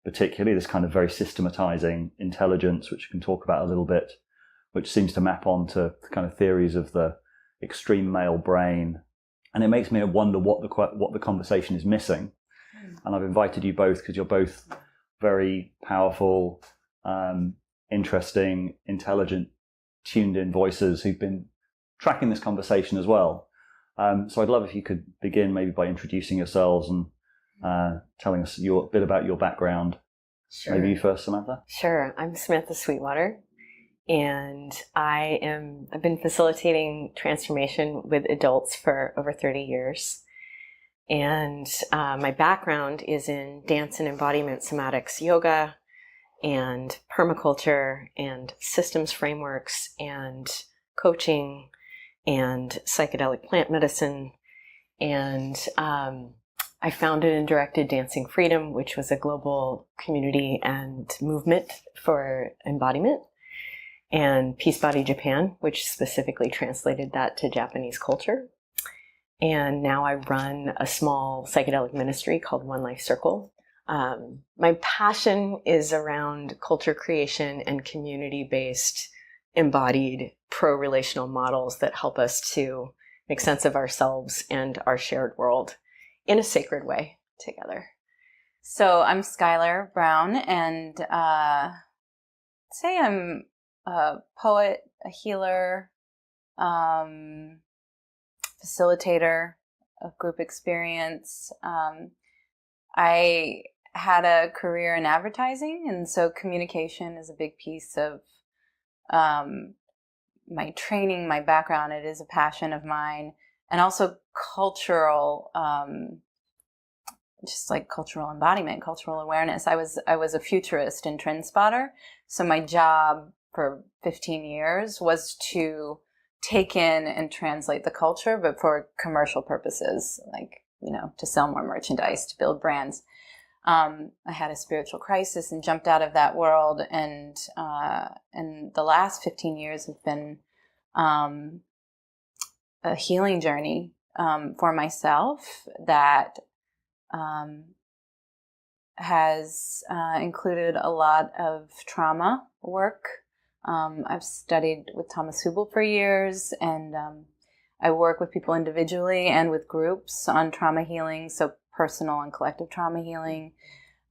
L: particularly this kind of very systematizing intelligence, which we can talk about a little bit, which seems to map onto kind of theories of the extreme male brain. And it makes me wonder what the conversation is missing. And I've invited you both because you're both very powerful, interesting, intelligent, tuned in voices who've been tracking this conversation as well. So I'd love if you could begin maybe by introducing yourselves and telling us a bit about your background.
M: Sure.
L: Maybe you first, Samantha?
M: Sure. I'm Samantha Sweetwater, and I've been facilitating transformation with adults for over 30 years. And my background is in dance and embodiment somatics yoga and permaculture and systems frameworks and coaching and psychedelic plant medicine. And I founded and directed Dancing Freedom, which was a global community and movement for embodiment, and Peace Body Japan, which specifically translated that to Japanese culture. And now I run a small psychedelic ministry called One Life Circle. My passion is around culture creation and community-based, embodied, pro-relational models that help us to make sense of ourselves and our shared world in a sacred way together.
N: So I'm Skylar Brown, and say I'm a poet, a healer, facilitator of group experience. I had a career in advertising, and so communication is a big piece of my training, my background. It is a passion of mine, and also cultural, just like cultural embodiment, cultural awareness. I was a futurist and trend spotter, so my job for 15 years was to take in and translate the culture, but for commercial purposes, like, to sell more merchandise, to build brands. I had a spiritual crisis and jumped out of that world, and the last 15 years have been a healing journey for myself that has included a lot of trauma work. I've studied with Thomas Hübl for years, and I work with people individually and with groups on trauma healing, so personal and collective trauma healing,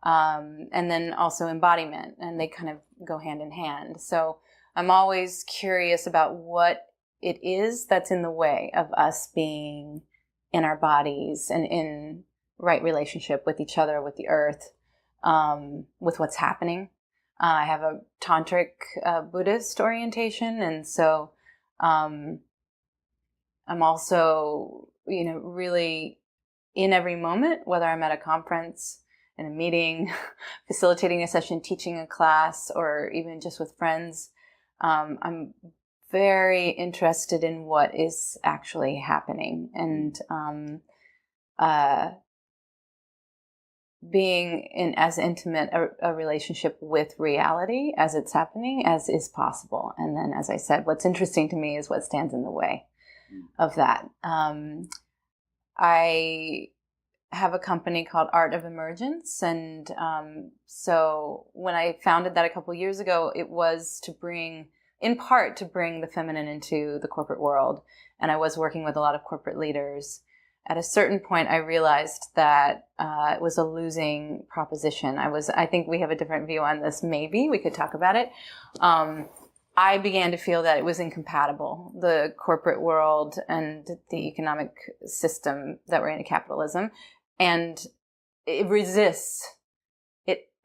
N: and then also embodiment, and they kind of go hand in hand. So I'm always curious about what it is that's in the way of us being in our bodies and in right relationship with each other, with the earth, with what's happening. I have a tantric Buddhist orientation, and so I'm also, really in every moment, whether I'm at a conference, in a meeting, facilitating a session, teaching a class, or even just with friends. I'm very interested in what is actually happening, and being in as intimate a relationship with reality as it's happening as is possible. And then, as I said, what's interesting to me is what stands in the way of that. I have a company called Art of Emergence, and so when I founded that a couple years ago, it was to bring the feminine into the corporate world. And I was working with a lot of corporate leaders. At a certain point, I realized that it was a losing proposition. I think we have a different view on this. Maybe we could talk about it. I began to feel that it was incompatible, the corporate world and the economic system that we're in, capitalism. And it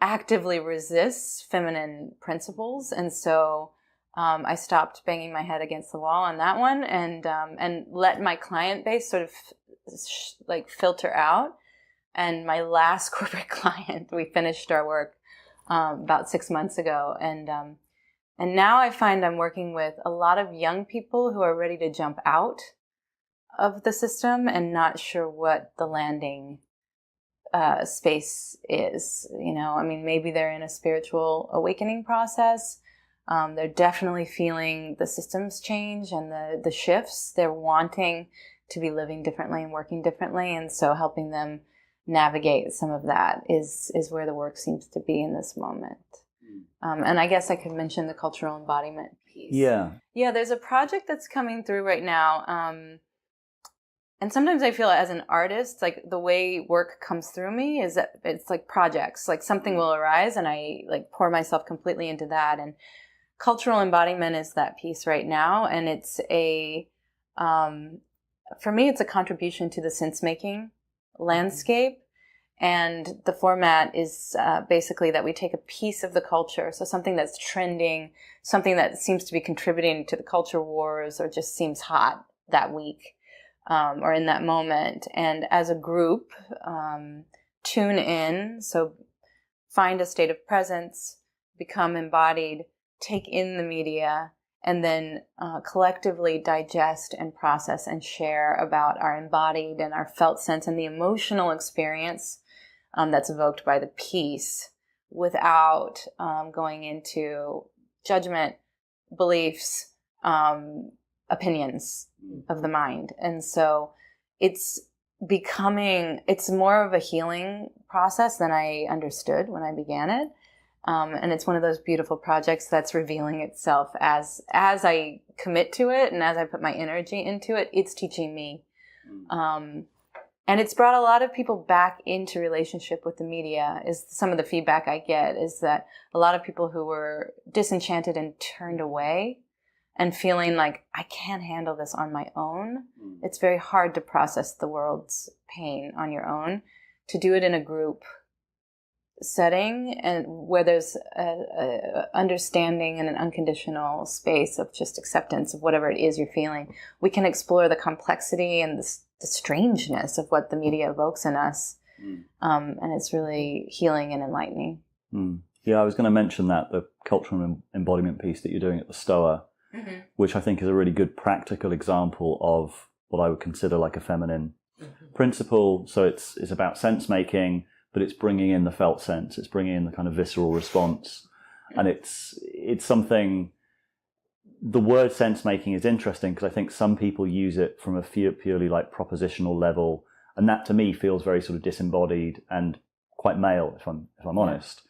N: actively resists feminine principles. And so I stopped banging my head against the wall on that one, and let my client base sort of filter out. And my last corporate client, we finished our work about 6 months ago, and now I find I'm working with a lot of young people who are ready to jump out of the system and not sure what the landing space is. I mean, maybe they're in a spiritual awakening process. They're definitely feeling the systems change and the shifts. They're wanting to be living differently and working differently. And so helping them navigate some of that is where the work seems to be in this moment. And I guess I could mention the cultural embodiment piece.
L: Yeah.
N: Yeah, there's a project that's coming through right now. And sometimes I feel as an artist, like the way work comes through me is that it's like projects, like something will arise and I like pour myself completely into that. And cultural embodiment is that piece right now. And it's for me, it's a contribution to the sense-making landscape. And the format is basically that we take a piece of the culture, so something that's trending, something that seems to be contributing to the culture wars or just seems hot that week or in that moment. And as a group, tune in, so find a state of presence, become embodied, take in the media, and then collectively digest and process and share about our embodied and our felt sense and the emotional experience that's evoked by the piece without going into judgment, beliefs, opinions of the mind. And so it's more of a healing process than I understood when I began it. And it's one of those beautiful projects that's revealing itself as I commit to it and as I put my energy into it, it's teaching me. And it's brought a lot of people back into relationship with the media. Is some of the feedback I get is that a lot of people who were disenchanted and turned away and feeling like, I can't handle this on my own. It's very hard to process the world's pain on your own. To do it in a group setting and where there's a understanding and an unconditional space of just acceptance of whatever it is you're feeling, we can explore the complexity and the strangeness of what the media evokes in us. And it's really healing and enlightening.
L: Yeah, I was going to mention that, the cultural embodiment piece that you're doing at the Stoa, which I think is a really good practical example of what I would consider like a feminine principle. So it's about sense making, but it's bringing in the felt sense. It's bringing in the kind of visceral response. And it's something, the word sense making is interesting because I think some people use it from a purely like propositional level. And that to me feels very sort of disembodied and quite male, if I'm honest.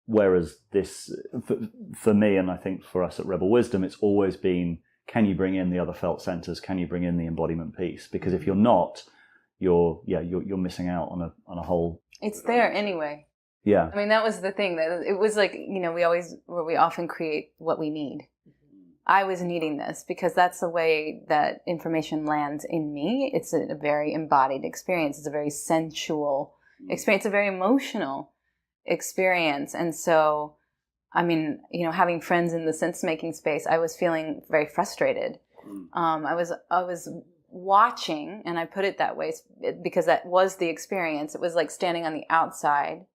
L: Whereas this, for me, and I think for us at Rebel Wisdom, it's always been, can you bring in the other felt centers? Can you bring in the embodiment piece? Because if you're not, you're missing out on a whole.
N: It's there anyway.
L: Yeah.
N: I mean, that was the thing. That it was like, we often create what we need. I was needing this because that's the way that information lands in me. It's a very embodied experience. It's a very sensual experience, a very emotional experience. And so, I mean, having friends in the sense-making space, I was feeling very frustrated. I was watching, and I put it that way because that was the experience. It was like standing on the outside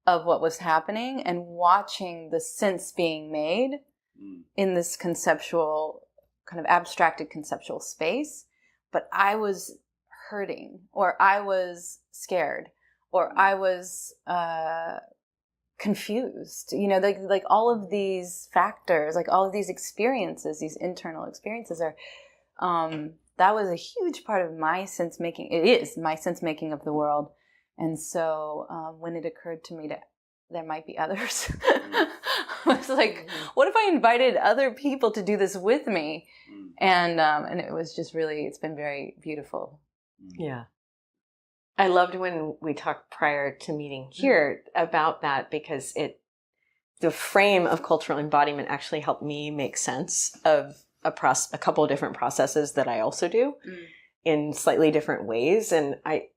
N: of what was happening and watching the sense being made in this conceptual, kind of abstracted conceptual space. But I was hurting, or I was scared, or I was confused. Like all of these factors, like all of these experiences, these internal experiences are, that was a huge part of my sense making. It is my sense making of the world. And so when it occurred to me that there might be others, I was like, what if I invited other people to do this with me? And it was just really, it's been very beautiful.
O: Yeah. I loved when we talked prior to meeting here about that because the frame of cultural embodiment actually helped me make sense of a couple of different processes that I also do in slightly different ways. And I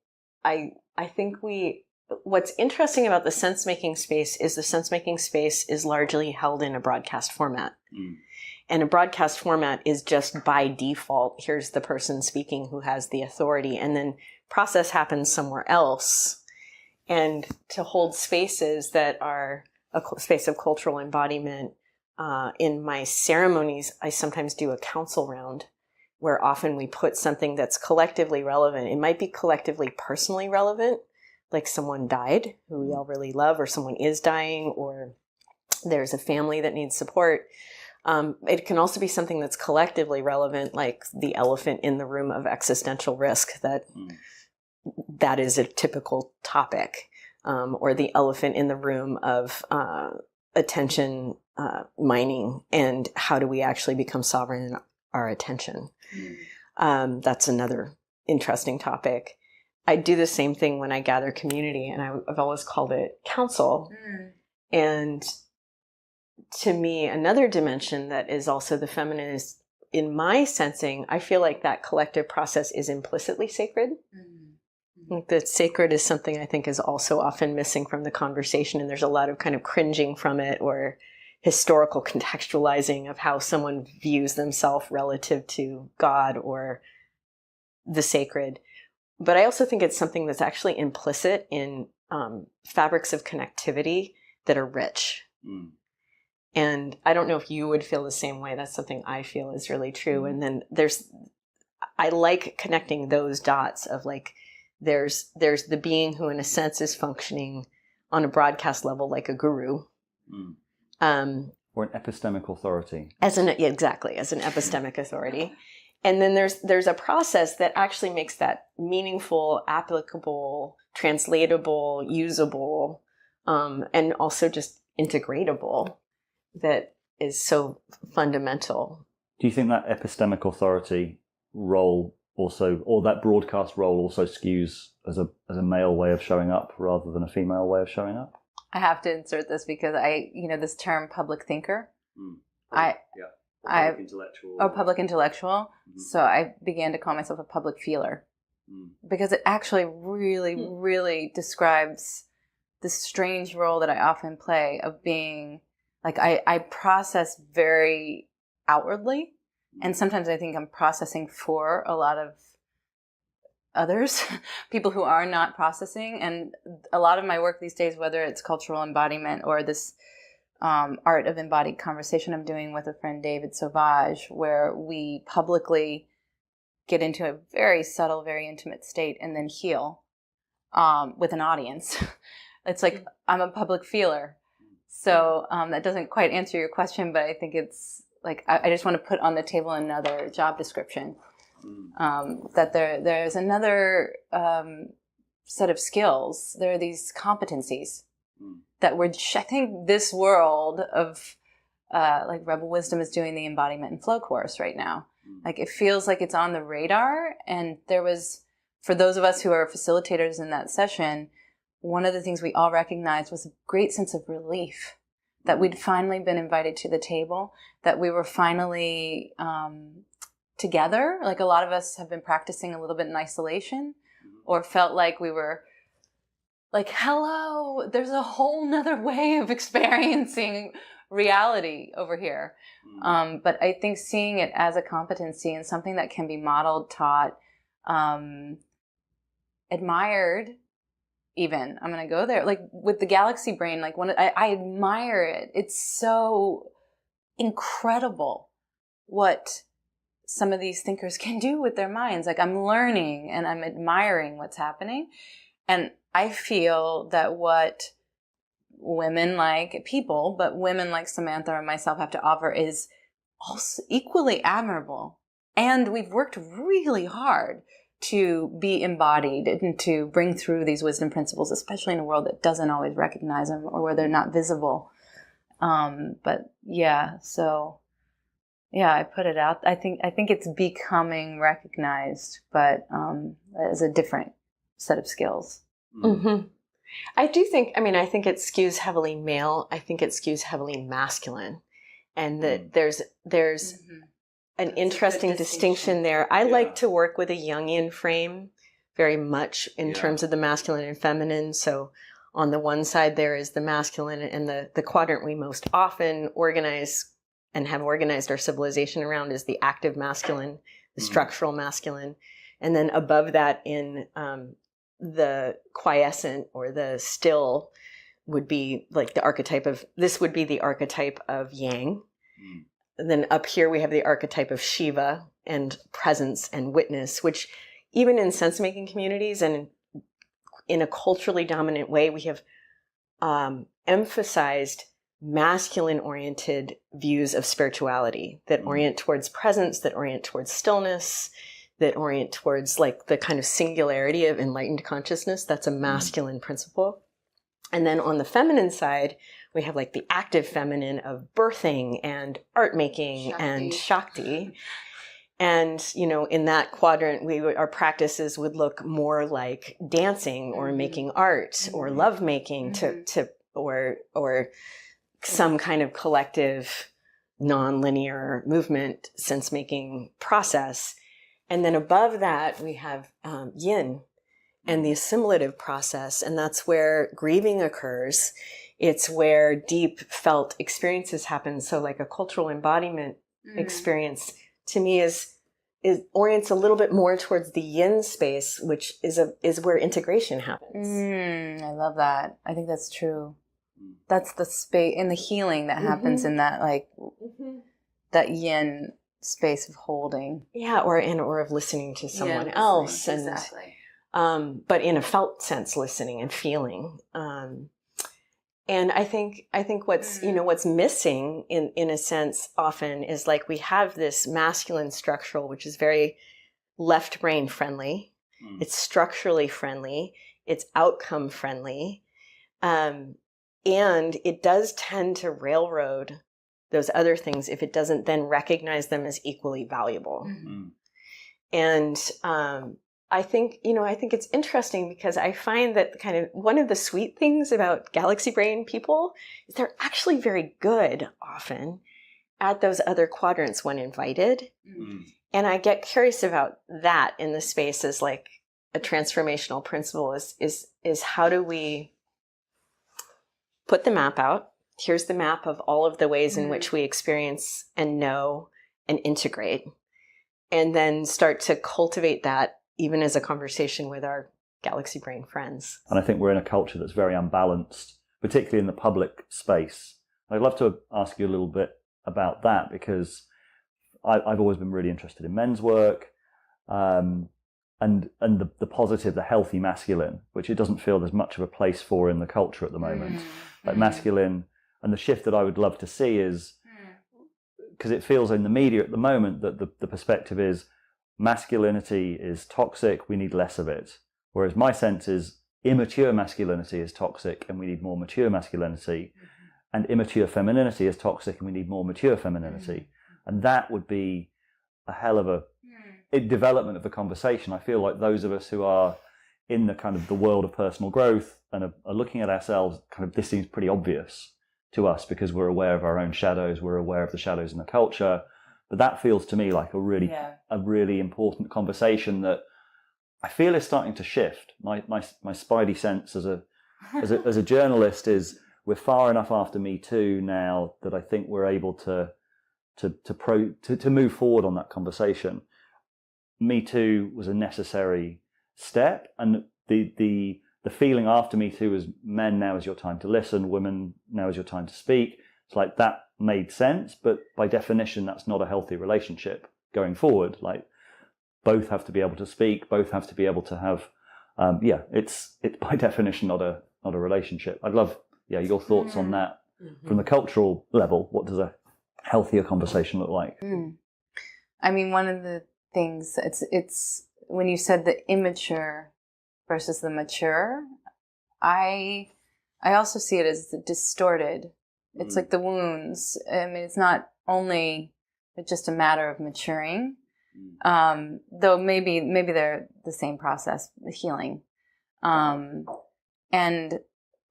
O: think what's interesting about the sense-making space is the sense-making space is largely held in a broadcast format. And a broadcast format is just by default, here's the person speaking who has the authority, and then process happens somewhere else. And to hold spaces that are a space of cultural embodiment, in my ceremonies, I sometimes do a council round where often we put something that's collectively relevant. It might be collectively personally relevant, like someone died who we all really love, or someone is dying, or there's a family that needs support. It can also be something that's collectively relevant, like the elephant in the room of existential risk, that is a typical topic, or the elephant in the room of attention mining, and how do we actually become sovereign in our attention. That's another interesting topic. I do the same thing when I gather community, and I've always called it council. And to me, another dimension that is also the feminine is, in my sensing, I feel like that collective process is implicitly sacred. Like the sacred is something I think is also often missing from the conversation, and there's a lot of kind of cringing from it, or historical contextualizing of how someone views themselves relative to God or the sacred. But I also think it's something that's actually implicit in fabrics of connectivity that are rich. And I don't know if you would feel the same way. That's something I feel is really true. And then I like connecting those dots of like, there's the being who in a sense is functioning on a broadcast level like a guru.
L: Or an epistemic authority.
O: As an epistemic authority. And then there's a process that actually makes that meaningful, applicable, translatable, usable, and also just integratable, that is so fundamental.
L: Do you think that epistemic authority role also, or that broadcast role also skews as a male way of showing up rather than a female way of showing up?
N: I have to insert this because this term public thinker, public intellectual. So I began to call myself a public feeler because it actually really, really describes the strange role that I often play of being like, I process very outwardly, and sometimes I think I'm processing for a lot of others, people who are not processing. And a lot of my work these days, whether it's cultural embodiment or this art of embodied conversation I'm doing with a friend, David Sauvage, where we publicly get into a very subtle, very intimate state and then heal with an audience. It's like, I'm a public feeler. So that doesn't quite answer your question, but I think it's like, I just want to put on the table another job description. That there's another set of skills. There are these competencies that I think this world of like Rebel Wisdom is doing the embodiment and flow course right now. Like it feels like it's on the radar. And there was, for those of us who are facilitators in that session, one of the things we all recognized was a great sense of relief that we'd finally been invited to the table, that we were finally together. Like a lot of us have been practicing a little bit in isolation, or felt like we were like, hello, there's a whole nother way of experiencing reality over here. But I think seeing it as a competency and something that can be modeled, taught, admired, even, I'm going to go there, like with the Galaxy Brain, like I admire it. It's so incredible what some of these thinkers can do with their minds. Like I'm learning and I'm admiring what's happening. And I feel that what women like people, but women like Samantha or myself have to offer is also equally admirable. And we've worked really hard to be embodied and to bring through these wisdom principles, especially in a world that doesn't always recognize them or where they're not visible. But yeah, so yeah, I put it out. I think it's becoming recognized, but as a different set of skills.
O: Mm-hmm. I think it skews heavily male. I think it skews heavily masculine, and that there's an interesting distinction there. I like to work with a Jungian frame very much in terms of the masculine and feminine. So on the one side, there is the masculine, and the quadrant we most often organize and have organized our civilization around is the active masculine, the structural masculine. And then above that in the quiescent or the still would be like the archetype of yang. And then up here we have the archetype of Shiva, and presence and witness, which even in sense-making communities and in a culturally dominant way, we have emphasized masculine-oriented views of spirituality that orient towards presence, that orient towards stillness, that orient towards like the kind of singularity of enlightened consciousness. That's a masculine principle. And then on the feminine side, we have like the active feminine of birthing and art making and Shakti. And, you know, in that quadrant, our practices would look more like dancing or making art or love making or some kind of collective non-linear movement sense making process. And then above that, we have yin and the assimilative process. And that's where grieving occurs. It's where deep felt experiences happen. So like a cultural embodiment experience to me is orients a little bit more towards the yin space, which is where integration happens.
N: I love that. I think that's true. That's the space in the healing that happens in that like that yin space of holding.
O: Yeah, or of listening to someone else, and
N: exactly.
O: But in a felt sense, listening and feeling. And I think what's what's missing in a sense often is like we have this masculine structural, which is very left brain friendly. It's structurally friendly. It's outcome friendly. And it does tend to railroad those other things if it doesn't then recognize them as equally valuable. And I think it's interesting because I find that kind of one of the sweet things about galaxy brain people is they're actually very good often at those other quadrants when invited. And I get curious about that in the space as like a transformational principle is how do we put the map out? Here's the map of all of the ways in which we experience and know and integrate, and then start to cultivate that even as a conversation with our galaxy brain friends.
L: And I think we're in a culture that's very unbalanced, particularly in the public space. I'd love to ask you a little bit about that because I've always been really interested in men's work and the positive, the healthy masculine, which it doesn't feel there's much of a place for in the culture at the moment. Like masculine, and the shift that I would love to see is, because it feels in the media at the moment that the perspective is masculinity is toxic, we need less of it. Whereas my sense is immature masculinity is toxic and we need more mature masculinity, and immature femininity is toxic and we need more mature femininity. And that would be a hell of a development of the conversation. I feel like those of us who are in the kind of the world of personal growth and are looking at ourselves, kind of this seems pretty obvious to us because we're aware of our own shadows, we're aware of the shadows in the culture. But that feels to me like a really important conversation that I feel is starting to shift. My spidey sense as a journalist is we're far enough after Me Too now that I think we're able to move forward on that conversation. Me Too was a necessary step, and the feeling after Me Too was men, now is your time to listen, women, now is your time to speak. It's like that made sense, but by definition, that's not a healthy relationship going forward. Like both have to be able to speak, both have to be able to have, it's by definition not a relationship. I'd love, your thoughts on that from the cultural level. What does a healthier conversation look like?
N: I mean, one of the things it's when you said the immature versus the mature, I also see it as the distorted. It's like the wounds. I mean, it's not only just a matter of maturing, though maybe they're the same process, the healing. And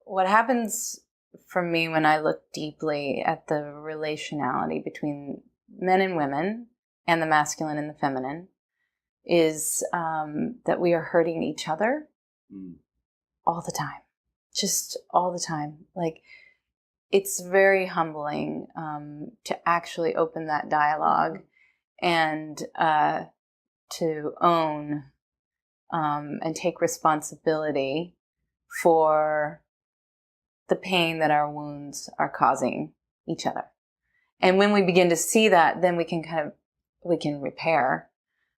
N: what happens for me when I look deeply at the relationality between men and women and the masculine and the feminine is that we are hurting each other all the time, just all the time. Like, it's very humbling to actually open that dialogue and to own and take responsibility for the pain that our wounds are causing each other. And when we begin to see that, then we can kind of we can repair.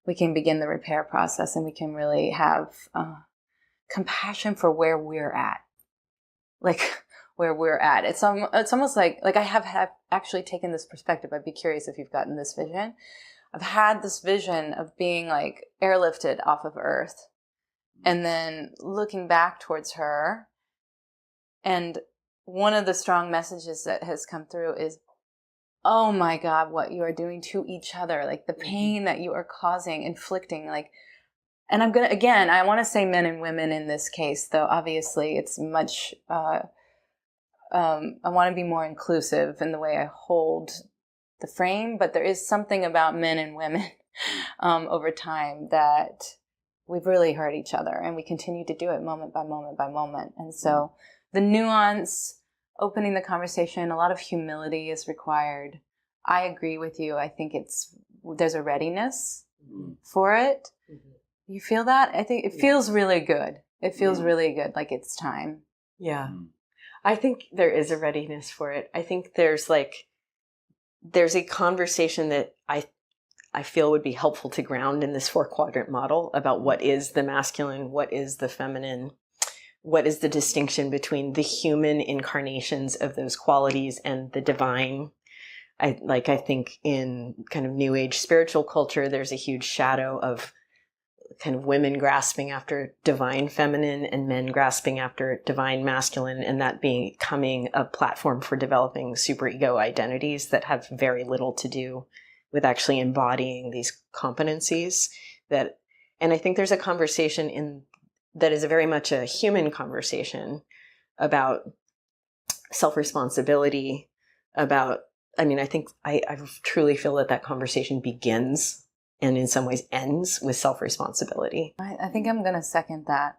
N: We can begin the repair process, and we can really have compassion for where we're at. Like where we're at. It's almost like I have actually taken this perspective. I'd be curious if you've gotten this vision. I've had this vision of being like airlifted off of Earth and then looking back towards her. And one of the strong messages that has come through is, oh my God, what you are doing to each other, like the pain that you are causing, inflicting, like, and I'm going to, again, I want to say men and women in this case, though obviously it's much, I want to be more inclusive in the way I hold the frame, but there is something about men and women over time that we've really hurt each other, and we continue to do it moment by moment by moment. And so the nuance, opening the conversation, a lot of humility is required. I agree with you. I think there's a readiness for it. You feel that? I think it feels really good. It feels really good, like it's time.
O: Yeah. I think there is a readiness for it. I think there's a conversation that I feel would be helpful to ground in this 4-quadrant model about what is the masculine, what is the feminine, what is the distinction between the human incarnations of those qualities and the divine. I think in kind of New Age spiritual culture, there's a huge shadow of kind of women grasping after divine feminine and men grasping after divine masculine, and that becoming a platform for developing superego identities that have very little to do with actually embodying these competencies. And I think there's a conversation that is very much a human conversation about self-responsibility, I truly feel that conversation begins and in some ways ends with self-responsibility.
N: I think I'm going to second that.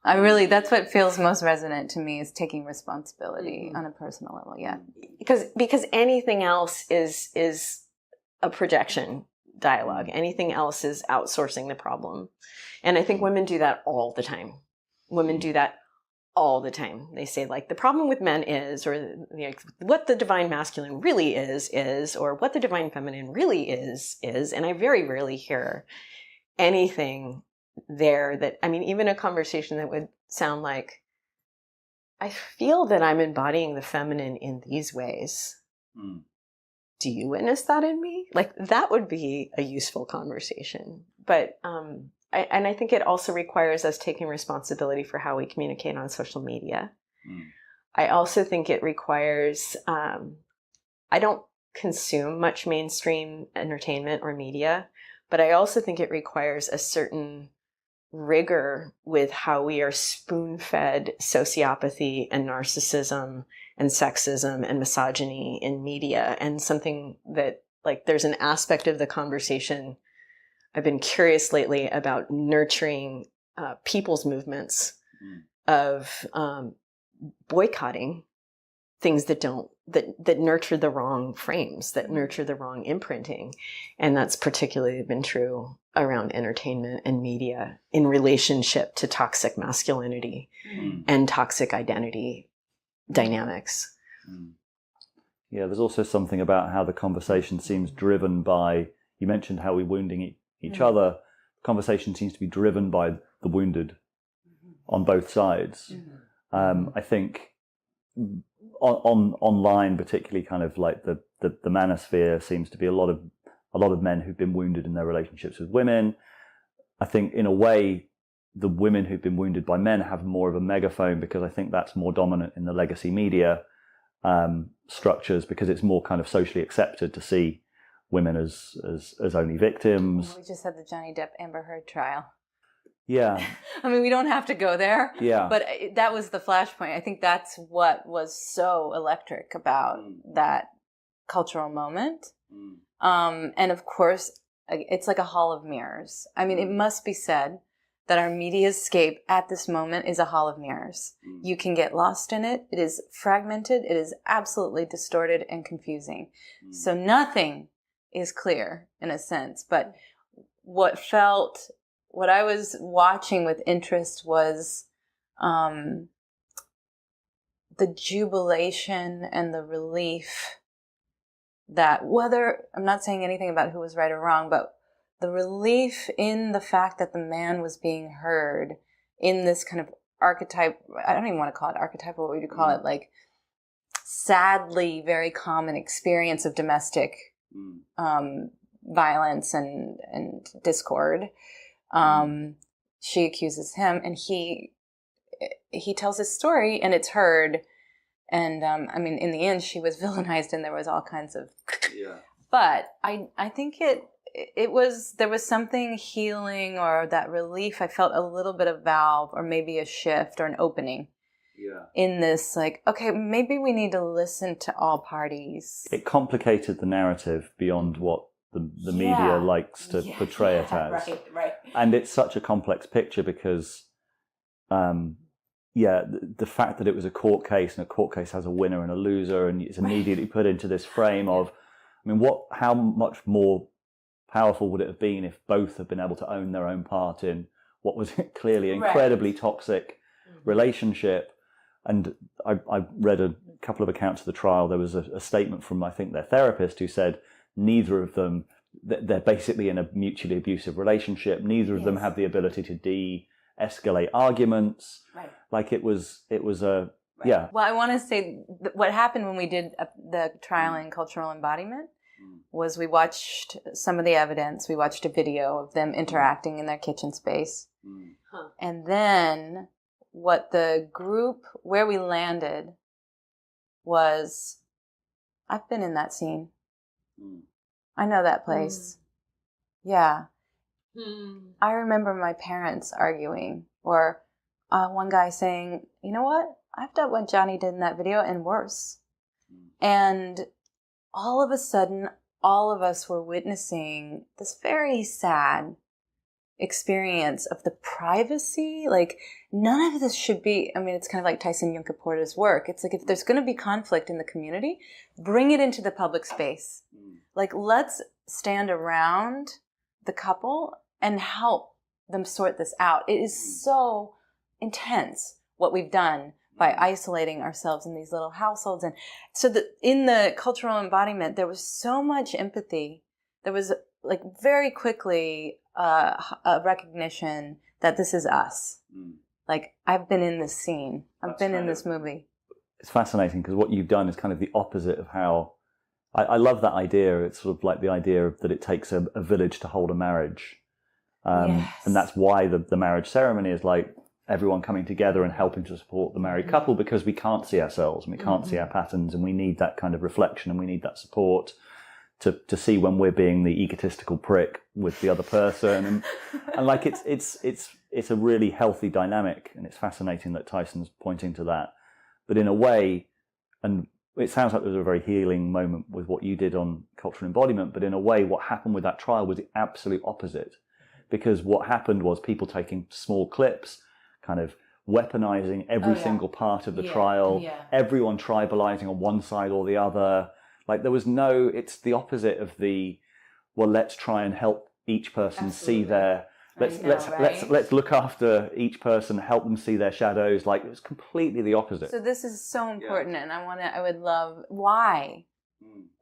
N: That's what feels most resonant to me, is taking responsibility on a personal level. Yeah.
O: Because anything else is a projection dialogue. Anything else is outsourcing the problem. And I think women do that all the time. Women do that all the time. They say, like, the problem with men is, or what the divine masculine really is, or what the divine feminine really is. And I very rarely hear anything there that, even a conversation that would sound like, I feel that I'm embodying the feminine in these ways. Do you witness that in me? Like, that would be a useful conversation. But, I think it also requires us taking responsibility for how we communicate on social media. I also think it requires, I don't consume much mainstream entertainment or media, but I also think it requires a certain rigor with how we are spoon-fed sociopathy and narcissism and sexism and misogyny in media, and something that, like, there's an aspect of the conversation I've been curious lately about nurturing people's movements of boycotting things that nurture the wrong frames, that nurture the wrong imprinting. And that's particularly been true around entertainment and media in relationship to toxic masculinity and toxic identity dynamics.
L: Yeah, there's also something about how the conversation seems driven by, you mentioned how we're wounding each other. Conversation seems to be driven by the wounded on both sides. I think online, particularly, kind of like the manosphere, seems to be a lot of men who've been wounded in their relationships with women. I think in a way, the women who've been wounded by men have more of a megaphone, because I think that's more dominant in the legacy media structures, because it's more kind of socially accepted to see women as only victims.
N: We just had the Johnny Depp Amber Heard trial.
L: Yeah.
N: We don't have to go there.
L: Yeah.
N: But that was the flashpoint. I think that's what was so electric about that cultural moment. And of course, it's like a hall of mirrors. It must be said that our mediascape at this moment is a hall of mirrors. You can get lost in it. It is fragmented. It is absolutely distorted and confusing. So nothing is clear in a sense. But what I was watching with interest was the jubilation and the relief that whether, I'm not saying anything about who was right or wrong, but the relief in the fact that the man was being heard in this kind of archetype, I don't even want to call it archetypal, what would you call it? Like, sadly very common experience of domestic violence and discord. She accuses him, and he tells his story, and it's heard. And I mean, in the end, she was villainized, and there was all kinds of. Yeah. But I think there was something healing, or that relief. I felt a little bit of valve, or maybe a shift, or an opening. Yeah. In this, like, okay, maybe we need to listen to all parties.
L: It complicated the narrative beyond what the media likes to portray it as.
N: Right.
L: And it's such a complex picture because, the fact that it was a court case, and a court case has a winner and a loser, and it's immediately put into this frame of, I mean, how much more powerful would it have been if both had been able to own their own part in what was clearly incredibly toxic relationship? And I read a couple of accounts of the trial. There was a statement from, I think, their therapist who said neither of them, they're basically in a mutually abusive relationship. Neither of them have the ability to de-escalate arguments. Right. Like it was a, yeah.
N: Well, I want to say what happened when we did the trial in cultural embodiment was we watched some of the evidence. We watched a video of them interacting in their kitchen space. And then what the group, where we landed was, I've been in that scene. I know that place. Yeah. I remember my parents arguing, or one guy saying, you know what? I've done what Johnny did in that video and worse. And all of a sudden, all of us were witnessing this very sad experience of the privacy. Like, none of this should be, I mean, it's kind of like Tyson Yunkaporta's work. It's like, if there's going to be conflict in the community, bring it into the public space. Like, let's stand around the couple and help them sort this out. It is so intense what we've done by isolating ourselves in these little households. And so in the cultural embodiment, there was so much empathy. There was, like, very quickly a recognition that this is us. Like, I've been in this scene. I've been in this movie.
L: It's fascinating because what you've done is kind of the opposite of how, I love that idea. It's sort of like the idea that it takes a village to hold a marriage. And that's why the marriage ceremony is like everyone coming together and helping to support the married couple, because we can't see ourselves and we can't see our patterns, and we need that kind of reflection and we need that support to see when we're being the egotistical prick with the other person. And like it's a really healthy dynamic, and it's fascinating that Tyson's pointing to that. But in a way, and it sounds like there was a very healing moment with what you did on cultural embodiment, but in a way what happened with that trial was the absolute opposite. Because what happened was people taking small clips, kind of weaponizing every single part of the trial, everyone tribalizing on one side or the other. Like there was no, it's the opposite of the, well, let's try and help each person see their, let's look after each person, help them see their shadows. Like it was completely the opposite.
N: So this is so important, and I would love, why?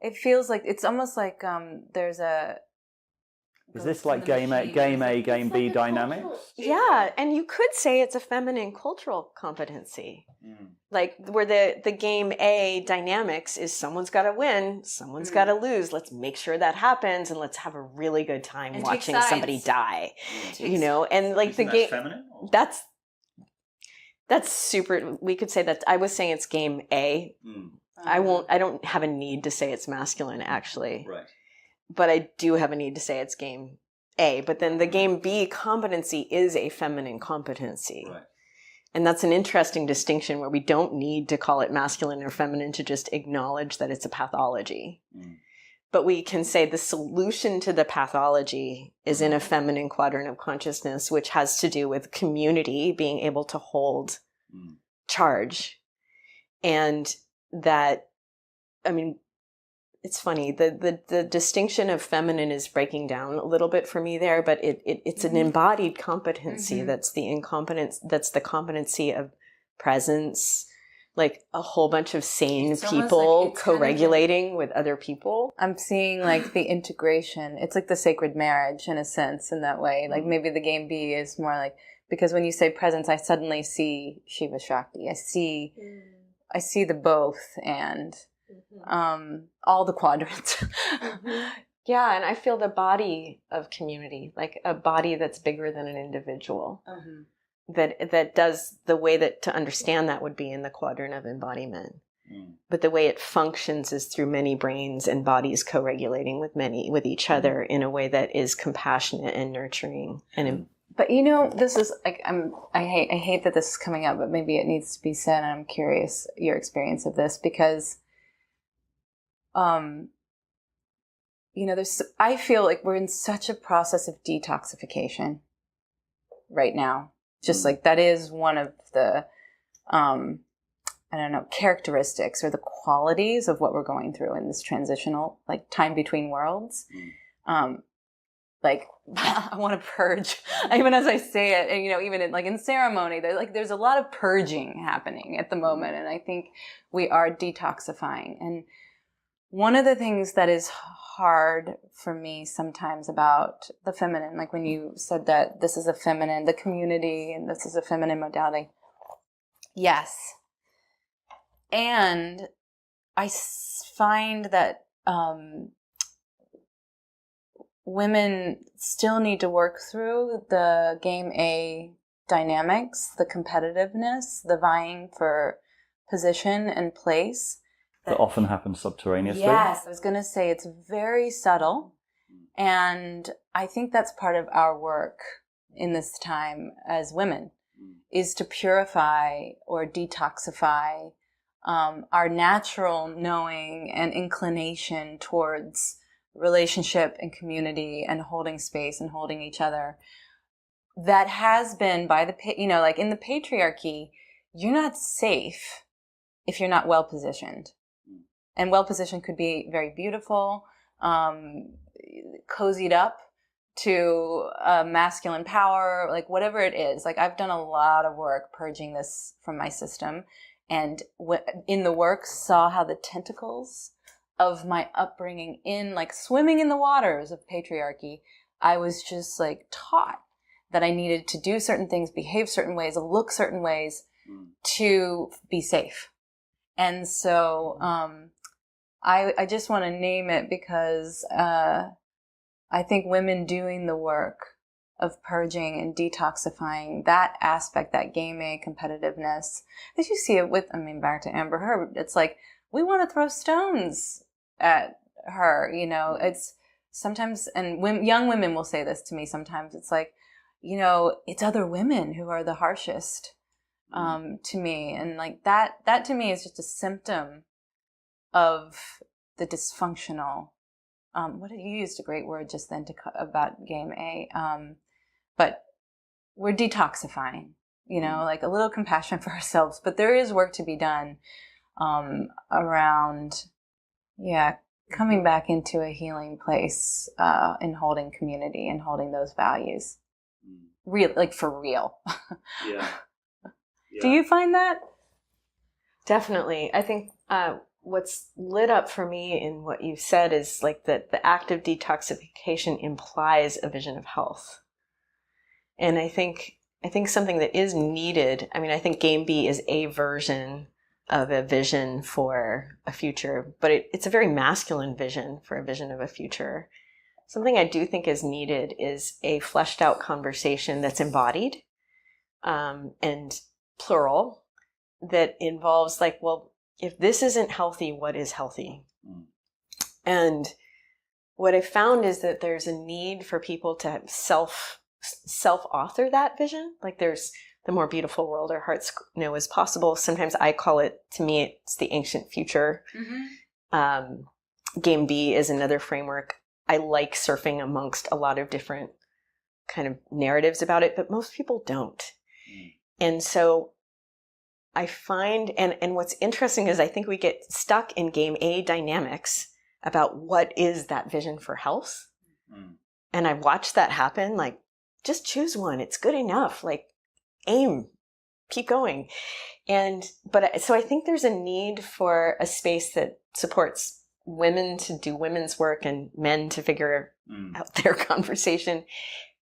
N: It feels like, it's almost like there's a,
L: is this like game A, game B dynamics?
O: Yeah, and you could say it's a feminine cultural competency. Like where the game A dynamics is someone's got to win, someone's got to lose. Let's make sure that happens, and let's have a really good time watching somebody die. You know, and like the game feminine? That's super. We could say that. I was saying it's game A. I don't have a need to say it's masculine, actually. Right. But I do have a need to say it's game A. But then the game B competency is a feminine competency. Right. And that's an interesting distinction where we don't need to call it masculine or feminine to just acknowledge that it's a pathology. But we can say the solution to the pathology is in a feminine quadrant of consciousness, which has to do with community being able to hold charge. And that, I mean, it's funny, the distinction of feminine is breaking down a little bit for me there, but it's an embodied competency that's the incompetence, that's the competency of presence, like a whole bunch of sane
N: It's almost
O: people
N: like it's kind of
O: co-regulating with other people.
N: I'm seeing like the integration. It's like the sacred marriage in a sense, in that way. Like maybe the game B is more like, because when you say presence, I suddenly see Shiva Shakti. I see the both and all the quadrants.
O: Yeah, and I feel the body of community, like a body that's bigger than an individual. That does the way that to understand that would be in the quadrant of embodiment. But the way it functions is through many brains and bodies co-regulating with each other in a way that is compassionate and nurturing. And
N: But this is like I hate that this is coming up, but maybe it needs to be said, and I'm curious your experience of this, because I feel like we're in such a process of detoxification right now. Just like that is one of the characteristics or the qualities of what we're going through in this transitional like time between worlds. Like I want to purge, even as I say it, and even in ceremony, there's a lot of purging happening at the moment, and I think we are detoxifying. And one of the things that is hard for me sometimes about the feminine, like when you said that this is a feminine, the community, and this is a feminine modality. Yes. And I find that women still need to work through the game A dynamics, the competitiveness, the vying for position and place.
L: That often happens subterraneously.
N: Yes, I was going to say it's very subtle. And I think that's part of our work in this time as women, is to purify or detoxify our natural knowing and inclination towards relationship and community and holding space and holding each other. That has been by the, like in the patriarchy, you're not safe if you're not well positioned. And well positioned could be very beautiful, cozied up to masculine power, like whatever it is. Like I've done a lot of work purging this from my system, and in the work saw how the tentacles of my upbringing in like swimming in the waters of patriarchy, I was just like taught that I needed to do certain things, behave certain ways, look certain ways to be safe. And so I just want to name it because I think women doing the work of purging and detoxifying that aspect, that game A competitiveness, as you see it with, back to Amber Heard, it's like, we want to throw stones at her, it's sometimes, and young women will say this to me sometimes, it's like, it's other women who are the harshest to me. And like that to me is just a symptom of the dysfunctional, what you used a great word just then about game A, but we're detoxifying, like a little compassion for ourselves, but there is work to be done around, coming back into a healing place and holding community and holding those values, real, like for real.
L: Yeah.
O: Do you find that? Definitely. I think what's lit up for me in what you said is like that the act of detoxification implies a vision of health. And I think something that is needed, I think game B is a version of a vision for a future, but it's a very masculine vision for a vision of a future. Something I do think is needed is a fleshed out conversation that's embodied and plural, that involves like, well, if this isn't healthy, what is healthy? And what I found is that there's a need for people to self-author that vision. Like there's the more beautiful world our hearts know is possible. Sometimes I call it, to me, it's the ancient future. Game B is another framework. I like surfing amongst a lot of different kind of narratives about it, but most people don't. And so I find, and what's interesting is I think we get stuck in game A dynamics about what is that vision for health. And I've watched that happen. Like, just choose one. It's good enough. Like, aim keep going. So I think there's a need for a space that supports women to do women's work and men to figure out their conversation,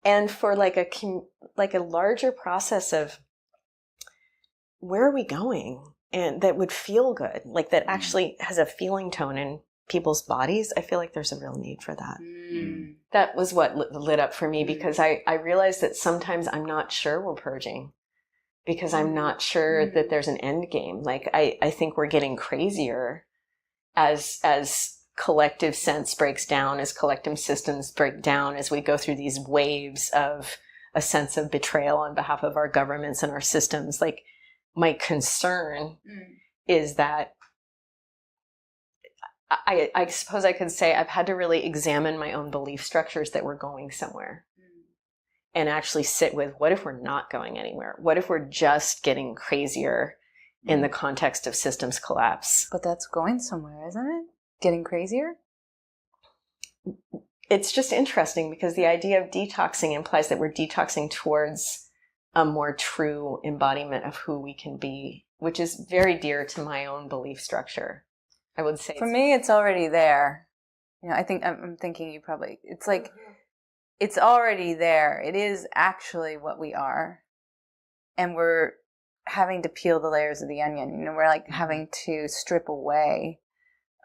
O: and for like a larger process of where are we going, and that would feel good, like that actually has a feeling tone in people's bodies. I feel like there's a real need for that. That was what lit up for me, because I realized that sometimes I'm not sure we're purging, because I'm not sure that there's an end game. Like I think we're getting crazier as collective sense breaks down, as collective systems break down, as we go through these waves of a sense of betrayal on behalf of our governments and our systems. Like, my concern is that I suppose I could say I've had to really examine my own belief structures that we're going somewhere, and actually sit with, what if we're not going anywhere? What if we're just getting crazier in the context of systems collapse?
N: But that's going somewhere, isn't it? Getting crazier?
O: It's just interesting, because the idea of detoxing implies that we're detoxing towards a more true embodiment of who we can be, which is very dear to my own belief structure. I would say
N: for me, it's already there. I think I'm thinking you probably, it's like, it's already there. It is actually what we are. And we're having to peel the layers of the onion. We're like having to strip away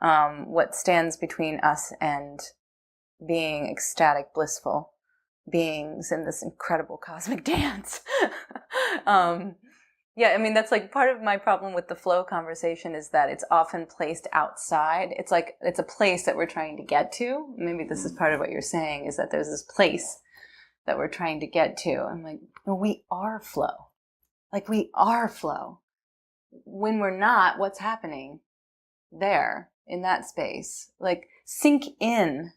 N: what stands between us and being ecstatic, blissful beings in this incredible cosmic dance. That's like part of my problem with the flow conversation, is that it's often placed outside. It's like it's a place that we're trying to get to. Maybe this is part of what you're saying, is that there's this place that we're trying to get to. I'm like, no, we are flow. Like, we are flow. When we're not, what's happening there in that space? Like, sink in.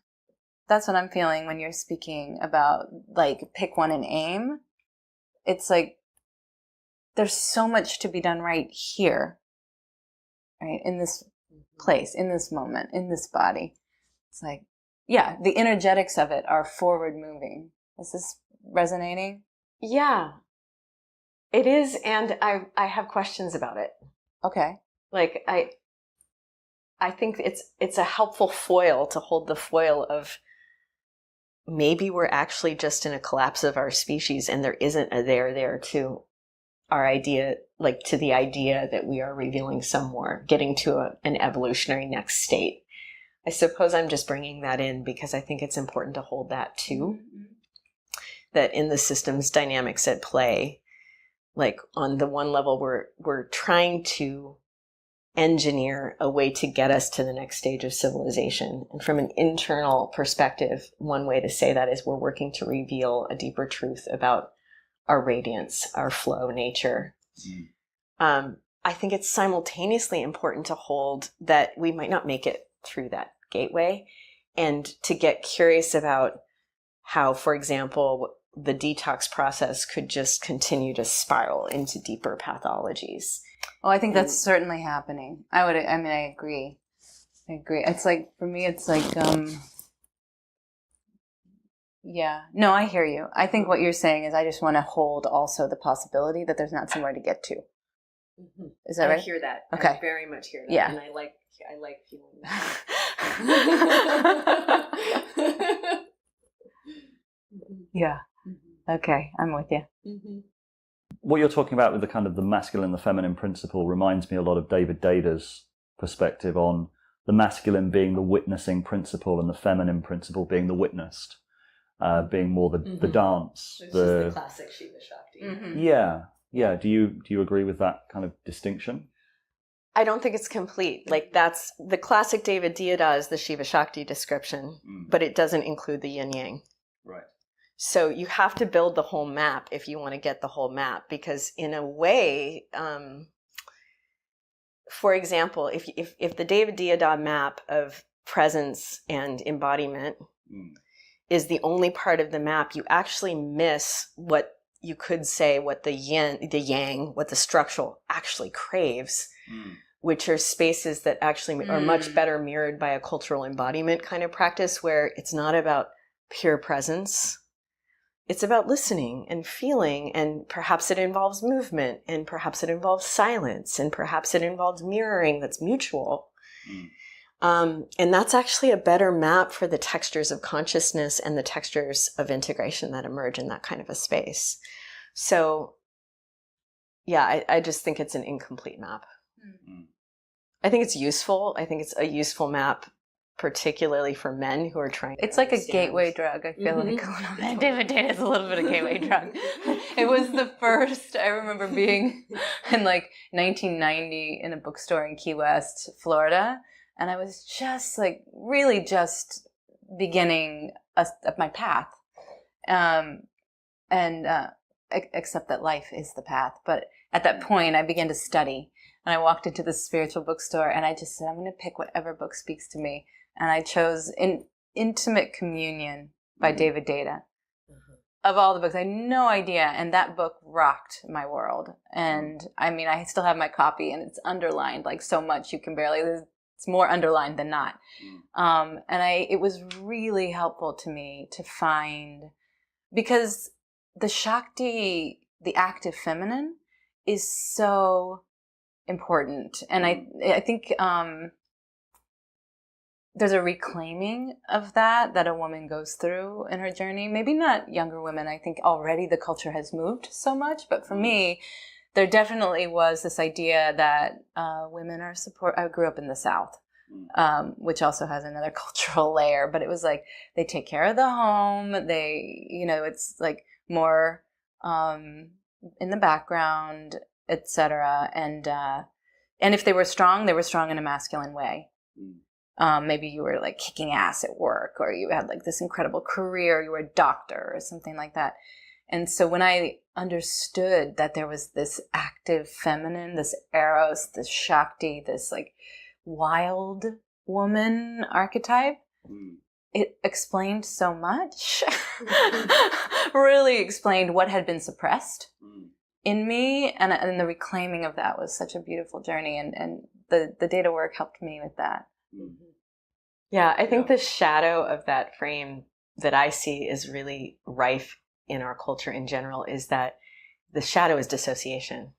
N: That's what I'm feeling when you're speaking about, like, pick one and aim. It's like, there's so much to be done right here, right? In this place, in this moment, in this body. It's like, yeah, the energetics of it are forward moving. Is this resonating?
O: Yeah, it is. And I have questions about it.
N: Okay.
O: Like, I think it's a helpful foil to hold the foil of, maybe we're actually just in a collapse of our species, and there isn't a there to our idea, like to the idea that we are revealing some more, getting to an evolutionary next state. I suppose I'm just bringing that in because I think it's important to hold that too. That in the systems dynamics at play, like on the one level, we're trying to engineer a way to get us to the next stage of civilization. And from an internal perspective, one way to say that is we're working to reveal a deeper truth about our radiance, our flow nature. I think it's simultaneously important to hold that we might not make it through that gateway, and to get curious about how, for example, the detox process could just continue to spiral into deeper pathologies.
N: Oh, I think that's certainly happening. I agree. It's like, for me, it's like, yeah. No, I hear you. I think what you're saying is I just want to hold also the possibility that there's not somewhere to get to. Is that right?
O: I hear that.
N: Okay.
O: I very much hear that.
N: Yeah.
O: And I like feeling that.
N: Yeah. Okay. I'm with you.
L: What you're talking about with the kind of the masculine and the feminine principle reminds me a lot of David Data's perspective on the masculine being the witnessing principle and the feminine principle being the witnessed, being more the dance.
O: Which is the classic Shiva Shakti.
L: Yeah. Do you agree with that kind of distinction?
O: I don't think it's complete. Like, that's the classic David Deodat is the Shiva Shakti description, but it doesn't include the yin yang.
L: Right.
O: So you have to build the whole map if you want to get the whole map, because in a way, for example, if the David Deodat map of presence and embodiment is the only part of the map, you actually miss what you could say what the yang, what the structural actually craves, which are spaces that actually are much better mirrored by a cultural embodiment kind of practice, where it's not about pure presence. it's about listening and feeling, and perhaps it involves movement, and perhaps it involves silence, and perhaps it involves mirroring that's mutual. And that's actually a better map for the textures of consciousness and the textures of integration that emerge in that kind of a space. So, yeah, I just think it's an incomplete map. I think it's useful. I think it's a useful map, particularly for men who are trying to
N: It's like
O: understand.
N: a gateway drug, I feel like. David Data is a little bit of a gateway drug. It was the first, I remember being in like 1990 in a bookstore in Key West, Florida, and I was just like really just beginning my path. Except that life is the path. But at that point, I began to study. And I walked into this spiritual bookstore and I just said, I'm going to pick whatever book speaks to me. And I chose Intimate Communion by David Data. Of all the books, I had no idea. And that book rocked my world. And I mean, I still have my copy and it's underlined like so much you can barely, it's more underlined than not. It was really helpful to me to find, because the Shakti, the active feminine, is so important. And I think there's a reclaiming of that a woman goes through in her journey. Maybe not younger women. I think already the culture has moved so much. But for me, there definitely was this idea that women are I grew up in the South, which also has another cultural layer. But it was like they take care of the home. They, it's like more in the background, etc. And if they were strong in a masculine way. Maybe you were like kicking ass at work, or you had like this incredible career, you were a doctor or something like that. And so when I understood that there was this active feminine, this Eros, this Shakti, this like wild woman archetype, it explained so much. Really explained what had been suppressed in me, and the reclaiming of that was such a beautiful journey, and the data work helped me with that.
O: Yeah, I think the shadow of that frame that I see is really rife in our culture in general, is that the shadow is dissociation.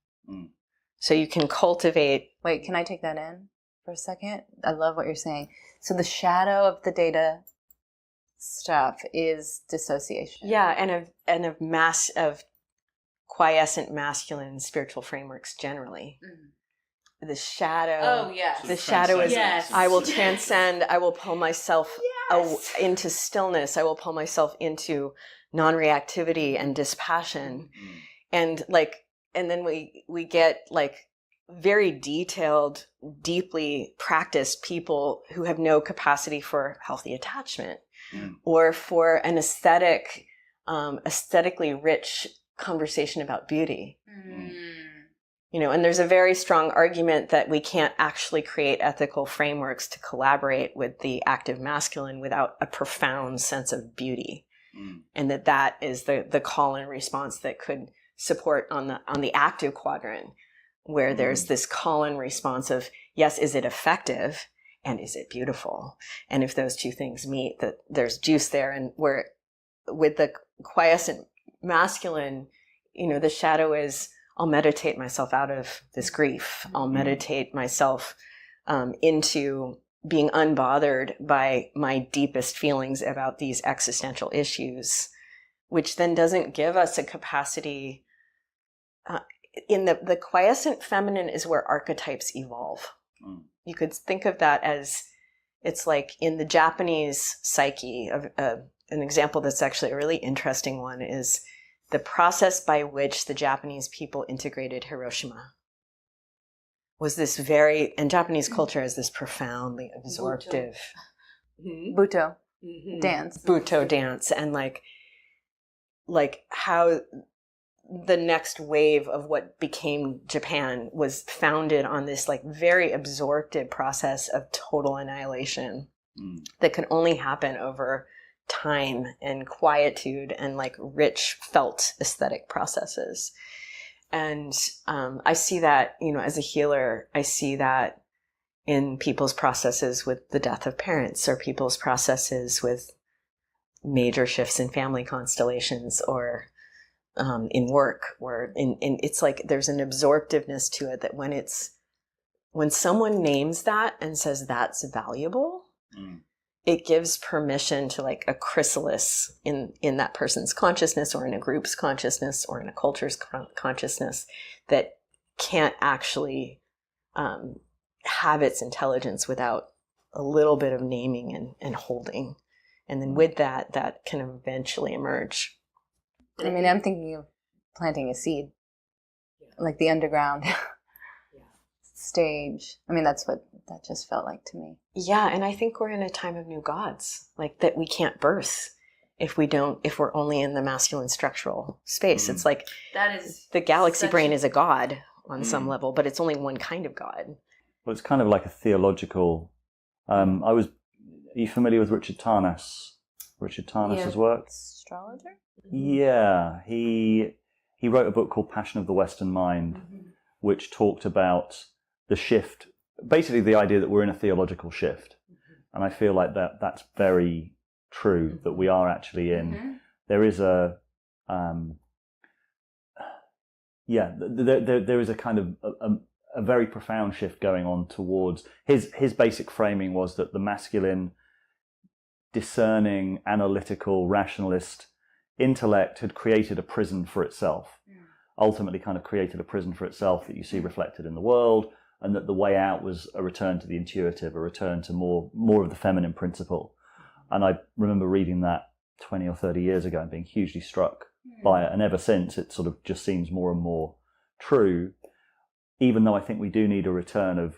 O: So you can cultivate...
N: Wait, can I take that in for a second? I love what you're saying. So the shadow of the data stuff is dissociation.
O: Yeah, and of quiescent masculine spiritual frameworks generally. The shadow.
N: Oh, yes.
O: The shadow is,
N: yes.
O: I will transcend, I will pull myself into stillness, I will pull myself into non-reactivity and dispassion. And then we get like very detailed, deeply practiced people who have no capacity for healthy attachment or for an aesthetically rich conversation about beauty. And there's a very strong argument that we can't actually create ethical frameworks to collaborate with the active masculine without a profound sense of beauty. And that is the call and response that could support on the active quadrant, where there's this call and response of, yes, is it effective? And is it beautiful? And if those two things meet, that there's juice there. And where with the quiescent masculine, the shadow is, I'll meditate myself out of this grief. I'll meditate myself into being unbothered by my deepest feelings about these existential issues, which then doesn't give us a capacity. In the quiescent feminine is where archetypes evolve. You could think of that as, it's like in the Japanese psyche, an example that's actually a really interesting one is the process by which the Japanese people integrated Hiroshima was this and Japanese culture is this profoundly absorptive
N: Buto dance.
O: Buto dance, and like how the next wave of what became Japan was founded on this like very absorptive process of total annihilation that could only happen over time and quietude and like rich felt aesthetic processes. And I see that, as a healer, I see that in people's processes with the death of parents, or people's processes with major shifts in family constellations or in work, or in it's like there's an absorptiveness to it that when someone names that and says that's valuable, it gives permission to like a chrysalis in that person's consciousness, or in a group's consciousness, or in a culture's consciousness that can't actually have its intelligence without a little bit of naming and holding. And then with that can eventually emerge.
N: I mean, I'm thinking of planting a seed, like the underground stage. I mean, that's what that just felt like to me.
O: Yeah, and I think we're in a time of new gods, like that we can't birth if we're only in the masculine structural space. It's like
N: that is
O: the galaxy brain is a god on some level, but it's only one kind of god.
L: Well, it's kind of like a theological. Are you familiar with Richard Tarnas? Richard Tarnas's work?
N: Astrologer?
L: Yeah, he wrote a book called Passion of the Western Mind, which talked about the shift, basically the idea that we're in a theological shift. And I feel like that's very true, that we are actually in. There is a there is a kind of a very profound shift going on towards his basic framing was that the masculine, discerning, analytical, rationalist intellect had created a prison for itself, ultimately kind of created a prison for itself that you see reflected in the world, and that the way out was a return to the intuitive, a return to more of the feminine principle. And I remember reading that 20 or 30 years ago and being hugely struck by it, and ever since it sort of just seems more and more true, even though I think we do need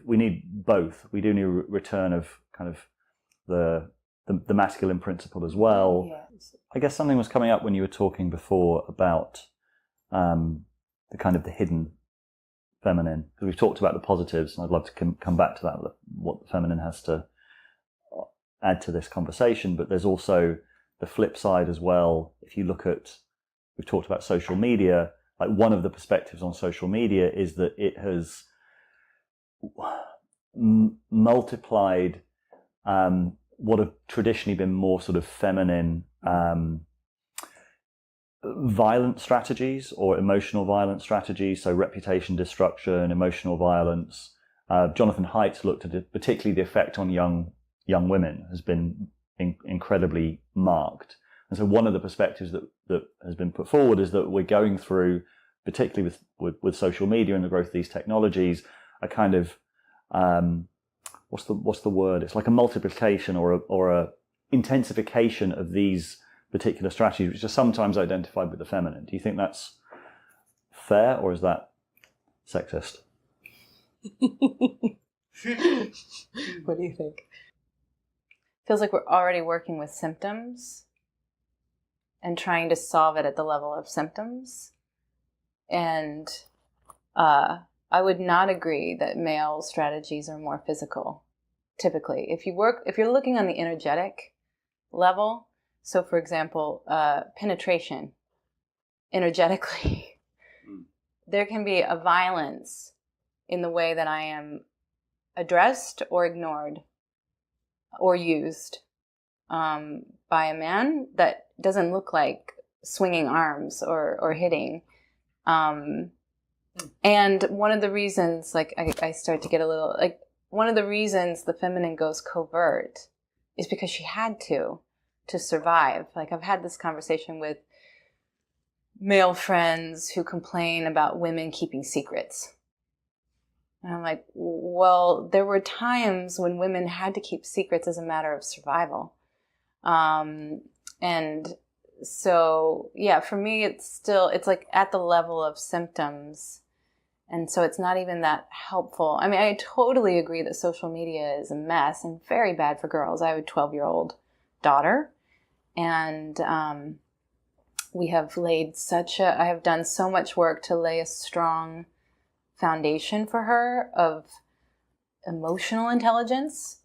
L: we need both. We do need a return of kind of the masculine principle as well. I guess something was coming up when you were talking before about the kind of the hidden feminine, because we've talked about the positives, and I'd love to come back to that, what the feminine has to add to this conversation. But there's also the flip side as well. If you look at, we've talked about social media, like one of the perspectives on social media is that it has multiplied what have traditionally been more sort of feminine violent strategies or emotional violent strategies, so reputation destruction, emotional violence. Jonathan Haidt looked at it, particularly the effect on young women has been incredibly marked. And so one of the perspectives that has been put forward is that we're going through, particularly with social media and the growth of these technologies, a kind of what's the word? It's like a multiplication or a intensification of these particular strategies, which are sometimes identified with the feminine. Do you think that's fair, or is that sexist?
O: What do you think?
N: Feels like we're already working with symptoms and trying to solve it at the level of symptoms. And I would not agree that male strategies are more physical, typically. If you're looking on the energetic level, so for example, penetration, energetically, there can be a violence in the way that I am addressed or ignored or used by a man that doesn't look like swinging arms or hitting. And one of the reasons, like I start to get a little, like one of the reasons the feminine goes covert is because she had to survive. Like I've had this conversation with male friends who complain about women keeping secrets. And I'm like, well, there were times when women had to keep secrets as a matter of survival. And so, yeah, for me, it's like at the level of symptoms. And so it's not even that helpful. I mean, I totally agree that social media is a mess and very bad for girls. I have a 12-year-old daughter, and I have done so much work to lay a strong foundation for her of emotional intelligence.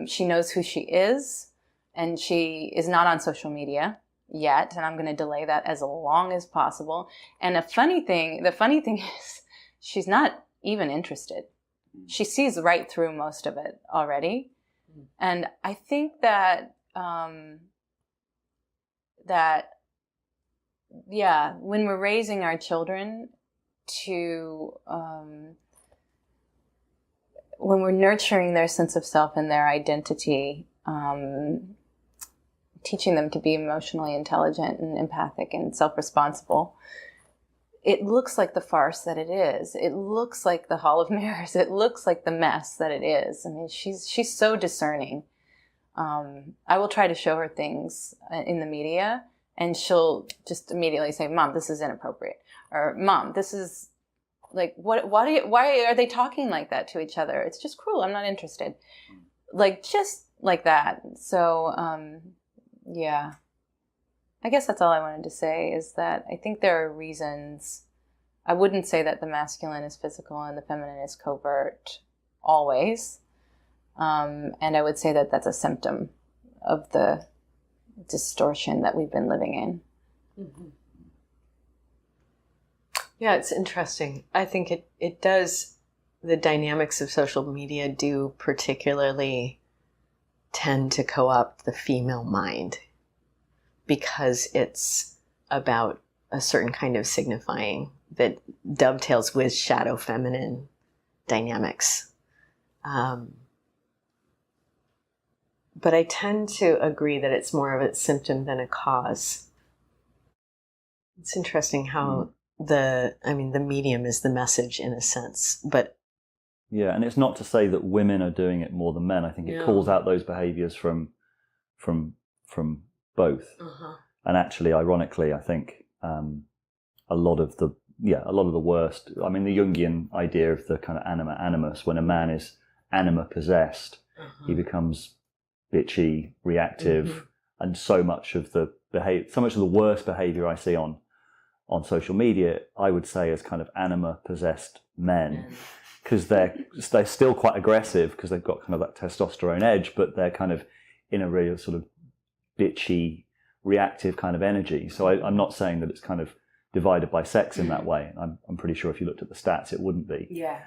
N: She knows who she is, and she is not on social media yet, and I'm going to delay that as long as possible. And the funny thing is she's not even interested. She sees right through most of it already. And I think that that, yeah, when we're raising our children to, when we're nurturing their sense of self and their identity, teaching them to be emotionally intelligent and empathic and self-responsible, it looks like the farce that it is. It looks like the Hall of Mirrors. It looks like the mess that it is. I mean, she's so discerning. I will try to show her things in the media, and she'll just immediately say, "Mom, this is inappropriate," or "Mom, this is like why are they talking like that to each other? It's just cruel. I'm not interested." Like just like that. So yeah. I guess that's all I wanted to say, is that I think there are reasons. I wouldn't say that the masculine is physical and the feminine is covert always. And I would say that that's a symptom of the distortion that we've been living in.
O: Mm-hmm. Yeah, it's interesting. I think it does, the dynamics of social media do particularly tend to co-opt the female mind, because it's about a certain kind of signifying that dovetails with shadow feminine dynamics. But I tend to agree that it's more of a symptom than a cause. It's interesting how the medium is the message in a sense, but
L: yeah, and it's not to say that women are doing it more than men. I think it calls out those behaviors from both.
O: Uh-huh.
L: And actually, ironically, I think a lot of the worst, I mean, the Jungian idea of the kind of anima animus, when a man is anima possessed, he becomes bitchy, reactive, and so much of the worst behavior I see on social media, I would say, is kind of anima possessed men, because they're still quite aggressive because they've got kind of that testosterone edge, but they're kind of in a real sort of bitchy, reactive kind of energy. So I'm not saying that it's kind of divided by sex in that way. I'm pretty sure if you looked at the stats, it wouldn't be.
O: Yeah.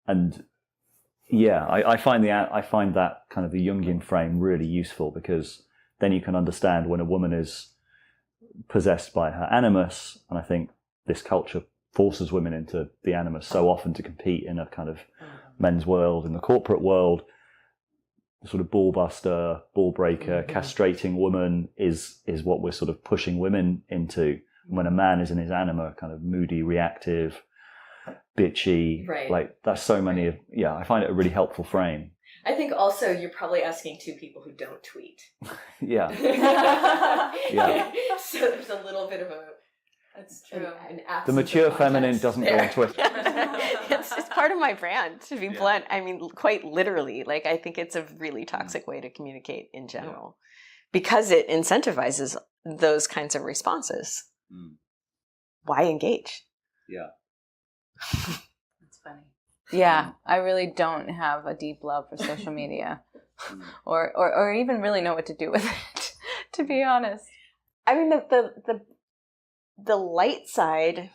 L: And yeah, I find that kind of the Jungian frame really useful, because then you can understand when a woman is possessed by her animus, and I think this culture forces women into the animus so often to compete in a kind of men's world, in the corporate world. Sort of ball buster, ball breaker, castrating woman is what we're sort of pushing women into. When a man is in his anima, kind of moody, reactive, bitchy, like that's so many of, I find it a really helpful frame.
O: I think also you're probably asking two people who don't tweet.
L: Yeah.
O: Yeah. So there's a little bit of a,
N: that's true.
L: The mature feminine doesn't go on Twitter.
O: It's part of my brand, to be blunt. I mean, quite literally. Like, I think it's a really toxic way to communicate in general, because it incentivizes those kinds of responses. Why engage?
L: Yeah.
N: That's funny. Yeah, I really don't have a deep love for social media, or even really know what to do with it, to be honest.
O: I mean, the light side,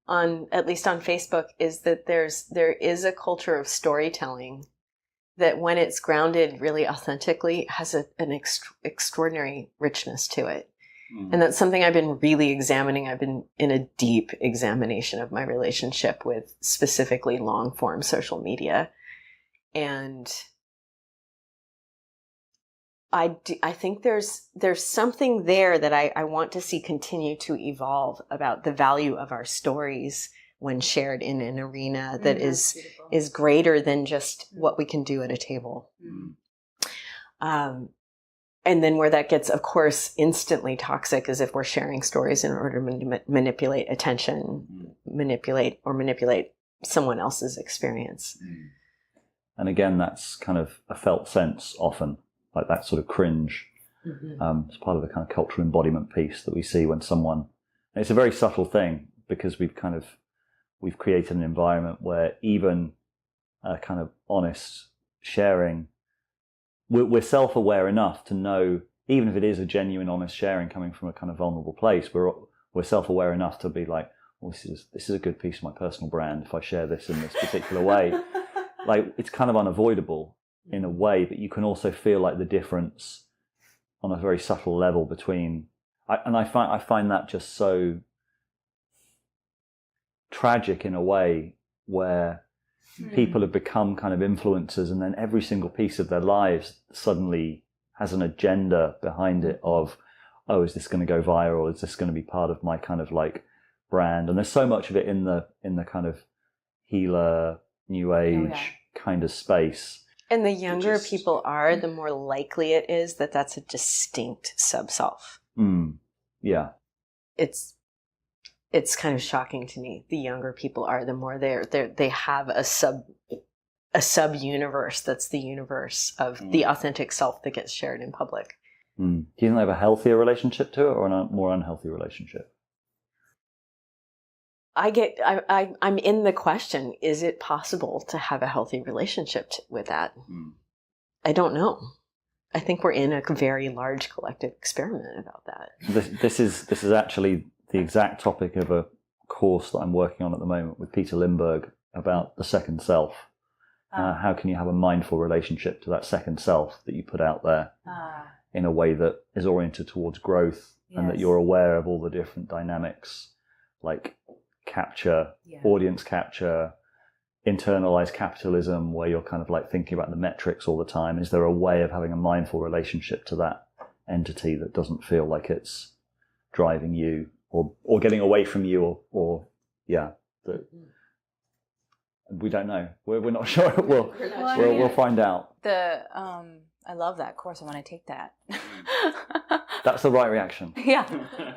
O: at least on Facebook, is that there is a culture of storytelling that, when it's grounded really authentically, has an extraordinary richness to it. And that's something I've been really examining. I've been in a deep examination of my relationship with specifically long form social media. And I think there's something there that I want to see continue to evolve about the value of our stories when shared in an arena that is greater than just what we can do at a table. And then where that gets, of course, instantly toxic is if we're sharing stories in order to manipulate attention, manipulate someone else's experience.
L: And again, that's kind of a felt sense often, like that sort of cringe. It's part of the kind of cultural embodiment piece that we see when someone, and it's a very subtle thing, because we've created an environment where even a kind of honest sharing, we're self-aware enough to know, even if it is a genuine, honest sharing coming from a kind of vulnerable place, we're self-aware enough to be like, well, this is a good piece of my personal brand if I share this in this particular way. Like, it's kind of unavoidable in a way, but you can also feel like the difference on a very subtle level between, I find that just so tragic in a way, where people have become kind of influencers, and then every single piece of their lives suddenly has an agenda behind it of, oh, is this going to go viral? Is this going to be part of my kind of like brand? And there's so much of it in the kind of healer, new age kind of space.
O: And the younger people are, the more likely it is that that's a distinct sub-self.
L: Yeah.
O: It's kind of shocking to me. The younger people are, the more they have a sub universe that's the universe of the authentic self that gets shared in public.
L: Do you think they have a healthier relationship to it, or a more unhealthy relationship?
O: I'm in the question, is it possible to have a healthy relationship with that? I don't know. I think we're in a very large collective experiment about that.
L: This is actually the exact topic of a course that I'm working on at the moment with Peter Lindbergh about the second self. How can you have a mindful relationship to that second self that you put out there in a way that is oriented towards growth, and that you're aware of all the different dynamics, like capture, audience capture, internalized capitalism, where you're kind of like thinking about the metrics all the time. Is there a way of having a mindful relationship to that entity that doesn't feel like it's driving you or getting away from you, or we don't know. We're not sure. We'll find out.
N: I love that course. I want to take that.
L: That's the right reaction.
N: Yeah.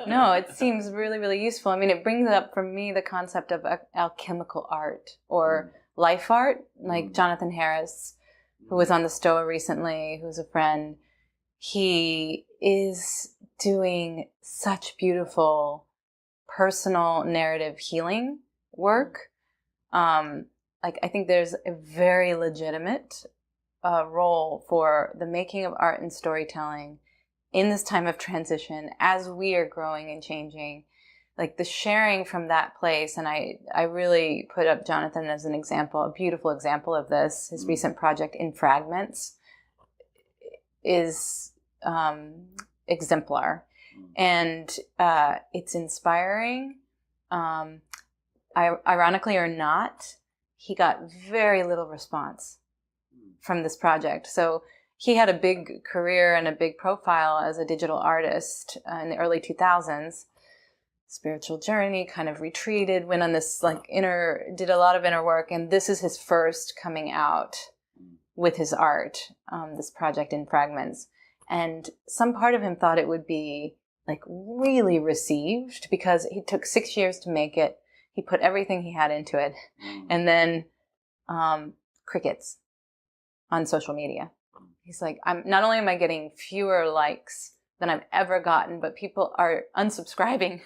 N: No, it seems really, really useful. I mean, it brings up for me the concept of alchemical art or life art, like Jonathan Harris, who was on the Stoa recently, who's a friend. He is doing such beautiful personal narrative healing work. I think there's a very legitimate role for the making of art and storytelling in this time of transition, as we are growing and changing, like the sharing from that place. And I really put up Jonathan as an example, a beautiful example of this. His recent project, In Fragments, is exemplar. And it's inspiring. Ironically or not, he got very little response from this project. So he had a big career and a big profile as a digital artist in the early 2000s. Spiritual journey, kind of retreated, went on this did a lot of inner work, and this is his first coming out with his art, this project In Fragments. And some part of him thought it would be like really received, because he took 6 years to make it. He put everything he had into it, and then crickets on social media. He's like, not only am I getting fewer likes than I've ever gotten, but people are unsubscribing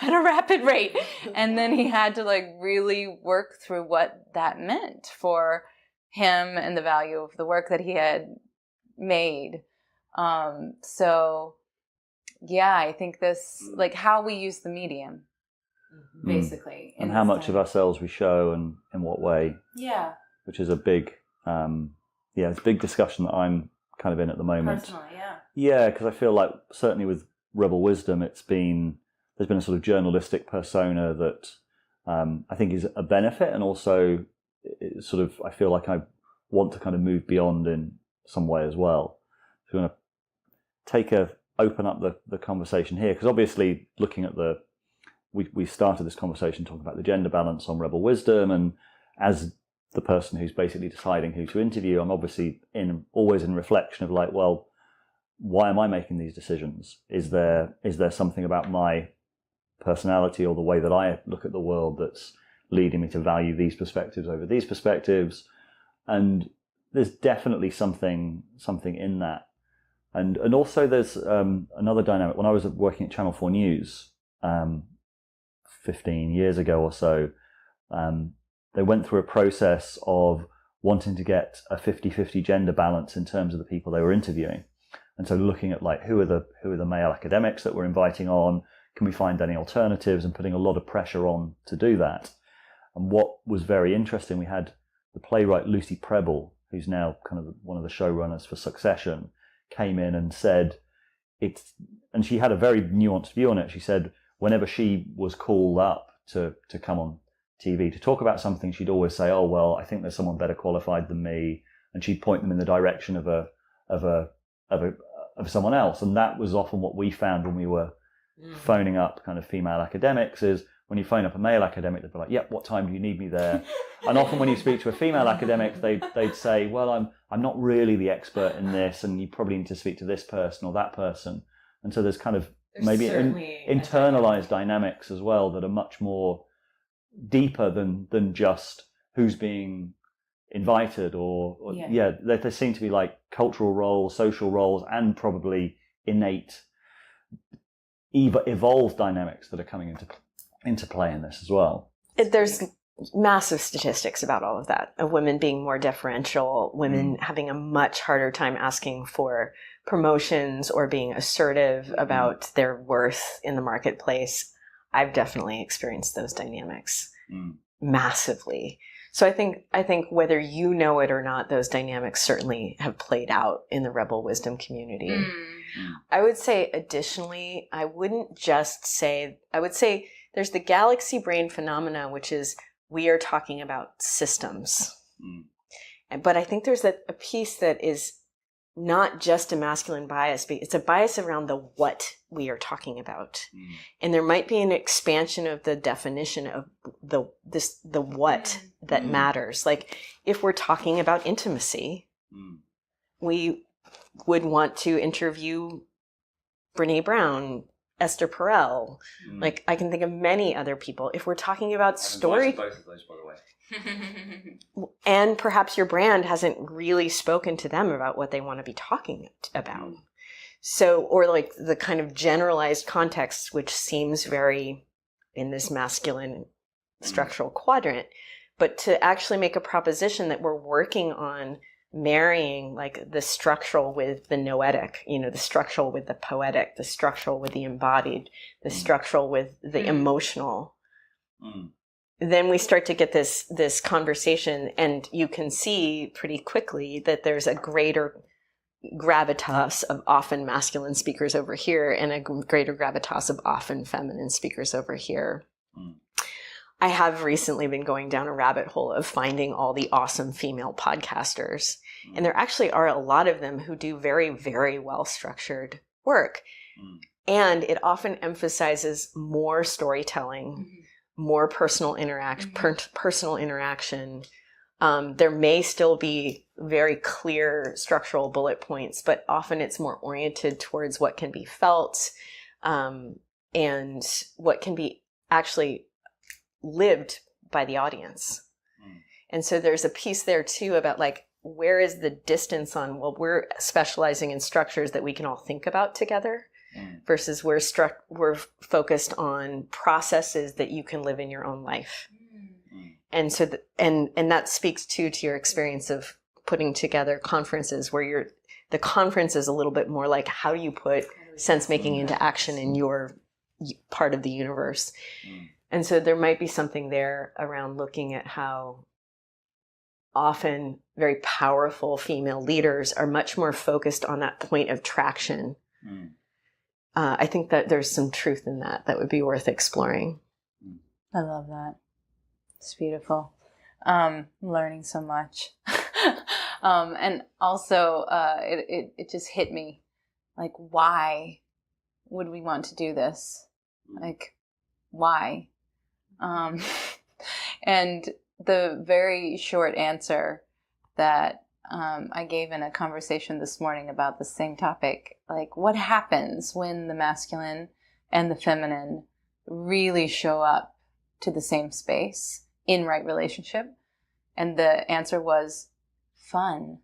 N: at a rapid rate. And then he had to really work through what that meant for him and the value of the work that he had made. So yeah, I think this, how we use the medium, basically.
L: And how much of ourselves we show, and in what way.
N: Yeah.
L: Which is a big, it's a big discussion that I'm kind of in at the moment.
N: Personally, yeah.
L: Yeah, because I feel like certainly with Rebel Wisdom, there's been a sort of journalistic persona that I think is a benefit, and also sort of I feel like I want to kind of move beyond in some way as well. So we're going to open up the conversation here, because obviously looking at we started this conversation talking about the gender balance on Rebel Wisdom, and as the person who's basically deciding who to interview, I'm obviously always in reflection of well, why am I making these decisions? Is there something about my personality or the way that I look at the world that's leading me to value these perspectives over these perspectives? And there's definitely something in that. And also there's another dynamic. When I was working at Channel 4 News 15 years ago or so, they went through a process of wanting to get a 50-50 gender balance in terms of the people they were interviewing. And so looking at who are the male academics that we're inviting on, can we find any alternatives, and putting a lot of pressure on to do that. And what was very interesting, we had the playwright Lucy Prebble, who's now kind of one of the showrunners for Succession, came in and said, and she had a very nuanced view on it. She said whenever she was called up to come on TV to talk about something, she'd always say, "Oh well, I think there's someone better qualified than me," and she'd point them in the direction of someone else. And that was often what we found when we were phoning up kind of female academics, is when you phone up a male academic, they'd be like, "Yep, what time do you need me there?" And often when you speak to a female academic, they'd say, "Well, I'm not really the expert in this, and you probably need to speak to this person or that person." And so there's kind of maybe internalized dynamics as well that are much more deeper than just who's being invited or there seem to be like cultural roles, social roles, and probably innate evolved dynamics that are coming into play in this as well.
O: There's massive statistics about all of that, of women being more deferential, women having a much harder time asking for promotions or being assertive about their worth in the marketplace. I've definitely experienced those dynamics massively. So I think whether you know it or not, those dynamics certainly have played out in the Rebel Wisdom community. I would say additionally, I would say there's the galaxy brain phenomena, which is we are talking about systems. But I think there's a piece that is not just a masculine bias, but it's a bias around the what we are talking about. And there might be an expansion of the definition of the what that matters. Like if we're talking about intimacy, we would want to interview Brene Brown, Esther Perel. Like I can think of many other people. If we're talking about story,
P: both of those, by the way.
O: And perhaps your brand hasn't really spoken to them about what they want to be talking about. So, or like the kind of generalized context, which seems very in this masculine structural quadrant, but to actually make a proposition that we're working on marrying like the structural with the noetic, the structural with the poetic, the structural with the embodied, the structural with the emotional. Then we start to get this conversation, and you can see pretty quickly that there's a greater gravitas of often masculine speakers over here and a greater gravitas of often feminine speakers over here. I have recently been going down a rabbit hole of finding all the awesome female podcasters, and there actually are a lot of them who do very, very well structured work. And it often emphasizes more storytelling, more personal interaction. There may still be very clear structural bullet points, but often it's more oriented towards what can be felt and what can be actually lived by the audience. And so there's a piece there too about like, where is the distance on, well, we're specializing in structures that we can all think about together versus we're focused on processes that you can live in your own life. And so, and that speaks to your experience of putting together conferences where the conference is a little bit more like, how do you put sense making into action in your part of the universe? And so there might be something there around looking at how often very powerful female leaders are much more focused on that point of traction. I think that there's some truth in that would be worth exploring.
N: I love that. It's beautiful. Learning so much. And also, it just hit me, like, why would we want to do this? Like, why? And the very short answer that I gave in a conversation this morning about the same topic, like, what happens when the masculine and the feminine really show up to the same space in right relationship? And the answer was fun.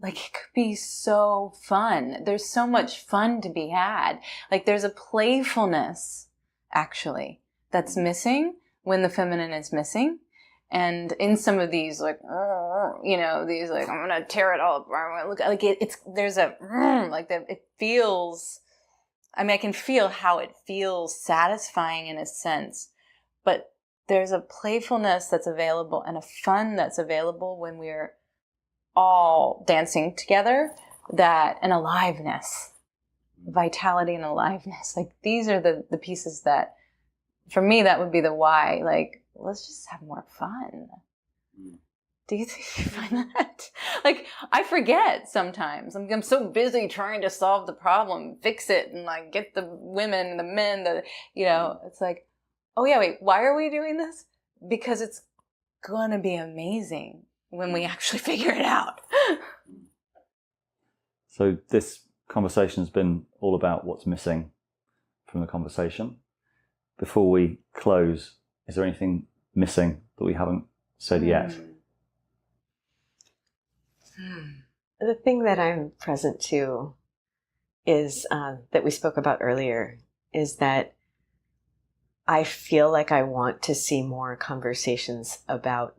N: Like, it could be so fun. There's so much fun to be had. Like, there's a playfulness, actually, that's missing when the feminine is missing. And in some of these, like, these, like, I'm going to tear it all apart. Look, like, there's a, like, that it feels, I mean, I can feel how it feels satisfying in a sense, but there's a playfulness that's available and a fun that's available when we're all dancing together, that an aliveness vitality and aliveness. Like these are the pieces that, for me, that would be the why. Like, let's just have more fun. Do you think you find that? Like, I forget sometimes. I'm so busy trying to solve the problem, fix it, and like get the women and the men, it's like, oh yeah, wait, why are we doing this? Because it's gonna be amazing when we actually figure it out.
L: So this conversation has been all about what's missing from the conversation. Before we close, is there anything missing that we haven't said yet?
O: The thing that I'm present to is that we spoke about earlier is that I feel like I want to see more conversations about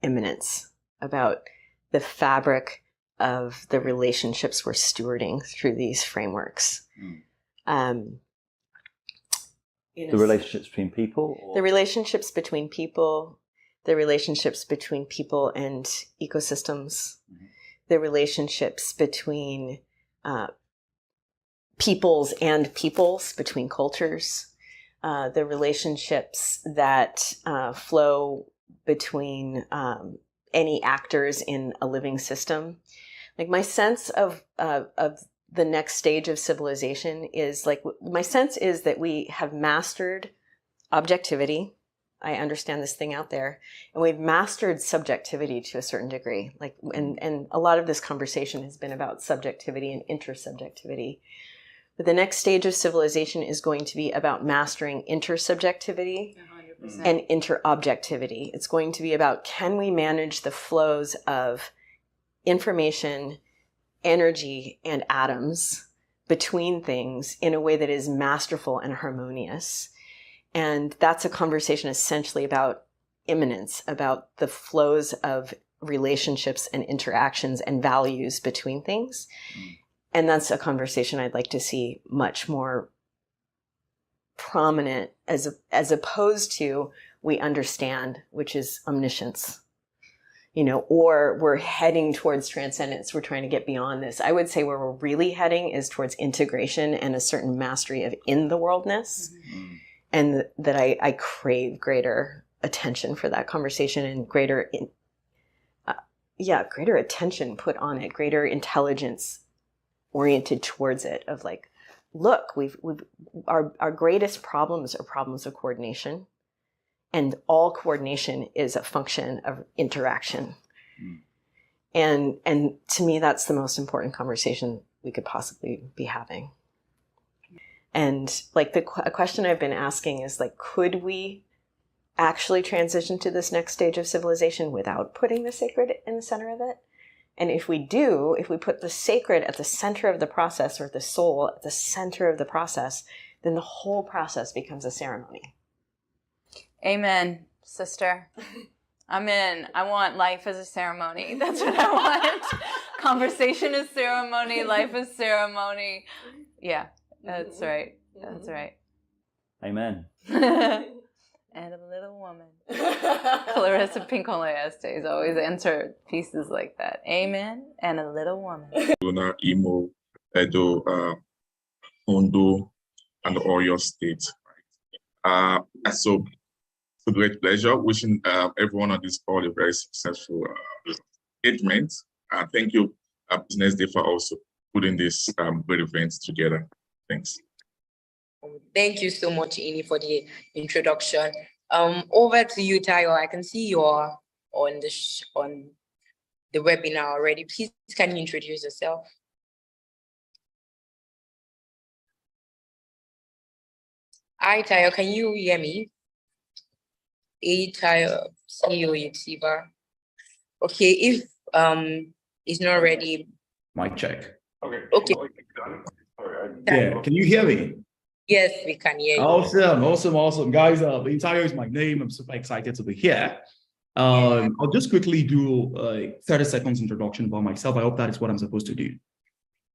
O: immanence, about the fabric of the relationships we're stewarding through these frameworks.
L: The relationships between people?
O: The relationships between people, the relationships between people and ecosystems, the relationships between peoples and peoples, between cultures, the relationships that flow between any actors in a living system. Like my sense of the next stage of civilization is my sense is that we have mastered objectivity. I understand this thing out there, and we've mastered subjectivity to a certain degree. And a lot of this conversation has been about subjectivity and intersubjectivity. But the next stage of civilization is going to be about mastering intersubjectivity 100%. And interobjectivity. It's going to be about, can we manage the flows of information, energy, and atoms between things in a way that is masterful and harmonious. And that's a conversation essentially about immanence, about the flows of relationships and interactions and values between things. And that's a conversation I'd like to see much more prominent as opposed to we understand, which is omniscience, or we're heading towards transcendence. We're trying to get beyond this. I would say where we're really heading is towards integration and a certain mastery of in the worldness. And that I crave greater attention for that conversation and greater attention put on it, greater intelligence oriented towards it of like, look, our greatest problems are problems of coordination, and all coordination is a function of interaction. And to me, that's the most important conversation we could possibly be having. And like a question I've been asking is like, could we actually transition to this next stage of civilization without putting the sacred in the center of it? And if we do, if we put the sacred at the center of the process, or the soul at the center of the process, then the whole process becomes a ceremony.
N: Amen, sister. I'm in. I want life as a ceremony. That's what I want. Conversation is ceremony. Life is ceremony. Yeah. That's right. That's right.
L: Amen.
N: And a little woman. Clarissa Pinkola Estes always answer pieces like that. Amen. And a little woman.
P: Imo, Edo, Ondo, and Oyo State. So it's a great pleasure. Wishing everyone on this call a very successful engagement. Thank you, Business Day, for also putting this great event together. Thanks.
Q: Thank you so much, Ini, for the introduction. Over to you, Tayo. I can see you're on the webinar already. Please, can you introduce yourself? Hi, Tayo. Can you hear me? Hey, Tayo, CEO Yitsiba. Okay, if it's not ready.
R: Mic check.
Q: Okay.
R: Yeah, can you hear me?
Q: Yes, we can hear you.
R: Awesome. Guys, Tayo is my name. I'm super excited to be here. I'll just quickly do a 30 seconds introduction about myself. I hope that is what I'm supposed to do.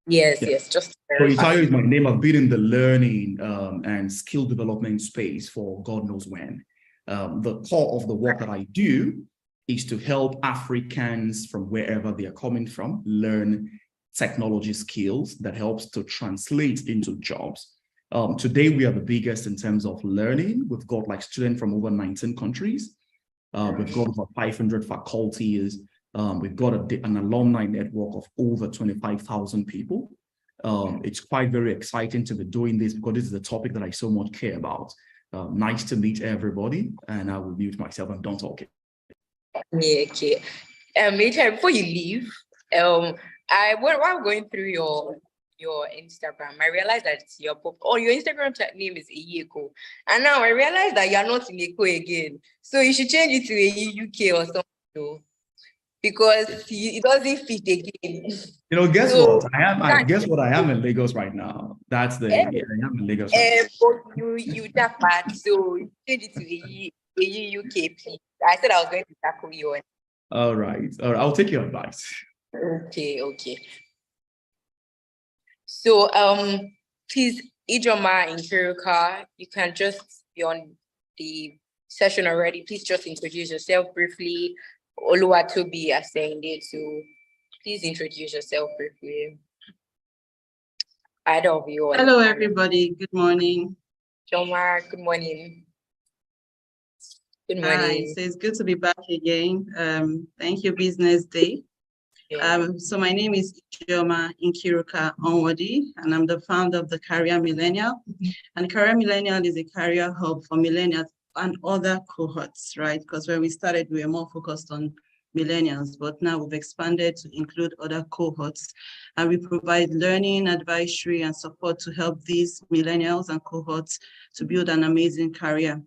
Q: Yes. Just
R: so Tayo is my name. I've been in the learning and skill development space for God knows when. The core of the work that I do is to help Africans from wherever they are coming from learn technology skills that helps to translate into jobs. Today, we are the biggest in terms of learning. We've got like students from over 19 countries. We've got over 500 faculties. We've got an alumni network of over 25,000 people. It's quite very exciting to be doing this because this is a topic that I so much care about. Nice to meet everybody, and I will mute myself and don't talk.
Q: Yeah, okay. Before you leave, while going through your Instagram, I realized that your Instagram name is Eyeko, and now I realized that you're not in Eko again. So you should change it to Eyi UK or something, because it doesn't fit again.
R: You know, guess
Q: So,
R: what? I am in Lagos right now. That's the I am in Lagos. Right
Q: but you that part, so you change it to Eyi UK, please. I said I was going to tackle you.
R: All right. I'll take your advice.
Q: Okay. So, please, Ijoma and Kiruka, you can just be on the session already. Please just introduce yourself briefly. Oluwatobi is saying it, so please introduce yourself briefly. Either of you.
S: Hello, everybody. Good morning.
Q: Joma, good morning. Good morning.
S: Hi, so it's good to be back again. Thank you, Business Day. So my name is Ijoma Nkiruka Onwadi, and I'm the founder of the Career Millennial. And Career Millennial is a career hub for millennials and other cohorts, right? Because when we started, we were more focused on millennials, but now we've expanded to include other cohorts. And we provide learning, advisory, and support to help these millennials and cohorts to build an amazing career.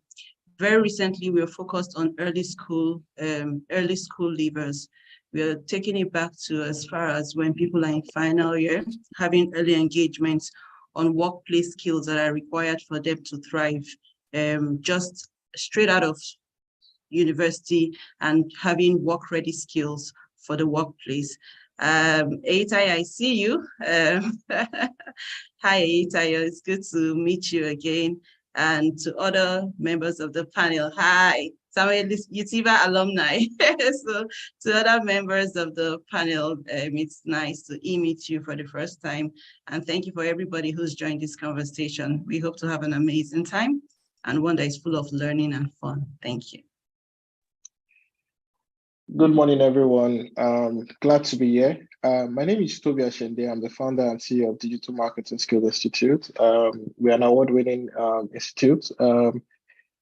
S: Very recently, we were focused on early school leavers. We are taking it back to as far as when people are in final year, having early engagements on workplace skills that are required for them to thrive, just straight out of university and having work-ready skills for the workplace. Eitai, I see you. Hi, Eitai, it's good to meet you again. And to other members of the panel, hi. Samuel Utiba alumni. So to other members of the panel, it's nice to meet you for the first time. And thank you for everybody who's joined this conversation. We hope to have an amazing time and one that is full of learning and fun. Thank you.
T: Good morning, everyone. Glad to be here. My name is Toby Ashende. I'm the founder and CEO of Digital Marketing Skills Institute. We are an award-winning institute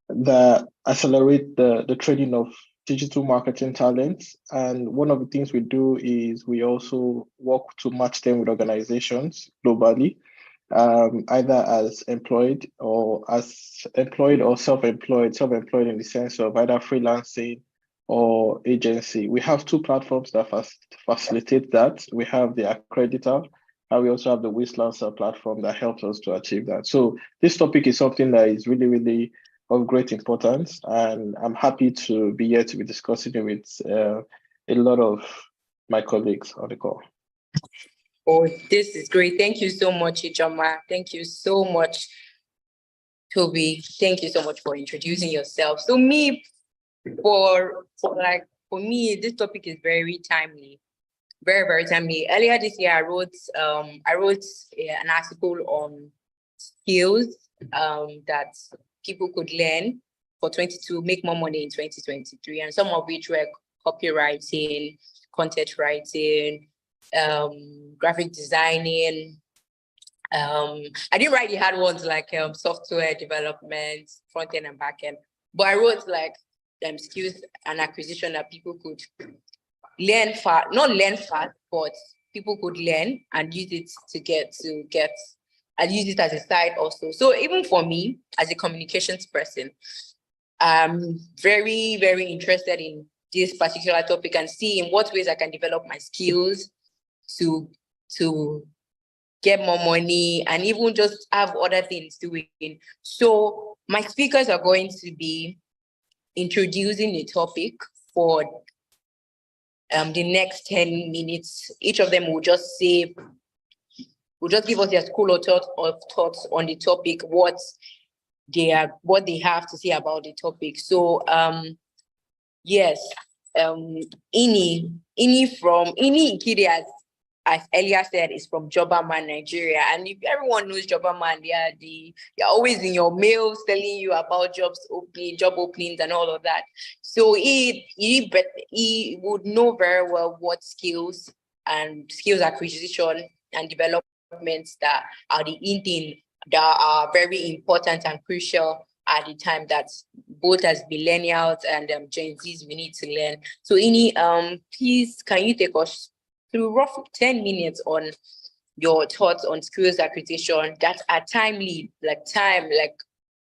T: that accelerate the training of digital marketing talents. And one of the things we do is we also work to match them with organizations globally, either as employed or self-employed in the sense of either freelancing or agency. We have two platforms that facilitate that. We have the Accreditor, and we also have the Wistlancer platform that helps us to achieve that. So this topic is something that is really, really of great importance, and I'm happy to be here to be discussing it with a lot of my colleagues on the call.
Q: Oh, this is great. Thank you so much, Ijoma. Thank you so much, Toby. Thank you so much for introducing yourself. So for me, this topic is very timely, very, very timely. Earlier this year, I wrote an article on skills that people could learn to make more money in 2023, and some of which were copywriting, content writing, graphic designing. I didn't write the hard ones like software development, front end and back end, but I wrote like skills and acquisition that people could learn fast, not learn fast, but people could learn and use it to get and use it as a side also. So even for me, as a communications person, I'm very, very interested in this particular topic and see in what ways I can develop my skills to get more money and even just have other things doing. So my speakers are going to be introducing the topic for the next 10 minutes. Each of them will just give us their school of thoughts on the topic, what they have to say about the topic. So yes, Ini Ikiri as earlier said, is from Jobberman, Nigeria. And if everyone knows Jobberman, they're always in your mails telling you about job openings and all of that. So he would know very well what skills acquisition and development that are the in-thing that are very important and crucial at the time that both as millennials and Gen Zs we need to learn. So Ini, please can you take us through roughly 10 minutes on your thoughts on skills acquisition that are timely, like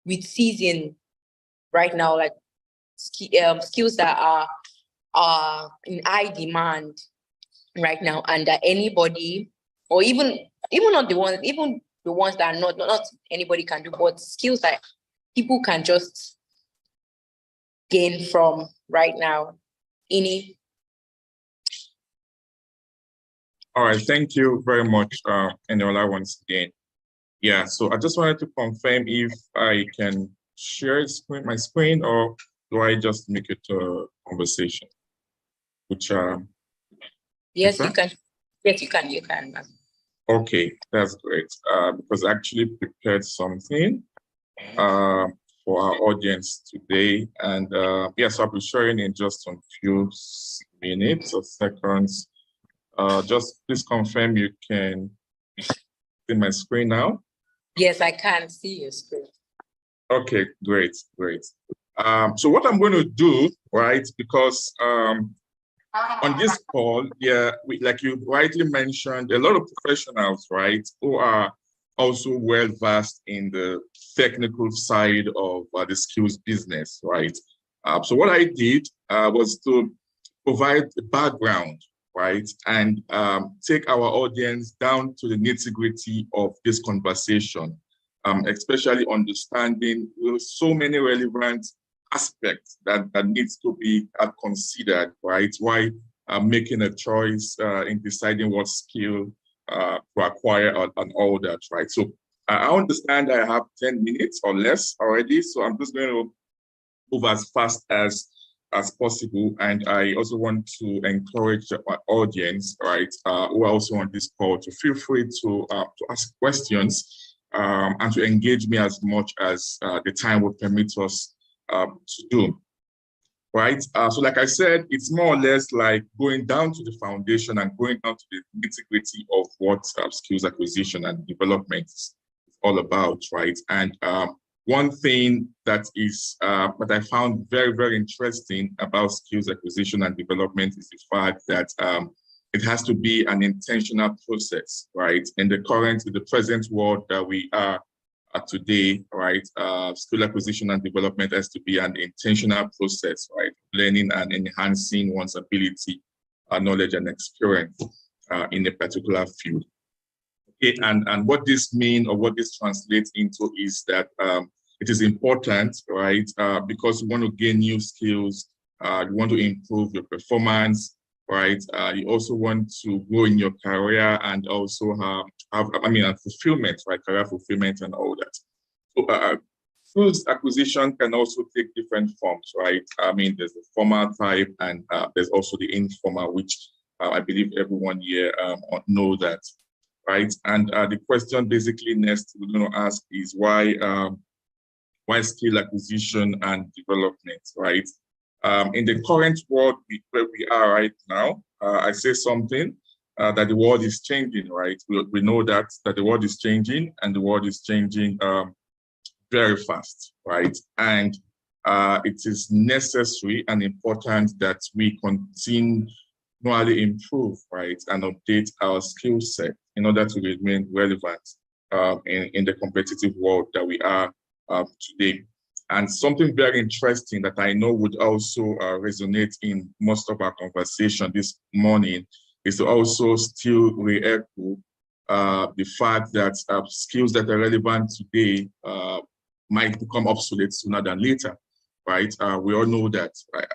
Q: with season right now, like skills that are in high demand right now, and that anybody, or even not the ones, even the ones that are not anybody can do, but skills that people can just gain from right now. Ini.
P: All right, thank you very much, Eniola, once again. Yeah, so I just wanted to confirm if I can share my screen, or do I just make it a conversation? Which
Q: yes, you can. Yes, you can.
P: Okay, that's great. Because I actually prepared something for our audience today, and yes, I'll be sharing in just a few minutes or seconds. Just please confirm you can see my screen now.
Q: Yes, I can see your screen.
P: Okay, great. So what I'm going to do, right, because on this call, like you rightly mentioned, a lot of professionals, right, who are also well versed in the technical side of the skills business, right? So what I did was to provide a background, right, and take our audience down to the nitty-gritty of this conversation, especially understanding so many relevant aspects that needs to be considered, right, while making a choice in deciding what skill to acquire and all that, right? So I understand I have 10 minutes or less already, so I'm just going to move as fast as possible. And I also want to encourage our audience, right, who are also on this call, to feel free to ask questions and to engage me as much as the time would permit us to do, right? So like I said, it's more or less like going down to the foundation and going down to the nitty-gritty of what skills acquisition and development is all about, right? And one thing that is what I found very, very interesting about skills acquisition and development is the fact that it has to be an intentional process, right? In the present world that we are today, right? Skill acquisition and development has to be an intentional process, right? Learning and enhancing one's ability, knowledge, and experience in a particular field. Okay, and what this means, or what this translates into, is that it is important, right? Because you want to gain new skills, you want to improve your performance, right? You also want to grow in your career and also have fulfillment, right? Career fulfillment and all that. So skills acquisition can also take different forms, right? I mean, there's the formal type, and there's also the informal, which I believe everyone here know that, right? And the question basically next we're going to ask is why skill acquisition and development, right? In the current world where we are right now, I say something that the world is changing, right? We know that the world is changing, and the world is changing very fast, right? And it is necessary and important that we continually improve, right, and update our skill set in order to remain relevant in the competitive world that we are today. And something very interesting that I know would also resonate in most of our conversation this morning is to also still re-echo the fact that skills that are relevant today might become obsolete sooner than later, right? We all know that, right?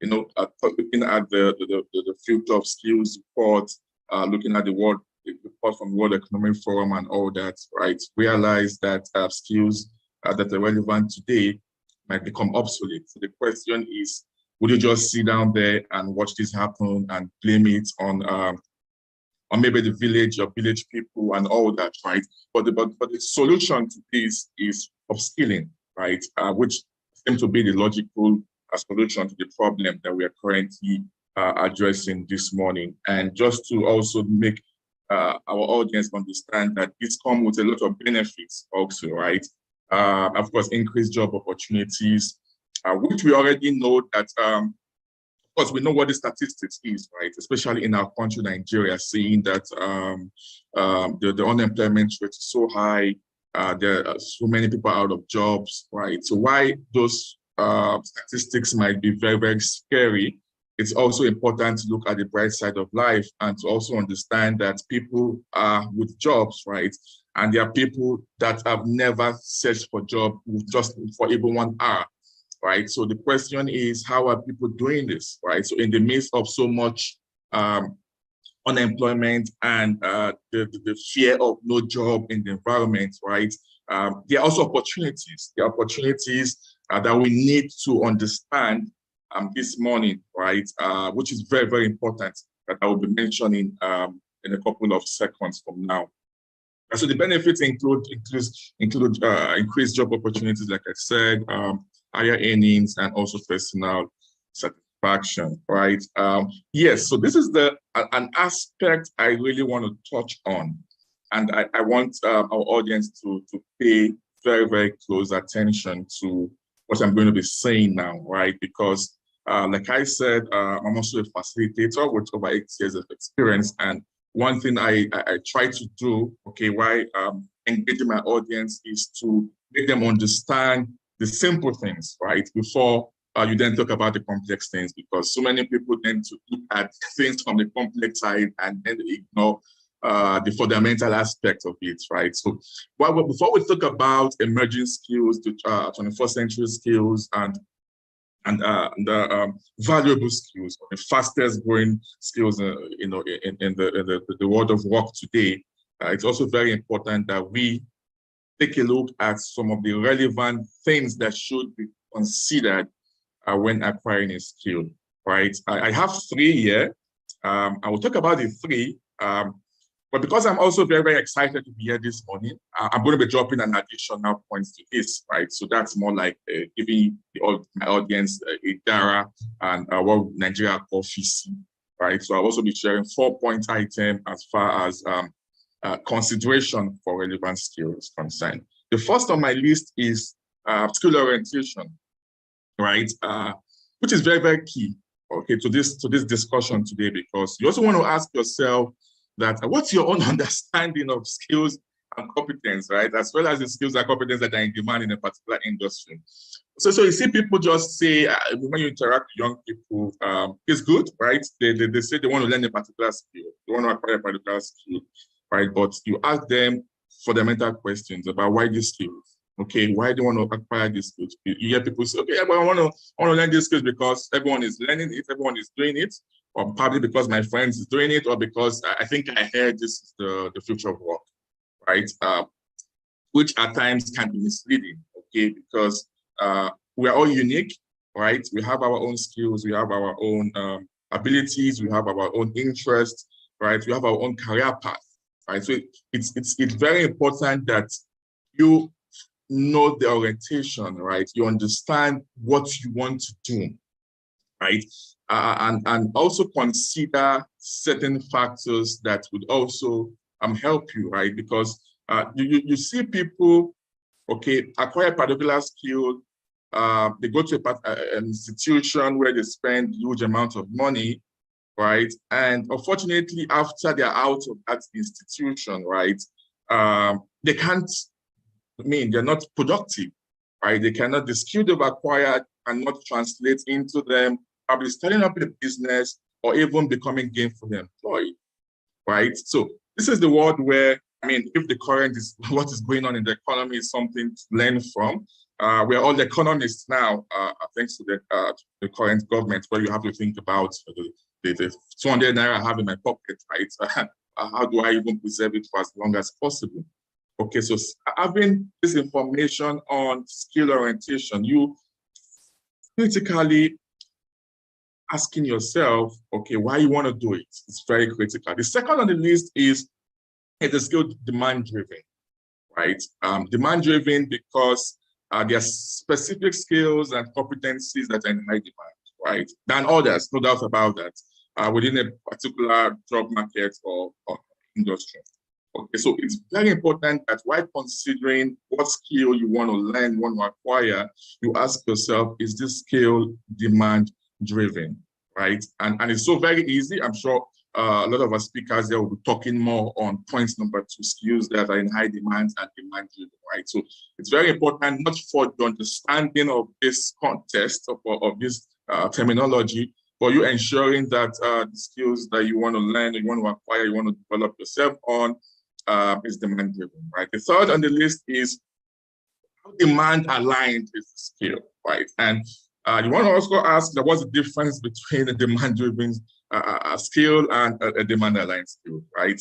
P: Looking at the Future of Skills report, looking at the report from the World Economic Forum and all that, right? Realize that skills that are relevant today might become obsolete. So the question is, would you just sit down there and watch this happen and blame it on or maybe the village, your village people and all that, right? But the solution to this is upskilling, right? Which seems to be the logical solution to the problem that we are currently addressing this morning. And just to also make our audience understand that this comes with a lot of benefits also, right? Of course, increased job opportunities, which we already know that, of course, we know what the statistics is, right? Especially in our country, Nigeria, seeing that the unemployment rate is so high, there are so many people out of jobs, right? So why those statistics might be very, very scary, it's also important to look at the bright side of life and to also understand that people are with jobs, right? And there are people that have never searched for a job just for even 1 hour, right? So the question is, how are people doing this, right? So in the midst of so much unemployment and the fear of no job in the environment, right? There are also opportunities. There are opportunities that we need to understand this morning, right? Which is very, very important, that I will be mentioning in a couple of seconds from now. And so the benefits include increased job opportunities, like I said, higher earnings, and also personal satisfaction, right? Yes, so this is an aspect I really want to touch on, and I want our audience to pay very, very close attention to what I'm going to be saying now, right? Because like I said, I'm also a facilitator with over 8 years of experience. And one thing I try to do, okay, while engaging my audience, is to make them understand the simple things, right? Before you then talk about the complex things, because so many people tend to look at things from the complex side and then ignore the fundamental aspect of it, right? So before we talk about emerging skills, the 21st century skills, and valuable skills, the fastest growing skills, in the world of work today, it's also very important that we take a look at some of the relevant things that should be considered when acquiring a skill, right? I have 3 here. I will talk about the 3. But because I'm also very, very excited to be here this morning, I'm going to be dropping an additional points to this, right? So that's more like giving my audience a DARA and what Nigeria call FISI, right? So I'll also be sharing 4-point item as far as consideration for relevant skills concerned. The first on my list is skill orientation, right? Which is very, very key, okay, to this discussion today, because you also want to ask yourself that what's your own understanding of skills and competence, right? As well as the skills and competence that are in demand in a particular industry. So you see people just say, when you interact with young people, it's good, right? They say they want to learn a particular skill, they want to acquire a particular skill, right? But you ask them fundamental questions about why these skills, okay? Why do you want to acquire these skills? You hear people say, okay, but I want to learn these skills because everyone is learning it, everyone is doing it, or probably because my friends is doing it, or because I think I heard this is the future of work, right? Which at times can be misleading, okay? Because we are all unique, right? We have our own skills, we have our own abilities, we have our own interests, right? We have our own career path, right? So it's very important that you know the orientation, right? You understand what you want to do, right? And also consider certain factors that would also help you, right? Because you see people, okay, acquire a particular skill, they go to an institution where they spend huge amounts of money, right? And unfortunately, after they're out of that institution, right, they can't, they're not productive, right? They cannot, the skill they've acquired cannot translate into them probably starting up a business or even becoming gainfully employed, right? So this is the world where, if the current is what is going on in the economy is something to learn from, we're all economists now, thanks to the current government, where you have to think about the 200 naira I have in my pocket, right? How do I even preserve it for as long as possible? Okay, so having this information on skill orientation, you critically asking yourself, okay, why you want to do it. It's very critical. The second on the list is the skill demand-driven, right? Demand-driven because there are specific skills and competencies that are in high demand, right? Than others, no doubt about that, within a particular job market or industry. Okay, so it's very important that while considering what skill you want to learn, want to acquire, you ask yourself, is this skill demand-driven, right? And it's so very easy. I'm sure a lot of our speakers there will be talking more on points number 2, skills that are in high demand and demand-driven, right? So it's very important, not for the understanding of this context of this terminology, but you ensuring that the skills that you want to learn, you want to acquire, you want to develop yourself on is demand-driven, right? The third on the list is how demand-aligned is the skill, right? And you want to also ask what's the difference between a demand-driven skill and a demand-aligned skill, right?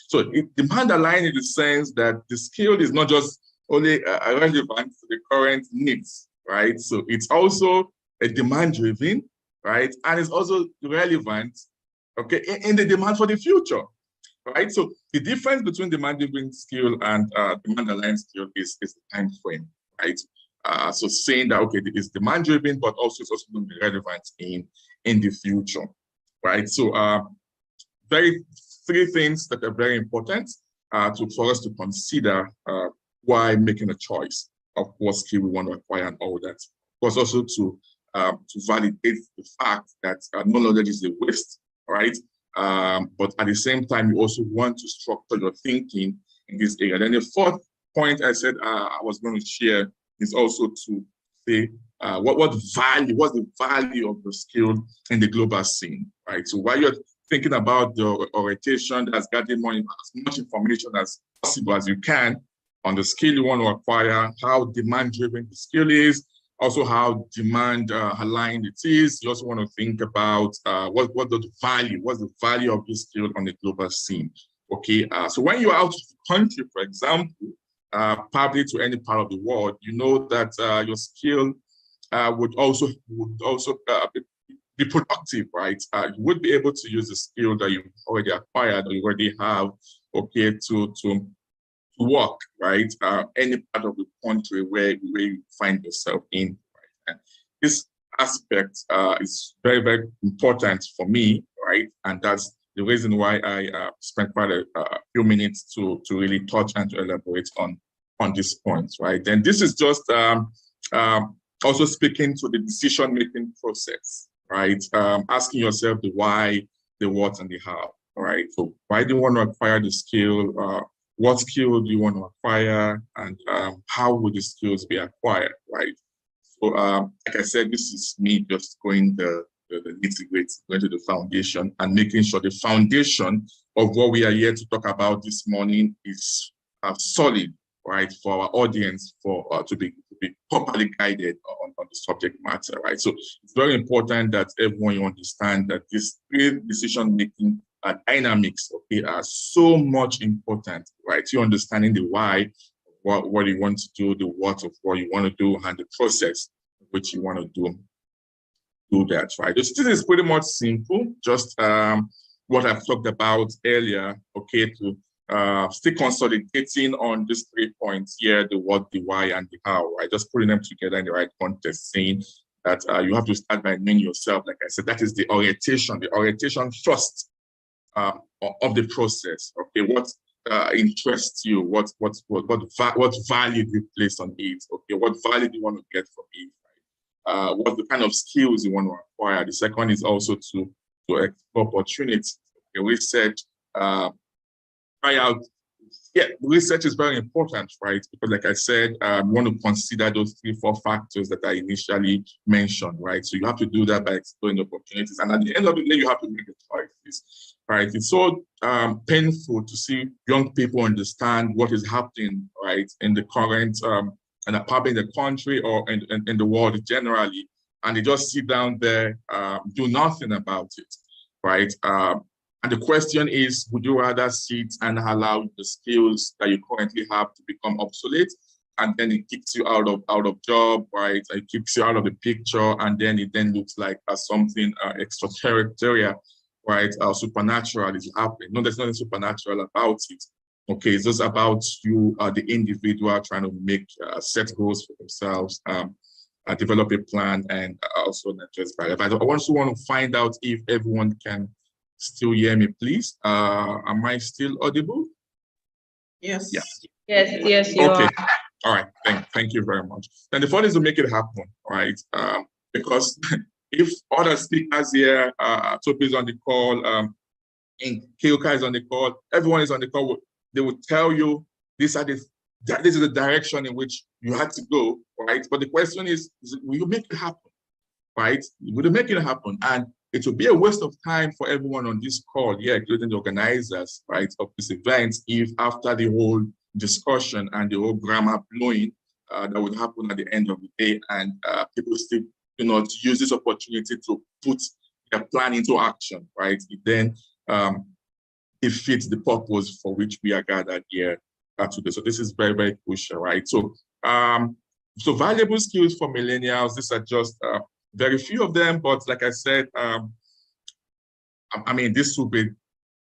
P: So demand-aligned in the sense that the skill is not just only relevant to the current needs, right? So it's also a demand-driven, right? And it's also relevant, okay, in the demand for the future, right? So the difference between demand-driven skill and demand-aligned skill is the time frame, right? So saying that, okay, it's demand-driven, but also it's also going to be relevant in the future, right? So 3 things that are very important for us to consider while making a choice of what skill we want to acquire and all that. Of course, also to validate the fact that no knowledge is a waste, right? But at the same time, you also want to structure your thinking in this area. Then the fourth point I said I was going to share is also to say what's the value of the skill in the global scene, right? So while you're thinking about the orientation that's gathering as much information as possible as you can on the skill you want to acquire, how demand-driven the skill is, also how demand-aligned it is. You also want to think about what's the value of this skill on the global scene. Okay, so when you're out of the country, for example, probably to any part of the world, you know that your skill would also be productive, right? You would be able to use the skill that you've already acquired or you already have, okay, to work, right? Any part of the country where you find yourself in, right? And this aspect is very, very important for me, right? And that's the reason why I spent quite a few minutes to really touch and to elaborate on this point, right? And this is just also speaking to the decision-making process, right? Asking yourself the why, the what, and the how, right? So why do you want to acquire the skill? What skill do you want to acquire? And how would the skills be acquired, right? So like I said, this is me just going the nitty-gritty, going to the foundation and making sure the foundation of what we are here to talk about this morning is solid, right, for our audience to be properly guided on the subject matter, right? So it's very important that everyone you understand that this decision-making dynamics, okay, are so much important, right? You understanding the why, what you want to do, the what of what you want to do, and the process which you want to do that, right? This is pretty much simple, just what I've talked about earlier, okay, to still consolidating on these 3 points here, the what, the why, and the how, right? Just putting them together in the right context, saying that you have to start by knowing yourself. Like I said, that is the orientation first of the process, okay? What interests you? What value do you place on it? Okay, what value do you want to get from it? Right? What the kind of skills you want to acquire? The second is also to explore opportunities. Okay, research, try out. Yeah, research is very important, right? Because like I said, you want to consider those 3-4 factors that I initially mentioned, right? So you have to do that by exploring opportunities. And at the end of the day, you have to make a choice, right? It's so painful to see young people understand what is happening, right, in the current, and probably in the country or in the world generally, and they just sit down there, do nothing about it, right? And the question is, would you rather sit and allow the skills that you currently have to become obsolete, and then it kicks you out of job, right? It kicks you out of the picture, and then it then looks like something extraterrestrial, right? Supernatural is happening. No, there's nothing supernatural about it. Okay, it's just about you, the individual, trying to make set goals for themselves, develop a plan, and also not just by. But I also want to find out if everyone can still hear me, please. Am I still audible?
S: Yes.
P: Yeah.
Q: Yes, you
P: Okay.
Q: are.
P: All right. Thank you very much. Then the thought is to make it happen, right? Because if other speakers here, Topi is on the call, and Keoka is on the call, everyone is on the call, they will tell you this is the direction in which you had to go, right? But the question is will you make it happen, right? Will you make it happen? And it will be a waste of time for everyone on this call, including the organizers, right, of this event, if after the whole discussion and the whole grammar blowing that would happen at the end of the day, and people still do not use this opportunity to put their plan into action, right? Then it fits the purpose for which we are gathered here today. So this is very, very crucial, right? So, so valuable skills for millennials, these are just very few of them, but like I said, I mean, this will be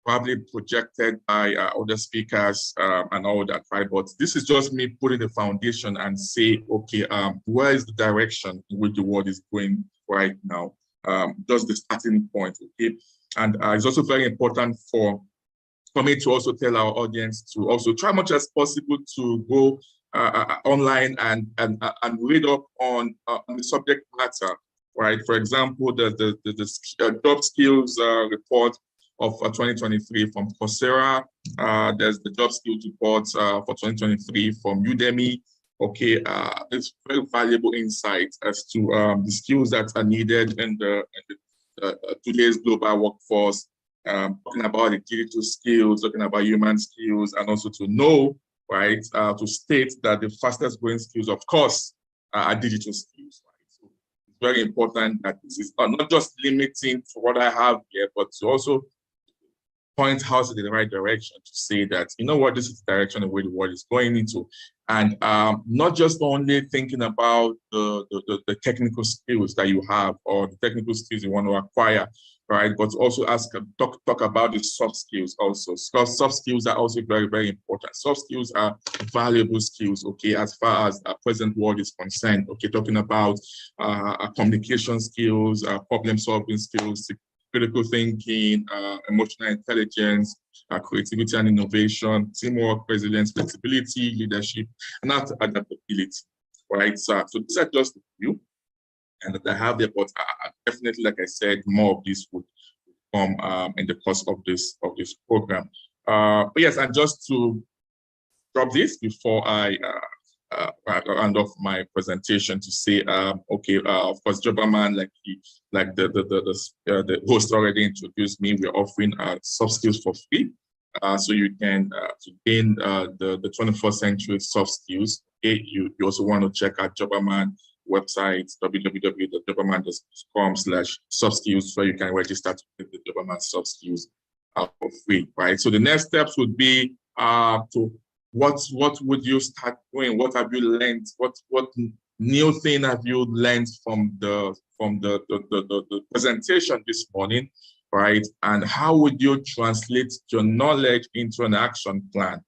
P: probably projected by other speakers and all that, right? But this is just me putting the foundation and say, okay, where is the direction in which the world is going right now? Just the starting point, okay? And it's also very important for me to also tell our audience to also try much as possible to go online and read up on the subject matter, right? For example, the job skills report of 2023 from Coursera. There's the job skills report for 2023 from Udemy. Okay, it's very valuable insight as to the skills that are needed in today's global workforce. Talking about the digital skills, talking about human skills, and also to know, right, to state that the fastest growing skills, of course, are digital skills. Right? So it's very important that this is not just limiting to what I have here, but to also point out in the right direction to say that, you know what, this is the direction in which the world is going into. And not just only thinking about the technical skills that you have or the technical skills you want to acquire, right? But also talk about the soft skills also. Soft skills are also very, very important. Soft skills are valuable skills, okay, as far as our present world is concerned. Okay, talking about communication skills, problem solving skills, critical thinking, emotional intelligence, creativity and innovation, teamwork, resilience, flexibility, leadership, and adaptability, right? So these are just a few, and that I have there, but definitely, like I said, more of this would come in the course of this program. But yes, and just to drop this before I round off my presentation to say, okay, of course, Jobberman, like the host already introduced me, we're offering soft skills for free. So you can to gain the 21st century soft skills. Okay, you also want to check out Jobberman website, www.jobberman.com/soft skills, where you can register to get the Jobberman soft skills for free, right? So the next steps would be to what would you start doing? What have you learned? What new thing have you learned from the presentation this morning, right? And how would you translate your knowledge into an action plan?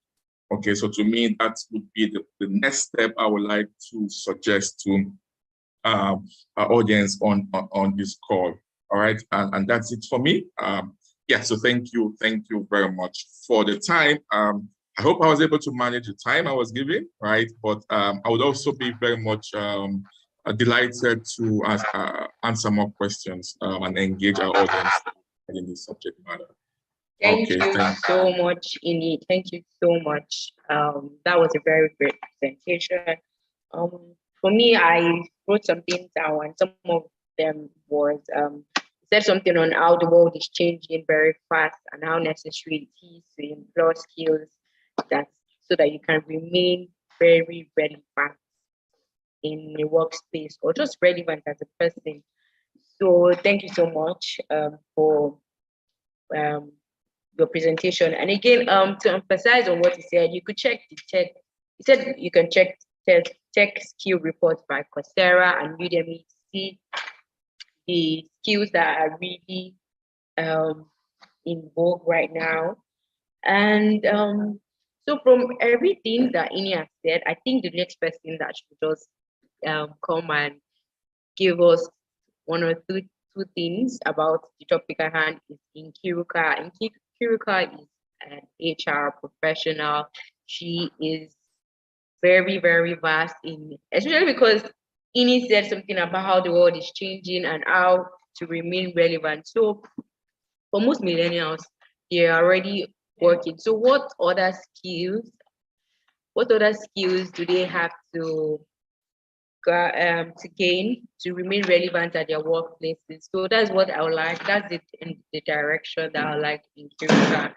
P: Okay, so to me, that would be the next step I would like to suggest to our audience on this call. All right, and that's it for me. Yeah, so thank you very much for the time. I hope I was able to manage the time I was given, right? But I would also be very much delighted to answer more questions and engage our audience in this subject matter.
Q: Thank you so much, Ini. Thank you so much. That was a very great presentation. For me, I wrote some things down, and some of them was said something on how the world is changing very fast and how necessary it is to employ skills so that you can remain very relevant in a workspace or just relevant as a person. So thank you so much for your presentation. And again, to emphasize on what he said, you could check the chat. He said you can check tech skill reports by Coursera and Udemy to see the skills that are really in vogue right now. And so from everything that Ini has said, I think the next person that should just come and give us one or two things about the topic at hand is Nkiruka. And Nkiruka is an HR professional. She is very, very vast especially because Ini said something about how the world is changing and how to remain relevant. So for most millennials, they're already working. So what other skills do they have to gain to remain relevant at their workplaces? So that's what I would like. That's it in the direction that I would like Nkiruka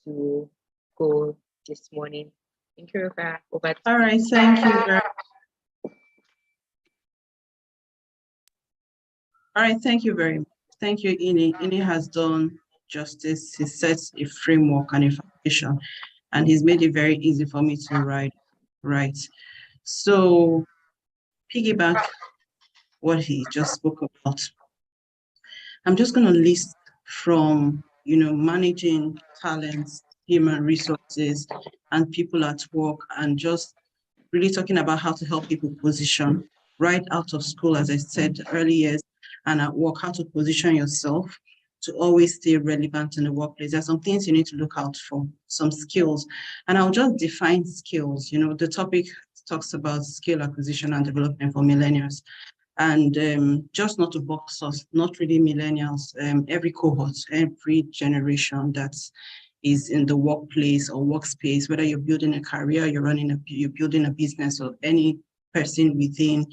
Q: to go this morning. Nkiruka, over to you.
S: All right, thank you very All right, thank you very much. Thank you, Ini. Ini has done justice. He sets a framework and a foundation, and he's made it very easy for me to write. So, piggyback what he just spoke about. I'm just going to list from, managing talents, human resources, and people at work, and just really talking about how to help people position right out of school, as I said earlier, and at work, how to position yourself to always stay relevant in the workplace. There's some things you need to look out for, some skills. And I'll just define skills. The topic talks about skill acquisition and development for millennials. And just not to box us, not really millennials, every cohort, every generation that is in the workplace or workspace, whether you're building a career, you're building a business, or any person within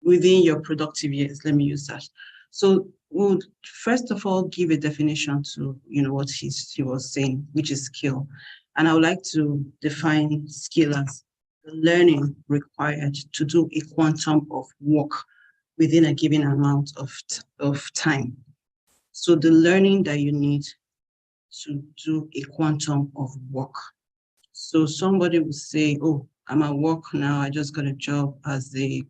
S: within your productive years, let me use that. So we'll first of all give a definition to what he was saying, which is skill. And I would like to define skill as the learning required to do a quantum of work within a given amount of time. So the learning that you need to do a quantum of work. So somebody will say, oh, I'm at work now, I just got a job as a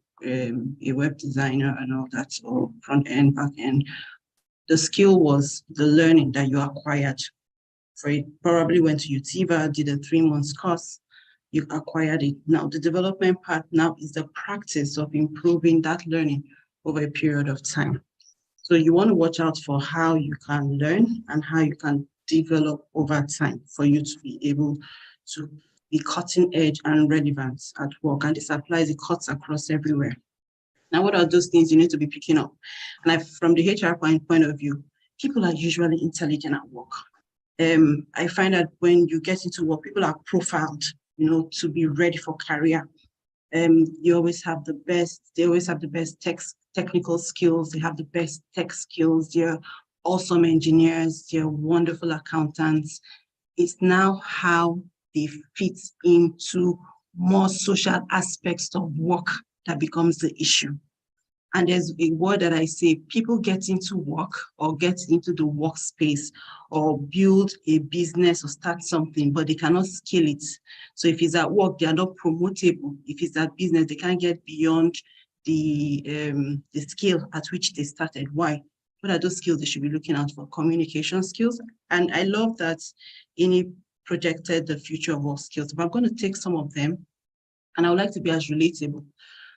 S: web designer and all that, or front end, back end. The skill was the learning that you acquired. For it, probably went to UTIVA, did a 3-month course, you acquired it. Now the development part now is the practice of improving that learning over a period of time. So you want to watch out for how you can learn and how you can develop over time for you to be able to be cutting edge and relevant at work. And this applies, it cuts across everywhere. Now, what are those things you need to be picking up? And from the HR point of view, people are usually intelligent at work. I find that when you get into work, people are profiled, to be ready for career. You always have the best, they always have the best technical skills, they have the best tech skills, they're awesome engineers, they're wonderful accountants. It's now how they fit into more social aspects of work that becomes the issue. And there's a word that I say, people get into work or get into the workspace or build a business or start something, but they cannot scale it. So if it's at work, they are not promotable. If it's at business, they can't get beyond the scale at which they started. Why? What are those skills they should be looking out for? Communication skills. And I love that Ini projected the future of work skills, but I'm going to take some of them and I would like to be as relatable.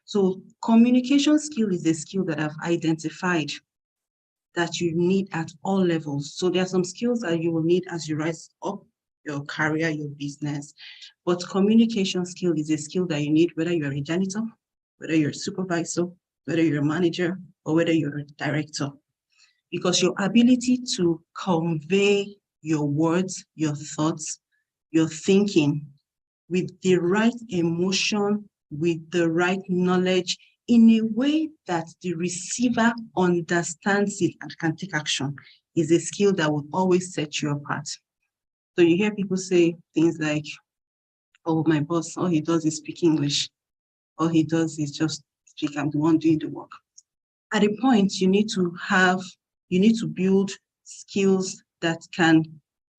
S: So communication skill is a skill that I've identified that you need at all levels. So there are some skills that you will need as you rise up your career, your business, but communication skill is a skill that you need whether you're a janitor, whether you're a supervisor, whether you're a manager, or whether you're a director. Because your ability to convey your words, your thoughts, your thinking with the right emotion, with the right knowledge, in a way that the receiver understands it and can take action, is a skill that will always set you apart. So you hear people say things like, oh, my boss, all he does is speak English. All he does is just speak, I'm the one doing the work. At a point, you need to build skills that can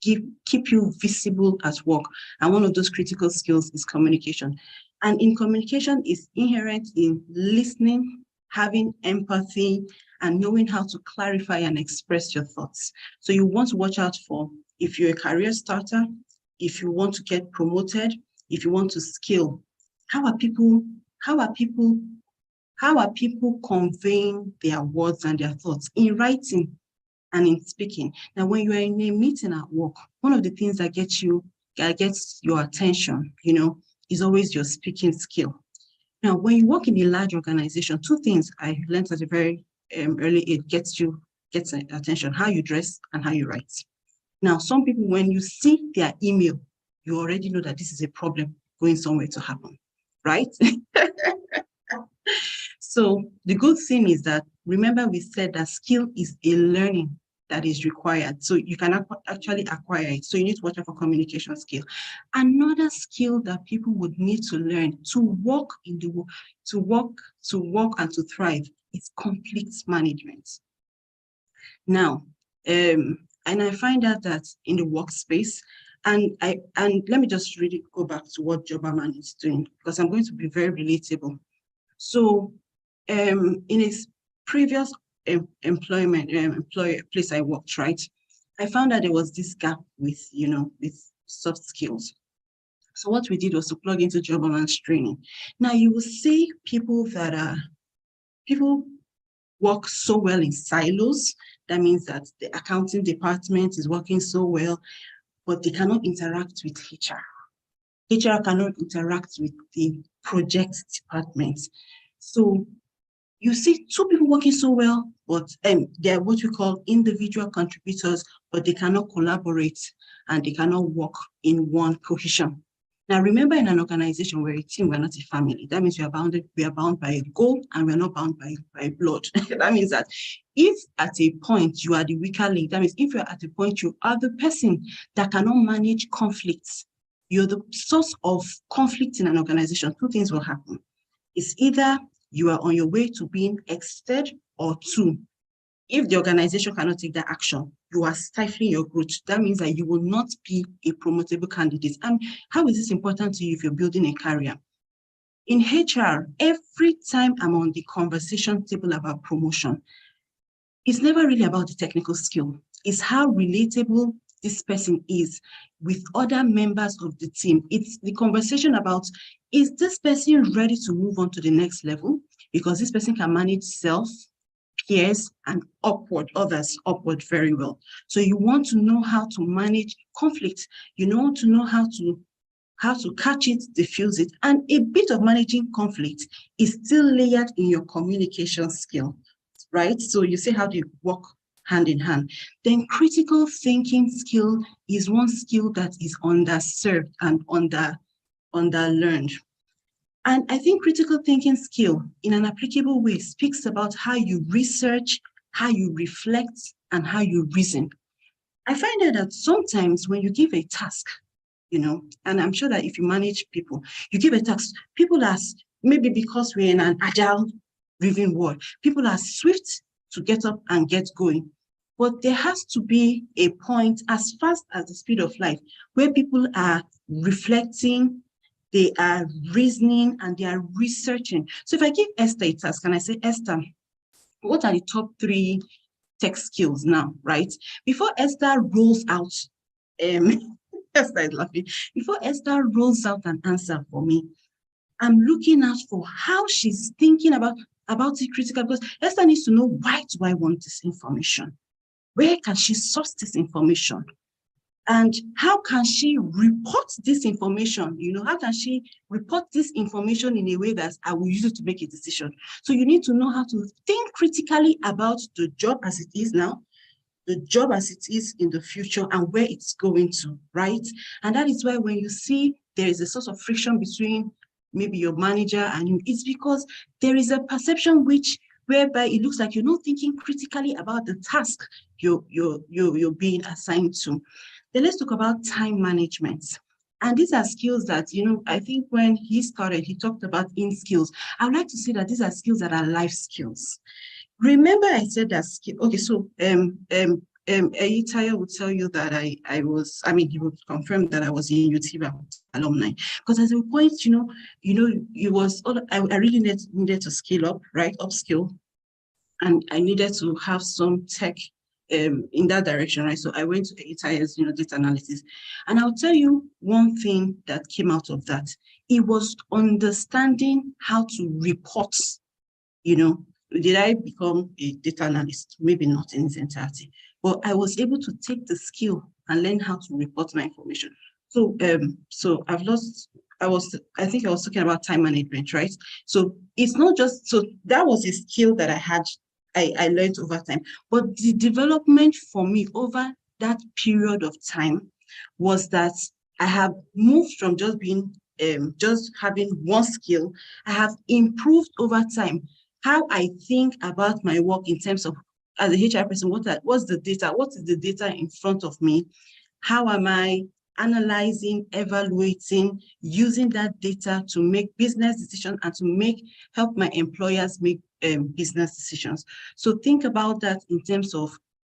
S: keep you visible at work. And one of those critical skills is communication. And in communication is inherent in listening, having empathy, and knowing how to clarify and express your thoughts. So you want to watch out for, if you're a career starter, if you want to get promoted, if you want to scale, how are people conveying their words and their thoughts in writing and in speaking? Now, when you are in a meeting at work, one of the things that gets your attention, is always your speaking skill. Now, when you work in a large organization, two things I learned at a very early age gets attention: how you dress and how you write. Now, some people, when you see their email, you already know that this is a problem going somewhere to happen, right? So the good thing is that, remember we said that skill is a learning that is required. So you can actually acquire it. So you need to watch out for communication skill. Another skill that people would need to learn to work and to thrive is conflict management. Now, and I find out that in the workspace, and let me just really go back to what Jobberman is doing, because I'm going to be very relatable. So in his previous employer place I worked, right, I found that there was this gap with soft skills. So what we did was to plug into Jobberman's training. Now you will see people work so well in silos. That means that the accounting department is working so well, but they cannot interact with HR. HR cannot interact with the project department. So you see two people working so well, but they're what we call individual contributors, but they cannot collaborate and they cannot work in one cohesion. Now, remember, in an organization, we're a team, we're not a family. That means we are bound by a goal and we're not bound by blood. That means that if at a point you are the weaker link, that means if you're at a point you are the person that cannot manage conflicts, you're the source of conflict in an organization, two things will happen. It's either you are on your way to being exited, or two, if the organization cannot take that action, you are stifling your growth. That means that you will not be a promotable candidate. And how is this important to you if you're building a career? In HR, every time I'm on the conversation table about promotion, it's never really about the technical skill. It's how relatable this person is with other members of the team. It's the conversation about, is this person ready to move on to the next level? Because this person can manage self, peers, and others upward very well. So you want to know how to manage conflict. You want to know how to catch it, diffuse it. And a bit of managing conflict is still layered in your communication skill, right? So you see, how do you work hand in hand? Then critical thinking skill is one skill that is underserved and underlearned. And I think critical thinking skill in an applicable way speaks about how you research, how you reflect, and how you reason. I find out that sometimes when you give a task, and I'm sure that if you manage people, you give a task, people are, maybe because we're in an agile driven world, people are swift to get up and get going. But there has to be a point, as fast as the speed of light, where people are reflecting, they are reasoning, and they are researching. So if I give Esther a task and I say, Esther, what are the top 3 tech skills now, right? Before Esther rolls out, Esther is laughing. Before Esther rolls out an answer for me, I'm looking out for how she's thinking about it critical, because Esther needs to know, why do I want this information? Where can she source this information? And how can she report this information? How can she report this information in a way that I will use it to make a decision? So you need to know how to think critically about the job as it is now, the job as it is in the future, and where it's going to, right? And that is why when you see there is a sort of friction between maybe your manager and you, it's because there is a perception whereby it looks like you're not thinking critically about the task you're being assigned to. Then let's talk about time management. And these are skills that, I think when he started, he talked about in skills. I would like to say that these are skills that are life skills. Remember I said that skill, okay, so Eitayo would tell you that he would confirm that I was in UTV alumni. Because at a point, it was, I really needed to scale up, right? Upskill. And I needed to have some tech in that direction, right? So I went to Eitayo's, data analysis. And I'll tell you one thing that came out of that. It was understanding how to report, Did I become a data analyst? Maybe not in its entirety. But I was able to take the skill and learn how to report my information. So I think I was talking about time management, right? So it's not just, so that was a skill that I learned over time. But the development for me over that period of time was that I have moved from just being, just having one skill. I have improved over time how I think about my work in terms of, as a HR person, what's the data? What is the data in front of me? How am I analyzing, evaluating, using that data to make business decisions and to help my employers make business decisions? So think about that in terms of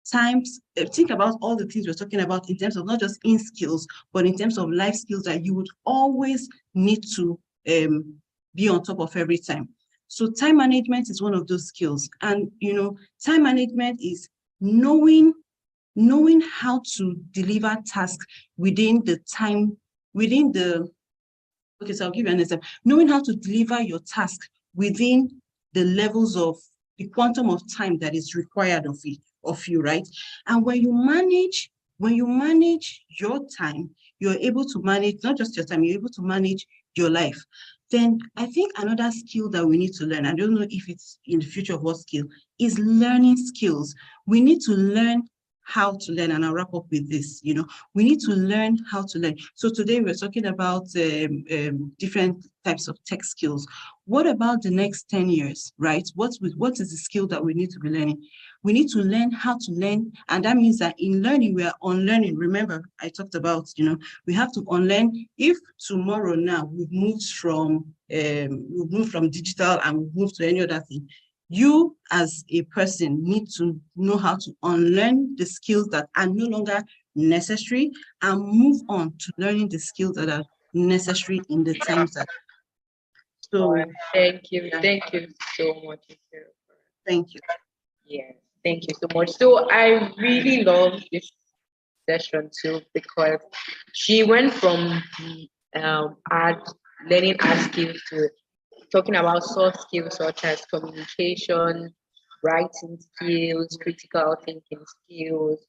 S: times. Think about all the things we're talking about in terms of not just in skills, but in terms of life skills that you would always need to be on top of every time. So time management is one of those skills. And, time management is knowing how to deliver tasks within the time, so I'll give you an example. Knowing how to deliver your task within the levels of the quantum of time that is required of you, right? And when you manage your time, you're able to manage not just your time, you're able to manage your life. Then I think another skill that we need to learn, I don't know if it's in the future of what skill, is learning skills. We need to learn how to learn, and I'll wrap up with this. We need to learn how to learn. So today we're talking about different types of tech skills. What about the next 10 years, right? What is the skill that we need to be learning? We need to learn how to learn, and that means that in learning, we are unlearning. Remember, I talked about, we have to unlearn. If tomorrow now we've moved from digital and we've moved to any other thing, you as a person need to know how to unlearn the skills that are no longer necessary and move on to learning the skills that are necessary in the times that. So
Q: thank you so much.
S: Thank you.
Q: Yes, thank you so much. So I really love this session too, because she went from learning art skills to talking about soft skills such as communication, writing skills, critical thinking skills,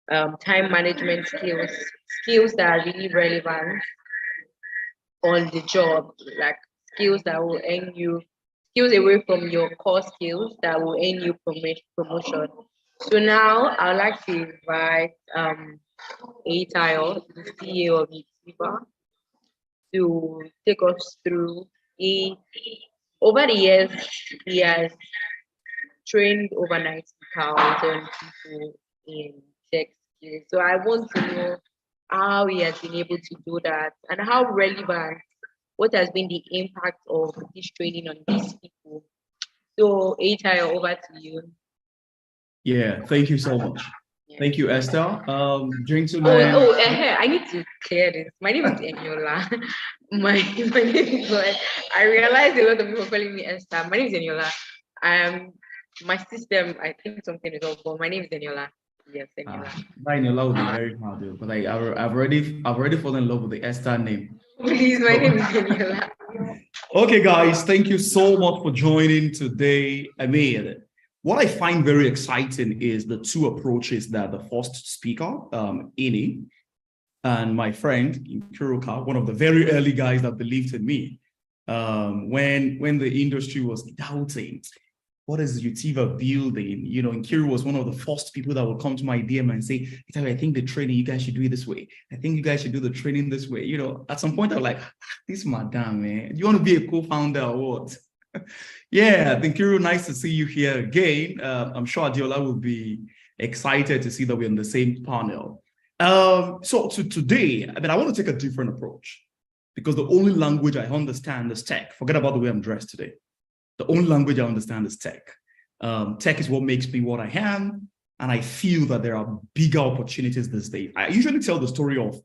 Q: time management skills that are really relevant on the job, like skills that will earn you, skills away from your core skills that will earn you promotion. So now I'd like to invite Eitayo, the CEO of UTV, to take us through. Over the years, he has trained over 90,000 people in tech skills. So I want to know how he has been able to do that and how relevant, what has been the impact of this training on these people. So Eitayo, over to you.
R: Yeah, thank you so much. Thank you, Esther. Gentlemen.
Q: I need to clear this. My name is Eniola. My name is like, I realized a lot of people calling me Esther. My name is Eniola. My system, I think something is off, but my name is Eniola. Yes, Eniola.
R: Eniola would be very hard, but I've already fallen in love with the Esther name.
Q: Please, my name is Eniola.
R: Okay, guys, thank you so much for joining today. What I find very exciting is the two approaches that the first speaker, Ini, and my friend Nkiruka, one of the very early guys that believed in me, when the industry was doubting, what is UTV building? Nkiru was one of the first people that would come to my DM and say, I think the training, you guys should do it this way. I think you guys should do the training this way. At some point I was like, this madam, man, do you want to be a co-founder or what? Yeah, Nkiru, nice to see you here again. I'm sure Adiola will be excited to see that we're on the same panel. So today, I want to take a different approach because the only language I understand is tech. Forget about the way I'm dressed today. The only language I understand is tech. Tech is what makes me what I am. And I feel that there are bigger opportunities these days. I usually tell the story of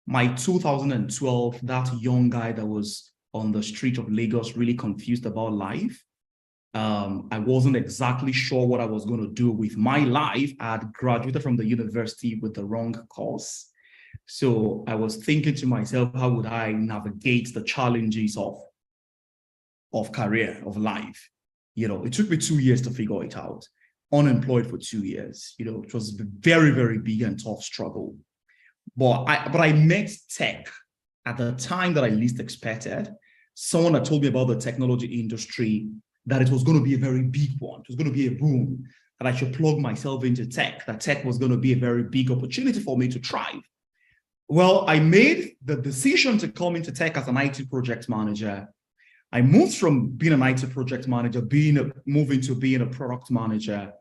R: my 2012, that young guy that was on the street of Lagos, really confused about life. I wasn't exactly sure what I was going to do with my life. I had graduated from the university with the wrong course. So I was thinking to myself, how would I navigate the challenges of career, of life? It took me 2 years to figure it out. Unemployed for 2 years. It was a very, very big and tough struggle. But I met tech at the time that I least expected. Someone that told me about the technology industry, that it was going to be a very big one. It was going to be a boom, that I should plug myself into tech, that tech was going to be a very big opportunity for me to thrive. Well, I made the decision to come into tech as an IT project manager. I moved from being an IT project manager, moving to being a product manager.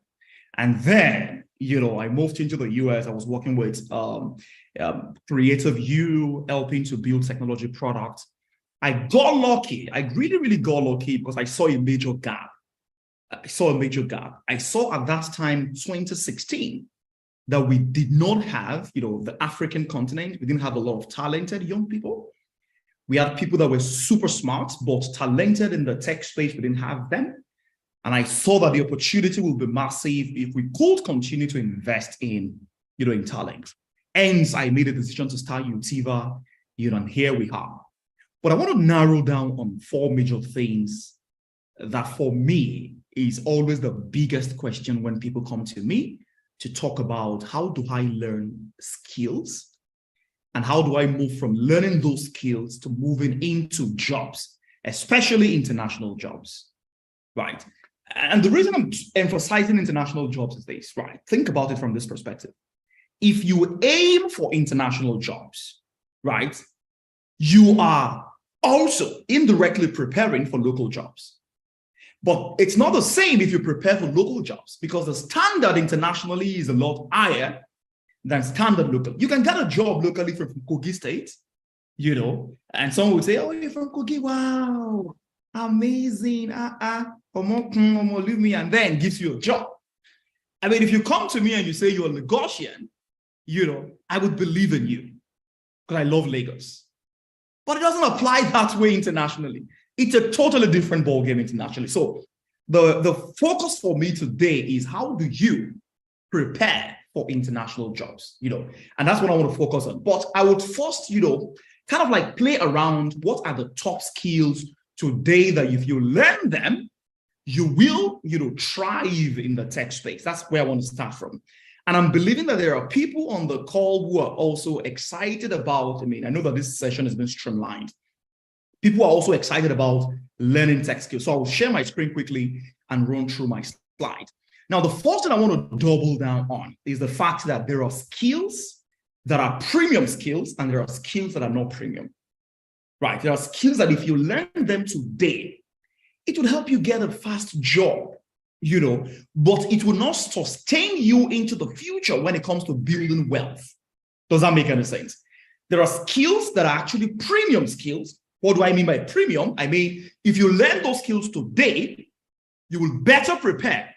R: And then, I moved into the US. I was working with Creative U, helping to build technology products. I got lucky. I really, really got lucky because I saw a major gap. I saw at that time, 2016, that we did not have, the African continent. We didn't have a lot of talented young people. We had people that were super smart, but talented in the tech space. We didn't have them. And I saw that the opportunity will be massive if we could continue to invest in talent. Hence, I made a decision to start Utiva, and here we are. But I want to narrow down on 4 major things that for me is always the biggest question when people come to me to talk about how do I learn skills and how do I move from learning those skills to moving into jobs, especially international jobs, right? And the reason I'm emphasizing international jobs is this, right? Think about it from this perspective. If you aim for international jobs, right, you are also indirectly preparing for local jobs. But it's not the same if you prepare for local jobs, because the standard internationally is a lot higher than standard local. You can get a job locally from Kogi State, and someone would say, oh, you're from Kogi, wow, amazing, leave me, and then gives you a job. I mean, if you come to me and you say you're a Lagosian, I would believe in you because I love Lagos. But it doesn't apply that way internationally. It's a totally different ballgame internationally. So the focus for me today is how do you prepare for international jobs, and that's what I want to focus on. But I would first, kind of like play around what are the top skills today that if you learn them, you will, thrive in the tech space. That's where I want to start from. And I'm believing that there are people on the call who are also excited about, I know that this session has been streamlined. People are also excited about learning tech skills. So I'll share my screen quickly and run through my slide. Now, the first thing I want to double down on is the fact that there are skills that are premium skills and there are skills that are not premium, right? There are skills that if you learn them today, it will help you get a fast job, but it will not sustain you into the future when it comes to building wealth. Does that make any sense? There are skills that are actually premium skills. What do I mean by premium? I mean, if you learn those skills today, you will better prepare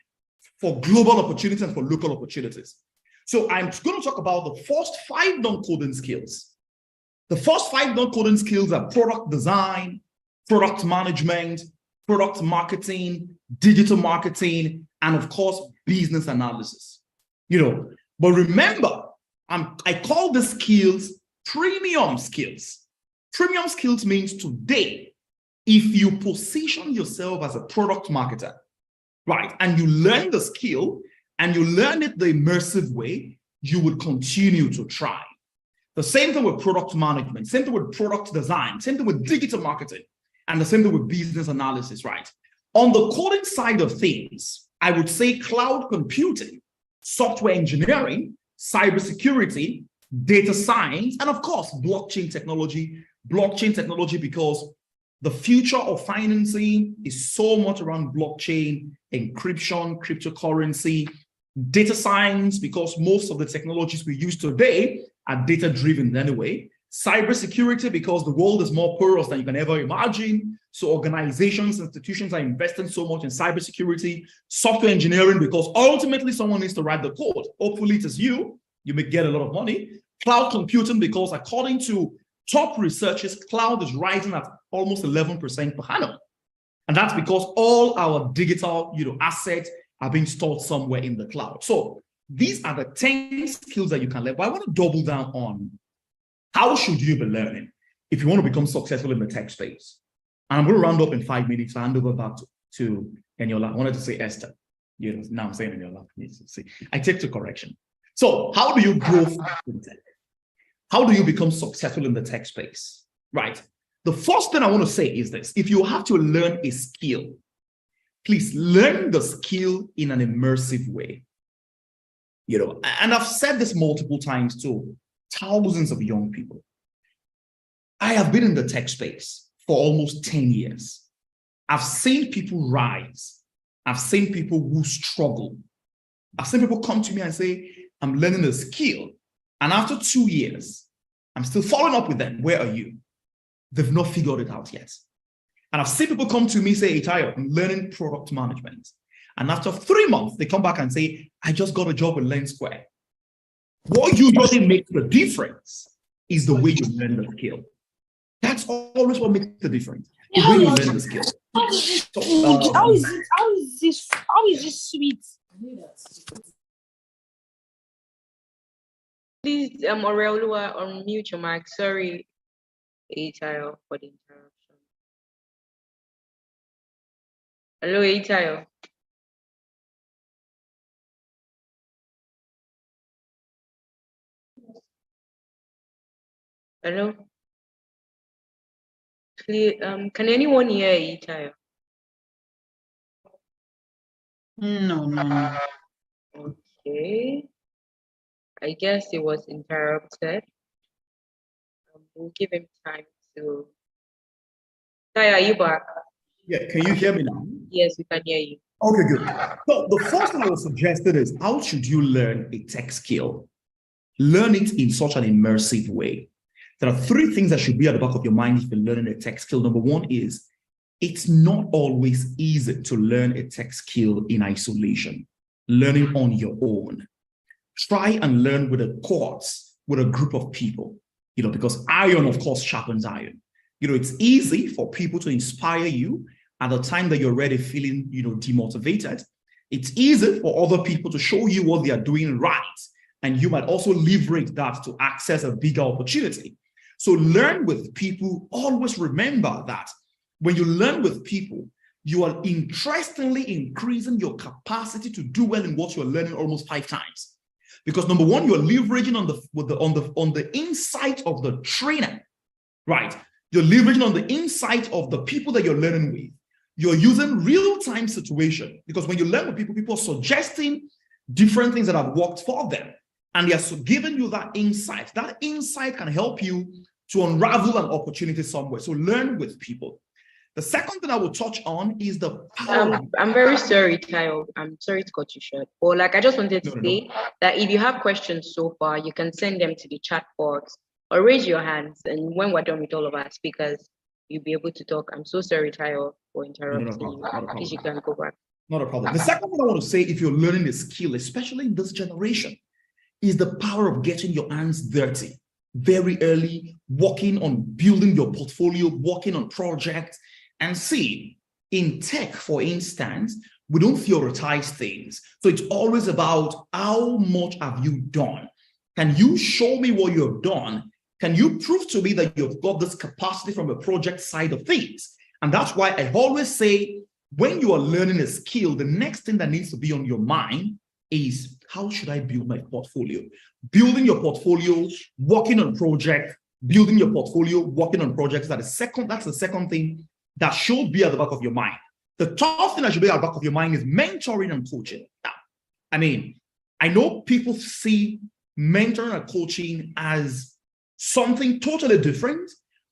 R: for global opportunities and for local opportunities. So I'm going to talk about the first 5 non-coding skills. The first 5 non-coding skills are product design, product management, product marketing, digital marketing, and of course, business analysis. But remember, I call the skills premium skills. Premium skills means today, if you position yourself as a product marketer, right, and you learn the skill and you learn it the immersive way, you would continue to try. The same thing with product management, same thing with product design, same thing with digital marketing, and the same thing with business analysis, right? On the coding side of things, I would say cloud computing, software engineering, cybersecurity, data science, and of course, blockchain technology. Blockchain technology, because the future of financing is so much around blockchain, encryption, cryptocurrency, data science, because most of the technologies we use today are data-driven anyway. Cybersecurity, because the world is more porous than you can ever imagine. So organizations, institutions are investing so much in cybersecurity. Software engineering, because ultimately someone needs to write the code. Hopefully it is you. You may get a lot of money. Cloud computing, because according to top researchers, cloud is rising at almost 11% per annum. And that's because all our digital, assets are being stored somewhere in the cloud. So these are the 10 skills that you can learn. But I want to double down on how should you be learning if you want to become successful in the tech space. And I'm going to round up in 5 minutes. I hand over back to Eniola. I wanted to say Esther. Now I'm saying Eniola. See, I take to correction. So how do you grow in tech? How do you become successful in the tech space? Right. The first thing I want to say is this. If you have to learn a skill, please learn the skill in an immersive way. And I've said this multiple times to thousands of young people. I have been in the tech space for almost 10 years. I've seen people rise. I've seen people who struggle. I've seen people come to me and say, I'm learning a skill. And after 2 years, I'm still following up with them. Where are you? They've not figured it out yet. And I've seen people come to me say, Itayo, I'm learning product management. And after 3 months, they come back and say, I just got a job with LearnSquare. What usually makes the difference is the way you learn the skill. That's always what makes the difference. The way you learn the skill.
F: How is this sweet?
Q: Please, Aureolua, unmute your mic. Sorry, Itayo, for the interruption. Hello, Itayo. Hello. Please, can anyone hear Itayo?
S: No.
Q: Okay. I guess it was interrupted. We'll give him time to. Itayo, are you back?
R: Yeah, can you hear me now?
Q: Yes, we can hear you.
R: Okay, good. So the first thing I would suggest is, how should you learn a tech skill? Learn it in such an immersive way. There are 3 things that should be at the back of your mind if you're learning a tech skill. Number 1 is, it's not always easy to learn a tech skill in isolation. Learning on your own. Try and learn with a course, with a group of people, because iron, of course, sharpens iron. It's easy for people to inspire you at the time that you're already feeling, demotivated. It's easy for other people to show you what they are doing right. And you might also leverage that to access a bigger opportunity. So learn with people. Always remember that when you learn with people, you are interestingly increasing your capacity to do well in what you're learning almost 5 times. Because number 1, you're leveraging on the insight of the trainer, right? You're leveraging on the insight of the people that you're learning with. You're using real-time situation, because when you learn with people, people are suggesting different things that have worked for them. And they are giving you that insight. That insight can help you to unravel an opportunity somewhere. So learn with people. The second thing I will touch on is the power.
Q: I'm very sorry, Tayo. I'm sorry to cut you short. Or I just wanted to say that if you have questions so far, you can send them to the chat box or raise your hands. And when we're done with all of our speakers, you'll be able to talk. I'm so sorry, Tayo, for interrupting you. Please, you can go back.
R: Not a problem. The second thing I want to say, if you're learning a skill, especially in this generation, is the power of getting your hands dirty very early, working on building your portfolio, working on projects. And see, in tech, for instance, we don't theorize things. So it's always about how much have you done? Can you show me what you have done? Can you prove to me that you've got this capacity from a project side of things? And that's why I always say, when you are learning a skill, the next thing that needs to be on your mind is, how should I build my portfolio? Building your portfolio, working on projects, building your portfolio, working on projects. That's the second thing that should be at the back of your mind. The third thing that should be at the back of your mind is mentoring and coaching. I mean, I know people see mentoring and coaching as something totally different,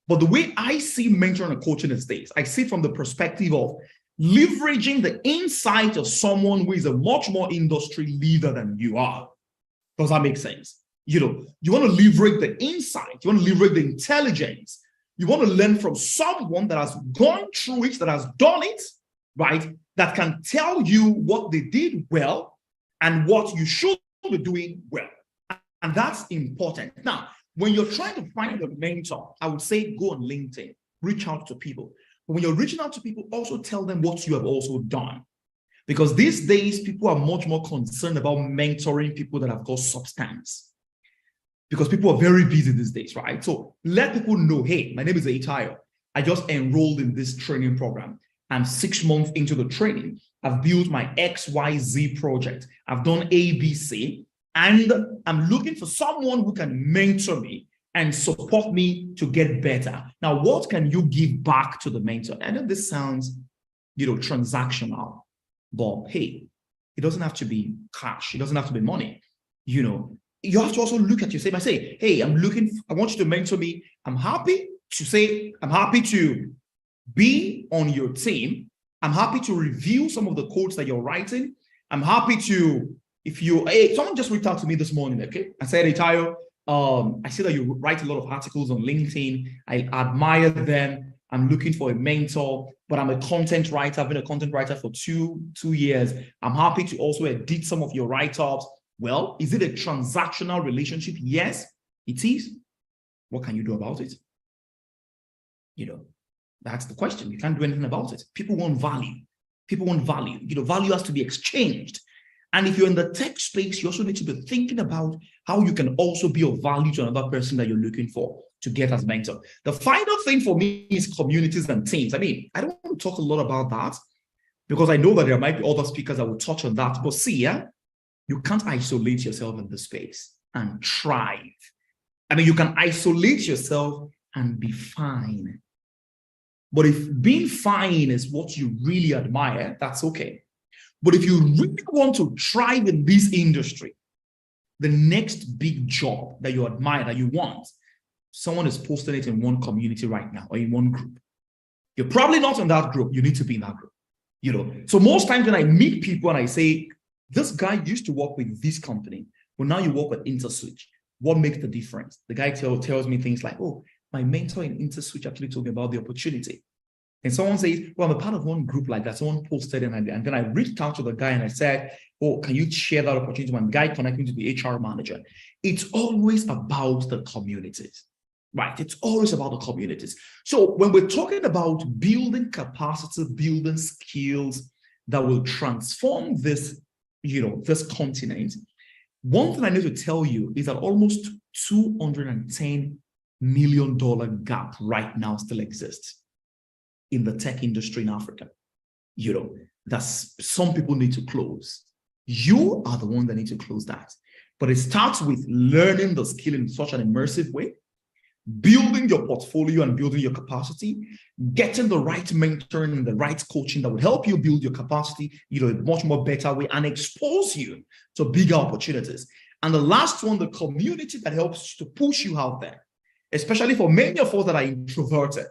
R: but the way I see mentoring and coaching is this. I see it from the perspective of leveraging the insight of someone who is a much more industry leader than you are. Does that make sense? You know, you want to leverage the insight, you want to leverage the intelligence, you want to learn from someone that has gone through it, that has done it, right? That can tell you what they did well and what you should be doing well. And that's important. Now, when you're trying to find a mentor, I would say go on LinkedIn, reach out to people. But when you're reaching out to people, also tell them what you have also done. Because these days, people are much more concerned about mentoring people that have got substance. Because people are very busy these days, right? So let people know, hey, my name is Eitayo. I just enrolled in this training program. I'm 6 months into the training. I've built my XYZ project. I've done ABC. And I'm looking for someone who can mentor me and support me to get better. Now, what can you give back to the mentor? I know this sounds, transactional, but hey, it doesn't have to be cash. It doesn't have to be money. You have to also look at yourself and say, hey, I want you to mentor me. I'm happy to be on your team. I'm happy to review some of the codes that you're writing. I'm happy to, someone just reached out to me this morning, okay? I said, Eitayo, I see that you write a lot of articles on LinkedIn. I admire them. I'm looking for a mentor, but I'm a content writer. I've been a content writer for two years. I'm happy to also edit some of your write-ups. Well, is it a transactional relationship? Yes, it is. What can you do about it? That's the question. You can't do anything about it. People want value. Value has to be exchanged. And if you're in the tech space, you also need to be thinking about how you can also be of value to another person that you're looking for to get as mentor. The final thing for me is communities and teams. I mean, I don't want to talk a lot about that because I know that there might be other speakers that will touch on that. But see, you can't isolate yourself in the space and thrive. I mean, you can isolate yourself and be fine. But if being fine is what you really admire, that's okay. But if you really want to thrive in this industry, the next big job that you admire, that you want, someone is posting it in one community right now or in one group. You're probably not in that group. You need to be in that group. So most times when I meet people and I say, this guy used to work with this company, but now you work with InterSwitch. What makes the difference? The guy tells me things like, oh, my mentor in InterSwitch actually told me about the opportunity. And someone says, well, I'm a part of one group like that. Someone posted it, and then I reached out to the guy and I said, oh, can you share that opportunity? And the guy connected me to the HR manager. It's always about the communities, right? It's always about the communities. So when we're talking about building capacity, building skills that will transform this, this continent, one thing I need to tell you is that almost $210 million gap right now still exists in the tech industry in Africa. That's some people need to close. You are the one that need to close that. But it starts with learning the skill in such an immersive way, building your portfolio and building your capacity, getting the right mentoring and the right coaching that will help you build your capacity, in a much more better way and expose you to bigger opportunities. And the last one, the community that helps to push you out there, especially for many of us that are introverted.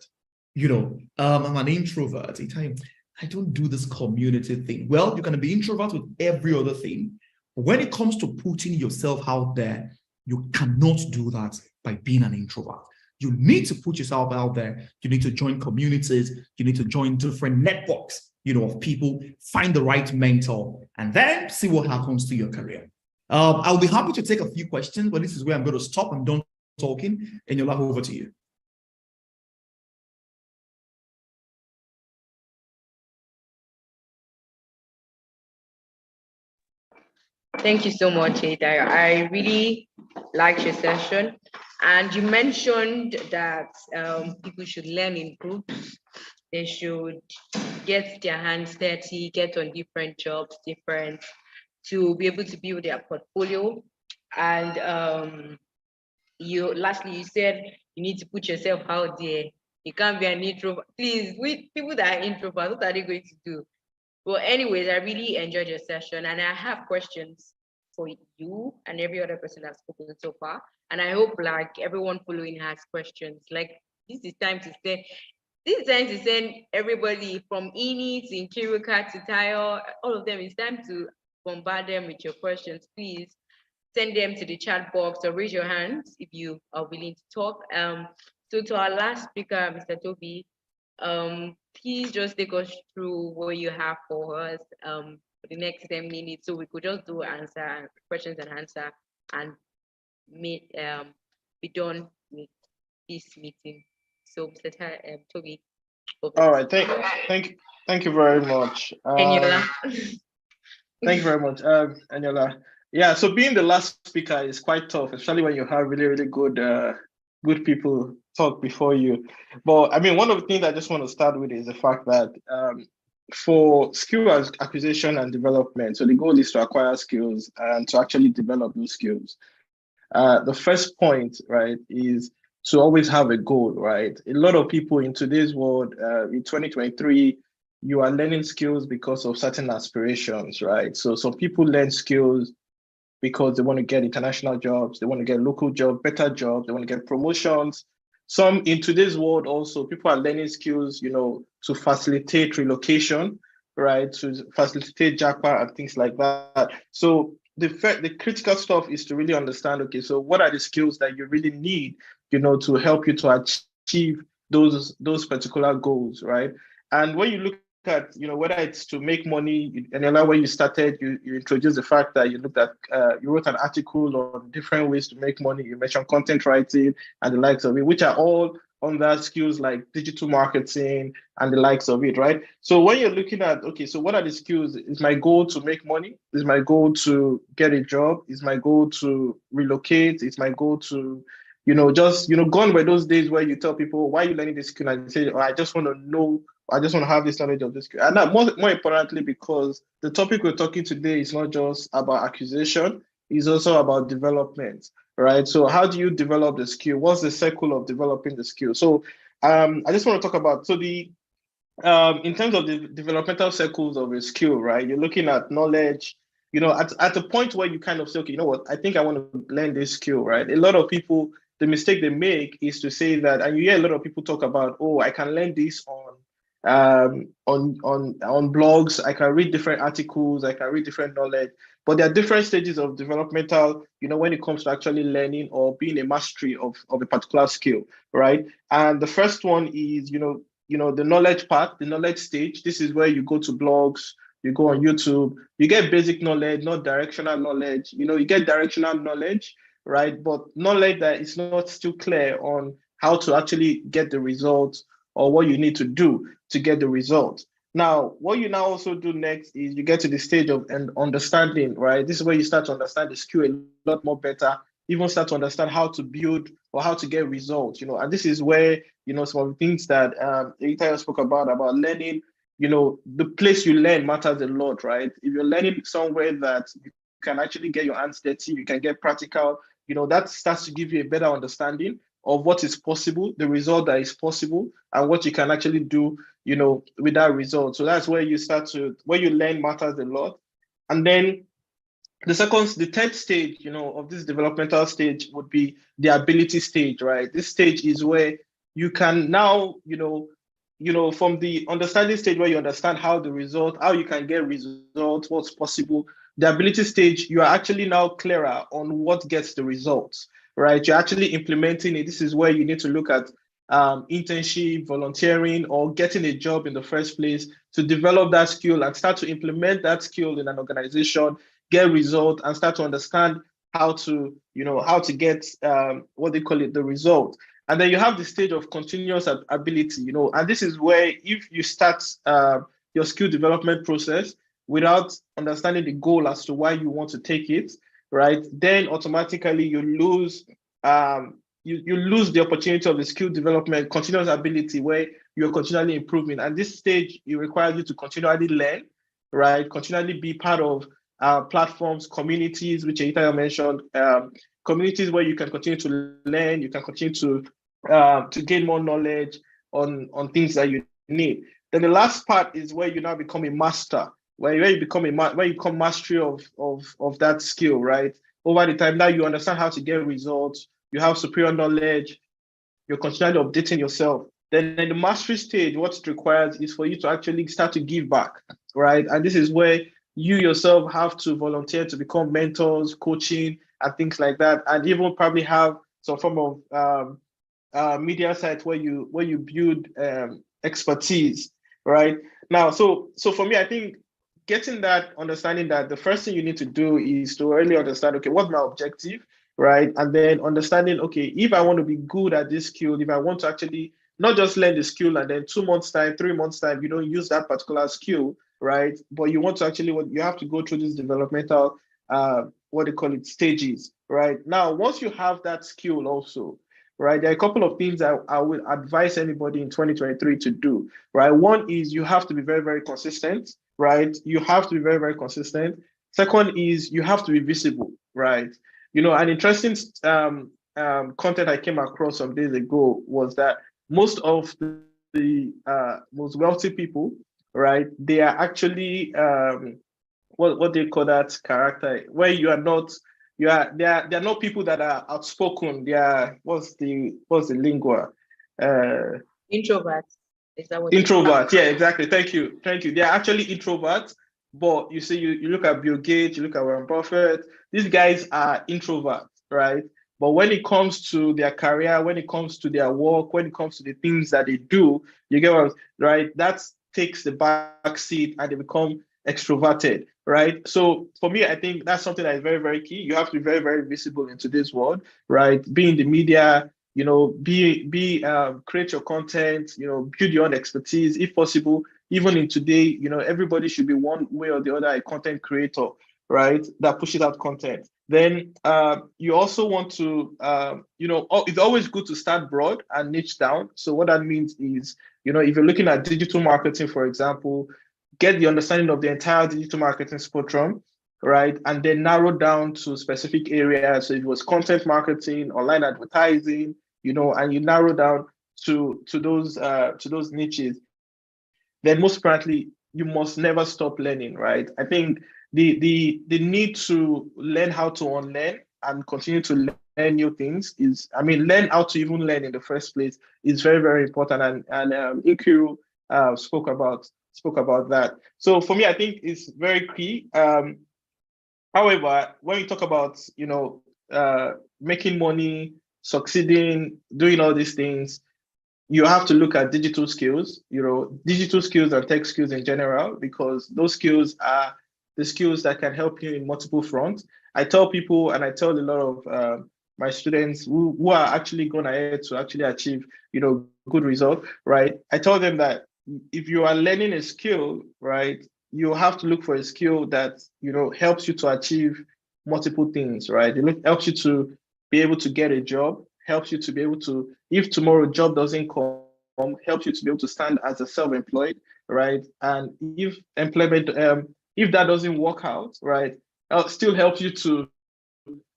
R: I'm an introvert. I don't do this community thing. Well, you can be introvert with every other thing. But when it comes to putting yourself out there, you cannot do that by being an introvert. You need to put yourself out there. You need to join communities. You need to join different networks, of people, find the right mentor, and then see what happens to your career. I'll be happy to take a few questions, but this is where I'm going to stop. I'm done talking, and you'll have over to you.
Q: Thank you so much, Eitayo. I really liked your session. And you mentioned that people should learn in groups. They should get their hands dirty, get on different jobs, to be able to build their portfolio. And lastly, you said you need to put yourself out there. You can't be an introvert. Please, with people that are introverts, what are they going to do? Well, anyways, I really enjoyed your session, and I have questions for you and every other person that's spoken so far. And I hope everyone following has questions. This is time to send everybody from Ini to Nkiruka to Tayo, all of them. It's time to bombard them with your questions. Please send them to the chat box or raise your hands if you are willing to talk. So to our last speaker, Mr. Toby, please just take us through what you have for us for the next 10 minutes, so we could just do questions and answer and be done with this meeting. So Mr. Toby.
T: All right, thank you very much.
Q: Eniola.
T: Thank you very much, Eniola. Yeah, so being the last speaker is quite tough, especially when you have really, really good people talk before you. But I mean, one of the things I just want to start with is the fact that for skill acquisition and development, so the goal is to acquire skills and to actually develop those skills. The first point, right, is to always have a goal, right? A lot of people in today's world, in 2023, you are learning skills because of certain aspirations, right? So some people learn skills because they want to get international jobs, they want to get local jobs, better jobs, they want to get promotions. Some in today's world also, people are learning skills, to facilitate relocation, right? To facilitate JAPA and things like that. So the critical stuff is to really understand, okay, so what are the skills that you really need, to help you to achieve those particular goals, right? And when you look at, whether it's to make money, and when you started, you introduced the fact that you looked at, you wrote an article on different ways to make money. You mentioned content writing and the likes of it, which are all on that skills like digital marketing and the likes of it, right? So when you're looking at, okay, so what are the skills? Is my goal to make money? Is my goal to get a job? Is my goal to relocate? Is my goal to, gone were those days where you tell people, why are you learning this skill? And you say, I just want to know, I just want to have this knowledge of this skill. And that more importantly, because the topic we're talking today is not just about acquisition, it's also about development, right? So how do you develop the skill? What's the circle of developing the skill? So I just want to talk about, so the in terms of the developmental circles of a skill, right? You're looking at knowledge, at the point where you kind of say, okay, you know what, I think I want to learn this skill, right? A lot of people, the mistake they make is to say that, and you hear a lot of people talk about, oh, I can learn this on blogs, I can read different articles, I can read different knowledge, but there are different stages of developmental, when it comes to actually learning or being a mastery of a particular skill, right? And the first one is, the knowledge part, the knowledge stage. This is where you go to blogs, you go on YouTube, you get basic knowledge, not directional knowledge. You get directional knowledge, right? But knowledge that is not still clear on how to actually get the results or what you need to do to get the result. Now, what you now also do next is you get to the stage of understanding, right? This is where you start to understand the skill a lot more better, even start to understand how to build or how to get results, and this is where, some of the things that Itayo spoke about learning, the place you learn matters a lot, right? If you're learning somewhere that you can actually get your hands dirty, you can get practical, that starts to give you a better understanding of what is possible, the result that is possible, and what you can actually do, with that result. So that's where you where you learn matters a lot. And then the third stage, of this developmental stage would be the ability stage, right? This stage is where you can now, from the understanding stage where you understand how you can get results, what's possible. The ability stage, you are actually now clearer on what gets the results, right? You're actually implementing it. This is where you need to look at internship, volunteering, or getting a job in the first place to develop that skill and start to implement that skill in an organization, get results, and start to understand how to get the result. And then you have the stage of continuous ability, and this is where if you start your skill development process without understanding the goal as to why you want to take it, right, then automatically you lose you lose the opportunity of the skill development, continuous ability, where you're continually improving. And this stage, it requires you to continually learn, right, continually be part of platforms, communities, which Itayo mentioned, communities where you can continue to learn, you can continue to gain more knowledge on things that you need. Then the last part is where you now become a master, where you become mastery of that skill, right? Over the time, now you understand how to get results, you have superior knowledge, you're continually updating yourself. Then in the mastery stage, what it requires is for you to actually start to give back, right? And this is where you yourself have to volunteer to become mentors, coaching, and things like that, and even probably have some form of media site where you build expertise, right? Now, so for me, I think getting that understanding that the first thing you need to do is to really understand, okay, what's my objective, right? And then understanding, okay, if I want to be good at this skill, if I want to actually not just learn the skill and then 2 months time, 3 months time, you don't use that particular skill, right? But you want to actually, you have to go through this developmental, what they call it, stages, right? Now, once you have that skill also, right, there are a couple of things that I would advise anybody in 2023 to do, right? One is you have to be very, very consistent, right? You have to be very, very consistent. Second is you have to be visible, right? You know, an interesting content I came across some days ago was that most of the most wealthy people, right, they are actually what they call that character, where you are not, they are not people that are outspoken. They are what's the lingua?
Q: Introvert. Is that what
T: Introvert, yeah, exactly. Thank you. They are actually introverts, but you see, you look at Bill Gates, you look at Warren Buffett, these guys are introverts, right? But when it comes to their career, when it comes to their work, when it comes to the things that they do, you get what, right? That takes the back seat and they become extroverted, right? So for me, I think that's something that is very, very key. You have to be very, very visible in today's world, right? Be in the media, you know, create your content, you know, build your own expertise if possible. Even in today, you know, everybody should be one way or the other a content creator, right? That pushes out content. Then you also want to, you know, it's always good to start broad and niche down. So what that means is, you know, if you're looking at digital marketing, for example, get the understanding of the entire digital marketing spectrum, right? And then narrow down to specific areas. So if it was content marketing, online advertising, you know, and you narrow down to those niches, then most importantly, you must never stop learning, right? I think the need to learn how to unlearn and continue to learn new things is, I mean, learn how to even learn in the first place is very, very important. And Nkiru spoke about that. So for me, I think it's very key. However, when you talk about, you know, making money, succeeding, doing all these things, you have to look at digital skills, you know, digital skills and tech skills in general, because those skills are the skills that can help you in multiple fronts. I tell people, and I tell a lot of my students who are actually going ahead to actually achieve, you know, good results, right? I tell them that if you are learning a skill, right, you have to look for a skill that, you know, helps you to achieve multiple things, right? It helps you to be able to get a job, helps you to be able to, if tomorrow a job doesn't come, helps you to be able to stand as a self-employed, right? And if employment, if that doesn't work out, right, still helps you to,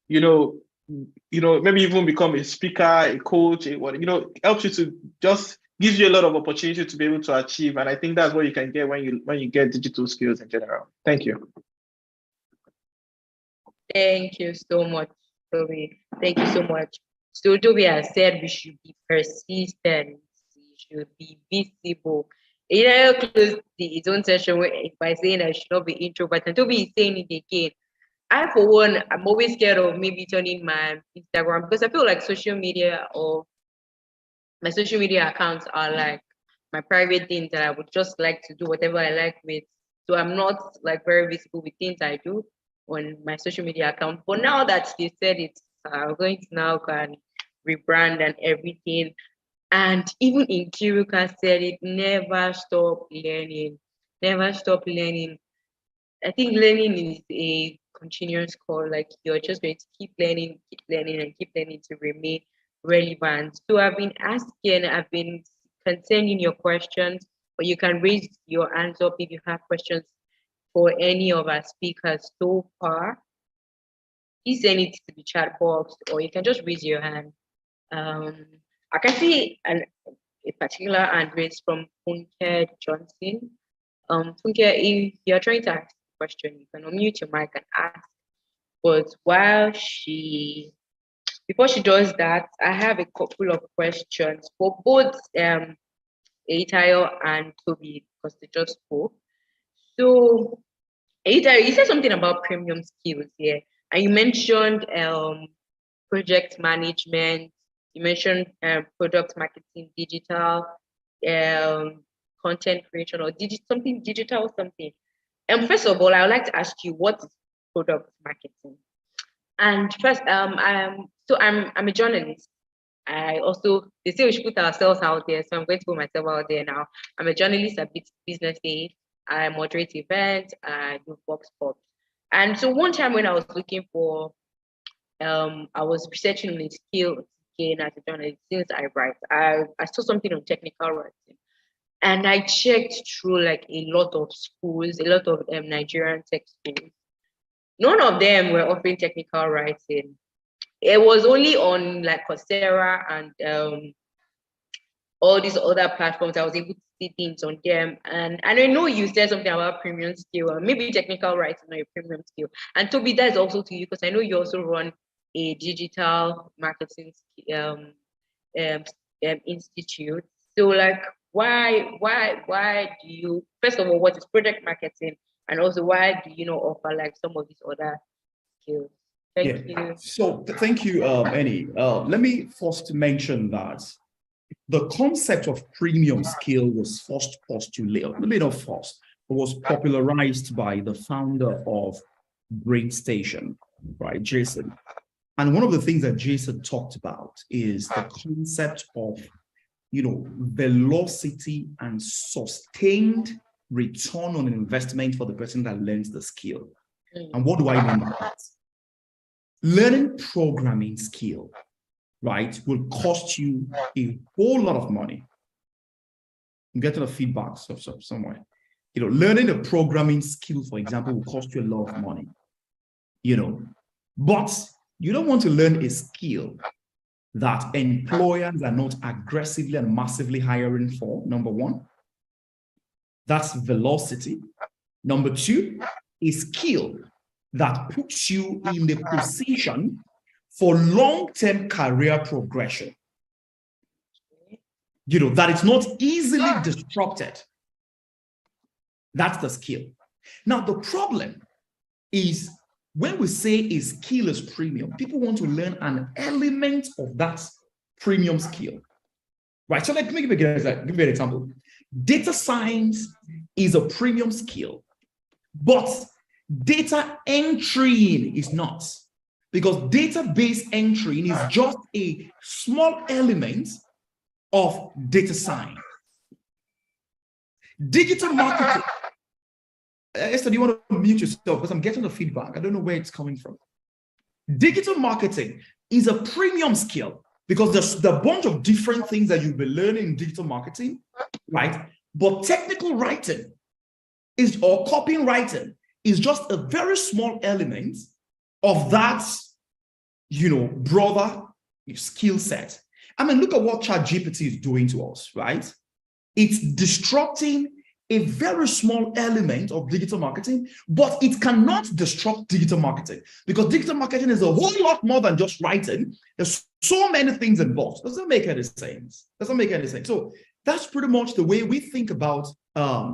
T: you know, maybe even become a speaker, a coach, helps you to just gives you a lot of opportunity to be able to achieve. And I think that's what you can get when you get digital skills in general. Thank you.
Q: Thank you so much, Toby. Thank you so much. So Toby has said we should be persistent. We should be visible. He closed his own session by saying I should not be introvert. And Toby is saying it again. I, for one, I'm always scared of maybe turning my Instagram because I feel like social media or my social media accounts are like my private things that I would just like to do whatever I like with. So I'm not like very visible with things I do on my social media account. But now that you said it, I'm going to now go and rebrand and everything. And even Nkiruka said it, never stop learning. Never stop learning. I think learning is a continuous call. Like you're just going to keep learning and keep learning to remain relevant. So I've been concerning your questions, but you can raise your hands up if you have questions for any of our speakers so far. Please send it to the chat box, or you can just raise your hand. I can see a particular hand raised from Funke Johnson. Funke, if you're trying to ask a question, you can unmute your mic and ask. But before she does that, I have a couple of questions for both Eitayo and Toby because they just spoke. So Eitayo, you said something about premium skills here. And you mentioned project management. You mentioned product marketing, digital, content creation, or something digital, something. And first of all, I would like to ask you, what is product marketing? And first, I'm a journalist. I also, they say we should put ourselves out there, so I'm going to put myself out there now. I'm a journalist at Business Day. I moderate events. I do Vox Pop. And so one time when I was looking for, I was researching the skill to gain as a journalist since I write. I saw something on technical writing. And I checked through like a lot of schools, a lot of Nigerian tech schools. None of them were offering technical writing. It was only on like Coursera and all these other platforms I was able to see things on them. And I know you said something about premium skill, maybe technical writing or a premium skill. And Toby, that is also to you, because I know you also run a digital marketing institute. So like, why do you, first of all, what is product marketing? And also, why do you not offer like some of these other skills? Thank you.
R: So thank you, Annie. Let me first mention that the concept of premium skill was first postulated, maybe not first, but was popularized by the founder of BrainStation, right, Jason. And one of the things that Jason talked about is the concept of, velocity and sustained return on investment for the person that learns the skill. And what do I mean by that? Learning programming skill, right, will cost you a whole lot of money. I'm getting a feedback somewhere. Learning a programming skill, for example, will cost you a lot of money. But you don't want to learn a skill that employers are not aggressively and massively hiring for, number one. That's velocity. Number two, a skill that puts you in the position for long-term career progression. That it's not easily disrupted. That's the skill. Now, the problem is when we say a skill is premium, people want to learn an element of that premium skill, right? So let me give you an example. Data science is a premium skill, but data entering is not, because database entering is just a small element of data science. Digital marketing. Esther, do you want to mute yourself? Because I'm getting the feedback. I don't know where it's coming from. Digital marketing is a premium skill because there's a bunch of different things that you'll be learning in digital marketing, right? But technical writing or copywriting is just a very small element of that, broader skill set. I mean, look at what ChatGPT is doing to us, right? It's disrupting a very small element of digital marketing, but it cannot disrupt digital marketing because digital marketing is a whole lot more than just writing. There's so many things involved. Doesn't make any sense. So that's pretty much the way we think about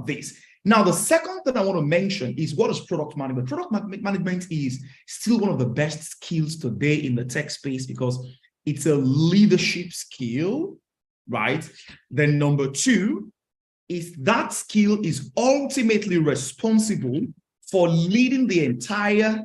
R: this. Now, the second thing I want to mention is what is product management. Product management is still one of the best skills today in the tech space because it's a leadership skill, right? Then number two, is that skill is ultimately responsible for leading the entire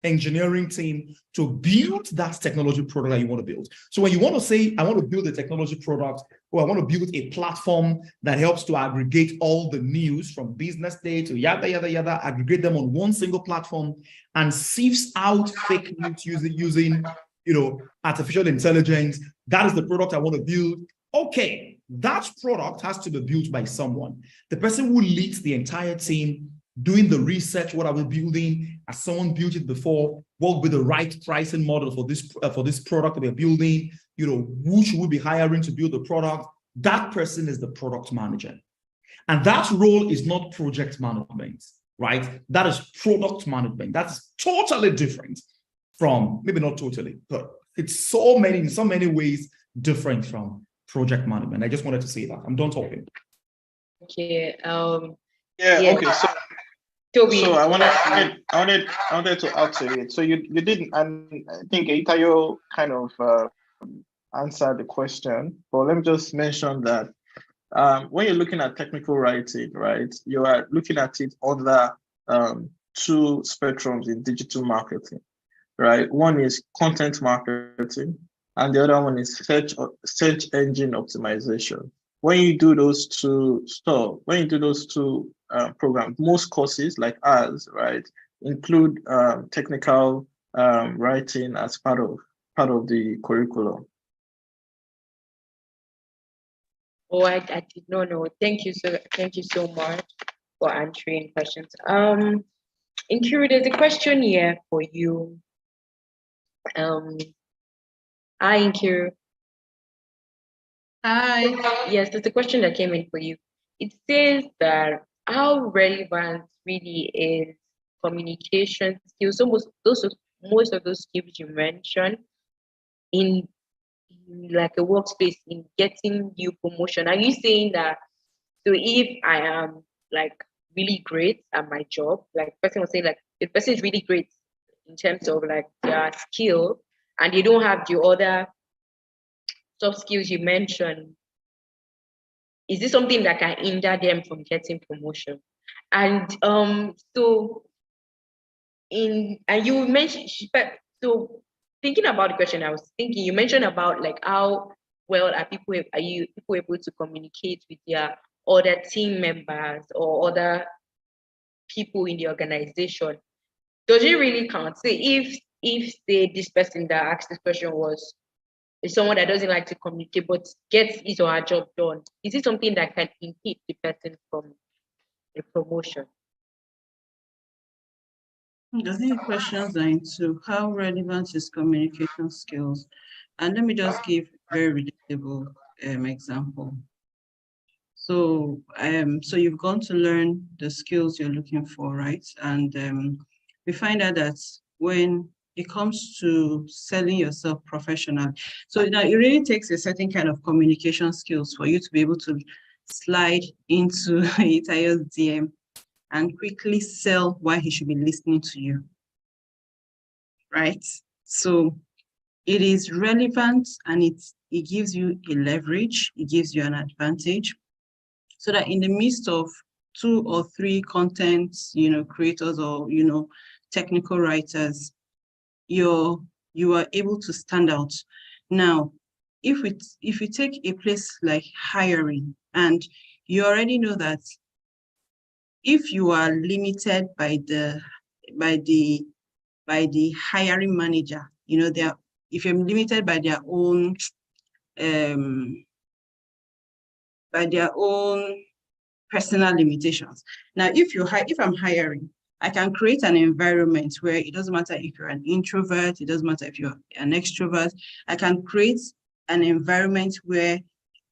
R: engineering team to build that technology product that you want to build. So when you want to say, I want to build a technology product, or I want to build a platform that helps to aggregate all the news from Business Day to yada, yada, yada, aggregate them on one single platform and sifts out fake news using artificial intelligence, that is the product I want to build. Okay. That product has to be built by someone. The person who leads the entire team, doing the research, what are we building? Has someone built it before? What would be the right pricing model for this product that we're building? Who should we be hiring to build the product? That person is the product manager. And that role is not project management, right? That is product management. That's totally different from, maybe not totally, but it's in so many ways different from project management. I just wanted to say that. I'm done talking.
Q: Okay.
T: Okay. So
Q: Toby.
T: So I wanted to add to it. So you didn't, and I think Itayo kind of answered the question, but let me just mention that when you're looking at technical writing, right, you are looking at it under two spectrums in digital marketing, right? One is content marketing, and the other one is search engine optimization. When you do those two programs, most courses like ours, right, include technical writing as part of the curriculum.
Q: Oh, I did not know. Thank you so much for answering questions. Nkiru, there's a question here for you. Hi, Nkiru.
S: Hi.
Q: Yes, there's a question that came in for you. It says that how relevant really is communication skills? So most of those skills you mentioned in like a workspace in getting you promotion. Are you saying that so if I am like really great at my job, like the person was saying like the person is really great in terms of like their skill and they don't have the other soft skills you mentioned, is this something that can hinder them from getting promotion? And so you mentioned, so thinking about the question, I was thinking you mentioned about like how well are you people able to communicate with their other team members or other people in the organization? Does it really count? Say if say this person that asked this question is someone that doesn't like to communicate but gets his or her job done, is it something that can impede the person from a promotion?
S: I think questions are into how relevant is communication skills. And let me just give a very relatable example. So so you've gone to learn the skills you're looking for, right? And we find out that when it comes to selling yourself professionally, so now it really takes a certain kind of communication skills for you to be able to slide into Itayo's DM and quickly sell why he should be listening to you, right? So it is relevant and it gives you a leverage, it gives you an advantage, so that in the midst of 2 or 3 content, creators or, technical writers, you are able to stand out. Now, if you take a place like hiring, and you already know that if you are limited by the hiring manager, if you're limited by their own personal limitations. Now, if I'm hiring, I can create an environment where it doesn't matter if you're an introvert, it doesn't matter if you're an extrovert. I can create an environment where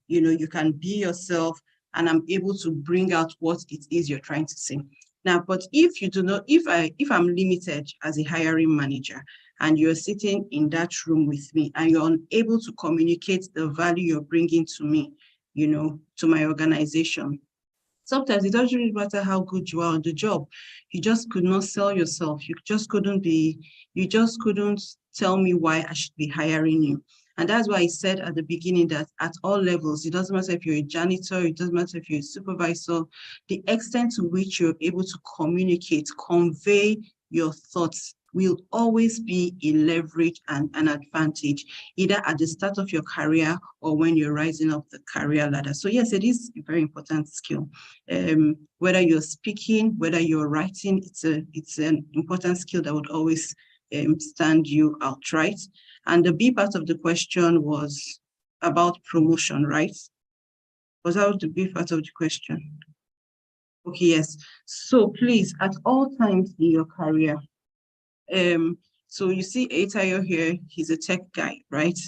S: you can be yourself, and I'm able to bring out what it is you're trying to say. Now, but if you do not, if I'm limited as a hiring manager and you're sitting in that room with me and you're unable to communicate the value you're bringing to me, to my organization, sometimes it doesn't really matter how good you are on the job. You just could not sell yourself. You just couldn't tell me why I should be hiring you. And that's why I said at the beginning that at all levels, it doesn't matter if you're a janitor, it doesn't matter if you're a supervisor, the extent to which you're able to communicate, convey your thoughts will always be a leverage and an advantage, either at the start of your career or when you're rising up the career ladder. So yes, it is a very important skill. Whether you're speaking, whether you're writing, it's an important skill that would always stand you out, right? And the B part of the question was about promotion, right? Was that the B part of the question? Okay, yes. So please, at all times in your career, so you see Itayo here, he's a tech guy, right?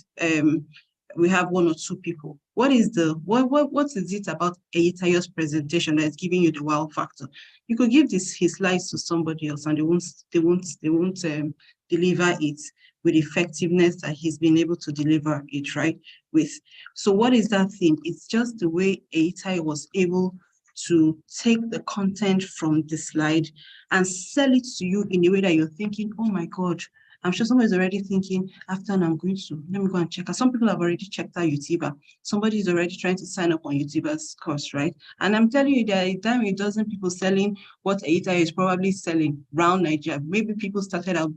S: We have 1 or 2 people. What is it about Itayo's presentation that's giving you the wow factor? You could give his slides to somebody else and they won't deliver it with effectiveness that he's been able to deliver it, right? So what is that thing? It's just the way Itayo was able to take the content from the slide and sell it to you in a way that you're thinking, oh my God, I'm sure somebody's already thinking, after I'm going to, let me go and check. Some people have already checked out Utiba. Somebody's already trying to sign up on Utiba's course, right? And I'm telling you, there are a dime a dozen people selling what Eita is probably selling around Nigeria. Maybe people started out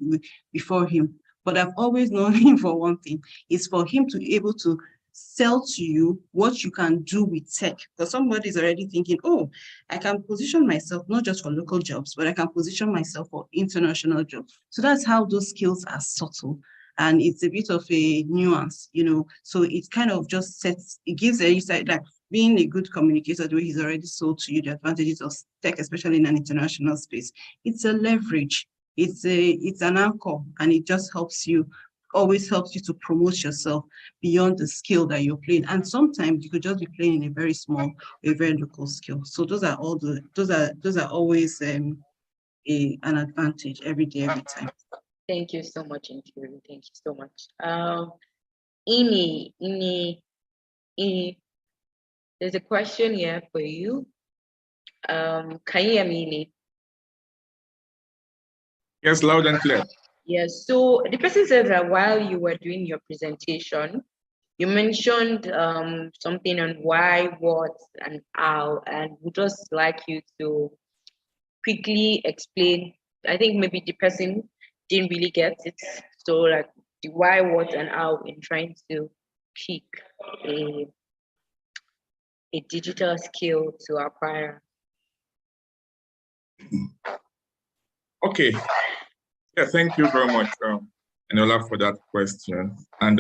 S: before him. But I've always known him for one thing, is for him to be able to sell to you what you can do with tech. Because somebody's already thinking, oh, I can position myself not just for local jobs, but I can position myself for international jobs. So that's how those skills are subtle. And it's a bit of a nuance, you know, so it kind of just sets, it gives a insight, like being a good communicator, the way he's already sold to you the advantages of tech, especially in an international space. It's a leverage. It's an anchor, and it just always helps you to promote yourself beyond the skill that you're playing. And sometimes you could just be playing in a very small, a very local skill. So those are always an advantage every day, every time.
Q: Thank you so much, Nkiru. Thank you so much. Ini, there's a question here for you. Can you hear me, Ini?
P: Yes, loud and clear.
Q: Yes, so the person says that while you were doing your presentation, you mentioned something on why, what, and how, and we'd just like you to quickly explain. I think maybe the person didn't really get it. So like the why, what, and how in trying to pick a digital skill to acquire.
P: Okay. Yeah, thank you very much, Enola, for that question. And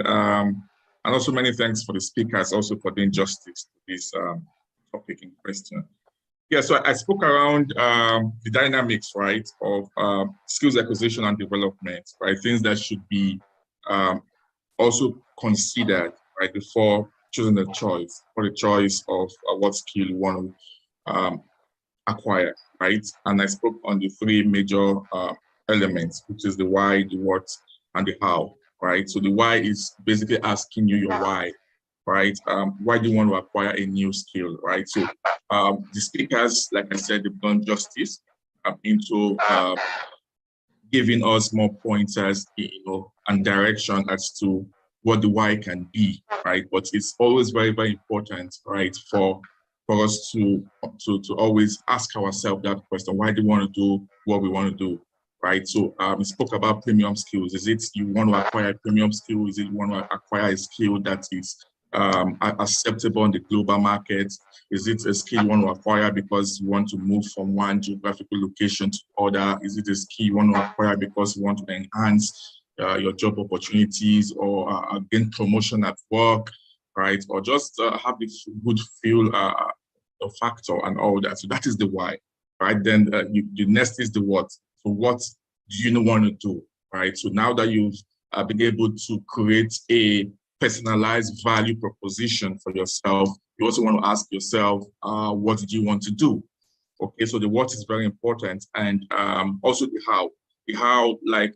P: also many thanks for the speakers also for doing justice to this topic in question. Yeah, so I spoke around the dynamics, right, of skills acquisition and development, right, things that should be also considered, right, before choosing the choice, for the choice of what skill you want to acquire, right? And I spoke on the three major elements, which is the why, the what, and the how, right? So the why is basically asking you your why, right? Why do you want to acquire a new skill, right? So the speakers, like I said, they've done justice into giving us more pointers, you know, and direction as to what the why can be, right? But it's always very, very important, right, for us to always ask ourselves that question: why do we want to do what we want to do? Right, so we spoke about premium skills. Is it you want to acquire a premium skill? Is it you want to acquire a skill that is acceptable in the global market? Is it a skill you want to acquire because you want to move from one geographical location to other? Is it a skill you want to acquire because you want to enhance your job opportunities or gain promotion at work, right? Or just have the good feel factor and all that. So that is the why, right? Then the next is the what. So what do you want to do, right? So now that you've been able to create a personalized value proposition for yourself, you also want to ask yourself, what did you want to do? Okay, so the what is very important, and also the how. The how, like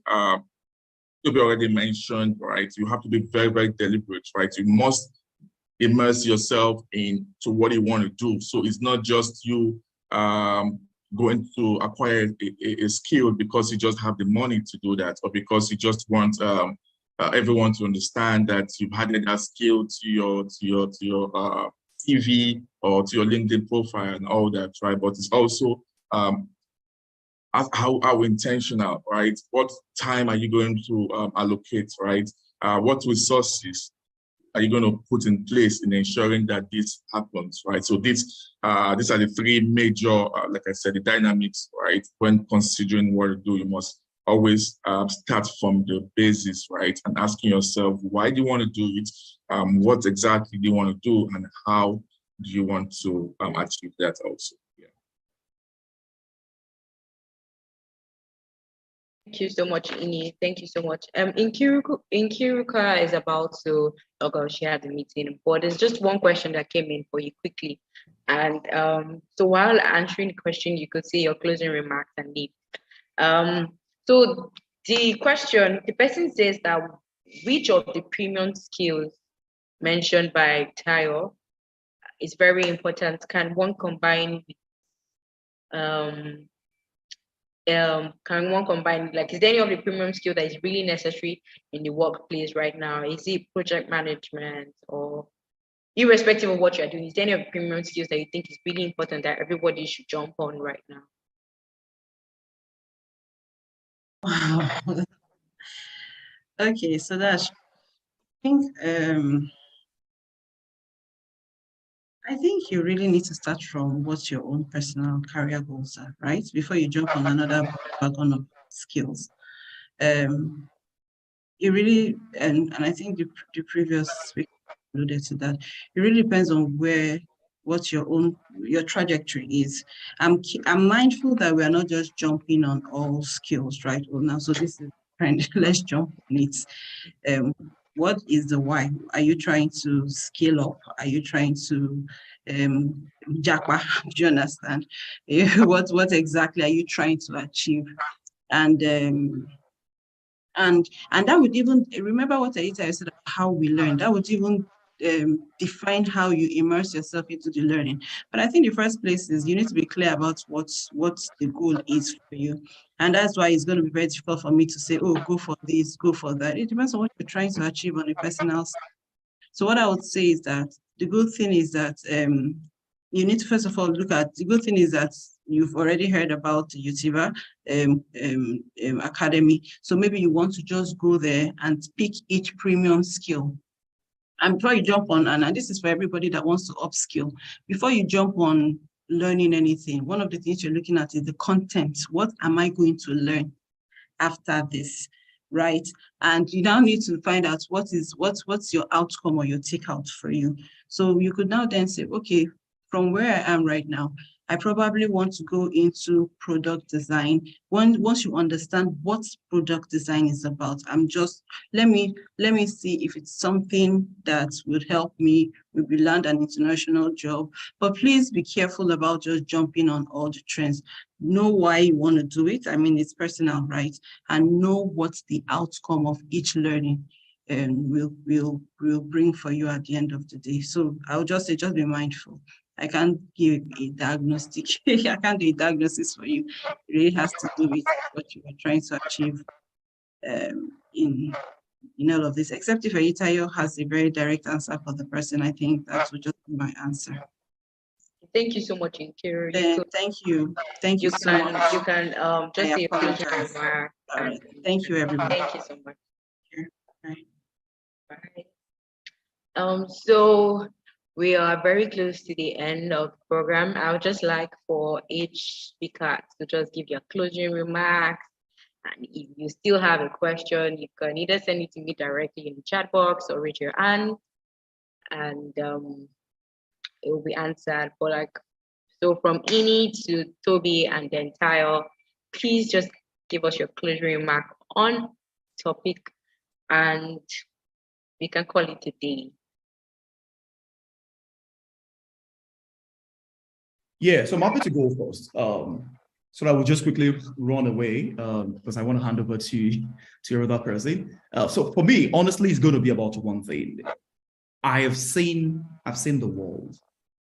P: Toby already mentioned, right? You have to be very, very deliberate, right? You must immerse yourself into what you want to do. So it's not just you going to acquire a skill because you just have the money to do that, or because you just want everyone to understand that you've added that skill to your CV or to your LinkedIn profile and all that, right? But it's also how intentional, right? What time are you going to allocate, right? What resources are you going to put in place in ensuring that this happens, right? So these are the three major, like I said, the dynamics, right? When considering what to do, you must always start from the basis, right? And asking yourself, why do you want to do it? What exactly do you want to do? And how do you want to achieve that also? Yeah.
Q: Thank you so much, Ini. Thank you so much. Nkiruka is about to log out. She had a meeting, but there's just one question that came in for you quickly. And so while answering the question, you could say your closing remarks and leave. So the question, the person says that which of the premium skills mentioned by Tayo is very important. Can one combine like, is there any of the premium skill that is really necessary in the workplace right now? Is it project management, or irrespective of what you're doing, is there any of the premium skills that you think is really important that everybody should jump on right now?
S: Wow. Okay, so that's, I think you really need to start from what your own personal career goals are, right? Before you jump on another wagon of skills. It really, and I think the previous speaker alluded to that, it really depends on what your trajectory is. I'm mindful that we are not just jumping on all skills right now. So this is kind, let's jump on it. What is the why? Are you trying to scale up? Are you trying to jackpot? Do you understand? What exactly are you trying to achieve? And that would even, remember what I said about how we learn, that would even define how you immerse yourself into the learning. But I think the first place is you need to be clear about what the goal is for you. And that's why it's going to be very difficult for me to say, oh, go for this, go for that. It depends on what you're trying to achieve on a personal side. So what I would say is that the good thing is that you need to first of all look at, the good thing is that you've already heard about the UTIVA Academy. So maybe you want to just go there and pick each premium skill. And before you jump on, and this is for everybody that wants to upskill, before you jump on learning anything, one of the things you're looking at is the content. What am I going to learn after this, right? And you now need to find out what's your outcome or your takeout for you. So you could now then say, okay, from where I am right now, I probably want to go into product design. Once you understand what product design is about, let me see if it's something that would help me maybe land an international job. But please be careful about just jumping on all the trends. Know why you want to do it. I mean, it's personal, right? And know what the outcome of each learning will bring for you at the end of the day. So I would just say, just be mindful. I can't give a diagnostic. I can't do a diagnosis for you. It really has to do with what you are trying to achieve in all of this. Except if Aitayo has a very direct answer for the person, I think that would just be my answer.
Q: Thank you so much, Nkiru.
S: Thank you. Thank you so much.
Q: You can just say a closing remark.
S: Thank you, everybody.
Q: Thank you so much.
S: Bye.
Q: Bye. So we are very close to the end of the program. I would just like for each speaker to just give your closing remarks. And if you still have a question, you can either send it to me directly in the chat box or raise your hand, and it will be answered. But so from Ini to Toby and then Tayo, please just give us your closing remark on topic, and we can call it a day.
R: Yeah, so I'm happy to go first. So I will just quickly run away because I want to hand over to your other person. So for me, honestly, it's going to be about one thing. I've seen the world.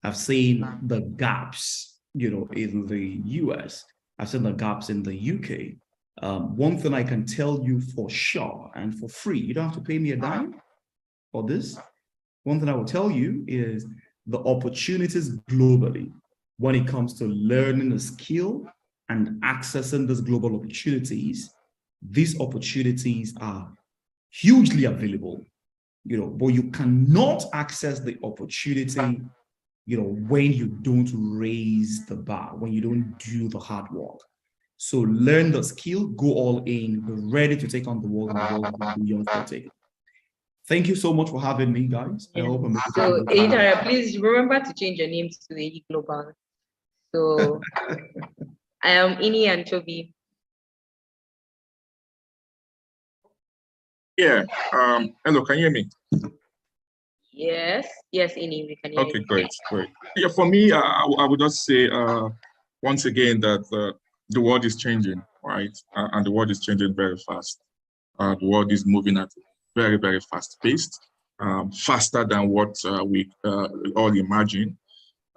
R: I've seen the gaps, in the US. I've seen the gaps in the UK. One thing I can tell you for sure and for free, you don't have to pay me a dime for this. One thing I will tell you is the opportunities globally when it comes to learning a skill and accessing these global opportunities. These opportunities are hugely available, but you cannot access the opportunity, when you don't raise the bar, when you don't do the hard work. So learn the skill, go all in, be ready to take on the world, and the world will be yours to take. Thank you so much for having me, guys. I hope I'm able to.
Q: So, Eitara, please remember to change your names to the Global. So, I am Ini and Toby.
P: Yeah. Hello, can you hear me?
Q: Yes, Ini, we can hear you.
P: Okay, great. Yeah, for me, I would just say once again that the world is changing, right? And the world is changing very fast. The world is moving at very, very fast pace. faster than what we all imagine.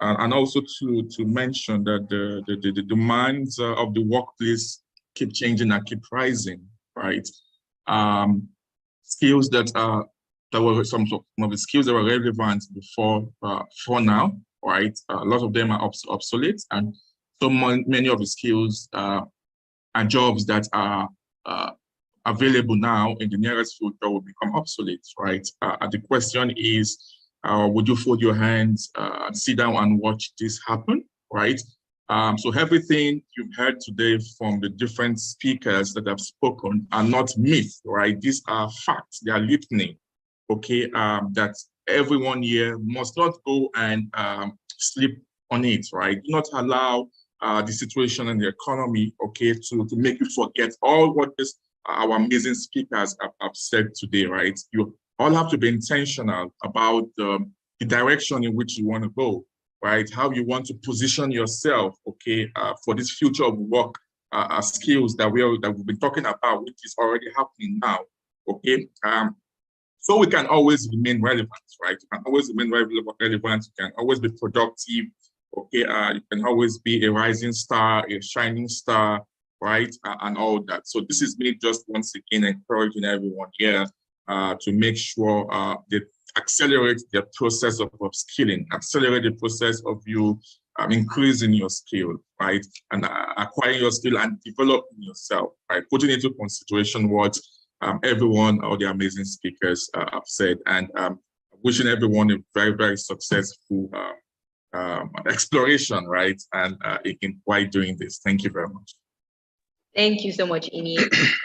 P: And also to mention that the demands of the workplace keep changing and keep rising, right? Skills that were some of the skills that were relevant before for now, right? A lot of them are obsolete, and so many of the skills and jobs that are available now in the nearest future will become obsolete, right? The question is, would you fold your hands, sit down and watch this happen, right? So everything you've heard today from the different speakers that have spoken are not myths, right? These are facts, they are litany, okay? That everyone here must not go and sleep on it, right? Do not allow the situation and the economy, okay, to make you forget all what our amazing speakers have said today, right? You all have to be intentional about the direction in which you want to go, right? How you want to position yourself, okay, for this future of work skills that we've been talking about, which is already happening now, okay? So we can always remain relevant, right? You can always remain relevant, you can always be productive, okay? You can always be a rising star, a shining star, right? And all that. So this is me just once again encouraging everyone here to make sure they accelerate the process of upskilling, accelerate the process of you increasing your skill, right? And acquiring your skill and developing yourself, right? Putting into consideration what everyone, all the amazing speakers have said, and wishing everyone a very, very successful exploration, right? And in while doing this. Thank you very much.
Q: Thank you so much, Ini.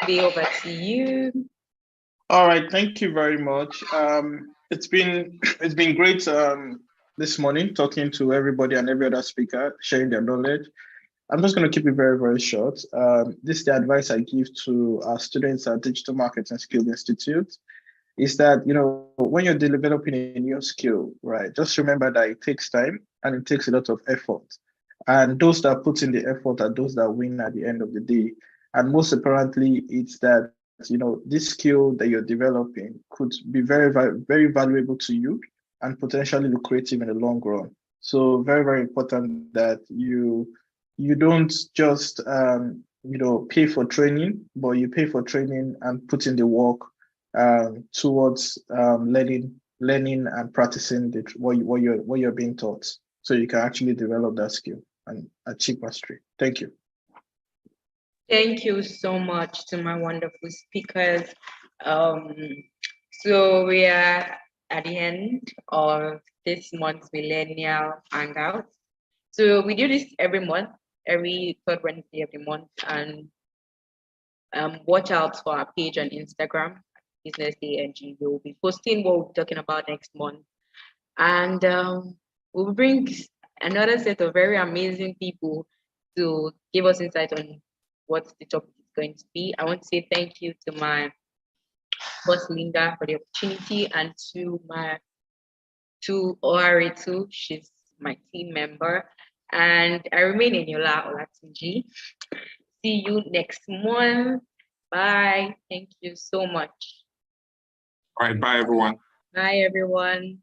Q: Be over to you.
T: All right, thank you very much. It's been great this morning talking to everybody and every other speaker, sharing their knowledge. I'm just going to keep it very, very short. This is the advice I give to our students at Digital Marketing Skills Institute, is that, you know, when you're developing a new skill, right, just remember that it takes time and it takes a lot of effort. And those that put in the effort are those that win at the end of the day. And most apparently, it's that, you know, this skill that you're developing could be very, very, very valuable to you and potentially lucrative in the long run. So very, very important that you don't just, you know, pay for training, but you pay for training and put in the work towards learning and practicing what you're being taught, so you can actually develop that skill and achieve mastery. Thank you.
Q: Thank you so much to my wonderful speakers. So we are at the end of this month's Millennial Hangout. So we do this every month, every third Wednesday of the month, and watch out for our page on Instagram, Business Day NG. We'll be posting what we're talking about next month, and we'll bring another set of very amazing people to give us insight on what the topic is going to be. I want to say thank you to my boss Linda for the opportunity, and to Oaritu, she's my team member, and I remain Eniola Olatunji. See you next month. Bye. Thank you so much.
P: All right, bye everyone.
Q: Bye everyone.